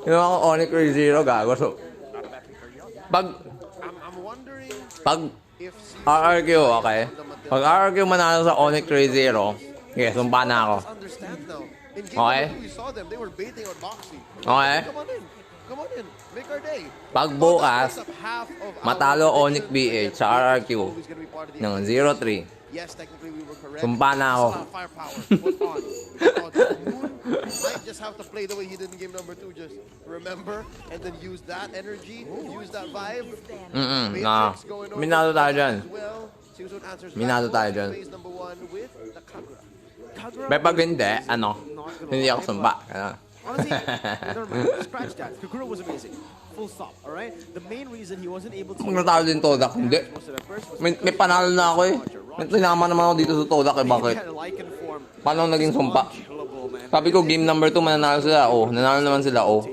Yun akong Onyx 3-0, gago. So, pag RRQ, okay? Pag RRQ manalo sa Onyx 3-0, okay, sumpa na ako. Okay? Okay? Pag bukas, matalo Onyx BH sa RRQ ng 0-3, sumpa na ako. Might just have to play the way he did in game number 2. Just remember and then use that energy, use that vibe. Minado tayo dyan. Minado tayo dyan. Pero pag hindi, hindi ako sumpa. Honestly, scratch that. Kagura was amazing. Full stop, alright? The main reason he wasn't able to... Magtatalo din Todak, hindi. May panalo na ako eh. May tinama naman ako dito sa Todak eh, bakit? Paano naging sumpa? Sabi ko, game number 2, mananalo sila. Oh, nanalo naman sila. Oh.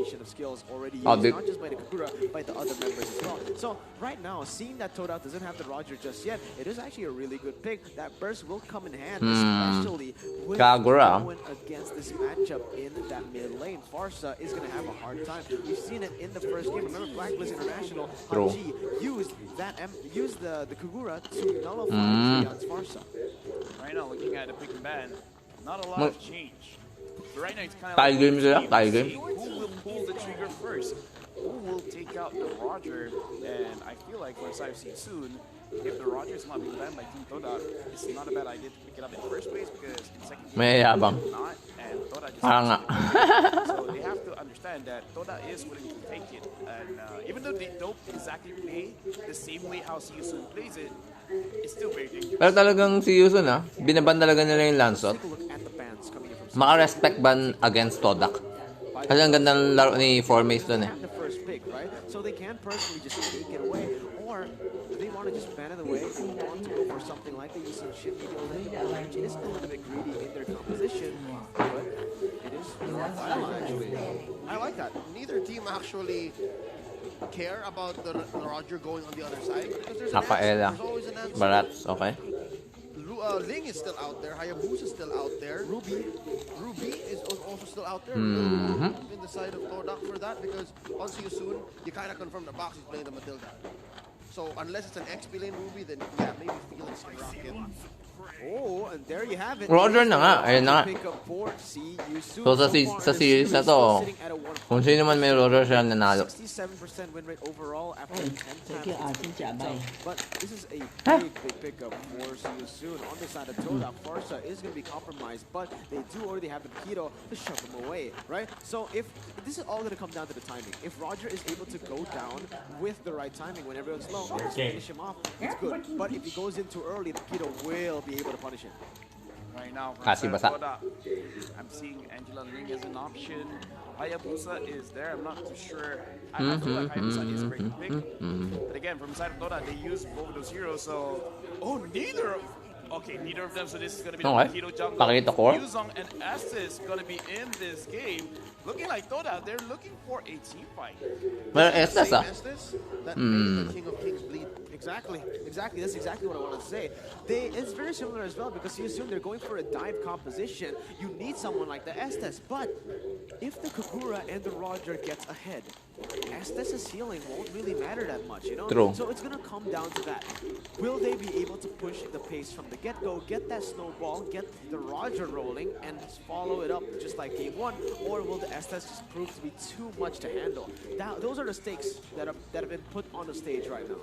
Not just by the Kagura, by the other members as well. So, right now, seeing that Todak doesn't have the Roger just yet, it is actually a really good pick. That burst will come in hand, especially with going against this matchup in that mid lane. Farsa is going to have a hard time. We've seen it in the first game. Remember, Black Blizzard International, PUBG used the Kagura to nullify Leon's Farsa. Right now, looking at the pick and ban, not a lot of change. So right now, it's kind of tie game sila, tie game. Who will pull the trigger first? Who will take out the Roger? And I feel like for Cypher soon, if the Roger is not being banned by Team Todak, it's not a bad idea to pick it up in the first place because in second game, may yabang. not, and Todak just so they have to understand that Todak is willing to take it. And even though they don't exactly play the same way how Yusun plays it, it's still very dangerous. Pero talagang si Yusun binaban talaga nila yung Lansot. Maka-respect ban against Todak. Kasi ang ganda ng laro ni Formace doon eh. So they can personally just take it away, or they want to just ban it away and want to go for something like the Yusun shit. It is a little bit greedy in their composition, but it is actually. I like that. Neither team actually care about the Roger going on the other side because there's always an answer. Barats, okay. Ling is still out there. Hayabusa is still out there. Ruby is also still out there. In the side of Todak for that because on See You Soon, you kind of confirm the box is playing the Matilda. So unless it's an XP lane Ruby, then yeah, maybe Felix can rock it. Oh, and there you have it. Roger na nga, ayun na nga. Pick up for CU So sa series na to, kung sino man may Roger siya nanalo. 67% win rate overall after 10 Thank you, times. But this is a big pickup for CU soon. On the side of Toda, Farsa is going to be compromised, but they do already have the Keto to shove him away, right? So if this is all going to come down to the timing. If Roger is able to go down with the right timing when everyone's low and just finish him off, it's good. But if he goes in too early, the Keto will be able to punish him. Right now, from Kasi basa. Toda, I'm seeing Angela Ling as an option. Hayabusa is there. I'm not too sure. I feel like Hayabusa is a great pick. But again, from the side of Toda, they use both of those heroes. So, neither of them. So this is gonna be the Keto jungle. Yuzong and Estes gonna be in this game. Looking like Toda, they're looking for a team fight. Well, Estes, that made the King of Kings bleed. Exactly. That's exactly what I want to say. It's very similar as well because you assume they're going for a dive composition. You need someone like the Estes, but if the Kagura and the Roger gets ahead, Estes' healing won't really matter that much, you know? True. So it's going to come down to that. Will they be able to push the pace from the get-go, get that snowball, get the Roger rolling, and follow it up just like game one? Or will the Estes just prove to be too much to handle? Those are the stakes that have been put on the stage right now.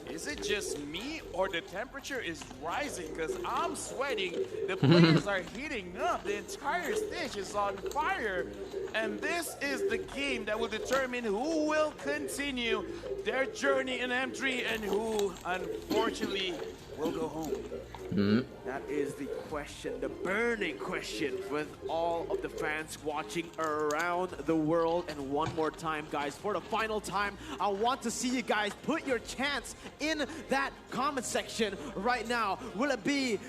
Is it just me or the temperature is rising? Because I'm sweating. The players are heating up. The entire stage is on fire. And this is the game that will determine who will continue their journey in M3 and who, unfortunately, will go home. That is the question, the burning question with all of the fans watching around the world. And one more time, guys, for the final time, I want to see you guys put your chance in that comment section right now. Will it be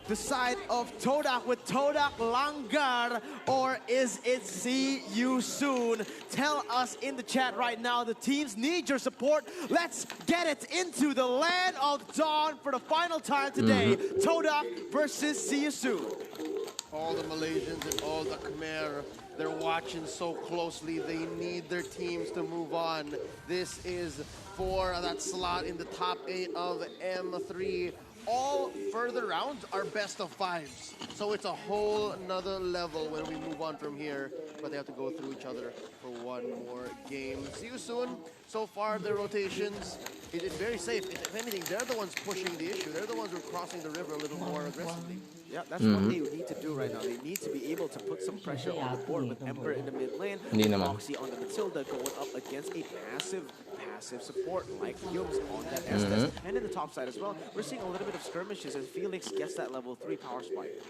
the side of Todak with Todak Langar, or is it see you soon? Tell us in the chat right now. The teams need your support. Let's get it into the land of dawn for the final time today. Todak versus see you soon. All the Malaysians and all the Khmer, they're watching so closely. They need their teams to move on. This is for that slot in the top 8 of M3. All further rounds are best of 5s. So it's a whole another level when we move on from here. But they have to go through each other for one more game. See you soon. So far, the rotations, it is very safe. If anything, they're the ones pushing the issue. They're the ones who are crossing the river a little more aggressively. Yeah, that's what they need to do right now. They need to be able to put some pressure on the board with Ember in the mid lane, Moxie on the Matilda going up against a passive support like Yums on that Estes. And in the top side as well, we're seeing a little bit of skirmishes as Felix gets that level 3 power spike.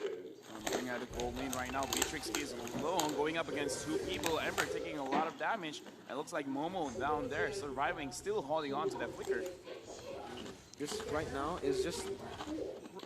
Looking at the gold lane right now, Beatrix is alone, going up against 2 people. Ember taking a lot of damage. It looks like Momo down there surviving, still holding on to that flicker. This right now is just...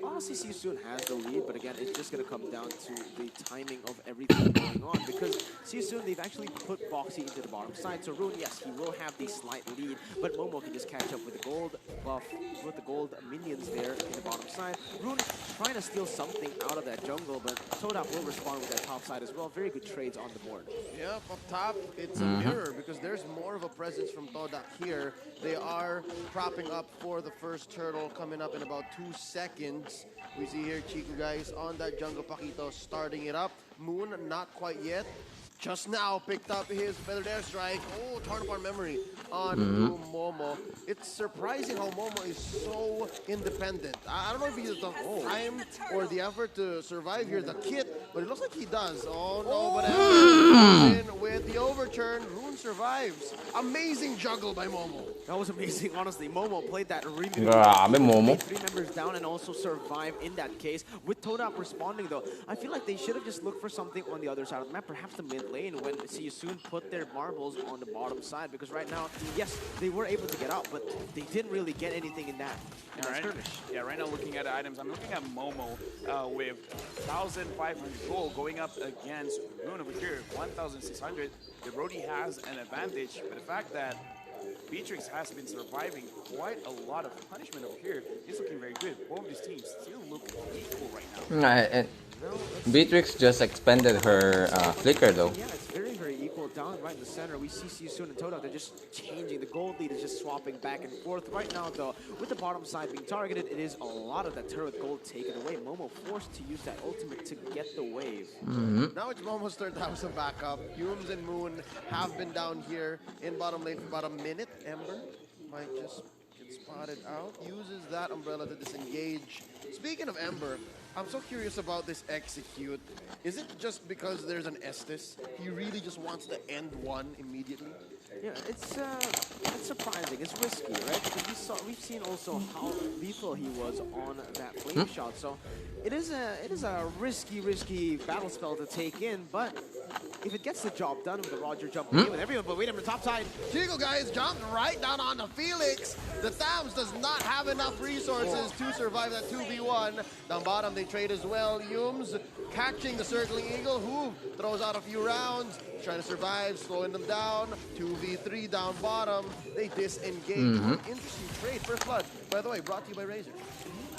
Honestly, see you soon has the lead, but again, it's just going to come down to the timing of everything going on because see you soon, they've actually put Boxy into the bottom side. So Rune, yes, he will have the slight lead, but Momo can just catch up with the gold buff, with the gold minions there in the bottom side. Rune trying to steal something out of that jungle, but Todak will respond with that top side as well. Very good trades on the board. Yep, up top, it's a mirror because there's more of a presence from Todak here. They are propping up for the first turtle coming up in about 2 seconds. We see here Chiku guys on that jungle Paquito starting it up. Moon not quite yet. Just now picked up his feathered airstrike. Oh, torn apart memory on Momo. It's surprising how Momo is so independent. I don't know if he has the time or the effort to survive here, the kit, but it looks like he does. Oh no, but with the overturn, Rune survives. Amazing juggle by Momo. That was amazing, honestly. Momo played that really Momo. 3 members down and also survived in that case. With Todak responding though, I feel like they should have just looked for something on the other side of the map, perhaps the mid lane when see you soon put their marbles on the bottom side, because right now, yes, they were able to get out, but they didn't really get anything in that skirmish. Yeah, right now looking at the items, I'm looking at Momo with 1,500 gold going up against Rune over here, 1,600. The Brody has an advantage, but the fact that Beatrix has been surviving quite a lot of punishment over here is looking very good. Both of these teams still look equal right now. And Beatrix just expended her flicker though. Yeah, it's very, very equal down right in the center. We see Siusun and Toda, they're just changing. The gold lead is just swapping back and forth. Right now, though, with the bottom side being targeted, it is a lot of that turret gold taken away. Momo forced to use that ultimate to get the wave. Now it's Momo's turn to have some backup. Humes and Moon have been down here in bottom lane for about a minute. Ember might just get spotted out. Uses that umbrella to disengage. Speaking of Ember, I'm so curious about this execute. Is it just because there's an Estes? He really just wants to end one immediately? Yeah, it's surprising. It's risky, right? Because we've seen also how lethal he was on that flame shot. So it is a risky battle spell to take in. But if it gets the job done with the Roger jumping in with everyone, but wait a minute, top side. Chico guys jumped right down onto Felix. The Thams does not have enough resources to survive that 2v1. Down bottom they trade as well. Humes catching the circling eagle, who throws out a few rounds, trying to survive, slowing them down. 2v3 down bottom. They disengage. Interesting trade. First blood, by the way, brought to you by Razor.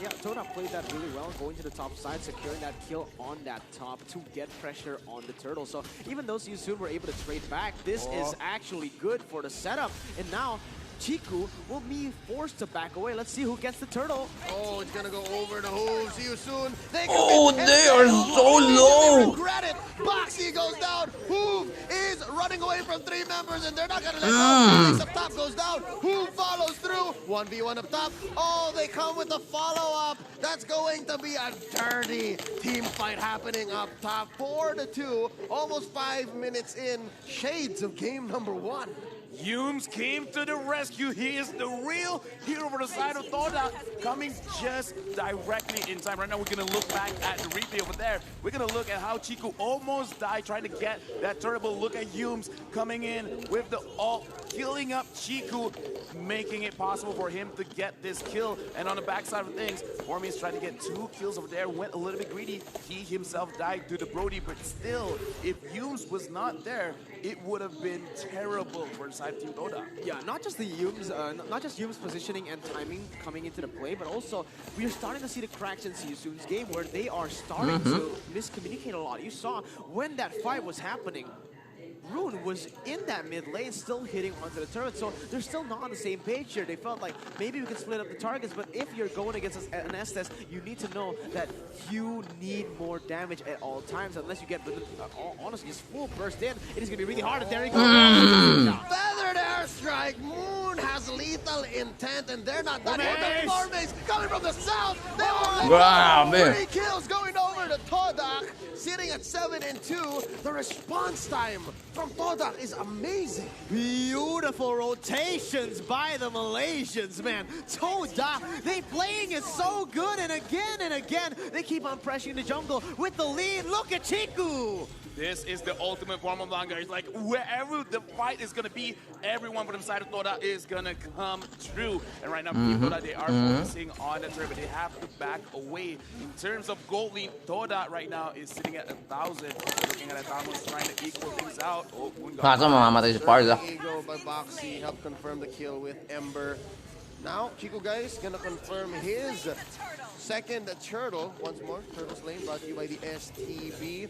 Yeah, Toda played that really well, going to the top side, securing that kill on that top to get pressure on the turtle. So even though Siusun were able to trade back, this is actually good for the setup. And now Chiku will be forced to back away. Let's see who gets the turtle. Oh, it's gonna go over the hooves. See you soon. They are so low. Regret it. Boxy goes down. Hoove is running away from 3 members, and they're not gonna let go. Felix up top goes down. Hoove follows through. 1v1 up top. Oh, they come with the follow-up. That's going to be a dirty team fight happening up top. 4-2. Almost 5 minutes in. Shades of game number 1. Humes came to the rescue. He is the real hero for the side of Toda, coming just directly in time. Right now, we're going to look back at the replay over there. We're going to look at how Chiku almost died trying to get that turtle. Look at Humes coming in with the ult, killing up Chiku, making it possible for him to get this kill. And on the backside of things, Formi's trying to get 2 kills over there, went a little bit greedy. He himself died to the Brody, but still, if Humes was not there, it would have been terrible for the side of Team Toda. Yeah, not just the Humes, not just Humes positioning and timing coming into the play, but also we are starting to see the cracks in Siusun's game where they are starting to miscommunicate a lot. You saw when that fight was happening, Rune was in that mid lane, still hitting onto the turret, so they're still not on the same page here. They felt like maybe we can split up the targets, but if you're going against an Estes, you need to know that you need more damage at all times. Unless you get, honestly, just full burst in, it is going to be really hard. And there he goes. Feathered airstrike. Moon has lethal intent, and they're not done. The Formays coming from the south. They are 3 kills going over to Todak, sitting at 7-2. The response time from Todak is amazing. Beautiful rotations by the Malaysians, man. Todak, they playing it so good, and again, they keep on pressuring the jungle with the lead. Look at Chiku. This is the ultimate form of Langa. It's like wherever the fight is going to be, everyone from the side of Toda is going to come through. And right now, Toda, they are focusing on the turret, but they have to back away. In terms of gold lead, Toda right now is sitting at 1,000. Looking at 1,000, trying to equal things out. Oh, Ego by Boxy helped confirm the kill with Ember. Now, Chico guys gonna confirm his second turtle. Once more, Turtle Slane brought to you by the STB.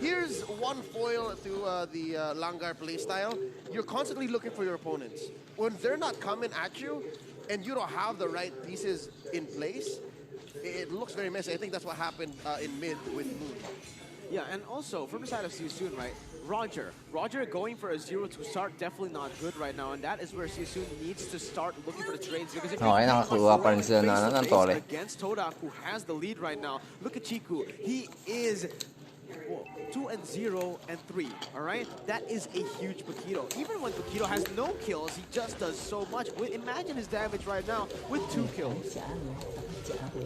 Here's one foil to the Langar playstyle. You're constantly looking for your opponents. When they're not coming at you, and you don't have the right pieces in place, it looks very messy. I think that's what happened in mid with Moon. Yeah, and also, from the side of Siusun, right, Roger going for a 0 to start, definitely not good right now, and that is where Siusun needs to start looking for the trades, because if against Todak, who has the lead right now, look at Chiku, he is 2-0 and 3, all right? That is a huge Paquito. Even when Paquito has no kills, he just does so much. Imagine his damage right now with 2 kills.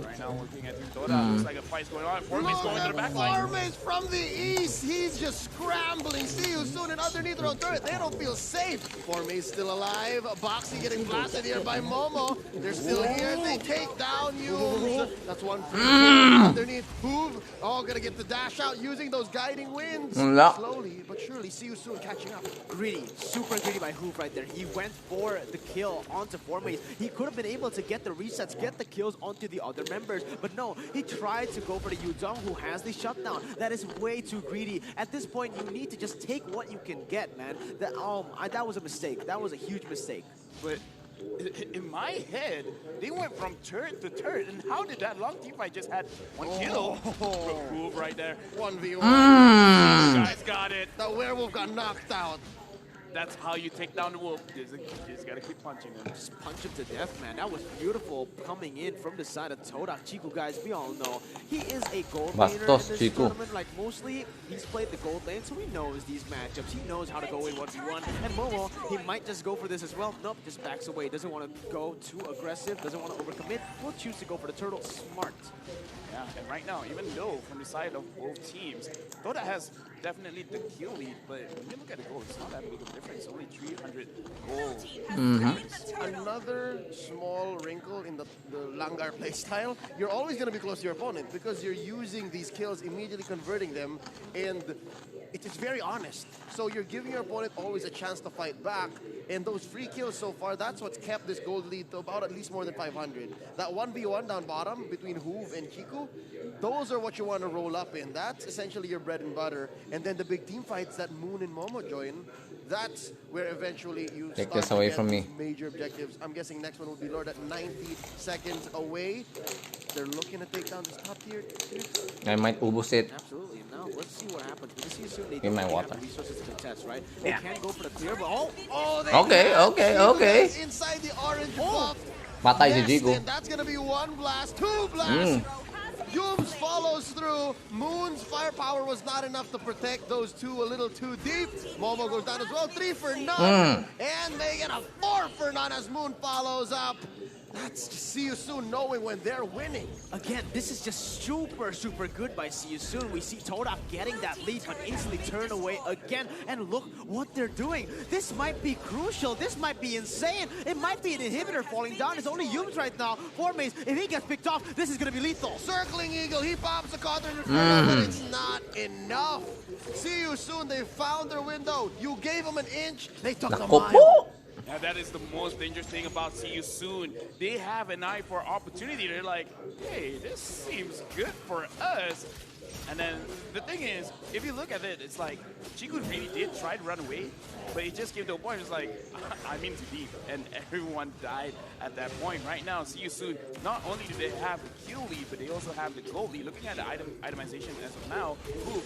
Right now, looking at Toda, looks like a fight's going on. Forma's going to the back line. Forma's from the east. He's just scrambling. See you soon. And underneath their own turret, they don't feel safe. Forma's still alive. Boxy getting blasted here by Momo. They're still here. They take down Humes. That's one free underneath. Hoove. Oh, gonna get the dash out. Use using those guiding winds. Slowly but surely, see you soon catching up. Greedy, super greedy by Hoop right there. He went for the kill onto Formase. He could have been able to get the resets, get the kills onto the other members, but no, he tried to go for the Yuzong who has the shutdown. That is way too greedy. At this point, you need to just take what you can get, man. That was a mistake. That was a huge mistake. But in my head, they went from turret to turret, and how did that long team fight just had one kill? Move right there. 1v1. You guys got it. The werewolf got knocked out. That's how you take down the wolf. You just gotta keep punching him. Just punch him to death, man. That was beautiful coming in from the side of Todak. Chiku, guys, we all know he is a gold laner in this tournament. Like, mostly, he's played the gold lane, so he knows these matchups. He knows how to go in 1v1. And Momo, he might just go for this as well. Nope, just backs away. Doesn't want to go too aggressive. Doesn't want to overcommit. Will choose to go for the turtle. Smart. Yeah, and right now, even though from the side of both teams, Toda has definitely the kill lead, but when you look at the goal, it's not that big of a difference. Only 300 gold. Another small wrinkle in the Langar playstyle. You're always going to be close to your opponent because you're using these kills, immediately converting them, and it is very honest. So you're giving your opponent always a chance to fight back, and those free kills so far, that's what's kept this gold lead to about at least more than 500. That 1v1 down bottom between Hoove and Kiku, those are what you want to roll up in. That's essentially your bread and butter. And then the big team fights that Moon and Momo join, that's where eventually you take start this away to from get me. major objectives. I'm guessing next one will be Lord at 90 seconds away. They're looking to take down this top tier. I might ubus it. Absolutely. Now let's see what happens. Because see soon they Give my don't water. have the resources to contest, right? They can go for the clear, but Okay. Inside the orange buff. Patay si Yes, Jigo. and that's gonna be one blast, two blasts. Yums follows through. Moon's firepower was not enough to protect those two a little too deep. Momo goes down as well, 3 for none. And Megan a 4 for none as Moon follows up. That's See You Soon knowing when they're winning. Again, this is just super good by See You Soon. We see Todak getting that lead, but instantly turn away again. And look what they're doing. This might be crucial. This might be insane. It might be an inhibitor falling down. It's only Yums right now. Formase, if he gets picked off, this is going to be lethal. Circling Eagle, he pops the counter, but it's not enough. See You Soon, they found their window. You gave them an inch, they took a mile. Now that is the most dangerous thing about See You Soon. They have an eye for opportunity. They're like, hey, this seems good for us. And then the thing is, if you look at it, it's like Chiku really did try to run away, but he just came to a point. It's like, I'm in too deep, and everyone died at that point. Right now, See You Soon, not only do they have the kill lead, but they also have the gold lead. Looking at the itemization as of now,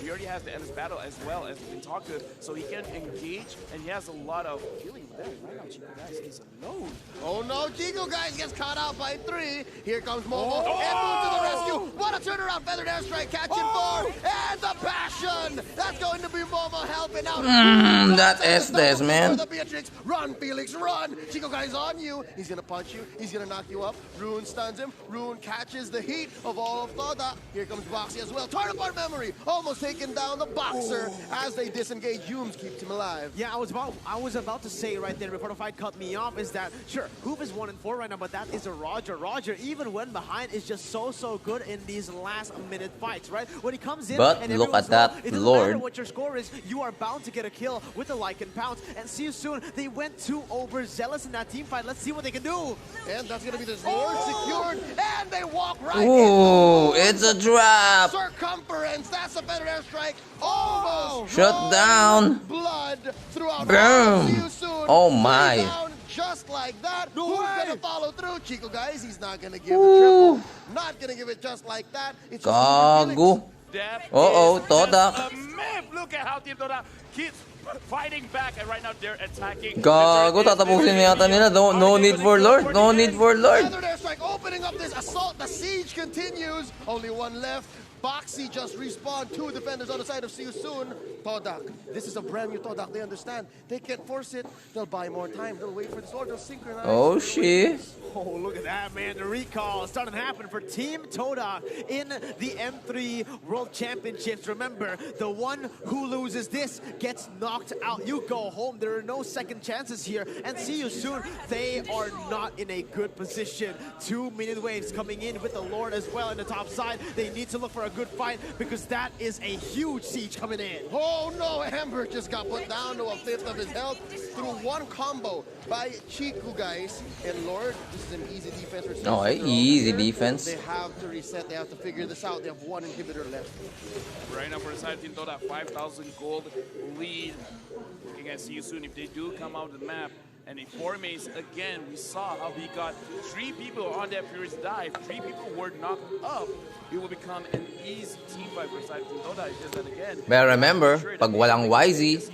he already has the endless battle as well as Mintaku, so he can engage, and he has a lot of healing there. Right now, Chiku guys is alone. Oh no, Chiku guys gets caught out by 3. Here comes Momo, and Moon to the rescue. What a turnaround, feathered airstrike, catching 4, and the passion. That's going to be Momo helping out. That Estes, man. The Beatrix, run, Felix, run. Chico guy's on you. He's gonna punch you. He's gonna knock you up. Rune stuns him. Rune catches the heat of all of Toda. Here comes Boxy as well. Torn apart memory. Almost taking down the boxer as they disengage. Yums keeps him alive. Yeah, I was about to say right there before the fight cut me off is that sure, Hoop is 1-4 right now, but that is a Roger. Roger, even when behind, is just so good in these last minute fights, right? When he comes in, but and look at that, it doesn't Lord. matter what your score is, you are bound to get a kill with the Lycan Pounce. And See You Soon, they went too overzealous in that team fight. Let's see what they can do. And that's gonna be the Lord secured, and they walk right in. It's a trap. Circumference. That's a better airstrike. Almost. Shut down. Blood throughout. Boom. See You Soon. Oh my. Down just like that. Who's gonna follow through? Chico guys, he's not gonna give a triple. Not gonna give it just like that. It's just Gago. Toda. Look at how Team Toda keeps fighting back, and right now they're attacking. Gago, tatapusin na yata nila. No need for Lord. No need for Lord. Feathered airstrike opening up this assault. The siege continues. Only one left. Boxy just respawned. 2 defenders on the side of See You Soon. Todak. This is a brand new Todak. They understand. They can't force it. They'll buy more time. They'll wait for this order. They'll synchronize. Oh, shit. Oh, look at that, man. The recall is starting to happen for Team Todak in the M3 World Championships. Remember, the one who loses this gets knocked out. You go home. There are no second chances here. And See You Soon, they are not in a good position. 2 minion waves coming in with the Lord as well in the top side. They need to look for a good fight because that is a huge siege coming in. Oh no, Amber just got put down to a fifth of his health through one combo by Chiku, guys. And Lord, this is an easy defense for Oh, easy defense. They have to reset, they have to figure this out. They have one inhibitor left. Right now for the side team, though, that 5,000 gold lead. Looking at See You Soon, if they do come out of the map, and in 4 maze, again, we saw how he got 3 people on that Furious dive. 3 people were knocked up. It will become an easy team fight for side team Dota. It's just that again. But remember, pag walang YZ,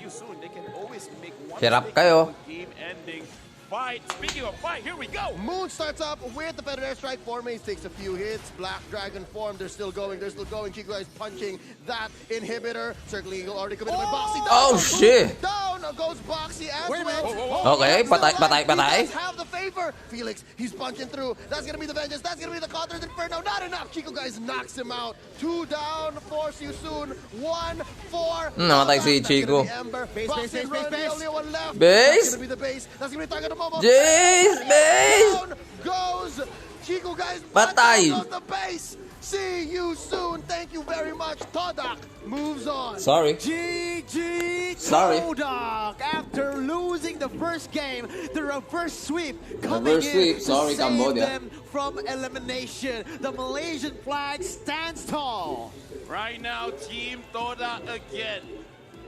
hirap kayo. Game-ending fight. Speaking of fight, here we go. Moon starts up with the Predator Strike. 4 maze takes a few hits. Black Dragon form. They're still going. They're still going. Chico is punching that inhibitor. Circling Eagle already committed by Boxy. Oh, shit. Down goes Boxy as well. Okay, patay. He does have the favor. Felix, he's punching through. That's going to be the vengeance. That's going to be the counter. Inferno, not enough. Chico guys knocks him out. 2 down. 4 See You Soon. 1, 4. Namatay si Chico. Base. The only one left. Base. That's going to be the base. That's going to be target of Momo. Base. Down goes Chico guys. Patay. Down goes the base. See you soon. Thank you very much. Todak moves on. Sorry. GG Sorry. Todak. After losing the first game, the reverse sweep coming Reverse sweep. in Sorry, to save Cambodia. them from elimination. The Malaysian flag stands tall. Right now, Team Toda again.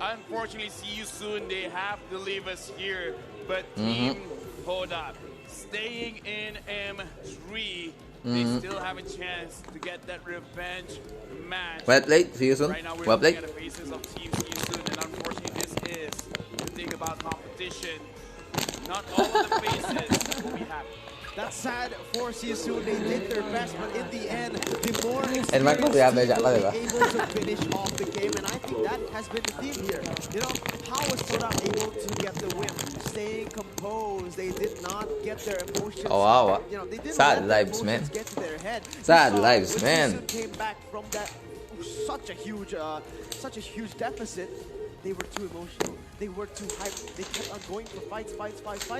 Unfortunately, See You Soon, they have to leave us here. But Team Toda staying in M3. They still have a chance to get that revenge match. Well played. See you soon. Right now we're Well looking played. at the faces of Team See You Soon, and unfortunately this is the thing about competition. Not all of the faces will be happy. That's sad for See You Soon. They did their best, but in the end, the more And Marco, experienced yeah, team medyo ako, diba? were able to finish off the game, and I think that has been the theme here. You know, how was Todak able to get the win? Staying composed. They did not get their emotions. Oh, wow. You know, they didn't Sad let their lives, man. emotions get to their head. Sad You saw lives, when man. See You Soon came back from that such a huge deficit. They were too emotional. They were too hyped. They kept on going for fights.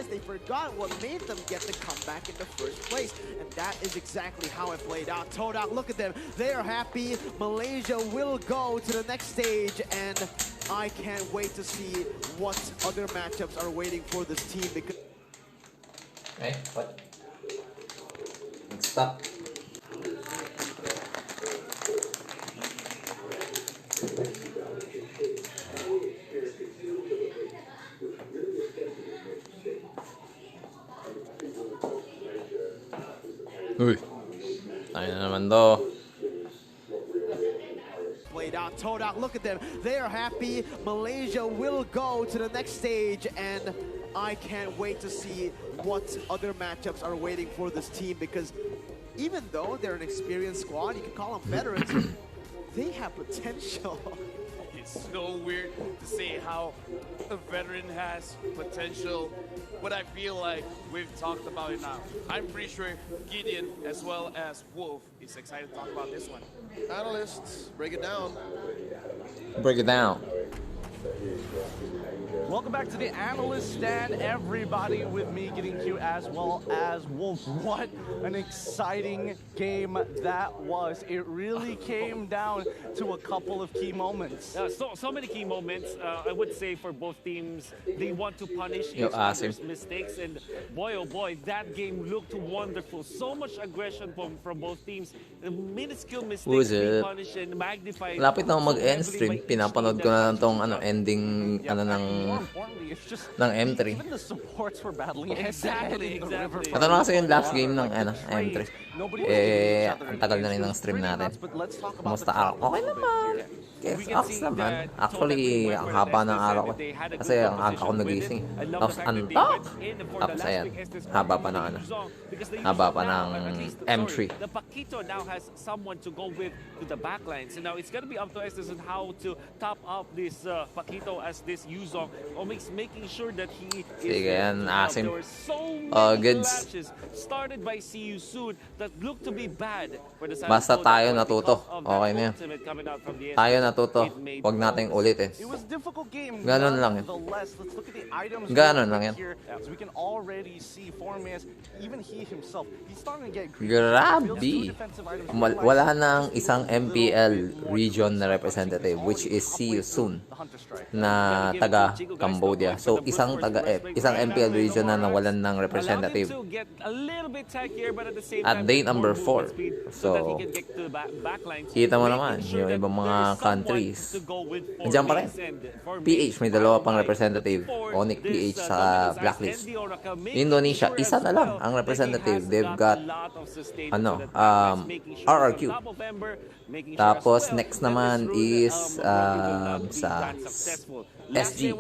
They forgot what made them get the comeback in the first place. And that is exactly how it played out. Todak, look at them. They are happy. Malaysia will go to the next stage. And I can't wait to see what other matchups are waiting for this team. Because Okay, what? Stop. Uy. Tayo na naman to. played out. Todak, look at them. They are happy. Malaysia will go to the next stage, and I can't wait to see what other matchups are waiting for this team, because even though they're an experienced squad, you can call them veterans, they have potential. It's so weird to say how a veteran has potential, but I feel like we've talked about it now. I'm pretty sure Gideon as well as Wolf is excited to talk about this one. Analysts, break it down. Break it down. Welcome back to the analyst stand, everybody, with me, Getting Q, as well as Wolf. What an exciting game that was. It really came down to a couple of key moments. So many key moments. I would say for both teams, they want to punish Yo, each awesome. other's mistakes. And boy, oh boy, that game looked wonderful. So much aggression from both teams. The minuscule mistakes being punished and magnified. Lapit na ako mag-end stream. Pinapanood ko na lang tong ending ng M3. Even the supports were battling Exactly. Ito na kasi yung last game ng M3. Ang tagal na rin ng stream natin. Kumusta araw? Okay naman. Yes, Ox naman. Actually, ang haba ng araw ko. Kasi ang aga ko nagising. Tapos antok! Tapos ayan, haba pa ng haba pa ng M3. The Paquito now has someone to go with to the backlines. So now it's going to be up to Estes on how to top up this Paquito as this Yuzong, or making sure that he is Sige yan, asim. There were so goods. clashes started by See You Soon that looked to be bad for the side Basta of Kodak, tayo but natuto. because of that Okay na yan. ultimate coming out from the Tayo Estes, natuto. it made Huwag nating progress. ulitin. It was a difficult game. Ganon lang yan. Nonetheless, let's look at the items Ganon real lang quick yan. here. So we can already see Formias, even he himself, he's starting to get Grabe! Wala nang isang MPL region na representative, which is See You Soon, na taga Cambodia. So isang MPL region na nawalan ng representative at day number 4. So kita mo naman yung ibang mga countries nandiyan pa rin. PH may dalawa pang representative, Onyx PH sa blacklist. Indonesia isa na lang ang representative. They've got RRQ. Tapos next naman is sa SG.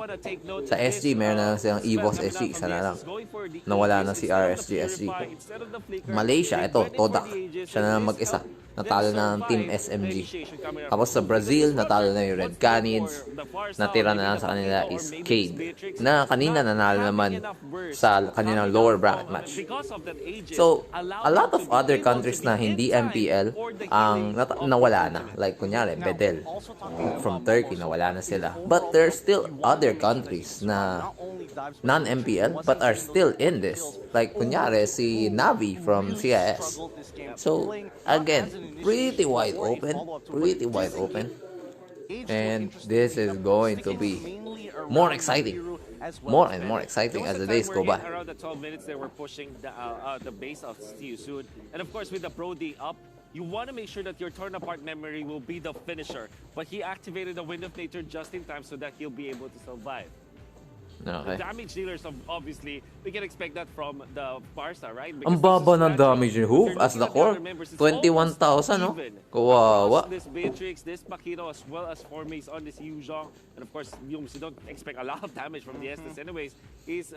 Sa SG, meron na lang silang EVOS SG. Isa na lang. Nawala na si RSG SG. Malaysia, ito, Todak. Siya na lang mag-isa. Natalo na ng Team SMG. Tapos sa Brazil, natalo na yung Red Canids. Natira na lang sa kanila is Cade. Na kanina nanalo naman sa kanilang lower bracket match. So, a lot of other countries na hindi MPL ang nawala na. Like, kunyari, Bedel. From Turkey, nawala na sila. But there's still other countries na non-MPL but are still in this. Like, kunyari, si Navi from CIS. So, again, pretty wide open. And this is going to be more exciting. More and more exciting as the days go by. Around the 12 minutes, they were pushing the base of See You Soon. And of course, with the Brody up, you want to make sure that your torn apart memory will be the finisher. But he activated the Wind of Nature just in time so that he'll be able to survive. Okay. The damage dealers, obviously, we can expect that from the Barca, right? Ang baba ng damage ni Hoof as the core. 21,000, no? Kawawa. This Beatrix, this Paquito, as well as Formace on this Yuzhong. And of course, you don't expect a lot of damage from the Estes anyways. His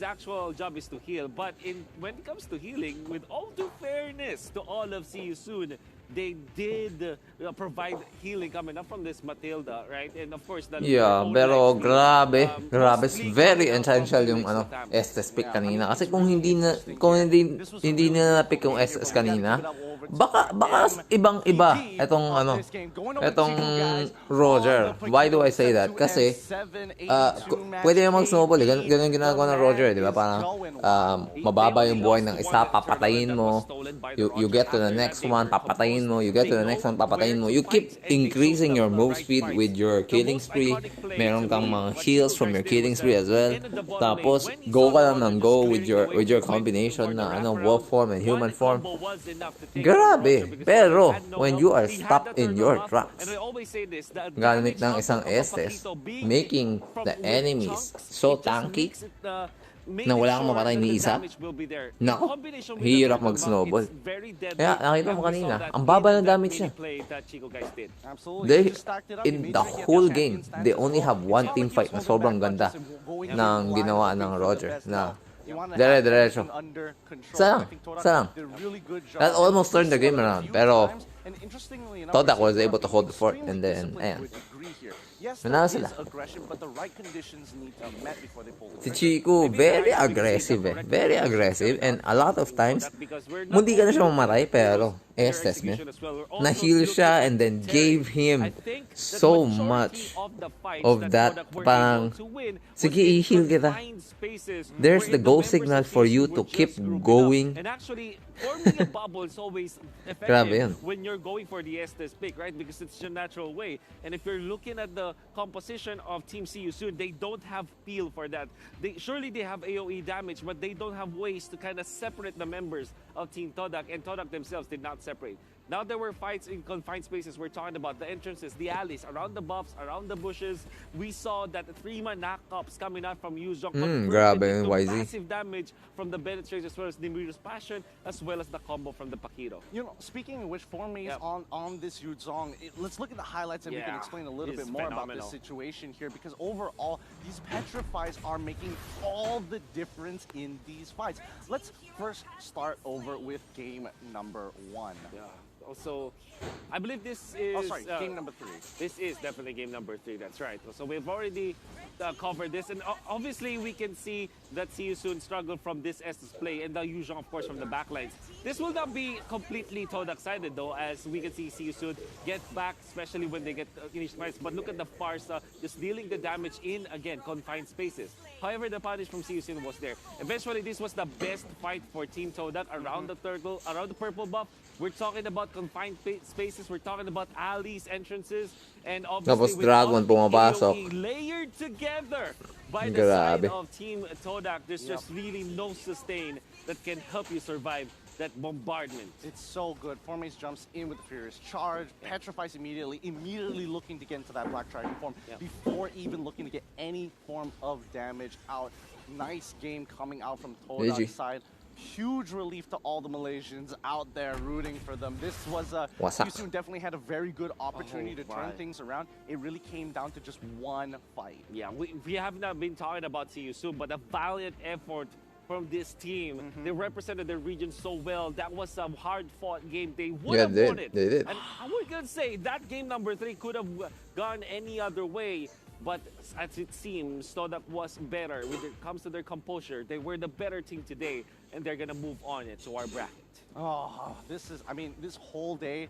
actual job is to heal. But when it comes to healing, with all due fairness to all of See You Soon, they did provide healing coming up from this Matilda, right? And of course, pero grabe. Very essential yung Estes pick kanina. Kasi kung hindi nila pick yung Estes kanina, baka ibang-iba etong Roger. Why do I say that? Kasi pwede yung mag-snowball. Ganun ginagawa ng Roger, di ba? Parang mababa yung buhay ng isa, papatayin mo. You get to the next one, papatayin mo. You get to the next one, papatayin mo. You keep increasing your move speed with your killing spree. Meron kang mga heals from your killing spree as well. Tapos, go ka lang ng go with your combination na wolf form and human form. Grabe! Pero, when you are stopped in your tracks, gamit ng isang Estes, making the enemies so tanky, na wala kang mapatay ni isa, nako, hirap mag-snowball. Kaya nakita mo kanina, ang baba ng damage niya. In the whole game, they only have one team fight na sobrang ganda ng ginawa ng Roger na dire-diretso. Isa lang. That almost turned the game around. Pero Todak was able to hold the fort and then, ayan. Nanalo sila. Si Chico, very aggressive Very aggressive. And a lot of times, hindi ka na siya mamatay, pero Estes, man. Na-heal siya and then gave him so much of that. Parang, sige, i-heal kita. There's the go signal for you to keep going. And actually, forming a bubble is always effective when you're going for the Estes pick, right? Because it's your natural way. And if you're looking at the composition of Team See You Soon, they don't have peel for that. Surely they have AoE damage, but they don't have ways to kind of separate the members of Team Todak, and Todak themselves did not separate. Now there were fights in confined spaces. We're talking about the entrances, the alleys, around the buffs, around the bushes. We saw that the 3-man knockups coming out from Yuzhong grabe, YZ. massive damage from the Bennett Trace as well as Nimiru's Passion, as well as the combo from the Paquito. You know, speaking of which, Formace on this Yuzhong, let's look at the highlights and we can explain a little bit more about this situation here, because overall, these petrifies are making all the difference in these fights. Let's first start over with game number 1. Also, I believe this is... game number 3. This is definitely game number 3, that's right. So we've already covered this, and obviously we can see that see you soon struggle from this Estes play, and the Yuzhong, of course, from the backlines. This will not be completely Todak-sided, though, as we can see you soon get back, especially when they get initialized. But look at the Farsa just dealing the damage in, again, confined spaces. However, the punish from Seiyusun was there. Eventually, this was the best fight for Team Todak around the turtle, around the purple buff. We're talking about confined spaces. We're talking about alleys, entrances, and obviously with Dragon AOE layered together by the side of Team Todak. There's just really no sustain that can help you survive that bombardment. It's so good. Formace jumps in with the Furious Charge, petrifies immediately looking to get into that Black Dragon form before even looking to get any form of damage out. Nice game coming out from Todak's side. Huge relief to all the Malaysians out there rooting for them. This was Seiyusun definitely had a very good opportunity to turn things around. It really came down to just one fight. Yeah, we have not been talking about Seiyusun, but a valiant effort from this team. They represented their region so well. That was a hard-fought game. They would have won it. They did. And I would gonna say that game number 3 could have gone any other way. But as it seems, Todak was better when it comes to their composure. They were the better team today, and they're gonna move on to our bracket. Oh, this whole day,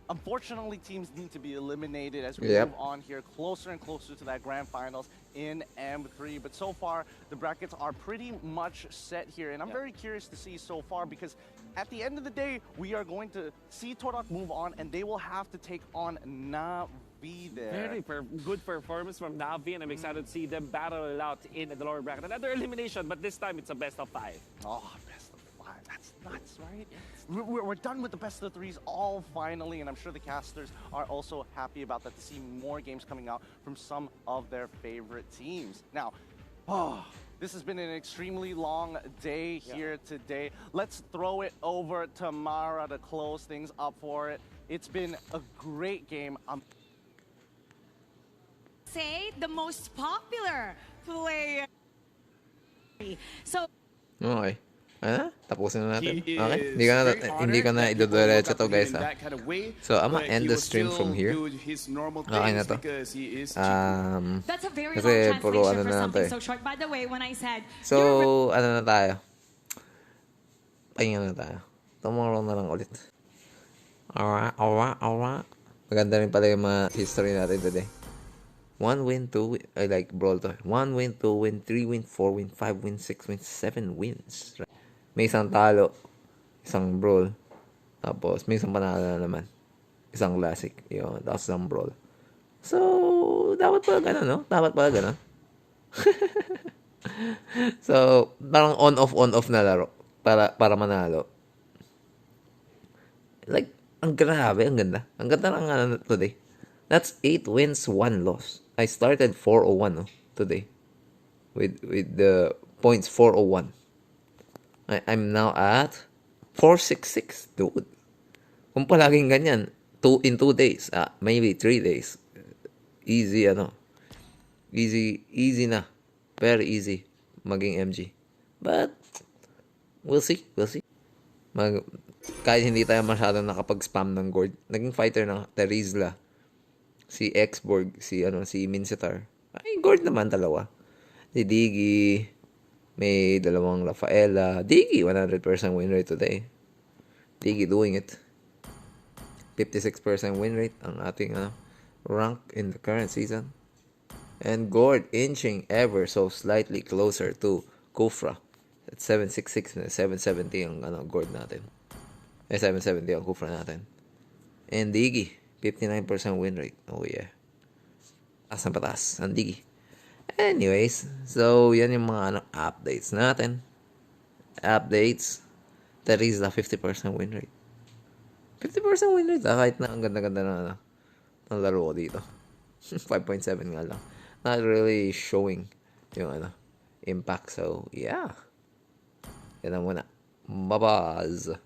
unfortunately, teams need to be eliminated as we move on here, closer and closer to that grand finals in M3. But so far, the brackets are pretty much set here, and I'm very curious to see so far, because at the end of the day, we are going to see Todak move on, and they will have to take on Navi there. Very good performance from Navi, and I'm excited to see them battle it out in the lower bracket. Another elimination, but this time it's a best of 5. Oh, best of 5. That's nuts, right? We're done with the best of 3s all finally, and I'm sure the casters are also happy about that, to see more games coming out from some of their favorite teams. Now, this has been an extremely long day here today. Let's throw it over to Mara to close things up for it. It's been a great game. Say the most popular player. So okay. Tapusin na natin. Okay? Hindi ko na idodoretso to, guys. So, I'm gonna end the stream from here. Okay na to. that's a very Kasi long puro translation for na something to so short. By the way, when I said So, ano na tayo? Pahinga na tayo. Tomorrow na lang ulit. Alright. Maganda rin pala yung mga history natin today. 1 win, 2 win. I like brawl to. 1 win, 2 win, 3 win, 4 win, 5 win, 6 win, 7 wins. Right? May isang talo, isang brawl. Tapos may isang panalo na naman. Isang classic. Yun, tapos isang brawl. So, dapat pala ganun, no? Dapat pala ganun. So, parang on-off na laro. Para manalo. Like, ang grabe, ang ganda. Ang ganda lang today. That's 8 wins, 1 loss. I started 401 today. With the points 401. I'm now at 466, dude. Kung palaging ganyan, 2 days, maybe 3 days. Easy, Easy na. Very easy maging MG. But, we'll see. Kahit hindi tayo masyadong nakapag-spam ng gourd. Naging fighter ng Terizla. Si Xborg, si Mincetar. Ay, gourd naman dalawa. Si Diggy, may dalawang Rafaela. Diggy, 100% win rate today. Diggy doing it. 56% win rate ang ating rank in the current season. And Gord inching ever so slightly closer to Kufra. At 766 na 770 ang Gord natin. 770 ang Kufra natin. And Diggy, 59% win rate. Oh yeah. Asang patas ang Diggy. Anyways, so yan yung mga updates natin. Updates. That is the 50% win rate. 50% win rate kahit na ang ganda-ganda na ng laro ko dito. 5.7 nga lang. Not really showing yung impact. So, yeah. Yan na muna. Bye-bye.